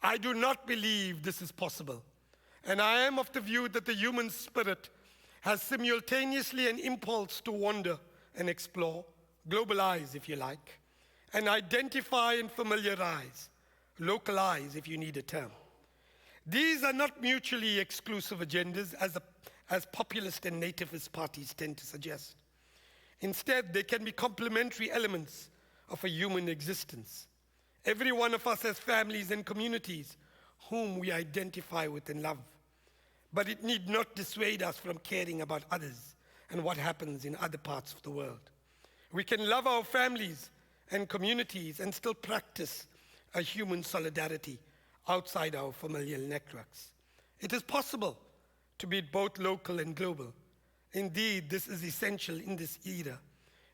I do not believe this is possible, and I am of the view that the human spirit has simultaneously an impulse to wander and explore, globalize if you like, and identify and familiarize, localize if you need a term. These are not mutually exclusive agendas as populist and nativist parties tend to suggest. Instead, they can be complementary elements of a human existence. Every one of us has families and communities whom we identify with and love. But it need not dissuade us from caring about others and what happens in other parts of the world. We can love our families and communities and still practice a human solidarity outside our familial networks. It is possible to be both local and global. Indeed, this is essential in this era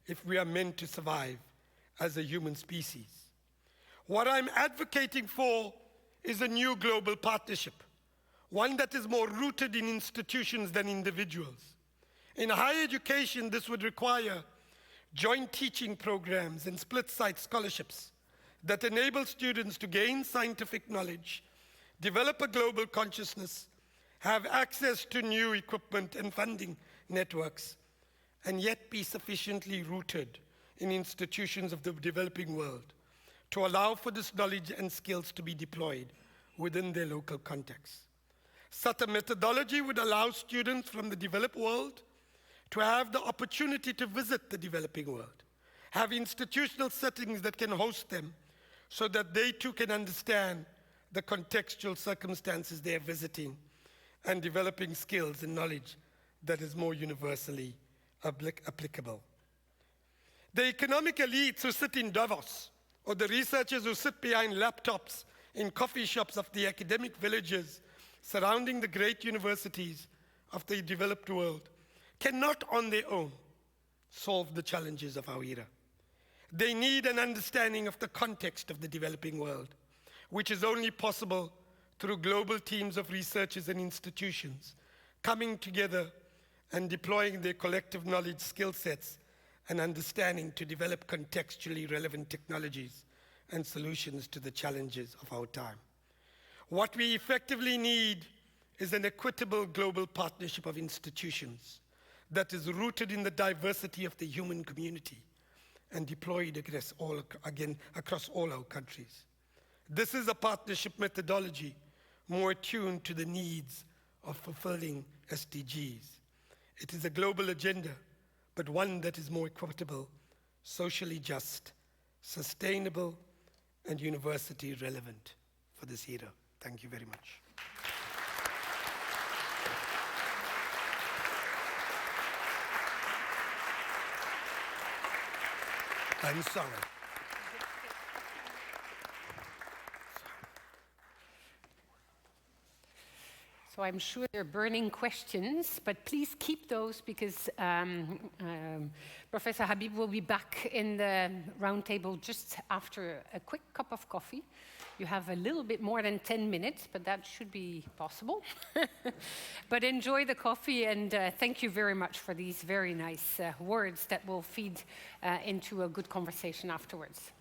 if we are meant to survive as a human species. What I'm advocating for is a new global partnership, one that is more rooted in institutions than individuals. In higher education, this would require joint teaching programs and split-site scholarships that enable students to gain scientific knowledge, develop a global consciousness, have access to new equipment and funding networks, and yet be sufficiently rooted in institutions of the developing world to allow for this knowledge and skills to be deployed within their local context. Such a methodology would allow students from the developed world to have the opportunity to visit the developing world, have institutional settings that can host them so that they too can understand the contextual circumstances they are visiting and developing skills and knowledge that is more universally applicable. The economic elites who sit in Davos, or the researchers who sit behind laptops in coffee shops of the academic villages surrounding the great universities of the developed world, cannot on their own solve the challenges of our era. They need an understanding of the context of the developing world, which is only possible through global teams of researchers and institutions coming together and deploying their collective knowledge, skill sets, and understanding to develop contextually relevant technologies and solutions to the challenges of our time. What we effectively need is an equitable global partnership of institutions that is rooted in the diversity of the human community and deployed across all our countries. This is a partnership methodology more attuned to the needs of fulfilling SDGs. It is a global agenda, but one that is more equitable, socially just, sustainable, and universally relevant for this era. Thank you very much. I'm sorry. So I'm sure there are burning questions, but please keep those because Professor Habib will be back in the roundtable just after a quick cup of coffee. You have a little bit more than 10 minutes, but that should be possible. But enjoy the coffee, and thank you very much for these very nice words that will feed into a good conversation afterwards.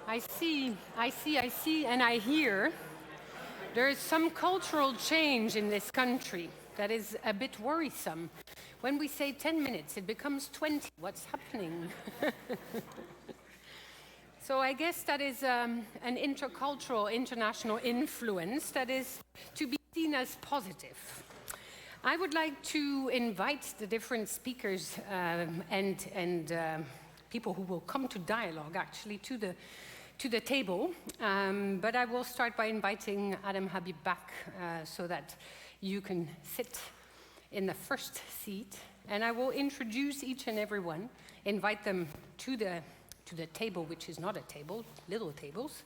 I see, and I hear there is some cultural change in this country that is a bit worrisome. When we say 10 minutes, it becomes 20. What's happening? So I guess that is an intercultural, international influence that is to be seen as positive. I would like to invite the different speakers and people who will come to dialogue, actually, to the table. But I will start by inviting Adam Habib back so that you can sit in the first seat. And I will introduce each and every one, invite them to the table, which is not a table, little tables.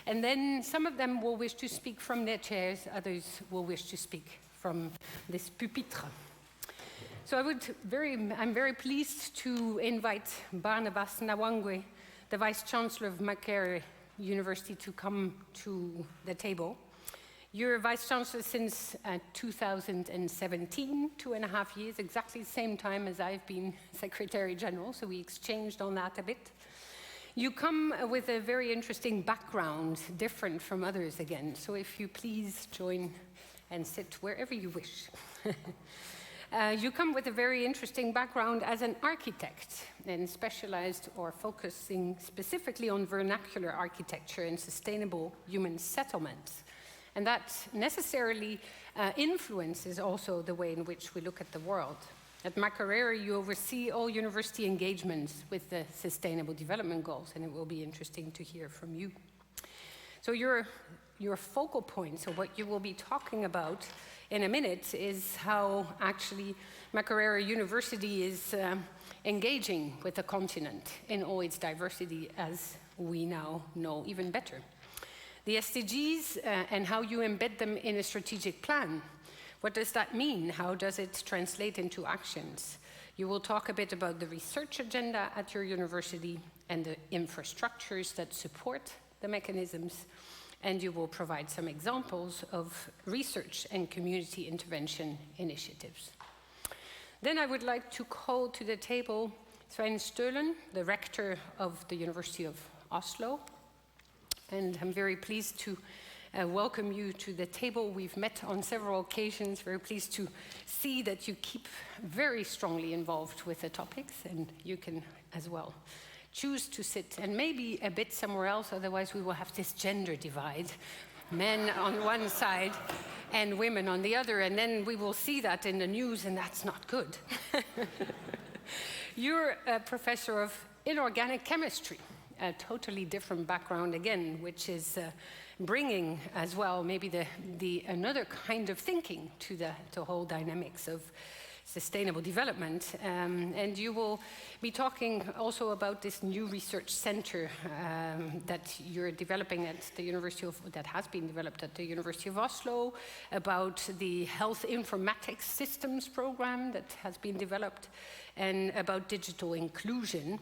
And then some of them will wish to speak from their chairs, others will wish to speak from this pupitre. So I'm very pleased to invite Barnabas Nawangwe, the Vice Chancellor of Makerere University, to come to the table. You're Vice Chancellor since 2017, 2.5 years, exactly the same time as I've been Secretary General, so we exchanged on that a bit. You come with a very interesting background, different from others again, so if you please join and sit wherever you wish. You come with a very interesting background as an architect and specialized or focusing specifically on vernacular architecture and sustainable human settlements. And that necessarily influences also the way in which we look at the world. At Makerere, you oversee all university engagements with the Sustainable Development Goals, and it will be interesting to hear from you. So your focal point, so what you will be talking about in a minute, is how actually Makerere University is engaging with the continent in all its diversity, as we now know even better. The SDGs and how you embed them in a strategic plan. What does that mean? How does it translate into actions? You will talk a bit about the research agenda at your university and the infrastructures that support the mechanisms, and you will provide some examples of research and community intervention initiatives. Then I would like to call to the table Svein Stølen, the rector of the University of Oslo. And I'm very pleased to welcome you to the table. We've met on several occasions, very pleased to see that you keep very strongly involved with the topics, and you can as well choose to sit and maybe a bit somewhere else, otherwise we will have this gender divide. Men on one side and women on the other, and then we will see that in the news, and that's not good. You're a professor of inorganic chemistry, a totally different background again, which is bringing as well maybe another kind of thinking to the whole dynamics of sustainable development. And you will be talking also about this new research center that you're developing at the that has been developed at the University of Oslo, about the health informatics systems program that has been developed, and about digital inclusion.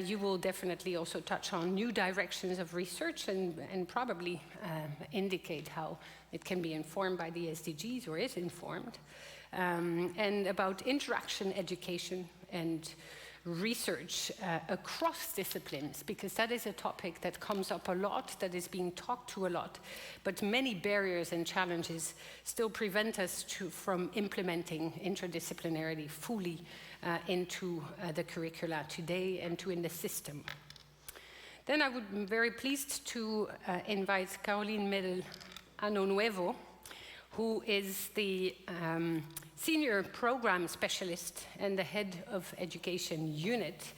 You will definitely also touch on new directions of research and probably indicate how it can be informed by the SDGs, or is informed, and about interaction education and research across disciplines, because that is a topic that comes up a lot, that is being talked to a lot, but many barriers and challenges still prevent us from implementing interdisciplinarity fully into the curricula today and in the system. Then I would be very pleased to invite Caroline Medel Ano Nuevo, who is the Senior Program Specialist and the Head of Education Unit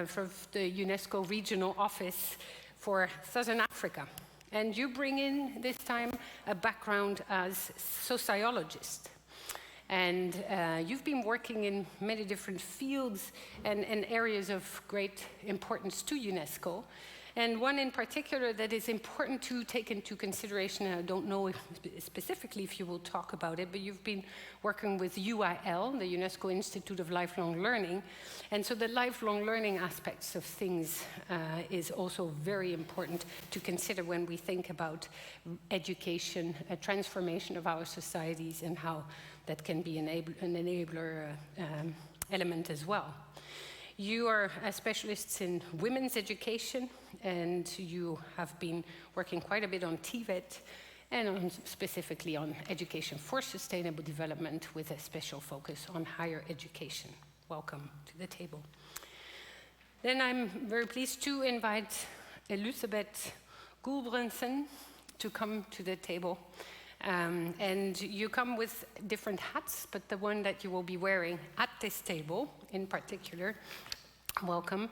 for the UNESCO Regional Office for Southern Africa. And you bring in, this time, a background as sociologist. And you've been working in many different fields and areas of great importance to UNESCO. And one in particular that is important to take into consideration, and I don't know specifically if you will talk about it, but you've been working with UIL, the UNESCO Institute of Lifelong Learning. And so the lifelong learning aspects of things is also very important to consider when we think about education, a transformation of our societies, and how that can be an enabler element as well. You are specialists in women's education, and you have been working quite a bit on TVET and specifically on education for sustainable development with a special focus on higher education. Welcome to the table. Then I'm very pleased to invite Elisabeth Gulbrandsen to come to the table. And you come with different hats, but the one that you will be wearing at this table in particular, welcome,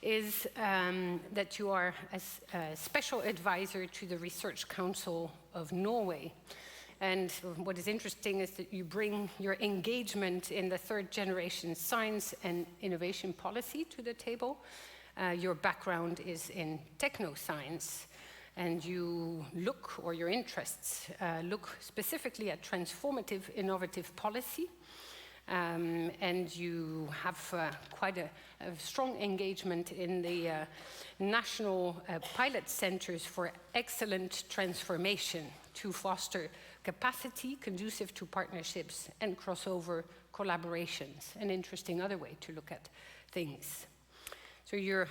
is that you are a special advisor to the Research Council of Norway. And what is interesting is that you bring your engagement in the third generation science and innovation policy to the table. Your background is in technoscience. And you look, or your interests, look specifically at transformative, innovative policy. And you have quite a strong engagement in the national pilot centers for excellent transformation to foster capacity conducive to partnerships and crossover collaborations, an interesting other way to look at things. So you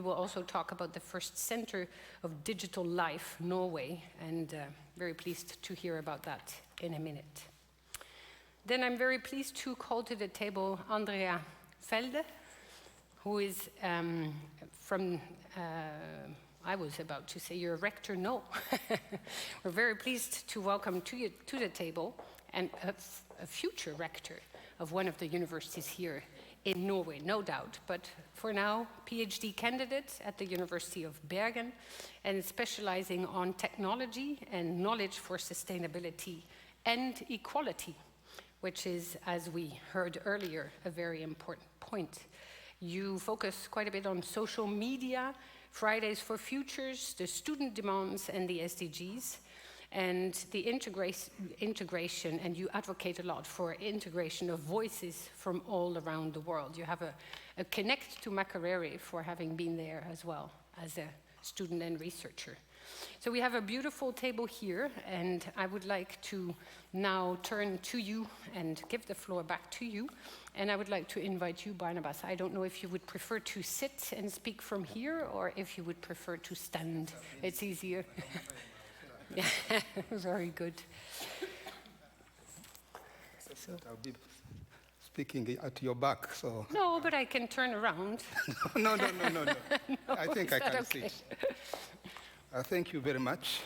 will also talk about the first Center of Digital Life, Norway, and very pleased to hear about that in a minute. Then I'm very pleased to call to the table Andrea Felde, who is from, I was about to say you're a rector, no. We're very pleased to welcome to the table and a future rector of one of the universities here in Norway, no doubt, but for now, PhD candidate at the University of Bergen and specializing on technology and knowledge for sustainability and equality, which is, as we heard earlier, a very important point. You focus quite a bit on social media, Fridays for Futures, the student demands, and the SDGs, and the integration, and you advocate a lot for integration of voices from all around the world. You have a connect to Makerere for having been there as well as a student and researcher. So we have a beautiful table here, and I would like to now turn to you and give the floor back to you. And I would like to invite you, Barnabas. I don't know if you would prefer to sit and speak from here, or if you would prefer to stand. It's easier. Yeah, very good. So I'll be speaking at your back, so. No, but I can turn around. No. No, I think I can okay? sit. Thank you very much.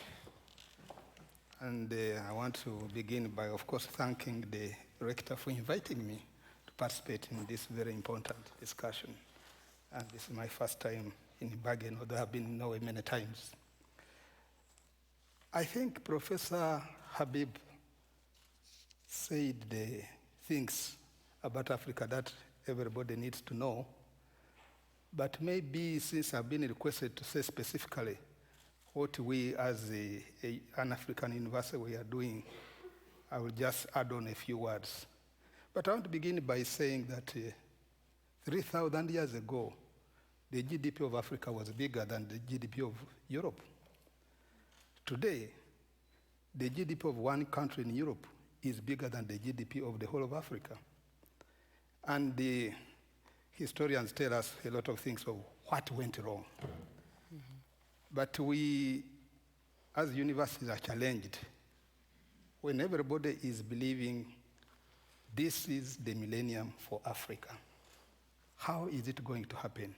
And I want to begin by, of course, thanking the rector for inviting me to participate in this very important discussion. And this is my first time in Bergen, although I've been in Norway many times. I think Professor Habib said the things about Africa that everybody needs to know. But maybe since I've been requested to say specifically what we as an African university we are doing, I will just add on a few words. But I want to begin by saying that 3,000 years ago, the GDP of Africa was bigger than the GDP of Europe. Today, the GDP of one country in Europe is bigger than the GDP of the whole of Africa. And the historians tell us a lot of things of what went wrong. Mm-hmm. But we, as universities, are challenged when everybody is believing this is the millennium for Africa. How is it going to happen?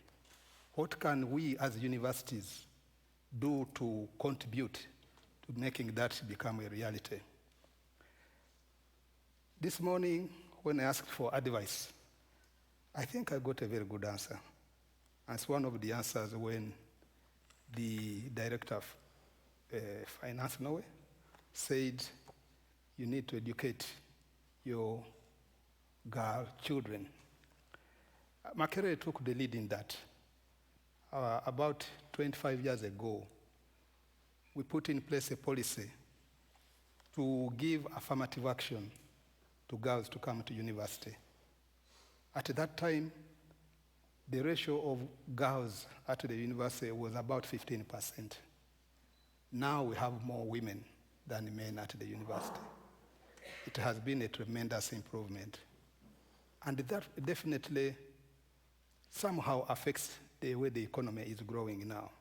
what can we as universities do to contribute to making that become a reality? This morning, when I asked for advice, I think I got a very good answer. As one of the answers when the director of Finance Norway said, you need to educate your girl children. Makerere took the lead in that. About 25 years ago, we put in place a policy to give affirmative action to girls to come to university. At that time, the ratio of girls at the university was about 15%. Now we have more women than men at the university. It has been a tremendous improvement. And that definitely somehow affects the way the economy is growing now.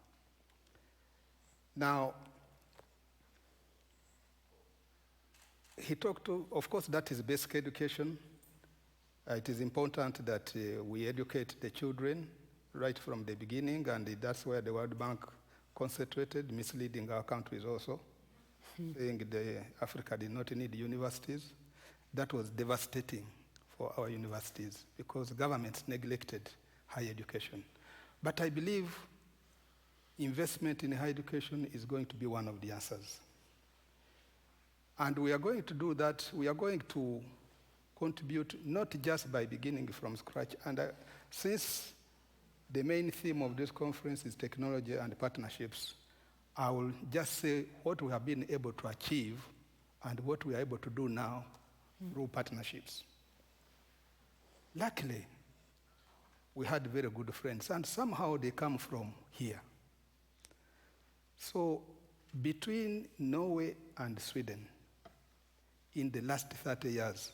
Now, he talked to, of course, that is basic education. It is important that we educate the children right from the beginning, and that's where the World Bank concentrated, misleading our countries also, saying Africa did not need universities. That was devastating for our universities because governments neglected higher education. But I believe investment in higher education is going to be one of the answers. And we are going to do that. We are going to contribute not just by beginning from scratch. And since the main theme of this conference is technology and partnerships, I will just say what we have been able to achieve and what we are able to do now through partnerships. Luckily, we had very good friends, and somehow they come from here. So between Norway and Sweden, in the last 30 years,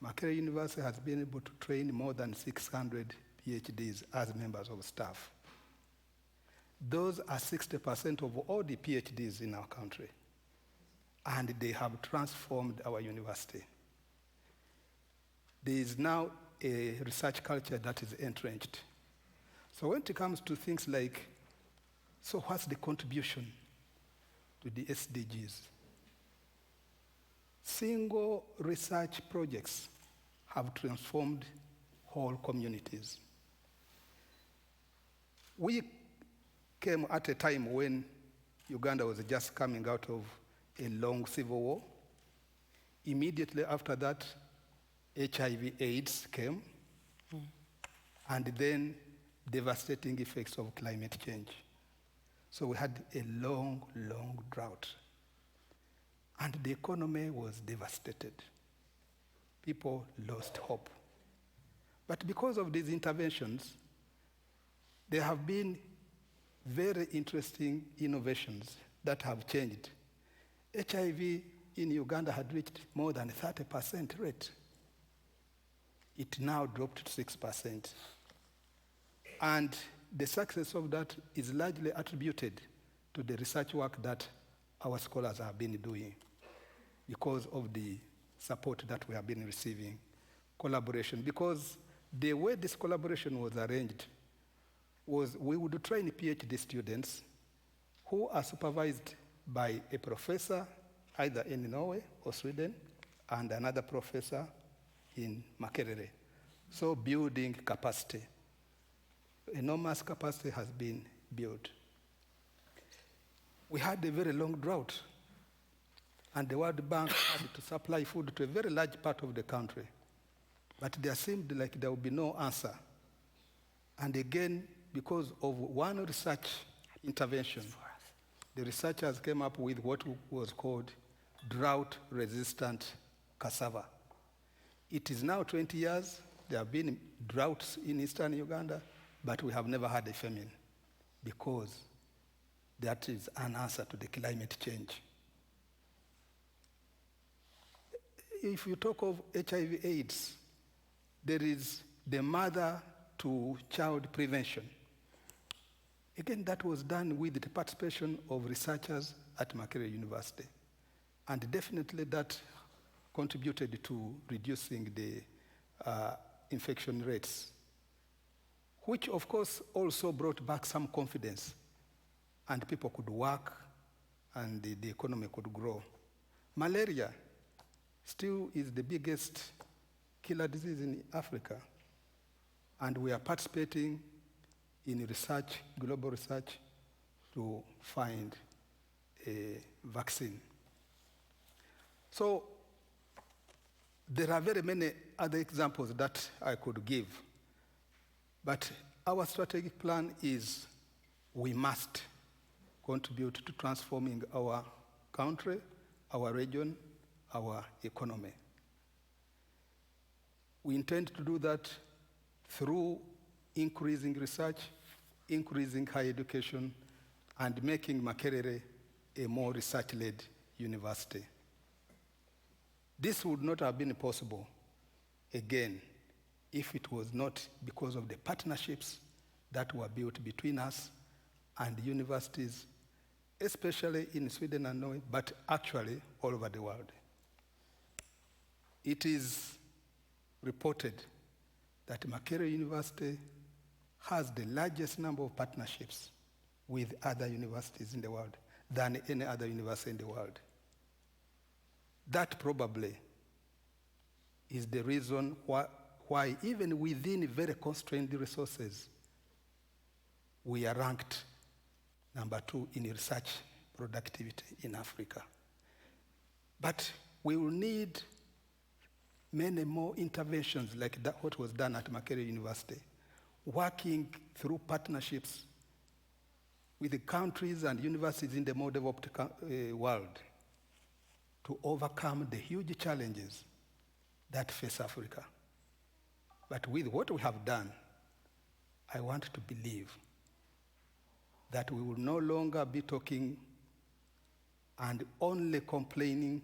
Makerere University has been able to train more than 600 PhDs as members of staff. Those are 60% of all the PhDs in our country, and they have transformed our university. There is now a research culture that is entrenched. So when it comes to things like, so what's the contribution to the SDGs? Single research projects have transformed whole communities. We came at a time when Uganda was just coming out of a long civil war. Immediately after that, HIV/AIDS came, and then devastating effects of climate change. So we had a long, long drought. And the economy was devastated. People lost hope. But because of these interventions, there have been very interesting innovations that have changed. HIV in Uganda had reached more than 30% rate. It now dropped to 6%. And the success of that is largely attributed to the research work that our scholars have been doing because of the support that we have been receiving, collaboration. Because the way this collaboration was arranged was we would train PhD students who are supervised by a professor either in Norway or Sweden and another professor in Makerere. So building capacity. Enormous capacity has been built. We had a very long drought, and the World Bank had to supply food to a very large part of the country. But there seemed like there would be no answer. And again, because of one research intervention, the researchers came up with what was called drought-resistant cassava. It is now 20 years. There have been droughts in eastern Uganda, but we have never had a famine because that is an answer to the climate change. If you talk of HIV/AIDS, there is the mother-to-child prevention. Again, that was done with the participation of researchers at Makerere University. And definitely that contributed to reducing the infection rates. which of course also brought back some confidence, and people could work, and the economy could grow. Malaria still is the biggest killer disease in Africa, and we are participating in research, global research, to find a vaccine. So there are very many other examples that I could give, but our strategic plan is we must contribute to transforming our country, our region, our economy. We intend to do that through increasing research, increasing higher education, and making Makerere a more research-led university. This would not have been possible, again, if it was not because of the partnerships that were built between us and universities, especially in Sweden and Norway, but actually all over the world. It is reported that Makerere University has the largest number of partnerships with other universities in the world than any other university in the world. That probably is the reason why even within very constrained resources, we are ranked number 2 in research productivity in Africa. But we will need many more interventions like that, what was done at Makerere University, working through partnerships with the countries and universities in the more developed world to overcome the huge challenges that face Africa. But with what we have done, I want to believe that we will no longer be talking and only complaining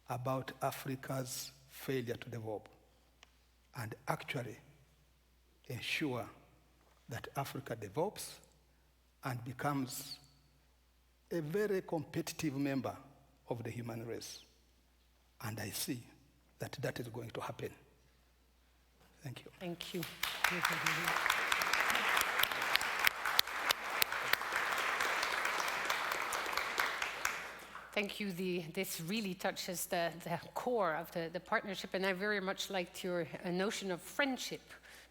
about Africa's failure to develop, and actually ensure that Africa develops and becomes a very competitive member of the human race. And I see that that is going to happen. Thank you. Thank you. Thank you. This really touches the core of the partnership, and I very much liked your notion of friendship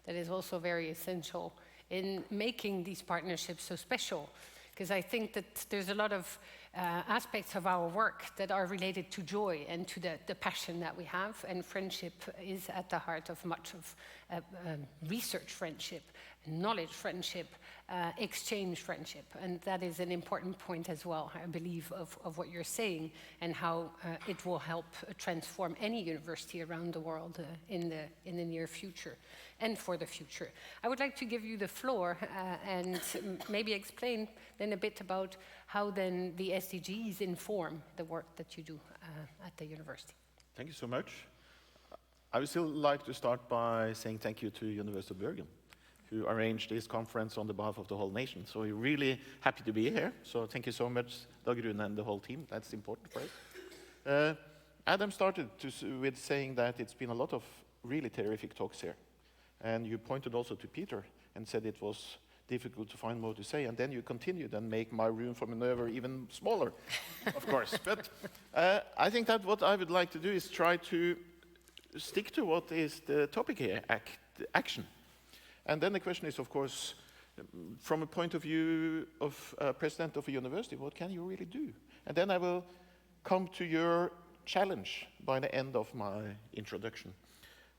that is also very essential in making these partnerships so special, because I think that there's a lot of aspects of our work that are related to joy and to the passion that we have, and friendship is at the heart of much of research friendship, knowledge friendship, exchange friendship, and that is an important point as well, I believe, of what you're saying, and how it will help transform any university around the world in the near future and for the future. I would like to give you the floor and maybe explain then a bit about how then the SDGs inform the work that you do at the university. Thank you so much. I would still like to start by saying thank you to University of Bergen, who arranged this conference on behalf of the whole nation. So we're really happy to be here. So thank you so much, Dagrun and the whole team. That's important for us. Adam started with saying that it's been a lot of really terrific talks here. And you pointed also to Peter and said it was difficult to find more to say. And then you continued and make my room for maneuver even smaller, of course. But I think that what I would like to do is try to stick to what is the topic here, action. And then the question is, of course, from a point of view of president of a university, what can you really do? And then I will come to your challenge by the end of my introduction.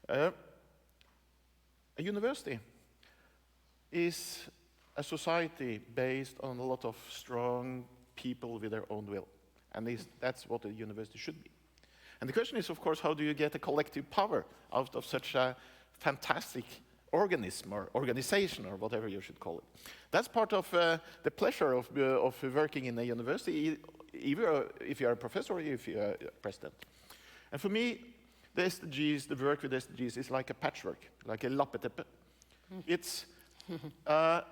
A university is a society based on a lot of strong people with their own will. And that's what a university should be. And the question is, of course, how do you get a collective power out of such a fantastic organism or organization or whatever you should call it? That's part of the pleasure of working in a university, either if you are a professor or if you are a president. And for me, the SDGs, the work with SDGs is like a patchwork, like a lappeteppe. It's a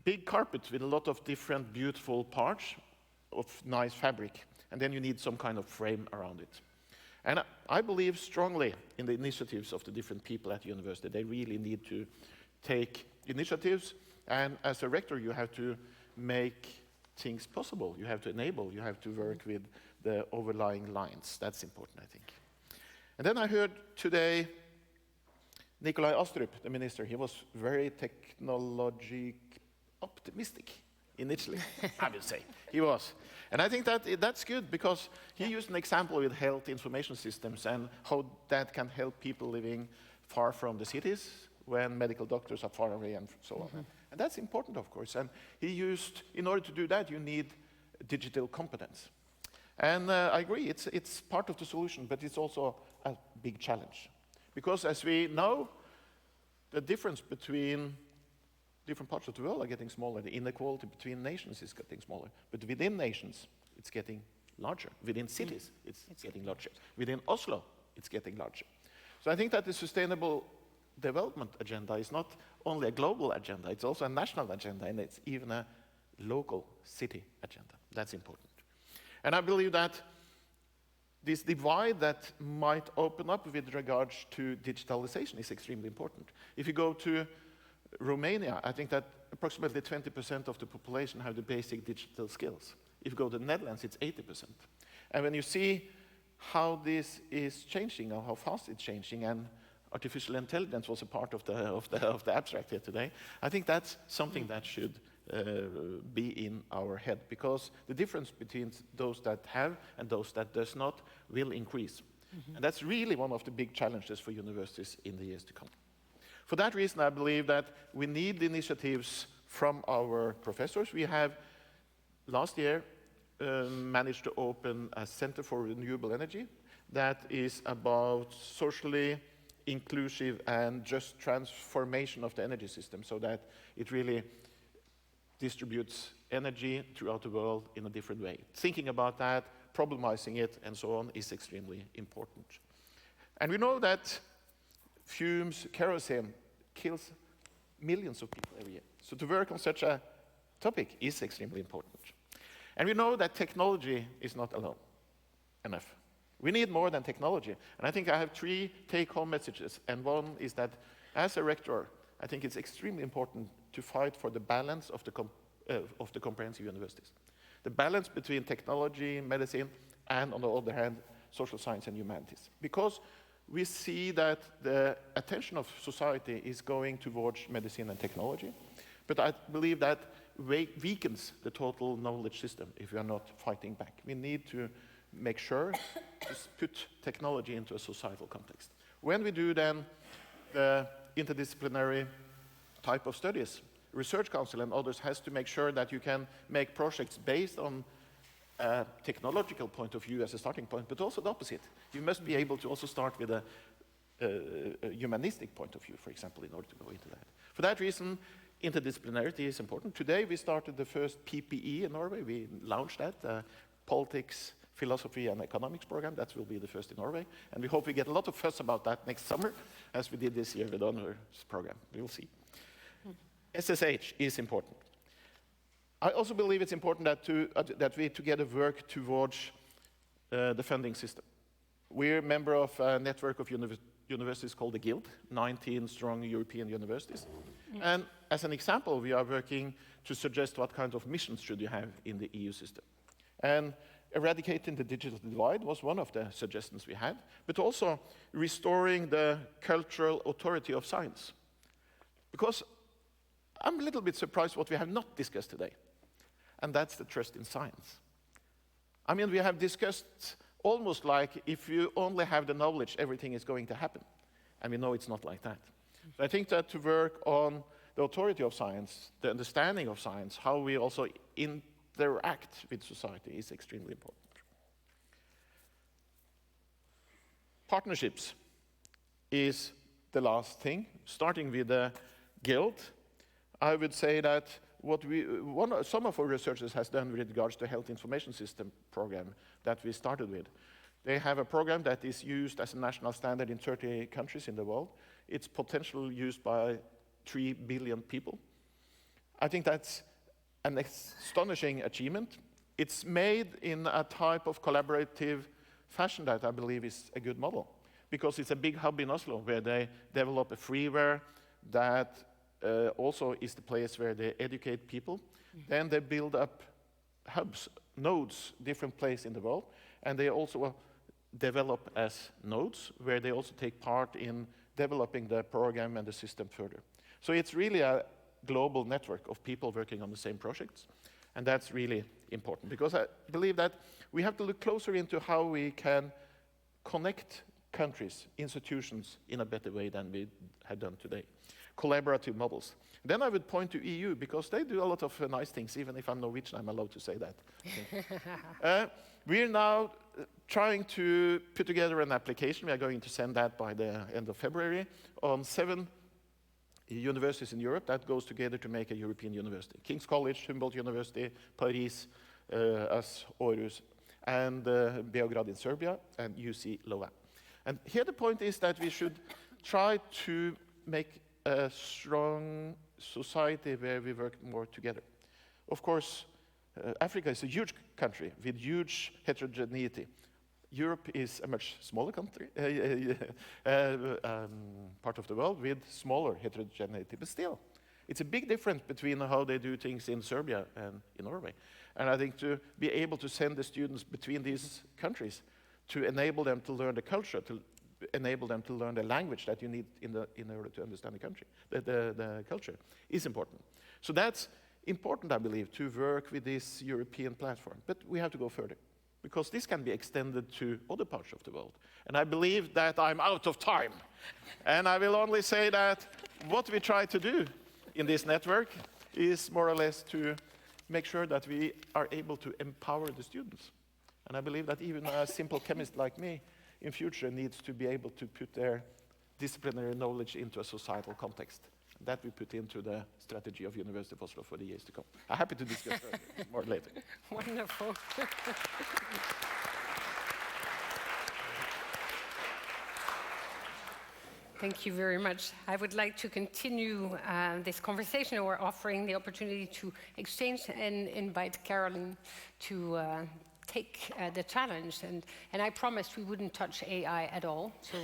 big carpet with a lot of different beautiful parts of nice fabric, and then you need some kind of frame around it. And I believe strongly in the initiatives of the different people at the university. They really need to take initiatives, and as a rector, you have to make things possible. You have to enable, you have to work with the overlying lines. That's important, I think. And then I heard today Nikolai Astrup, the minister. He was very technology optimistic initially, I would say. He was. And I think that's good, because he used an example with health information systems and how that can help people living far from the cities when medical doctors are far away and so on. And that's important, of course. And he used, in order to do that, you need digital competence. And I agree, it's part of the solution, but it's also a big challenge. Because as we know, the difference between different parts of the world are getting smaller. The inequality between nations is getting smaller. But within nations, it's getting larger. Within cities, it's getting larger. Within Oslo, it's getting larger. So I think that the sustainable development agenda is not only a global agenda, it's also a national agenda, and it's even a local city agenda. That's important. And I believe that this divide that might open up with regards to digitalization is extremely important. If you go to Romania, I think that approximately 20% of the population have the basic digital skills. If you go to the Netherlands, it's 80%. And when you see how this is changing, or how fast it's changing, and artificial intelligence was a part of the abstract here today, I think that's something that should be in our head, because the difference between those that have and those that does not will increase. And that's really one of the big challenges for universities in the years to come. For that reason, I believe that we need initiatives from our professors. We have, last year, managed to open a Center for Renewable Energy that is about socially inclusive and just transformation of the energy system, so that it really distributes energy throughout the world in a different way. Thinking about that, problemizing it, and so on is extremely important. And we know that fumes, kerosene, kills millions of people every year. So to work on such a topic is extremely important. And we know that technology is not alone enough. We need more than technology. And I think I have 3 take-home messages. And one is that as a rector, I think it's extremely important to fight for the balance of the comprehensive universities. The balance between technology, medicine, and on the other hand, social science and humanities. Because we see that the attention of society is going towards medicine and technology, but I believe that weakens the total knowledge system if we are not fighting back. We need to make sure to put technology into a societal context. When we do then the interdisciplinary type of studies, Research Council and others has to make sure that you can make projects based on a technological point of view as a starting point, but also the opposite. You must be able to also start with a humanistic point of view, for example, in order to go into that. For that reason, interdisciplinarity is important. Today we started the first PPE in Norway. We launched that, Politics, Philosophy and Economics program. That will be the first in Norway. And we hope we get a lot of fuss about that next summer, as we did this year with Honor's program. We will see. SSH is important. I also believe it's important that we together work towards the funding system. We're a member of a network of universities called the Guild, 19 strong European universities. And as an example, we are working to suggest what kind of missions should you have in the EU system. And eradicating the digital divide was one of the suggestions we had, but also restoring the cultural authority of science. Because I'm a little bit surprised what we have not discussed today, and that's the trust in science. I mean, we have discussed almost like if you only have the knowledge, everything is going to happen. And we know it's not like that. So I think that to work on the authority of science, the understanding of science, how we also interact with society is extremely important. Partnerships is the last thing. Starting with the Guild, I would say that some of our researchers has done with regards to health information system program that we started with. They have a program that is used as a national standard in 30 countries in the world. It's potentially used by 3 billion people. I think that's an astonishing achievement. It's made in a type of collaborative fashion that I believe is a good model, because it's a big hub in Oslo where they develop a freeware that also is the place where they educate people. Then they build up hubs, nodes, different places in the world, and they also develop as nodes, where they also take part in developing the program and the system further. So it's really a global network of people working on the same projects, and that's really important, because I believe that we have to look closer into how we can connect countries, institutions, in a better way than we have done today. Collaborative models. Then I would point to EU, because they do a lot of nice things. Even if I'm Norwegian, I'm allowed to say that. We're now trying to put together an application. We are going to send that by the end of February on 7 universities in Europe that goes together to make a European university. King's College, Humboldt University, Paris, us, Aarhus, and Beograd in Serbia, and UC Louvain. And here the point is that we should try to make a strong society where we work more together. Of course, Africa is a huge country with huge heterogeneity. Europe is a much smaller country, part of the world with smaller heterogeneity, but still, it's a big difference between how they do things in Serbia and in Norway. And I think to be able to send the students between these countries, to enable them to learn the culture, to enable them to learn the language that you need in order to understand the country, the culture, is important. So that's important, I believe, to work with this European platform. But we have to go further, because this can be extended to other parts of the world. And I believe that I'm out of time. And I will only say that what we try to do in this network is more or less to make sure that we are able to empower the students. And I believe that even a simple chemist like me in future needs to be able to put their disciplinary knowledge into a societal context. That we put into the strategy of University of Oslo for the years to come. I'm happy to discuss more later. Wonderful. Thank you very much. I would like to continue this conversation. We're offering the opportunity to exchange and invite Caroline to take the challenge. And I promised we wouldn't touch AI at all, so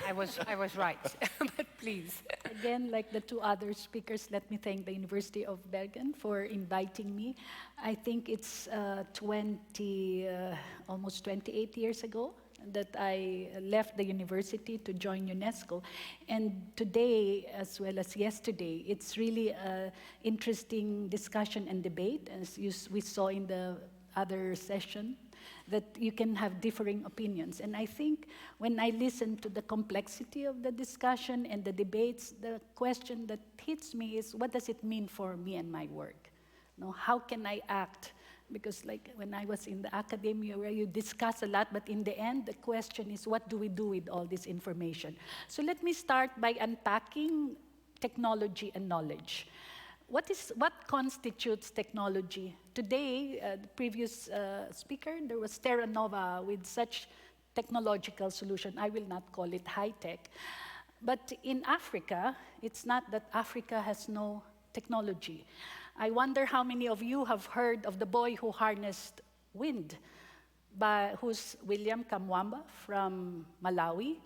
I was right. But please. Again, like the two other speakers, let me thank the University of Bergen for inviting me. I think it's almost 28 years ago that I left the university to join UNESCO. And today, as well as yesterday, it's really an interesting discussion and debate, as we saw in the other session, that you can have differing opinions. And I think when I listen to the complexity of the discussion and the debates, the question that hits me is, what does it mean for me and my work? How can I act? Because like when I was in the academia where you discuss a lot, but in the end, the question is, what do we do with all this information? So let me start by unpacking technology and knowledge. What constitutes technology? Today, the previous speaker, there was Terra Nova with such technological solution. I will not call it high-tech. But in Africa, it's not that Africa has no technology. I wonder how many of you have heard of the boy who harnessed wind, who's William Kamwamba from Malawi,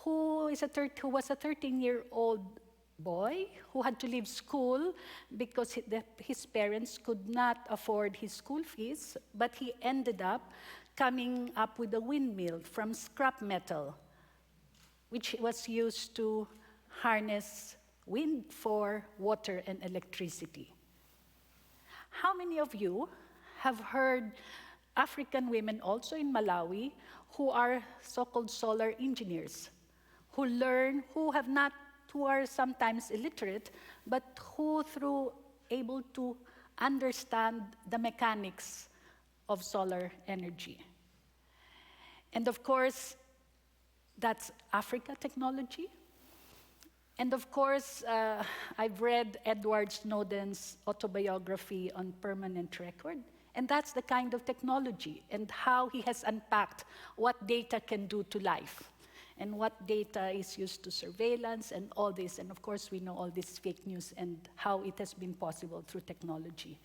who was a 13-year-old boy who had to leave school because his parents could not afford his school fees, but he ended up coming up with a windmill from scrap metal, which was used to harness wind for water and electricity. How many of you have heard African women also in Malawi who are so-called solar engineers, who are sometimes illiterate, but who through able to understand the mechanics of solar energy? And of course, that's Africa technology. And of course, I've read Edward Snowden's autobiography on permanent record, and that's the kind of technology and how he has unpacked what data can do to life and what data is used to surveillance and all this. And of course, we know all this fake news and how it has been possible through technology.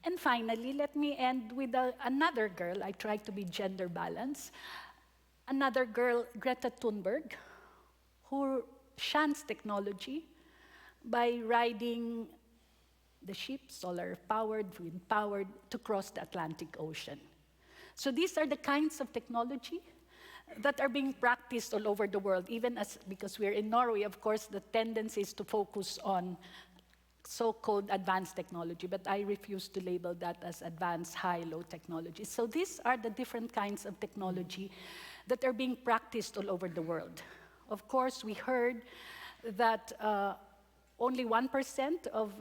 And finally, let me end with another girl. I try to be gender balanced. Another girl, Greta Thunberg, who shuns technology, by riding the ship, solar-powered, wind-powered, to cross the Atlantic Ocean. So these are the kinds of technology that are being practiced all over the world, even because we're in Norway, of course, the tendency is to focus on so-called advanced technology, but I refuse to label that as advanced high-low technology. So these are the different kinds of technology that are being practiced all over the world. Of course, we heard that only 1% of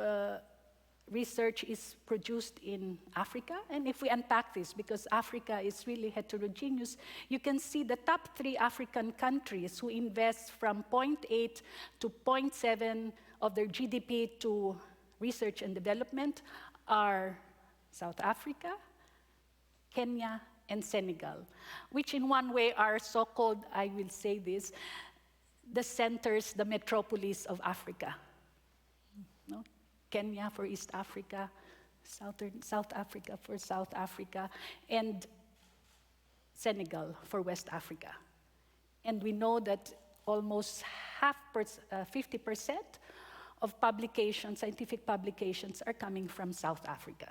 research is produced in Africa. And if we unpack this, because Africa is really heterogeneous, you can see the top 3 African countries who invest from 0.8 to 0.7 of their GDP to research and development are South Africa, Kenya, and Senegal, which in one way are so-called, I will say this, the centers, the metropolis of Africa. No? Kenya for East Africa, South Africa for South Africa, and Senegal for West Africa. And we know that almost 50% of publications, scientific publications, are coming from South Africa.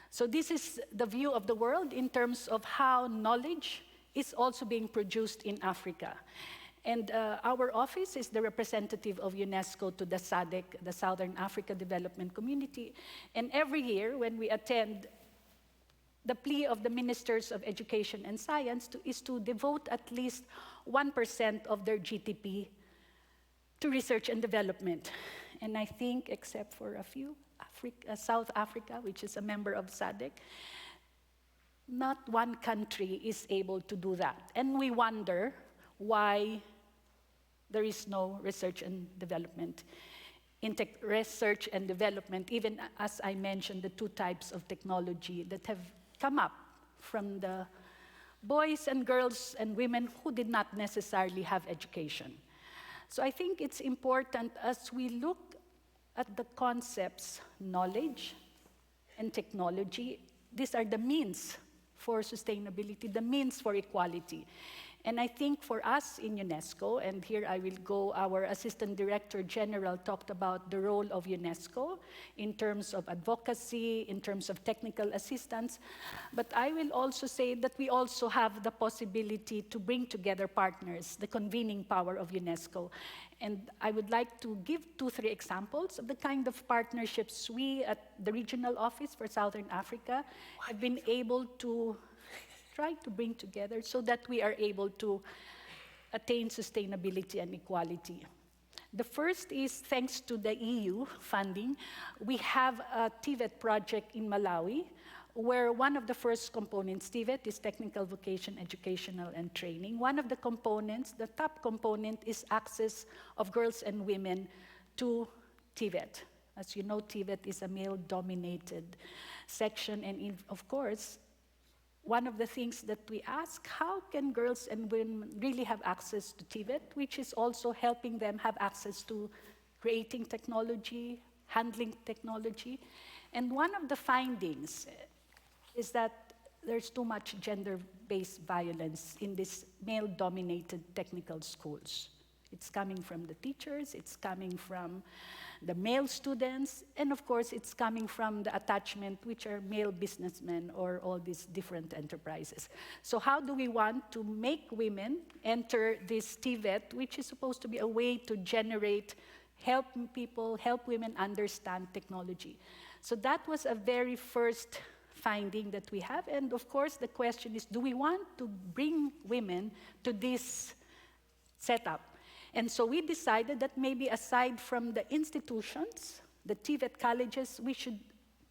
So this is the view of the world in terms of how knowledge is also being produced in Africa. And our office is the representative of UNESCO to the SADC, the Southern Africa Development Community. And every year when we attend, the plea of the Ministers of Education and Science is to devote at least 1% of their GDP to research and development. And I think, except for a few, South Africa, which is a member of SADC, not one country is able to do that. And we wonder why there is no research and development. In research and development, even as I mentioned, the 2 types of technology that have come up from the boys and girls and women who did not necessarily have education. So I think it's important as we look at the concepts, knowledge and technology, these are the means for sustainability, the means for equality. And I think for us in UNESCO, and here I will go, our Assistant Director General talked about the role of UNESCO in terms of advocacy, in terms of technical assistance, but I will also say that we also have the possibility to bring together partners, the convening power of UNESCO. And I would like to give 2-3 examples of the kind of partnerships we at the Regional Office for Southern Africa have been able to try to bring together so that we are able to attain sustainability and equality. The first is, thanks to the EU funding, we have a TVET project in Malawi, where one of the first components, TVET is Technical Vocation Educational and Training. One of the components, the top component, is access of girls and women to TVET. As you know, TVET is a male-dominated section, and of course, one of the things that we ask, how can girls and women really have access to TVET, which is also helping them have access to creating technology, handling technology. And one of the findings is that there's too much gender-based violence in these male-dominated technical schools. It's coming from the teachers, it's coming from the male students, and of course, it's coming from the attachment, which are male businessmen or all these different enterprises. So how do we want to make women enter this TVET, which is supposed to be a way to generate, help people, help women understand technology? So that was a very first finding that we have. And of course, the question is, do we want to bring women to this setup? And so we decided that maybe aside from the institutions, the TVET colleges, we should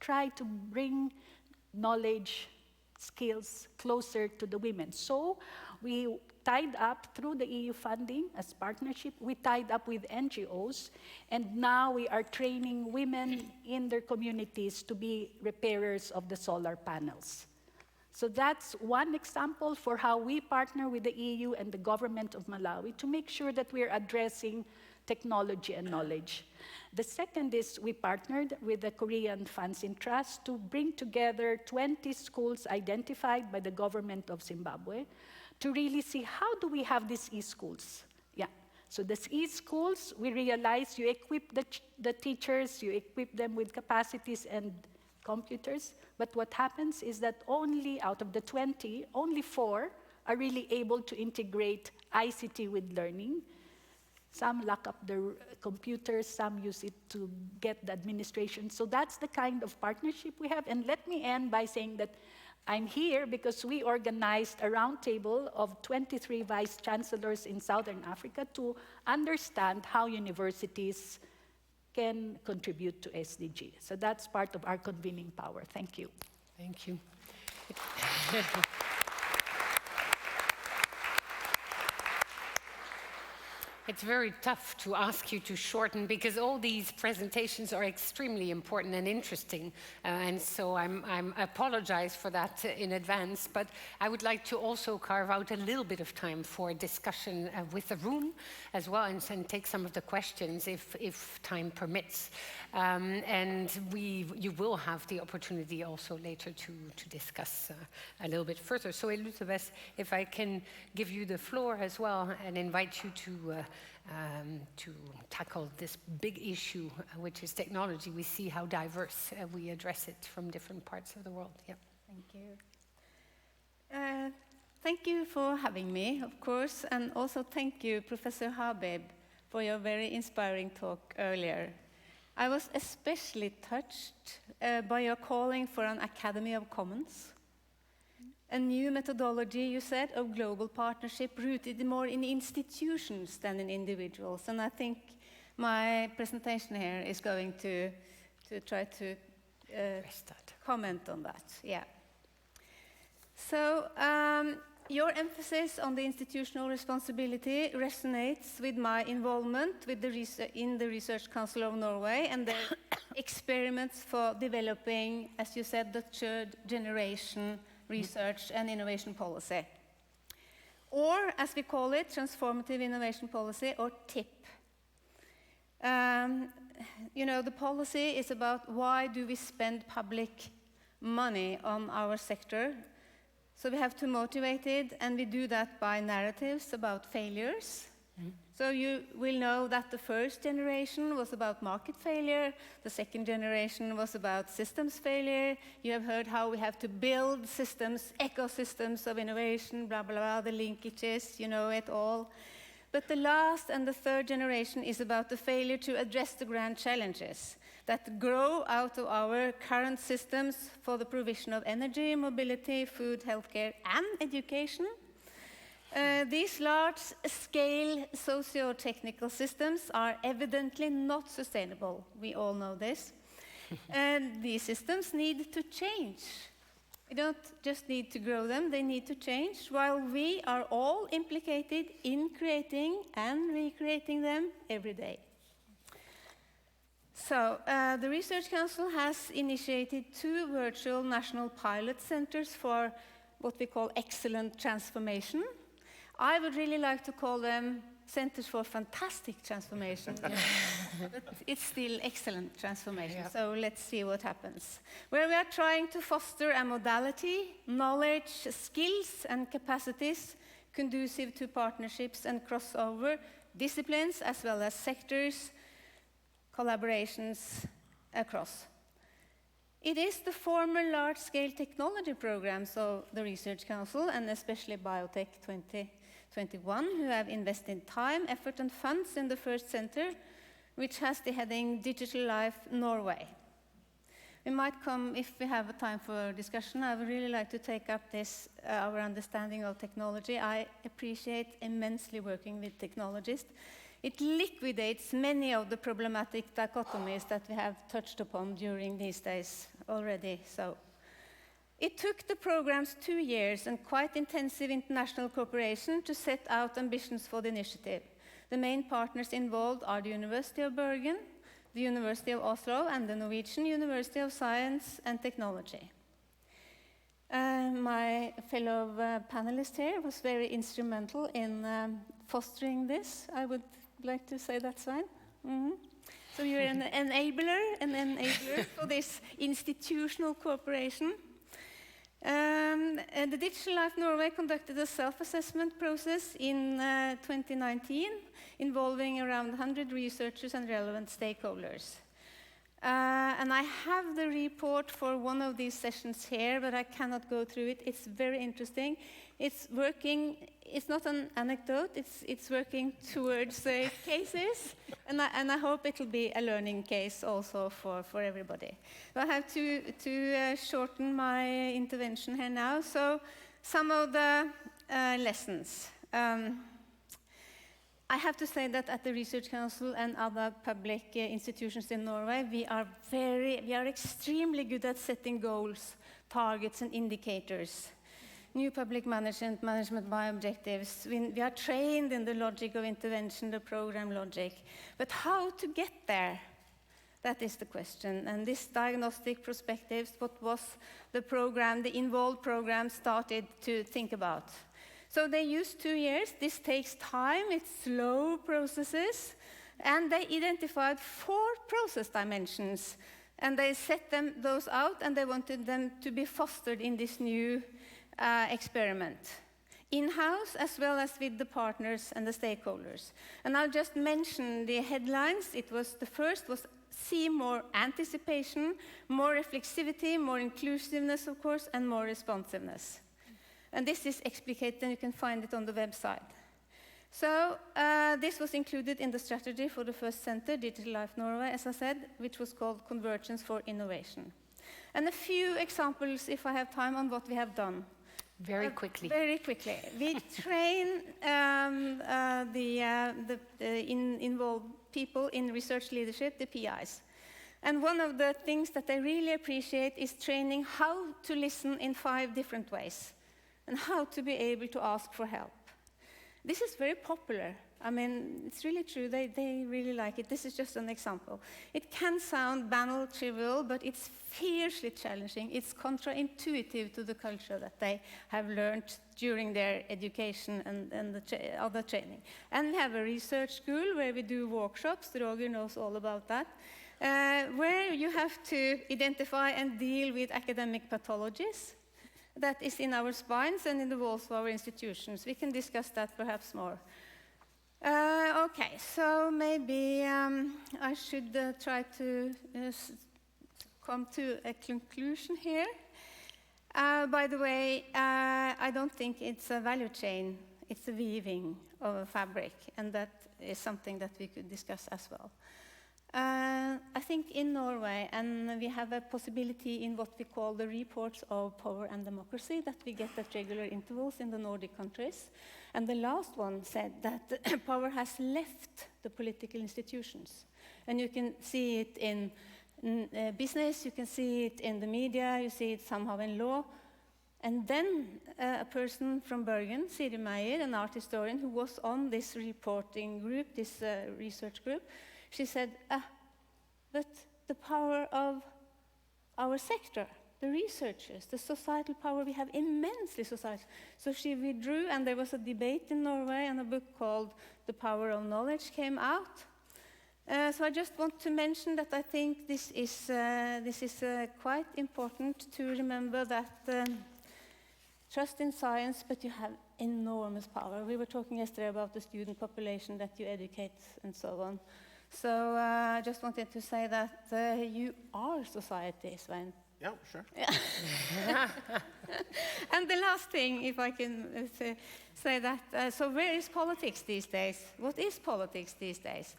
try to bring knowledge, skills closer to the women. So we tied up through the EU funding as partnership, we tied up with NGOs, and now we are training women in their communities to be repairers of the solar panels. So that's one example for how we partner with the EU and the government of Malawi to make sure that we're addressing technology and knowledge. The second is we partnered with the Korean Funds in Trust to bring together 20 schools identified by the government of Zimbabwe to really see how do we have these e-schools. Yeah. So the e-schools, we realize you equip the teachers, you equip them with capacities and computers, but what happens is that only out of the 20, only 4 are really able to integrate ICT with learning. Some lock up their computers, some use it to get the administration. So that's the kind of partnership we have. And let me end by saying that I'm here because we organized a roundtable of 23 vice chancellors in Southern Africa to understand how universities can contribute to SDG. So that's part of our convening power. Thank you. Thank you. It's very tough to ask you to shorten because all these presentations are extremely important and interesting, and so I apologize for that in advance, but I would like to also carve out a little bit of time for discussion with the room as well, and take some of the questions if time permits. And you will have the opportunity also later to discuss a little bit further. So Elizabeth, if I can give you the floor as well and invite you to tackle this big issue, which is technology. We see how diverse we address it from different parts of the world. Yeah. Thank you. Thank you for having me, of course, and also thank you, Professor Habib, for your very inspiring talk earlier. I was especially touched by your calling for an Academy of Commons, a new methodology, you said, of global partnership rooted more in institutions than in individuals. And I think my presentation here is going to try to comment on that. Yeah. So your emphasis on the institutional responsibility resonates with my involvement with in the Research Council of Norway and their experiments for developing, as you said, the third generation research and innovation policy, or as we call it, transformative innovation policy, or TIP. You know, the policy is about why do we spend public money on our sector. So we have to motivate it, and we do that by narratives about failures. So you will know that the first generation was about market failure, the second generation was about systems failure. You have heard how we have to build systems, ecosystems of innovation, blah, blah, blah, the linkages, you know it all. But the last and the third generation is about the failure to address the grand challenges that grow out of our current systems for the provision of energy, mobility, food, healthcare, and education. These large-scale socio-technical systems are evidently not sustainable. We all know this. And these systems need to change. We don't just need to grow them, they need to change, while we are all implicated in creating and recreating them every day. So, the Research Council has initiated 2 virtual national pilot centers for what we call excellent transformation. I would really like to call them centers for fantastic transformation, but it's still excellent transformation, yeah. So let's see what happens. Where we are trying to foster a modality, knowledge, skills, and capacities conducive to partnerships and crossover disciplines, as well as sectors, collaborations across. It is the former large-scale technology programs of the Research Council, and especially Biotech 2021, who have invested time, effort, and funds in the first center, which has the heading Digital Life Norway. We might come, if we have time for discussion, I would really like to take up this, our understanding of technology. I appreciate immensely working with technologists. It liquidates many of the problematic dichotomies that we have touched upon during these days already. So, it took the programs 2 years and quite intensive international cooperation to set out ambitions for the initiative. The main partners involved are the University of Bergen, the University of Oslo, and the Norwegian University of Science and Technology. My fellow panelist here was very instrumental in fostering this. I would like to say that, Svein. So you're an enabler for this institutional cooperation. The Digital Life Norway conducted a self-assessment process in 2019 involving around 100 researchers and relevant stakeholders. And I have the report for one of these sessions here, but I cannot go through it. It's very interesting. It's working, it's not an anecdote, it's working towards cases, and I hope it'll be a learning case also for everybody. So I have to shorten my intervention here now. So some of the lessons. I have to say that at the Research Council and other public institutions in Norway, we are extremely good at setting goals, targets, and indicators. New public management by objectives. We are trained in the logic of intervention, the program logic. But how to get there? That is the question. And this diagnostic perspectives, what was the program, the involved program started to think about. So they used 2 years. This takes time. It's slow processes. And they identified 4 process dimensions. And they set those out, and they wanted them to be fostered in this new experiment. In-house, as well as with the partners and the stakeholders. And I'll just mention the headlines. The first was see more anticipation, more reflexivity, more inclusiveness, of course, and more responsiveness. And this is explicated, and you can find it on the website. So this was included in the strategy for the first center, Digital Life Norway, as I said, which was called Convergence for Innovation. And a few examples, if I have time, on what we have done. Very quickly. Very quickly. We train involved people in research leadership, the PIs. And one of the things that I really appreciate is training how to listen in 5 different ways, and how to be able to ask for help. This is very popular. I mean, it's really true. They really like it. This is just an example. It can sound banal, trivial, but it's fiercely challenging. It's counterintuitive to the culture that they have learned during their education and the other training. And we have a research school where we do workshops. Roger knows all about that. Where you have to identify and deal with academic pathologies. That is in our spines and in the walls of our institutions. We can discuss that perhaps more. Okay, so maybe I should try to come to a conclusion here. By the way, I don't think it's a value chain. It's a weaving of a fabric, and that is something that we could discuss as well. I think in Norway, and we have a possibility in what we call the reports of power and democracy that we get at regular intervals in the Nordic countries. And the last one said that power has left the political institutions. And you can see it in business, you can see it in the media, you see it somehow in law. And then a person from Bergen, Siri Meyer, an art historian who was on this reporting group, this research group, she said, but the power of our sector, the researchers, the societal power, we have immensely societal. So she withdrew, and there was a debate in Norway, and a book called The Power of Knowledge came out. So I just want to mention that I think this is quite important to remember that trust in science, but you have enormous power. We were talking yesterday about the student population that you educate and so on. So I just wanted to say that you are society, Svein. Yeah, sure. Yeah. And the last thing, if I can say that, so where is politics these days? What is politics these days?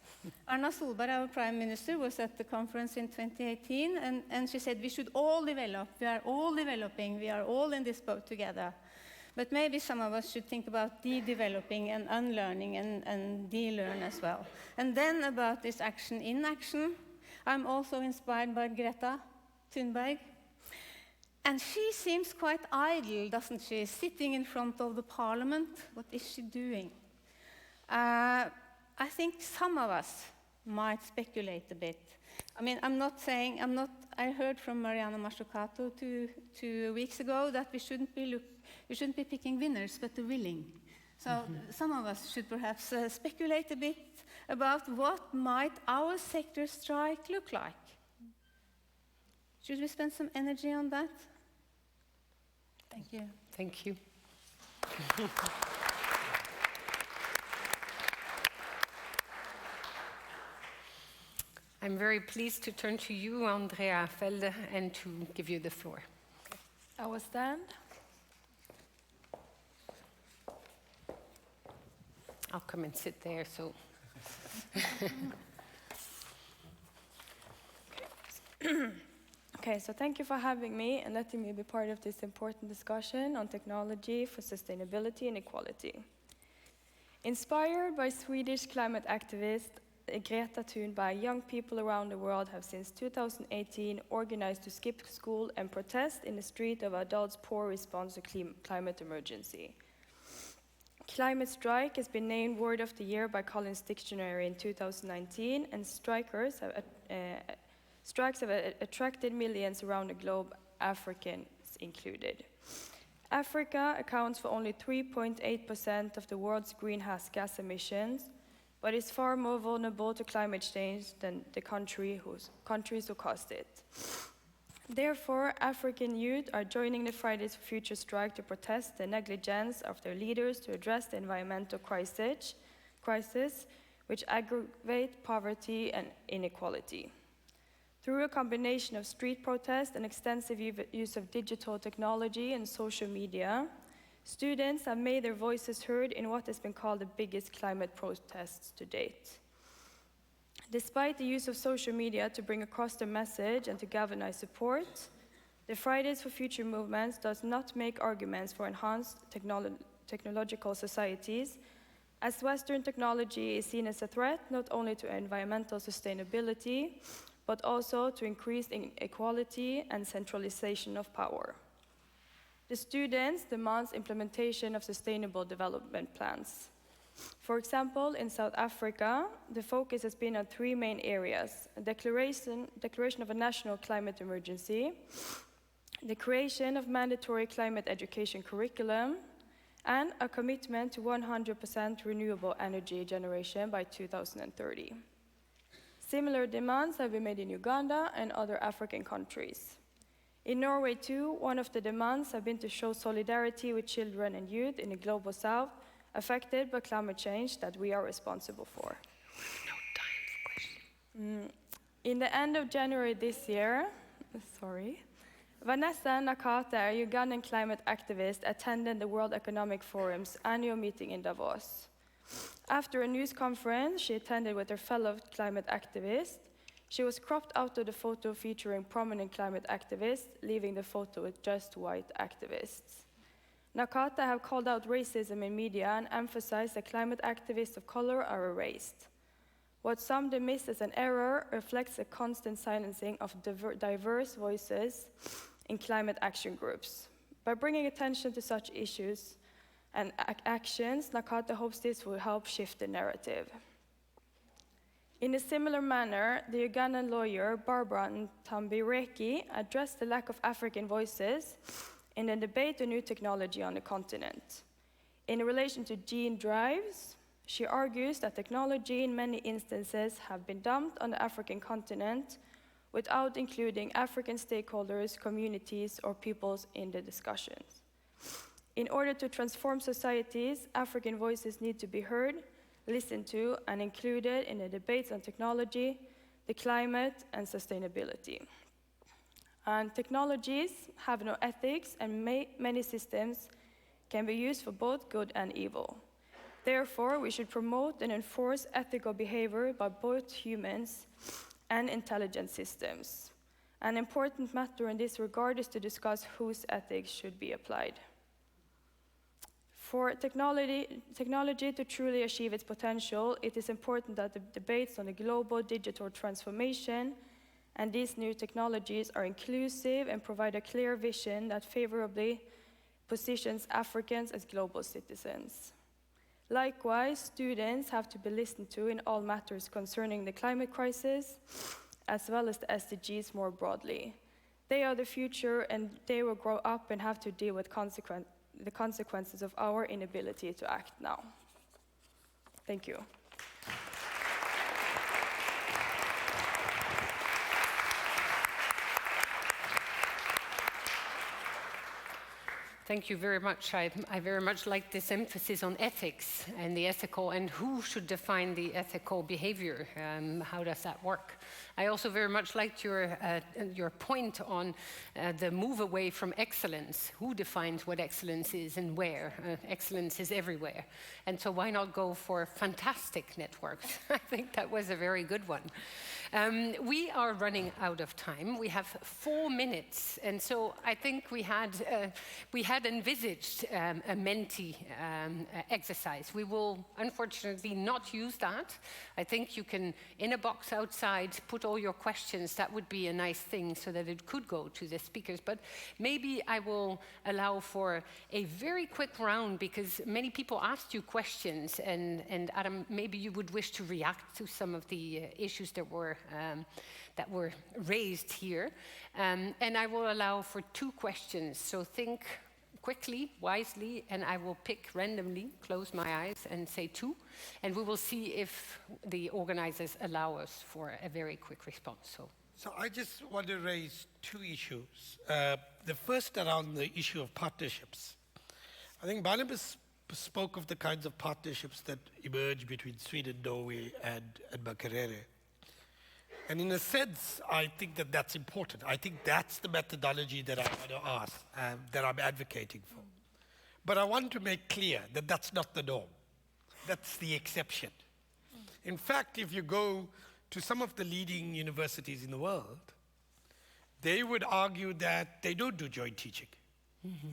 Erna Solberg, our Prime Minister, was at the conference in 2018, and she said we should all develop, we are all developing, we are all in this boat together. But maybe some of us should think about de-developing and unlearning and de-learn as well. And then about this action in action, I'm also inspired by Greta Thunberg. And she seems quite idle, doesn't she? Sitting in front of the parliament, what is she doing? I think some of us might speculate a bit. I mean, I heard from Mariana Mazzucato two weeks ago that we shouldn't be picking winners, but the willing. So some of us should perhaps speculate a bit about what might our sector strike look like. Should we spend some energy on that? Thank you. Thank you. I'm very pleased to turn to you, Andrea Felde, and to give you the floor. I will stand. I'll come and sit there, so. Okay, so thank you for having me and letting me be part of this important discussion on technology for sustainability and equality. Inspired by Swedish climate activist Greta Thunberg, young people around the world have since 2018 organized to skip school and protest in the street of adults' poor response to climate emergency. Climate strike has been named Word of the Year by Collins Dictionary in 2019, and strikes have attracted millions around the globe, Africans included. Africa accounts for only 3.8% of the world's greenhouse gas emissions, but is far more vulnerable to climate change than the countries who caused it. Therefore, African youth are joining the Fridays for Future strike to protest the negligence of their leaders to address the environmental crisis, which aggravate poverty and inequality. Through a combination of street protests and extensive use of digital technology and social media, students have made their voices heard in what has been called the biggest climate protests to date. Despite the use of social media to bring across their message and to galvanize support, the Fridays for Future movement does not make arguments for enhanced technological societies, as Western technology is seen as a threat not only to environmental sustainability, but also to increased inequality and centralization of power. The students demand implementation of sustainable development plans. For example, in South Africa, the focus has been on three main areas: a declaration of a national climate emergency, the creation of mandatory climate education curriculum, and a commitment to 100% renewable energy generation by 2030. Similar demands have been made in Uganda and other African countries. In Norway too, one of the demands have been to show solidarity with children and youth in the global south affected by climate change that we are responsible for. No time for questions. In the end of January this year, Vanessa Nakate, a Ugandan climate activist, attended the World Economic Forum's annual meeting in Davos. After a news conference she attended with her fellow climate activists, she was cropped out of the photo featuring prominent climate activists, leaving the photo with just white activists. Nakata have called out racism in media and emphasized that climate activists of color are erased. What some dismiss as an error reflects a constant silencing of diverse voices in climate action groups. By bringing attention to such issues and actions, Nakata hopes this will help shift the narrative. In a similar manner, the Ugandan lawyer Barbara Ntambireki addressed the lack of African voices in a debate on new technology on the continent. In relation to gene drives, she argues that technology in many instances have been dumped on the African continent without including African stakeholders, communities, or peoples in the discussions. In order to transform societies, African voices need to be heard, listened to, and included in the debates on technology, the climate, and sustainability. And technologies have no ethics, and many systems can be used for both good and evil. Therefore, we should promote and enforce ethical behavior by both humans and intelligent systems. An important matter in this regard is to discuss whose ethics should be applied. For technology to truly achieve its potential, it is important that the debates on the global digital transformation and these new technologies are inclusive and provide a clear vision that favorably positions Africans as global citizens. Likewise, students have to be listened to in all matters concerning the climate crisis, as well as the SDGs more broadly. They are the future, and they will grow up and have to deal with the consequences of our inability to act now. Thank you. Thank you very much. I very much like this emphasis on ethics and the ethical, and who should define the ethical behavior. How does that work? I also very much liked your point on the move away from excellence. Who defines what excellence is and where? Excellence is everywhere. And so why not go for fantastic networks? I think that was a very good one. We are running out of time. We have 4 minutes, and so I think we had envisaged a Menti exercise. We will unfortunately not use that. I think you can, in a box outside, put all your questions. That would be a nice thing so that it could go to the speakers. But maybe I will allow for a very quick round, because many people asked you questions, and Adam, maybe you would wish to react to some of the issues that were raised here. And I will allow for 2 questions. So think quickly, wisely, and I will pick randomly, close my eyes and say 2, and we will see if the organizers allow us for a very quick response. So I just want to raise 2 issues. The first around the issue of partnerships. I think Barnabas spoke of the kinds of partnerships that emerge between Sweden, Norway, and Makerere. And in a sense, I think that that's important. I think that's the methodology that I want to ask, that I'm advocating for. But I want to make clear that that's not the norm. That's the exception. In fact, if you go to some of the leading universities in the world, they would argue that they don't do joint teaching.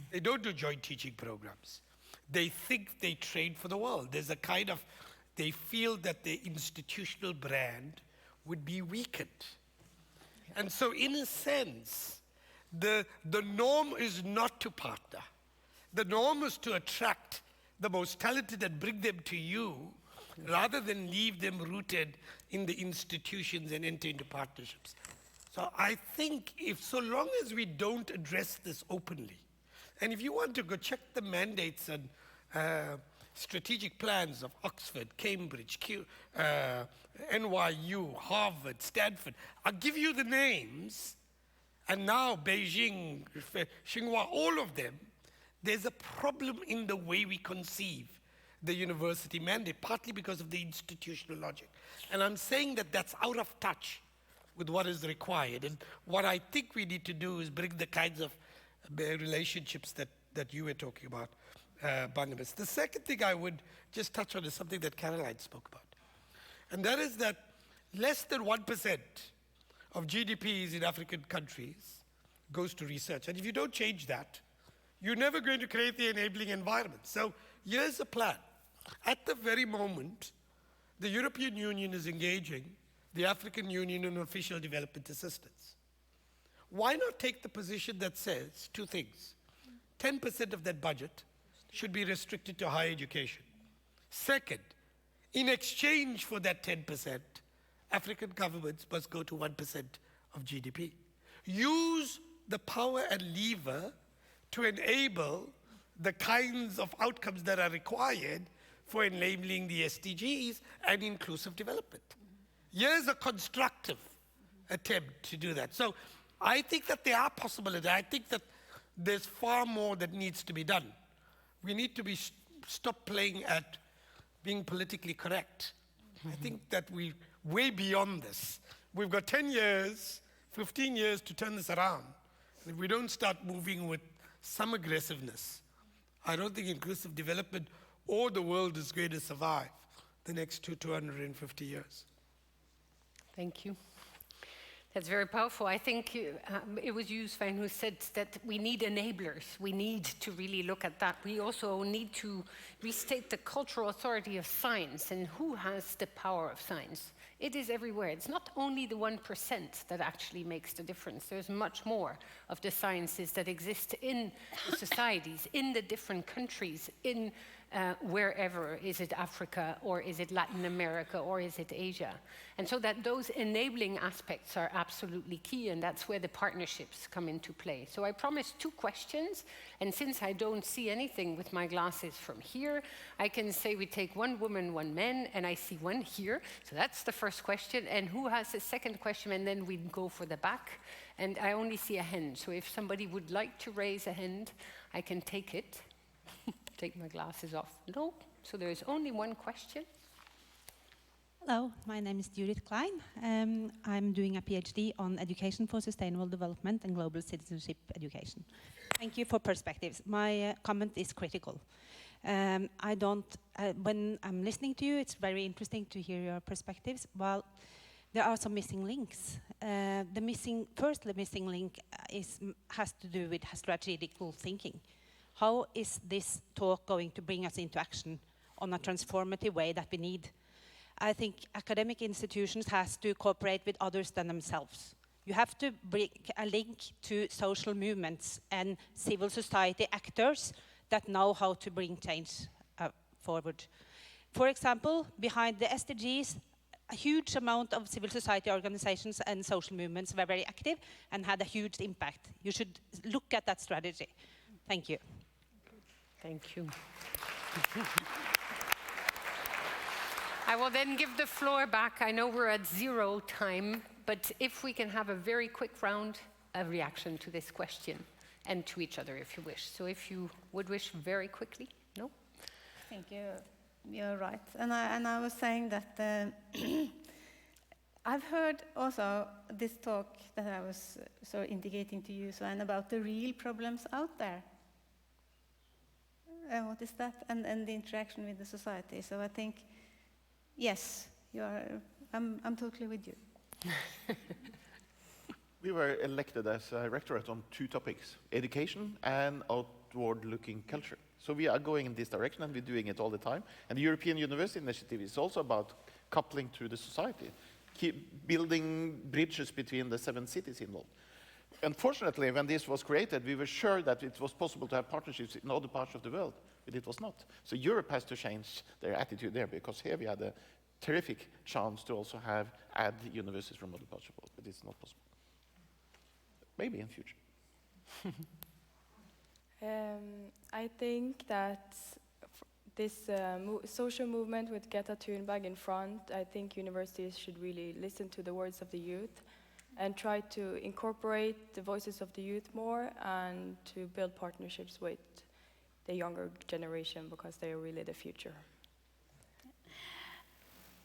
They don't do joint teaching programs. They think they train for the world. There's a kind of, they feel that the institutional brand would be weakened. And so in a sense, the norm is not to partner. The norm is to attract the most talented and bring them to you, rather than leave them rooted in the institutions and enter into partnerships. So I think so long as we don't address this openly, and if you want to go check the mandates and strategic plans of Oxford, Cambridge, NYU, Harvard, Stanford, I'll give you the names, and now Beijing, Tsinghua, all of them, there's a problem in the way we conceive the university mandate, partly because of the institutional logic. And I'm saying that that's out of touch with what is required. And what I think we need to do is bring the kinds of relationships that you were talking about, Barnabas. The second thing I would just touch on is something that Caroline spoke about. And that is that less than 1% of GDPs in African countries goes to research. And if you don't change that, you're never going to create the enabling environment. So here's a plan. At the very moment, the European Union is engaging the African Union in official development assistance. Why not take the position that says 2 things? 10% of that budget should be restricted to higher education. Second, in exchange for that 10%, African governments must go to 1% of GDP. Use the power and lever to enable the kinds of outcomes that are required for enabling the SDGs and inclusive development. Here's a constructive attempt to do that. So I think that there are possibilities. I think that there's far more that needs to be done. We need to stop playing at being politically correct. I think that we're way beyond this. We've got 10 years, 15 years to turn this around. And if we don't start moving with some aggressiveness, I don't think inclusive development or the world is going to survive the next 250 years. Thank you. That's very powerful. I think it was you, Svein, who said that we need enablers. We need to really look at that. We also need to restate the cultural authority of science and who has the power of science. It is everywhere. It's not only the 1% that actually makes the difference. There's much more of the sciences that exist in the societies, in the different countries, in wherever. Is it Africa, or is it Latin America, or is it Asia? And so that those enabling aspects are absolutely key, and that's where the partnerships come into play. So I promised 2 questions, and since I don't see anything with my glasses from here, I can say we take 1 woman, 1 man, and I see 1 here. So that's the first question, and who has the second question? And then we go for the back, and I only see a hand. So if somebody would like to raise a hand, I can take it. Take my glasses off. No, so there is only one question. Hello, my name is Judith Klein. I'm doing a PhD on education for sustainable development and global citizenship education. Thank you for perspectives. My comment is critical. When I'm listening to you, it's very interesting to hear your perspectives. Well, there are some missing links. The missing link has to do with strategical thinking. How is this talk going to bring us into action on a transformative way that we need? I think academic institutions has to cooperate with others than themselves. You have to bring a link to social movements and civil society actors that know how to bring change forward. For example, behind the SDGs, a huge amount of civil society organizations and social movements were very active and had a huge impact. You should look at that strategy. Thank you. Thank you. I will then give the floor back. I know we're at 0 time, but if we can have a very quick round of reaction to this question and to each other if you wish. So if you would wish very quickly, no? Thank you. You're right. And I was saying that I've heard also this talk that I was sort of indicating to you, so, and about the real problems out there. What is that? And the interaction with the society. So I think, yes, I'm totally with you. We were elected as a rectorate on 2 topics, education and outward-looking culture. So we are going in this direction, and we're doing it all the time. And the European University Initiative is also about coupling to the society, keep building bridges between the 7 cities involved. Unfortunately, when this was created, we were sure that it was possible to have partnerships in other parts of the world, but it was not. So Europe has to change their attitude there, because here we had a terrific chance to also add universities from other parts of the world, but it's not possible. Maybe in future. I think that this social movement with Greta Thunberg in front, I think universities should really listen to the words of the youth and try to incorporate the voices of the youth more and to build partnerships with the younger generation, because they are really the future.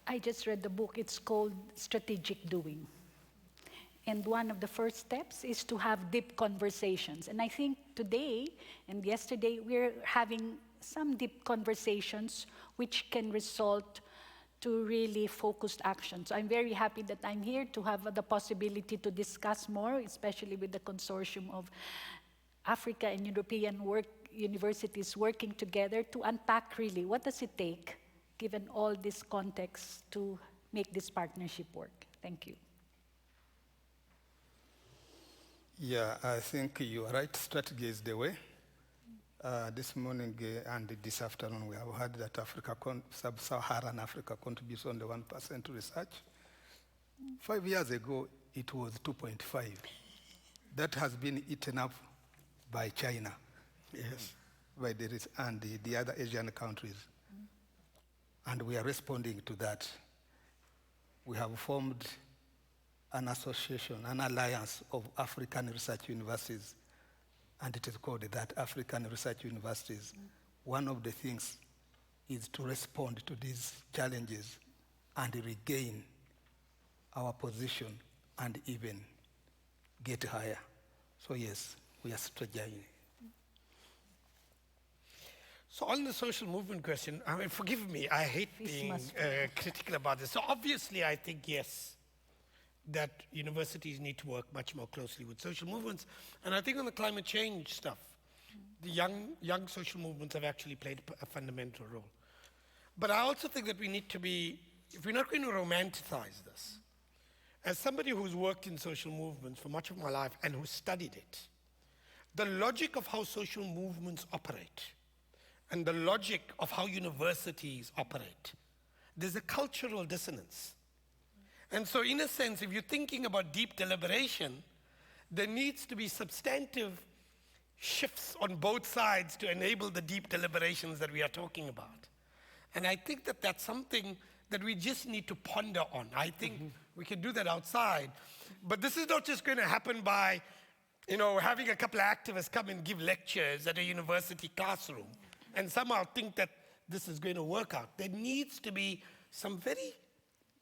I just read the book. It's called Strategic Doing. And one of the first steps is to have deep conversations. And I think today and yesterday we're having some deep conversations which can result to really focused actions. I'm very happy that I'm here to have the possibility to discuss more, especially with the consortium of Africa and European universities working together to unpack really what does it take, given all this context, to make this partnership work. Thank you. Yeah, I think you are right. Strategy is the way. This morning and this afternoon, we have heard that Sub-Saharan Africa contributes only 1% to research. 5 years ago, it was 2.5. That has been eaten up by China, yes, by the other Asian countries. And we are responding to that. We have formed an association, an alliance of African research universities, and it is called that African Research Universities. One of the things is to respond to these challenges and regain our position and even get higher. So yes, we are strategizing. So on the social movement question, I mean, forgive me, I hate being critical about this. So obviously I think, yes, that universities need to work much more closely with social movements. And I think on the climate change stuff, the young social movements have actually played a fundamental role. But I also think that we need to be, if we're not going to romanticize this, as somebody who's worked in social movements for much of my life and who studied it, the logic of how social movements operate and the logic of how universities operate, there's a cultural dissonance. And so in a sense, if you're thinking about deep deliberation, there needs to be substantive shifts on both sides to enable the deep deliberations that we are talking about. And I think that that's something that we just need to ponder on. I think we can do that outside. But this is not just going to happen by you know, having a couple of activists come and give lectures at a university classroom and somehow think that this is going to work out. There needs to be some very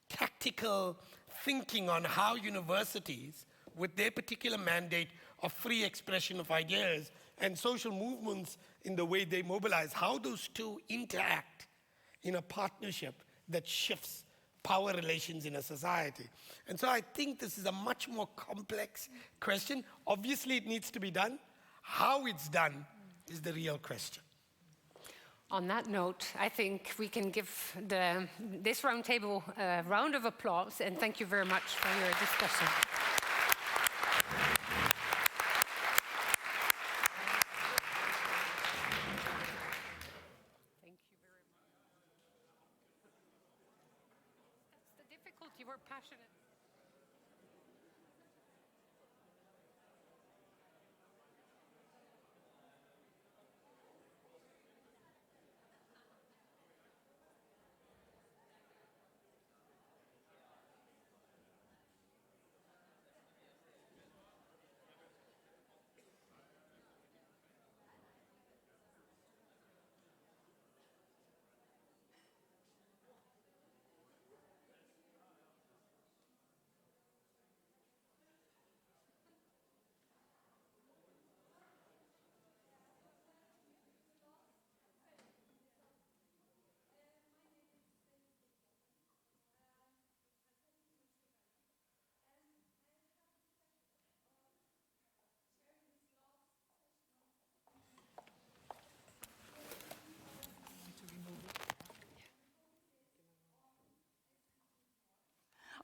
tactical thinking on how universities, with their particular mandate of free expression of ideas and social movements in the way they mobilize, how those two interact in a partnership that shifts power relations in a society. And so I think this is a much more complex question. Obviously, it needs to be done. How it's done is the real question. On that note, I think we can give this roundtable a round of applause, and thank you very much for your discussion. Thank you very much. That's the difficulty, we're passionate.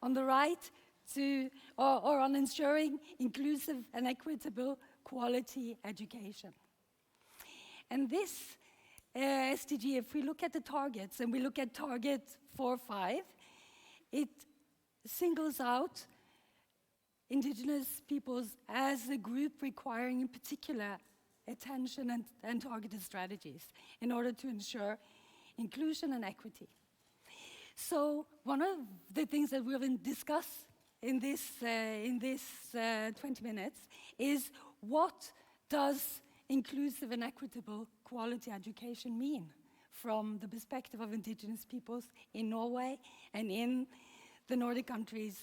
On the right to, or on ensuring inclusive and equitable quality education. And this SDG, if we look at the targets, and we look at target 4.5, it singles out indigenous peoples as a group requiring in particular attention and targeted strategies in order to ensure inclusion and equity. So one of the things that we will discuss in this 20 minutes is, what does inclusive and equitable quality education mean from the perspective of indigenous peoples in Norway and in the Nordic countries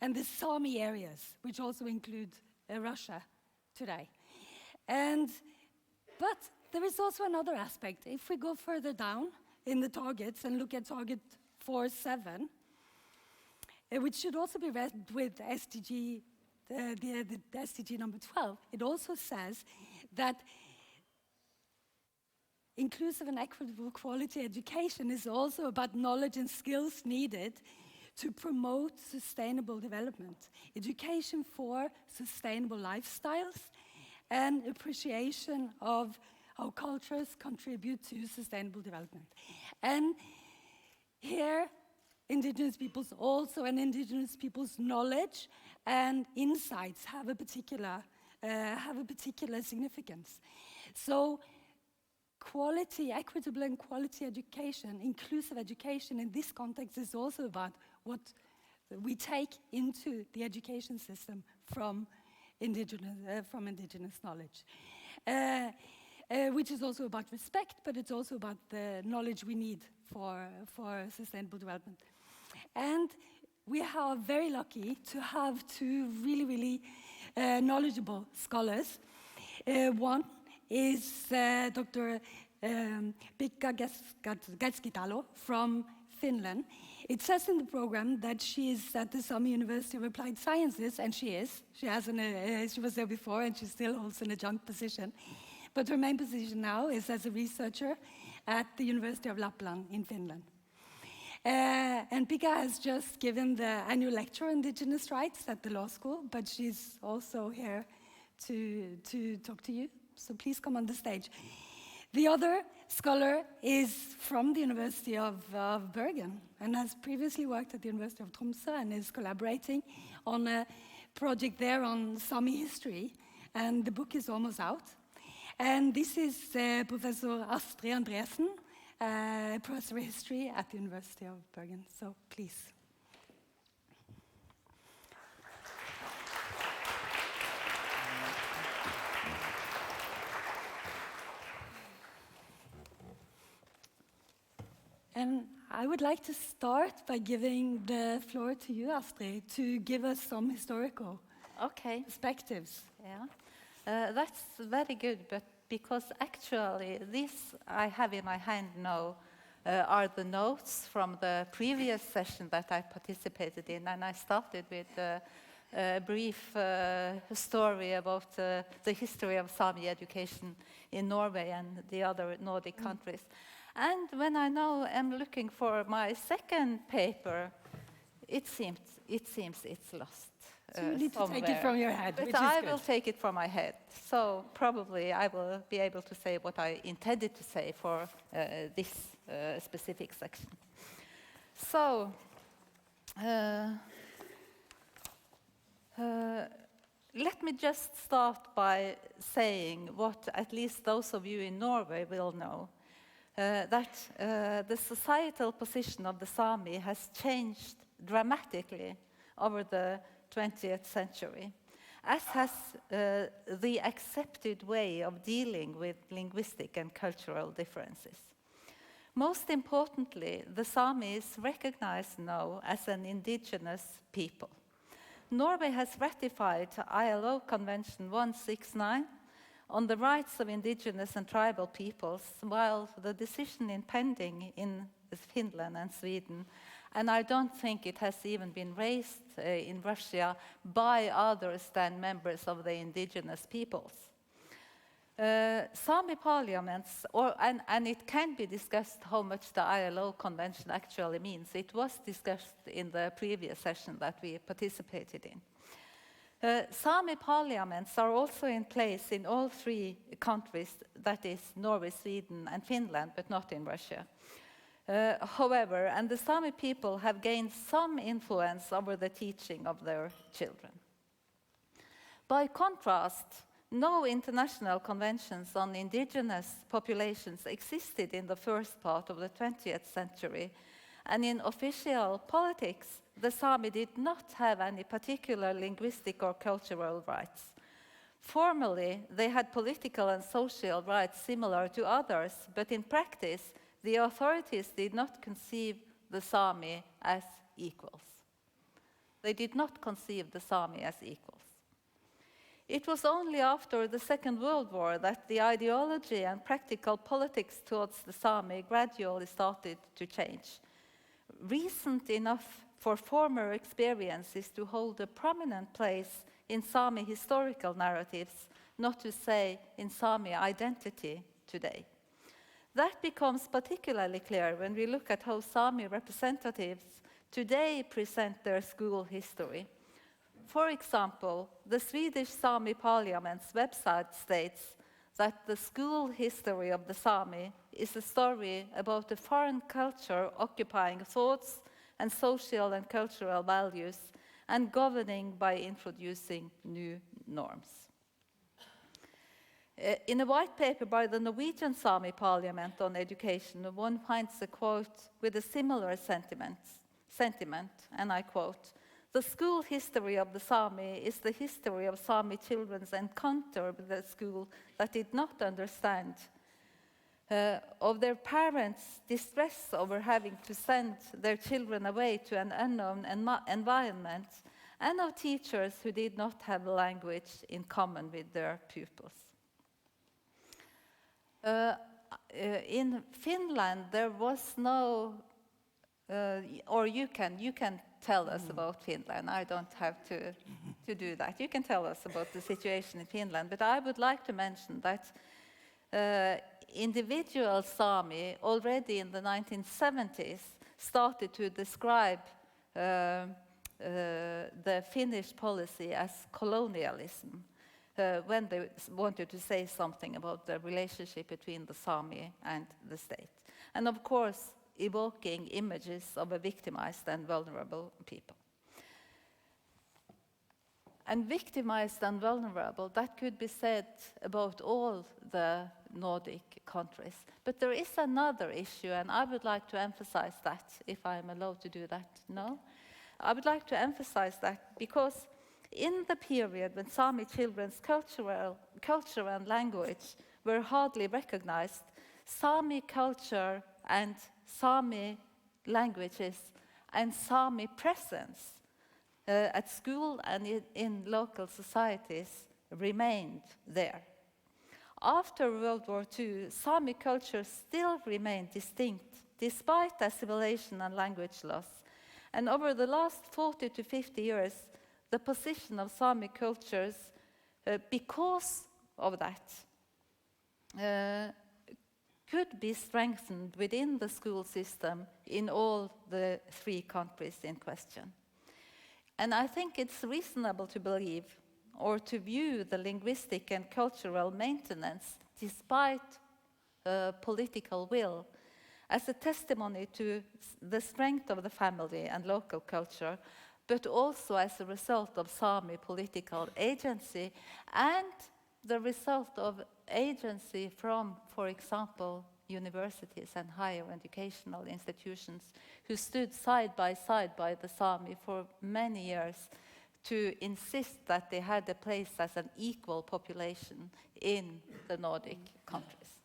and the Sami areas, which also include Russia today. But there is also another aspect. If we go further down in the targets and look at target 4.7, which should also be read with SDG, the SDG number 12, it also says that inclusive and equitable quality education is also about knowledge and skills needed to promote sustainable development, education for sustainable lifestyles, and appreciation of how cultures contribute to sustainable development. And here, indigenous peoples also, and indigenous peoples' knowledge and insights have a particular significance. So quality, equitable and quality education, inclusive education in this context is also about what we take into the education system from indigenous knowledge. Which is also about respect, but it's also about the knowledge we need for sustainable development. And we are very lucky to have two really knowledgeable scholars. One is Dr. Pekka Keskitalo from Finland. It says in the program that she is at the Sami University of Applied Sciences, and she is. She was there before, and she still holds an adjunct position. But her main position now is as a researcher at the University of Lapland in Finland. And Pekka has just given the annual lecture on indigenous rights at the law school, but she's also here to talk to you. So please come on the stage. The other scholar is from the University of Bergen and has previously worked at the University of Tromsø and is collaborating on a project there on Sami history. And the book is almost out. And this is Professor Astrid Andresen, Professor of History at the University of Bergen. So please. And I would like to start by giving the floor to you, Astrid, to give us some historical perspectives. Yeah, that's very good, but because actually this I have in my hand now are the notes from the previous session that I participated in, and I started with a brief story about the history of Sami education in Norway and the other Nordic countries. And when I now am looking for my second paper, it seems it's lost. So you need to take it from your head, But which is I good. will take it from my head. So probably I will be able to say what I intended to say for this specific section. So let me just start by saying what at least those of you in Norway will know. That the societal position of the Sami has changed dramatically over the 20th century, as has the accepted way of dealing with linguistic and cultural differences. Most importantly, the Sami is recognized now as an indigenous people. Norway has ratified ILO Convention 169 on the rights of indigenous and tribal peoples, while the decision is pending in Finland and Sweden, and I don't think it has even been raised in Russia by others than members of the indigenous peoples. Sami parliaments, and it can be discussed how much the ILO convention actually means. It was discussed in the previous session that we participated in. Sami parliaments are also in place in all three countries, that is Norway, Sweden and Finland, but not in Russia. However, and the Sami people have gained some influence over the teaching of their children. By contrast, no international conventions on indigenous populations existed in the first part of the 20th century, and in official politics, the Sami did not have any particular linguistic or cultural rights. Formally, they had political and social rights similar to others, but in practice, the authorities did not conceive the Sami as equals. They did not conceive the Sami as equals. It was only after the Second World War that the ideology and practical politics towards the Sami gradually started to change. Recent enough for former experiences to hold a prominent place in Sami historical narratives, not to say in Sami identity today. That becomes particularly clear when we look at how Sami representatives today present their school history. For example, the Swedish Sami Parliament's website states that the school history of the Sami is a story about a foreign culture occupying thoughts and social and cultural values and governing by introducing new norms. In a white paper by the Norwegian Sami Parliament on education, one finds a quote with a similar sentiment, and I quote, "The school history of the Sami is the history of Sami children's encounter with a school that did not understand, of their parents' distress over having to send their children away to an unknown environment, and of teachers who did not have a language in common with their pupils." In Finland, there was no, or you can tell us about Finland. I don't have to do that. You can tell us about the situation in Finland, but I would like to mention that individual Sami already in the 1970s started to describe the Finnish policy as colonialism when they wanted to say something about the relationship between the Sami and the state. And of course, evoking images of a victimized and vulnerable people. And victimized and vulnerable, that could be said about all the Nordic countries. But there is another issue, and I would like to emphasize that, if I'm allowed to do that. No? I would like to emphasize that because in the period when Sami children's culture and language were hardly recognized, Sami culture and Sami languages and Sami presence at school and in local societies remained there. After World War II, Sami culture still remained distinct despite assimilation and language loss. And over the last 40 to 50 years, the position of Sami cultures, because of that, could be strengthened within the school system in all the 3 countries in question. And I think it's reasonable to believe or to view the linguistic and cultural maintenance, despite political will, as a testimony to the strength of the family and local culture, but also as a result of Sami political agency and the result of agency from, for example, universities and higher educational institutions who stood side by the Sami for many years to insist that they had a place as an equal population in the Nordic countries.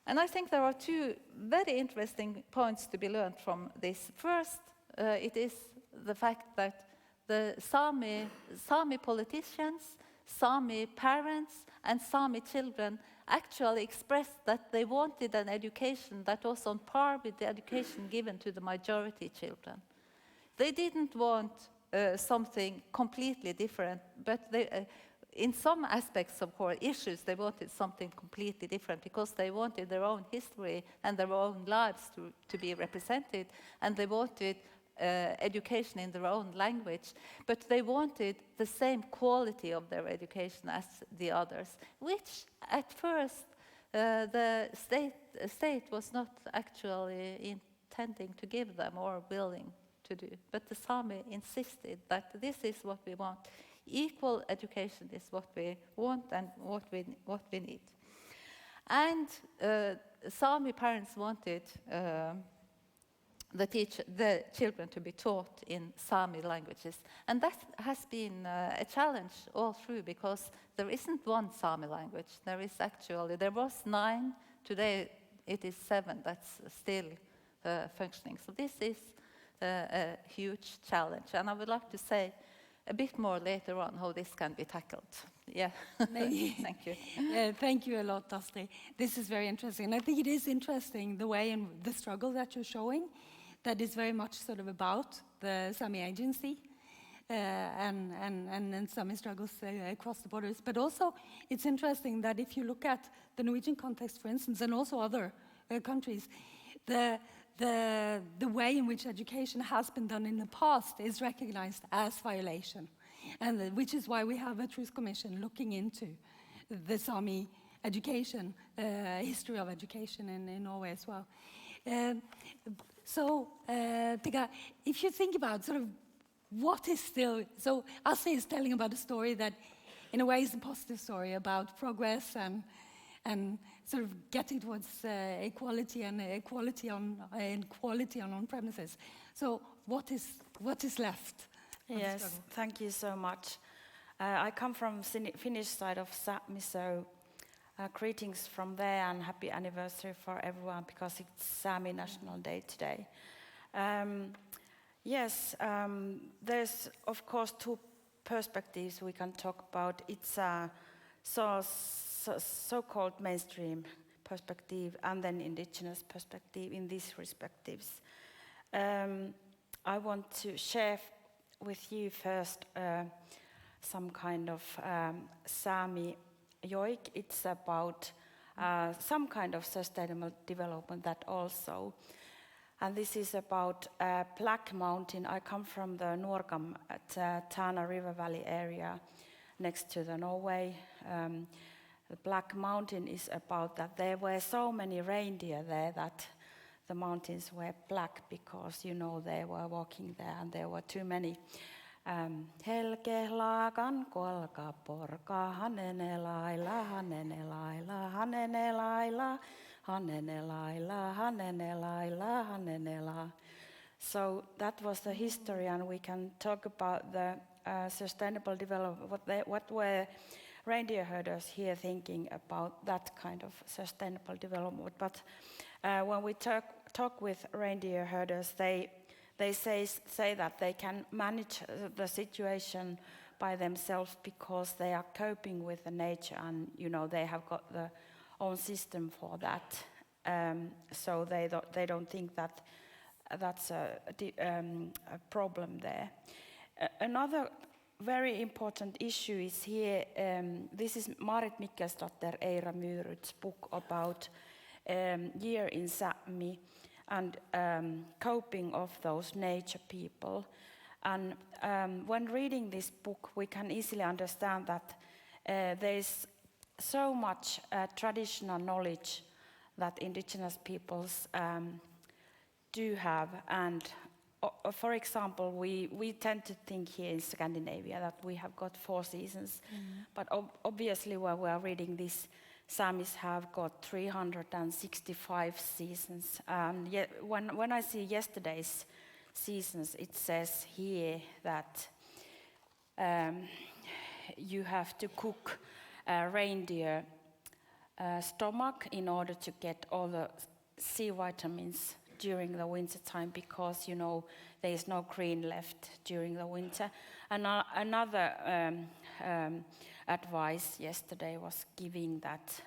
And I think there are 2 very interesting points to be learned from this. First, it is the fact that the Sami politicians, Sami parents, and Sami children actually expressed that they wanted an education that was on par with the education given to the majority children. They didn't want something completely different, but they, in some aspects of core issues, they wanted something completely different because they wanted their own history and their own lives to be represented, and they wanted education in their own language, but they wanted the same quality of their education as the others, which at first the state was not actually intending to give them or willing to do. But the Sami insisted that this is what we want. Equal education is what we want and what we need. And Sami parents wanted the children to be taught in Sami languages. And that has been a challenge all through, because there isn't one Sami language. There was 9, today it is 7 that's still functioning. So this is a huge challenge. And I would like to say a bit more later on how this can be tackled. Yeah, thank you. Thank you a lot, Astrid. This is very interesting. And I think it is interesting the way and the struggle that you're showing, that is very much sort of about the Sami agency and Sami struggles across the borders. But also, it's interesting that if you look at the Norwegian context, for instance, and also other countries, the way in which education has been done in the past is recognized as violation, and which is why we have a Truth Commission looking into the Sami education, history of education in Norway as well. So, Pekka, if you think about sort of what is still, so Astrid is telling about a story that in a way is a positive story about progress and sort of getting towards equality and quality on on-premises. So what is left? Yes, thank you so much. I come from Finnish side of Sami, so greetings from there and happy anniversary for everyone, because it's Sami National Day today. There's of course 2 perspectives we can talk about. It's a so-called mainstream perspective and then indigenous perspective in these perspectives. I want to share with you first some kind of Sami joik. It's about some kind of sustainable development that also. And this is about Black Mountain. I come from the Nuorgam at Tana River Valley area next to the Norway. The Black Mountain is about that there were so many reindeer there that the mountains were black because, you know, they were walking there and there were too many. Helke laakan kolka porka hanene laila hanene laila hanene laila hanene laila hanene laila hanene la. So that was the history, and we can talk about the sustainable development. What were reindeer herders here thinking about that kind of sustainable development? But when we talk with reindeer herders, they say that they can manage the situation by themselves because they are coping with the nature, and they have got their own system for that. So they don't think that that's a problem there. Another very important issue is here. This is Marit Mikkelsdotter Eira Myrud's book about year in Sami and coping of those nature people. And when reading this book, we can easily understand that there is so much traditional knowledge that indigenous peoples do have. And for example, we tend to think here in Scandinavia that we have got 4 seasons. But obviously when we are reading this, Samis have got 365 seasons. And yet when I see yesterday's seasons, it says here that you have to cook reindeer stomach in order to get all the C vitamins during the winter time, because there is no green left during the winter. And another advice yesterday was giving that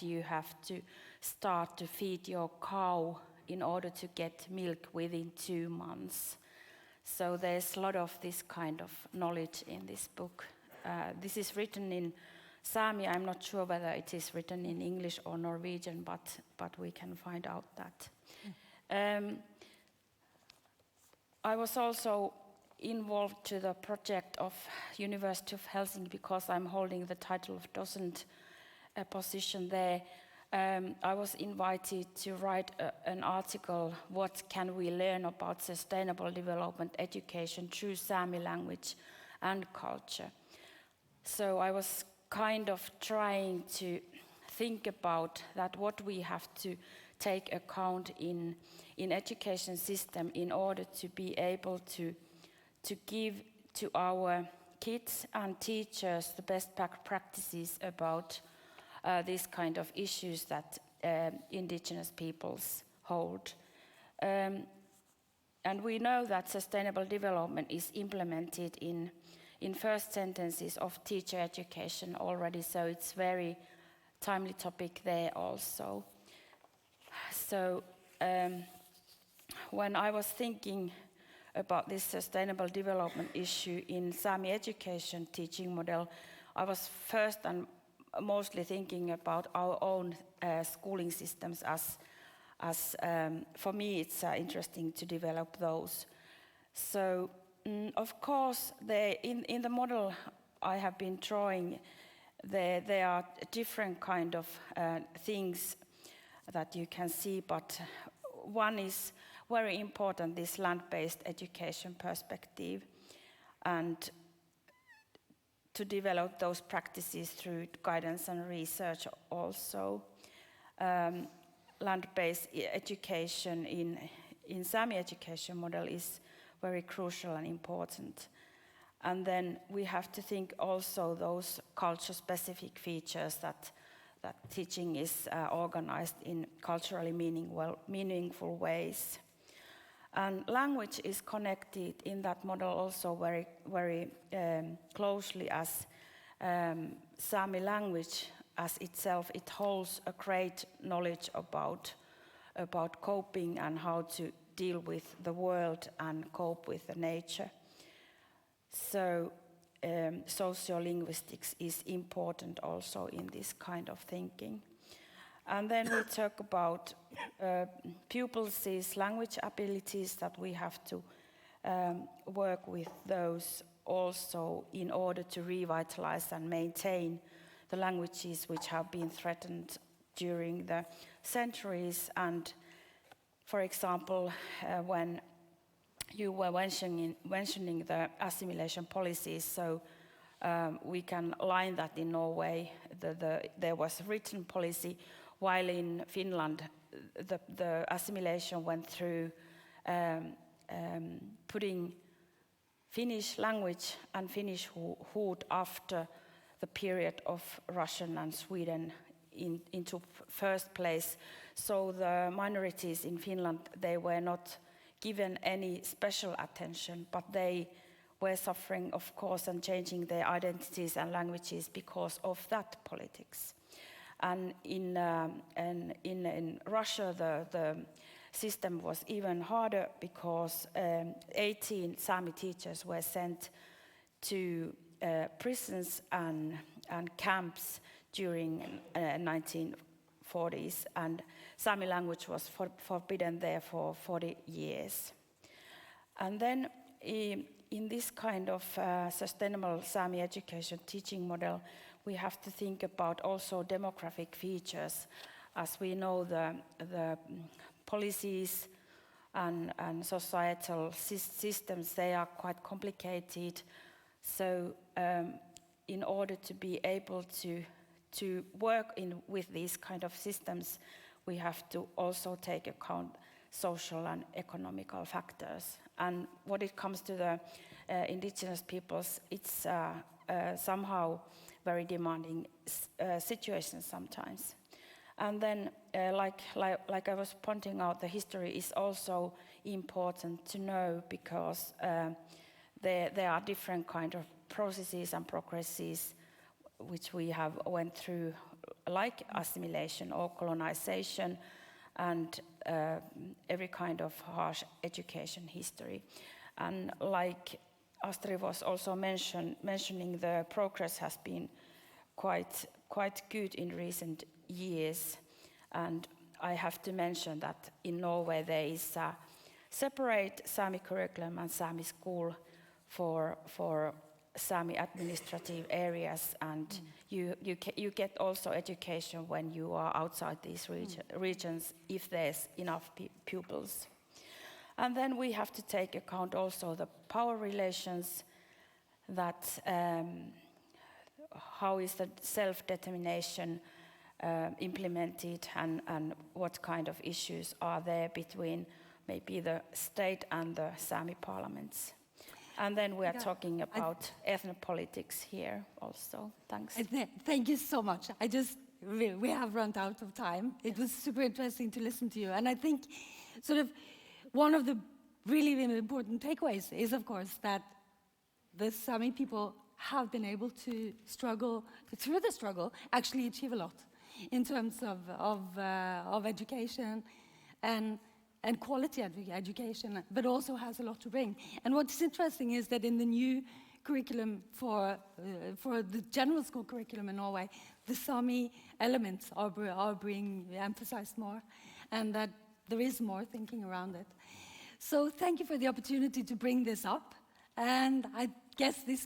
you have to start to feed your cow in order to get milk within 2 months. So there's a lot of this kind of knowledge in this book. This is written in Sami. I'm not sure whether it is written in English or Norwegian, but we can find out that. I was also involved to the project of University of Helsinki because I'm holding the title of docent position there. I was invited to write an article, what can we learn about sustainable development education through Sami language and culture. So I was kind of trying to think about that, what we have to take account in education system in order to be able to give to our kids and teachers the best practices about these kind of issues that indigenous peoples hold. And we know that sustainable development is implemented in first sentences of teacher education already, so it's very timely topic there also. So when I was thinking about this sustainable development issue in Sami education teaching model, I was first and mostly thinking about our own schooling systems, as for me it's interesting to develop those. So of course in the model I have been drawing, there are different kind of things that you can see, but one is very important, this land-based education perspective, and to develop those practices through guidance and research also. Land-based education in Sami education model is very crucial and important. And then we have to think also those culture-specific features that teaching is organized in culturally meaningful ways. And language is connected in that model also very, very closely, as Sami language as itself, it holds a great knowledge about coping and how to deal with the world and cope with the nature. So sociolinguistics is important also in this kind of thinking. And then we talk about pupils' language abilities, that we have to work with those also in order to revitalize and maintain the languages which have been threatened during the centuries. And for example, when you were mentioning the assimilation policies, so we can line that in Norway. There was a written policy, while in Finland the assimilation went through putting Finnish language and Finnish food after the period of Russian and Sweden into first place. So the minorities in Finland, they were not given any special attention, but they were suffering, of course, and changing their identities and languages because of that politics. And in Russia, the system was even harder because 18 Sami teachers were sent to prisons and camps during 1940s, and Sami language was forbidden there for 40 years. And then in this kind of sustainable Sami education teaching model, we have to think about also demographic features. As we know, the policies and societal systems, they are quite complicated. So in order to be able to work with these kind of systems, we have to also take account social and economical factors. And when it comes to the indigenous peoples, it's somehow very demanding situation sometimes. And then, like I was pointing out, the history is also important to know because there are different kind of processes and progresses which we have went through, like assimilation or colonization, and every kind of harsh education history. And like Astrid was also mentioning, the progress has been quite good in recent years. And I have to mention that in Norway there is a separate Sami curriculum and Sami school for Sami administrative areas, and you get also education when you are outside these regions if there's enough pupils. And then we have to take account also the power relations, that how is the self-determination implemented, and what kind of issues are there between maybe the state and the Sami parliaments. And then we are talking about ethnopolitics here also. Thanks. Thank you so much. We have run out of time. It was super interesting to listen to you. And I think sort of one of the really important takeaways is, of course, that the Sami people have been able to struggle, through the struggle, actually achieve a lot in terms of education and quality education, but also has a lot to bring. And what's interesting is that in the new curriculum for the general school curriculum in Norway, the Sami elements are being emphasized more, and that there is more thinking around it. So thank you for the opportunity to bring this up, and I guess this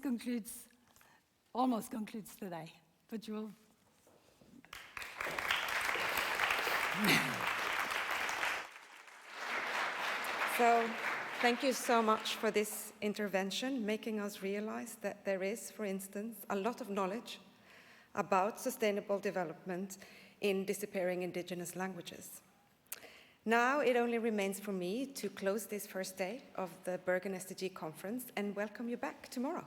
almost concludes today, but you will. So, thank you so much for this intervention, making us realize that there is, for instance, a lot of knowledge about sustainable development in disappearing indigenous languages. Now it only remains for me to close this first day of the Bergen SDG Conference and welcome you back tomorrow.